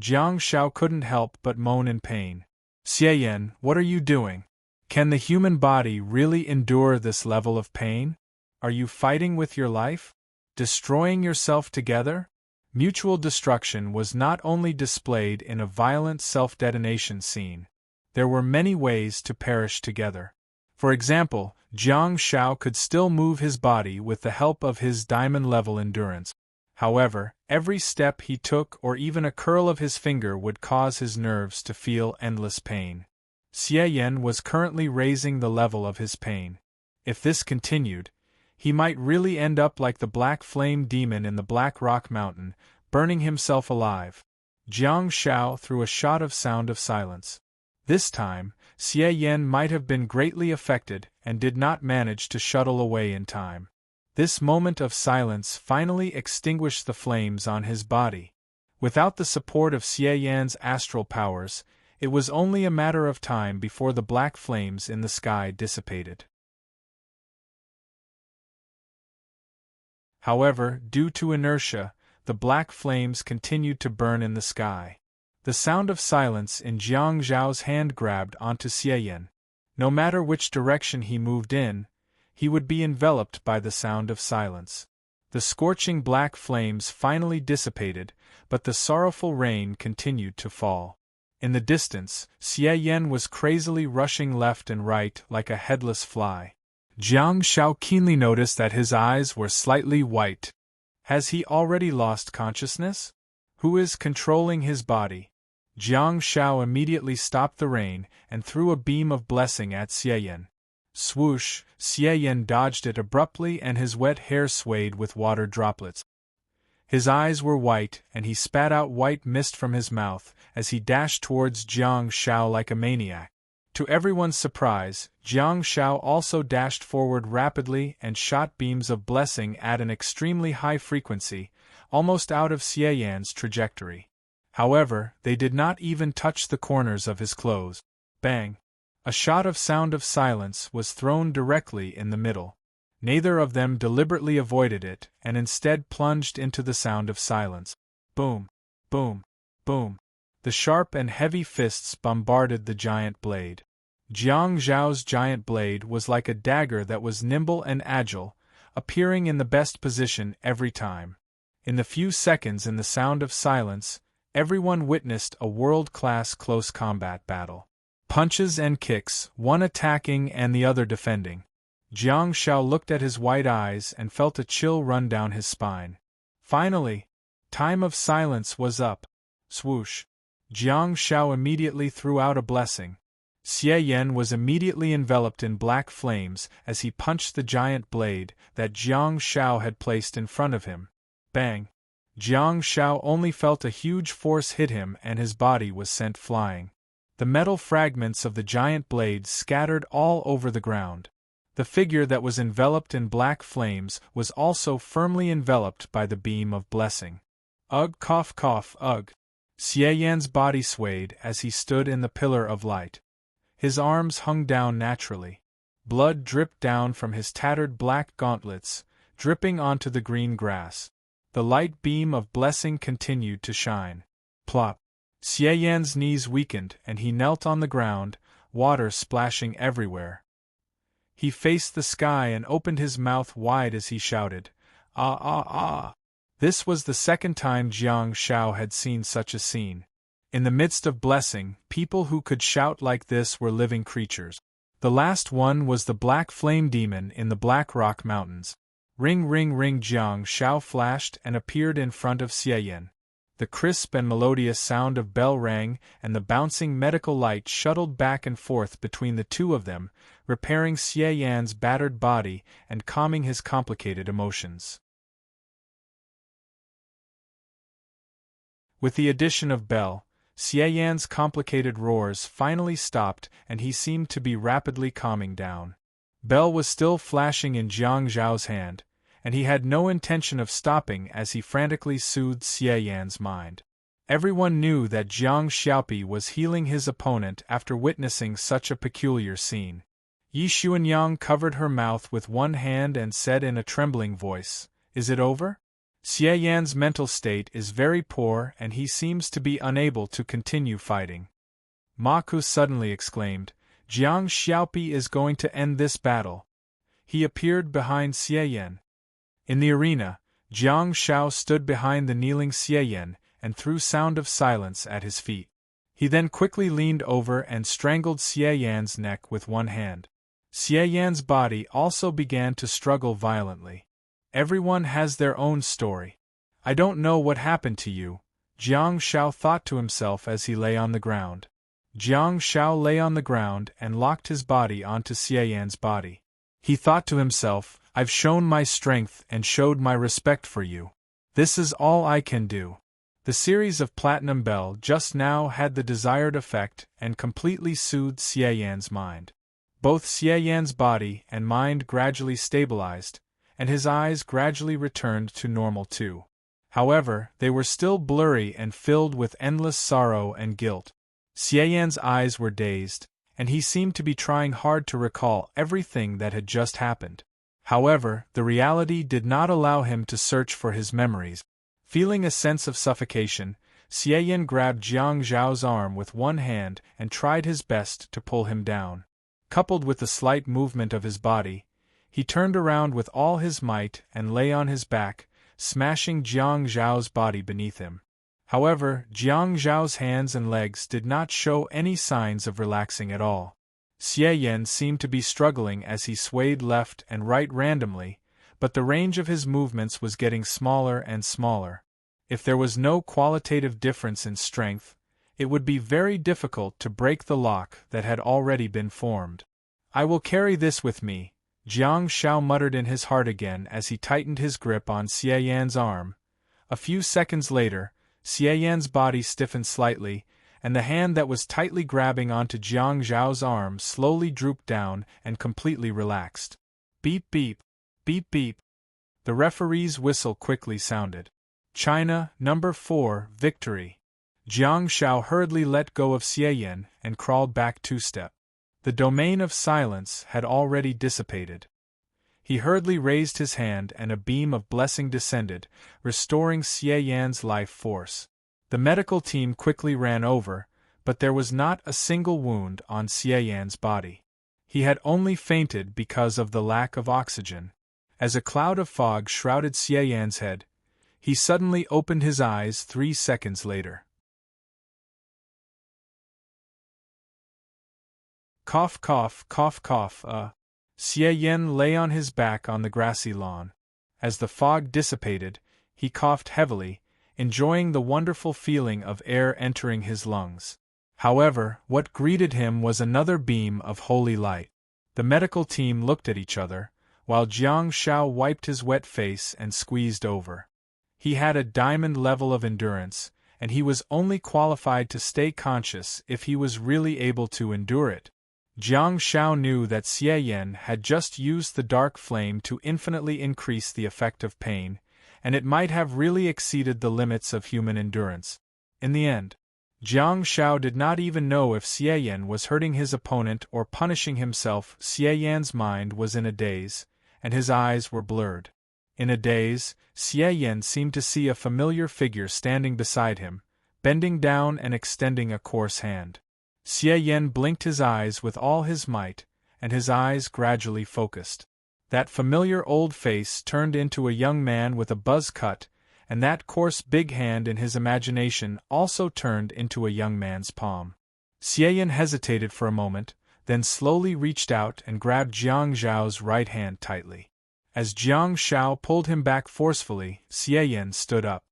Jiang Shao couldn't help but moan in pain. Xie Yan, what are you doing? Can the human body really endure this level of pain? Are you fighting with your life? Destroying yourself together? Mutual destruction was not only displayed in a violent self-detonation scene. There were many ways to perish together. For example, Jiang Shao could still move his body with the help of his diamond-level endurance. However, every step he took or even a curl of his finger would cause his nerves to feel endless pain. Xie Yan was currently raising the level of his pain. If this continued, he might really end up like the black flame demon in the Black Rock Mountain, burning himself alive. Jiang Shao threw a shot of sound of silence. This time, Xie Yan might have been greatly affected and did not manage to shuttle away in time. This moment of silence finally extinguished the flames on his body. Without the support of Xie Yan's astral powers, it was only a matter of time before the black flames in the sky dissipated. However, due to inertia, the black flames continued to burn in the sky. The sound of silence in Jiang Zhao's hand grabbed onto Xie Yan. No matter which direction he moved in, he would be enveloped by the sound of silence. The scorching black flames finally dissipated, but the sorrowful rain continued to fall. In the distance, Xie Yan was crazily rushing left and right like a headless fly. Jiang Shao keenly noticed that his eyes were slightly white. Has he already lost consciousness? Who is controlling his body? Jiang Shao immediately stopped the rain and threw a beam of blessing at Xie Yan. Swoosh! Xie Yan dodged it abruptly and his wet hair swayed with water droplets. His eyes were white and he spat out white mist from his mouth as he dashed towards Jiang Shao like a maniac. To everyone's surprise, Jiang Shao also dashed forward rapidly and shot beams of blessing at an extremely high frequency, almost out of Xie Yan's trajectory. However, they did not even touch the corners of his clothes. Bang! A shot of sound of silence was thrown directly in the middle. Neither of them deliberately avoided it and instead plunged into the sound of silence. Boom! Boom! Boom! The sharp and heavy fists bombarded the giant blade. Jiang Zhao's giant blade was like a dagger that was nimble and agile, appearing in the best position every time. In the few seconds in the sound of silence, everyone witnessed a world-class close combat battle. Punches and kicks, one attacking and the other defending. Jiang Shao looked at his white eyes and felt a chill run down his spine. Finally, time of silence was up. Swoosh! Jiang Shao immediately threw out a blessing. Xie Yan was immediately enveloped in black flames as he punched the giant blade that Jiang Shao had placed in front of him. Bang! Jiang Shao only felt a huge force hit him and his body was sent flying. The metal fragments of the giant blade scattered all over the ground. The figure that was enveloped in black flames was also firmly enveloped by the beam of blessing. Ugh! Cough! Cough! Ugh! Xie Yan's body swayed as he stood in the pillar of light. His arms hung down naturally. Blood dripped down from his tattered black gauntlets, dripping onto the green grass. The light beam of blessing continued to shine. Plop! Xie Yan's knees weakened and he knelt on the ground, water splashing everywhere. He faced the sky and opened his mouth wide as he shouted, "Ah ah ah!" This was the second time Jiang Shao had seen such a scene. In the midst of blessing, people who could shout like this were living creatures. The last one was the black flame demon in the Black Rock Mountains. Ring ring ring! Jiang Shao flashed and appeared in front of Xie Yan. The crisp and melodious sound of bell rang, and the bouncing medical light shuttled back and forth between the two of them, repairing Xie Yan's battered body and calming his complicated emotions. With the addition of Bell, Xie Yan's complicated roars finally stopped and he seemed to be rapidly calming down. Bell was still flashing in Jiang Zhao's hand, and he had no intention of stopping as he frantically soothed Xie Yan's mind. Everyone knew that Jiang Xiaopi was healing his opponent after witnessing such a peculiar scene. Yi Xuanyang covered her mouth with one hand and said in a trembling voice, "Is it over?" Xie Yan's mental state is very poor and he seems to be unable to continue fighting. Ma Ku suddenly exclaimed, "Jiang Xiaopi is going to end this battle." He appeared behind Xie Yan. In the arena, Jiang Shao stood behind the kneeling Xie Yan and threw sound of silence at his feet. He then quickly leaned over and strangled Xie Yan's neck with one hand. Xie Yan's body also began to struggle violently. Everyone has their own story. "I don't know what happened to you," Jiang Shao thought to himself as he lay on the ground. Jiang Shao lay on the ground and locked his body onto Xie Yan's body. He thought to himself, "I've shown my strength and showed my respect for you. This is all I can do." The series of Platinum Bell just now had the desired effect and completely soothed Xie Yan's mind. Both Xie Yan's body and mind gradually stabilized, and his eyes gradually returned to normal too. However, they were still blurry and filled with endless sorrow and guilt. Xie Yan's eyes were dazed, and he seemed to be trying hard to recall everything that had just happened. However, the reality did not allow him to search for his memories. Feeling a sense of suffocation, Xie Yan grabbed Jiang Zhao's arm with one hand and tried his best to pull him down. Coupled with the slight movement of his body, he turned around with all his might and lay on his back, smashing Jiang Zhao's body beneath him. However, Jiang Zhao's hands and legs did not show any signs of relaxing at all. Xie Yan seemed to be struggling as he swayed left and right randomly, but the range of his movements was getting smaller and smaller. If there was no qualitative difference in strength, it would be very difficult to break the lock that had already been formed. "I will carry this with me," Jiang Shao muttered in his heart again as he tightened his grip on Xie Yan's arm. A few seconds later, Xie Yan's body stiffened slightly, and the hand that was tightly grabbing onto Jiang Zhao's arm slowly drooped down and completely relaxed. Beep beep, beep beep. The referee's whistle quickly sounded. China, number 4, victory. Jiang Shao hurriedly let go of Xie Yan and crawled back 2 steps. The domain of silence had already dissipated. He hurriedly raised his hand and a beam of blessing descended, restoring Xie Yan's life force. The medical team quickly ran over, but there was not a single wound on Xie Yan's body. He had only fainted because of the lack of oxygen. As a cloud of fog shrouded Xie Yan's head, he suddenly opened his eyes 3 seconds later. Cough cough cough cough Xie Yan lay on his back on the grassy lawn. As the fog dissipated, he coughed heavily, enjoying the wonderful feeling of air entering his lungs. However, what greeted him was another beam of holy light. The medical team looked at each other, while Jiang Shao wiped his wet face and squeezed over. He had a diamond level of endurance, and he was only qualified to stay conscious if he was really able to endure it. Jiang Shao knew that Xie Yan had just used the dark flame to infinitely increase the effect of pain, and it might have really exceeded the limits of human endurance. In the end, Jiang Shao did not even know if Xie Yan was hurting his opponent or punishing himself. Xie Yan's mind was in a daze, and his eyes were blurred. In a daze, Xie Yan seemed to see a familiar figure standing beside him, bending down and extending a coarse hand. Xie Yan blinked his eyes with all his might, and his eyes gradually focused. That familiar old face turned into a young man with a buzz cut, and that coarse big hand in his imagination also turned into a young man's palm. Xie Yan hesitated for a moment, then slowly reached out and grabbed Jiang Zhao's right hand tightly. As Jiang Shao pulled him back forcefully, Xie Yan stood up.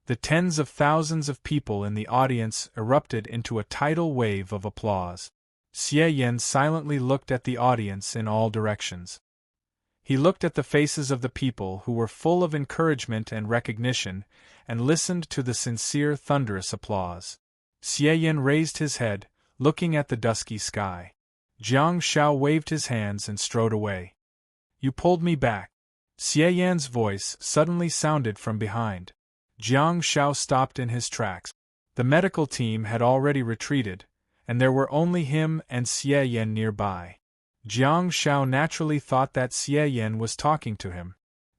The tens of thousands of people in the audience erupted into a tidal wave of applause. Xie Yan silently looked at the audience in all directions. He looked at the faces of the people who were full of encouragement and recognition, and listened to the sincere, thunderous applause. Xie Yan raised his head, looking at the dusky sky. Jiang Shao waved his hands and strode away. "You pulled me back." Xie Yan's voice suddenly sounded from behind. Jiang Shao stopped in his tracks. The medical team had already retreated, and there were only him and Xie Yan nearby. Jiang Shao naturally thought that Xie Yan was talking to him.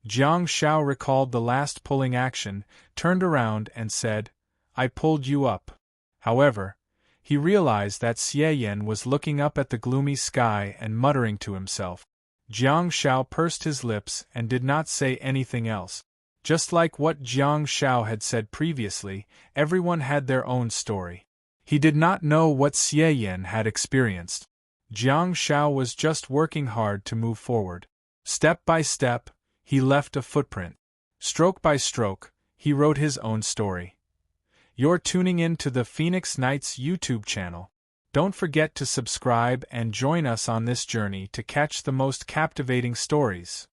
Jiang Shao recalled the last pulling action, turned around and said, "I pulled you up." However, he realized that Xie Yan was looking up at the gloomy sky and muttering to himself. Jiang Shao pursed his lips and did not say anything else. Just like what Jiang Shao had said previously, everyone had their own story. He did not know what Xie Yan had experienced. Jiang Shao was just working hard to move forward. Step by step, he left a footprint. Stroke by stroke, he wrote his own story. You're tuning in to the Phoenix Knights YouTube channel. Don't forget to subscribe and join us on this journey to catch the most captivating stories.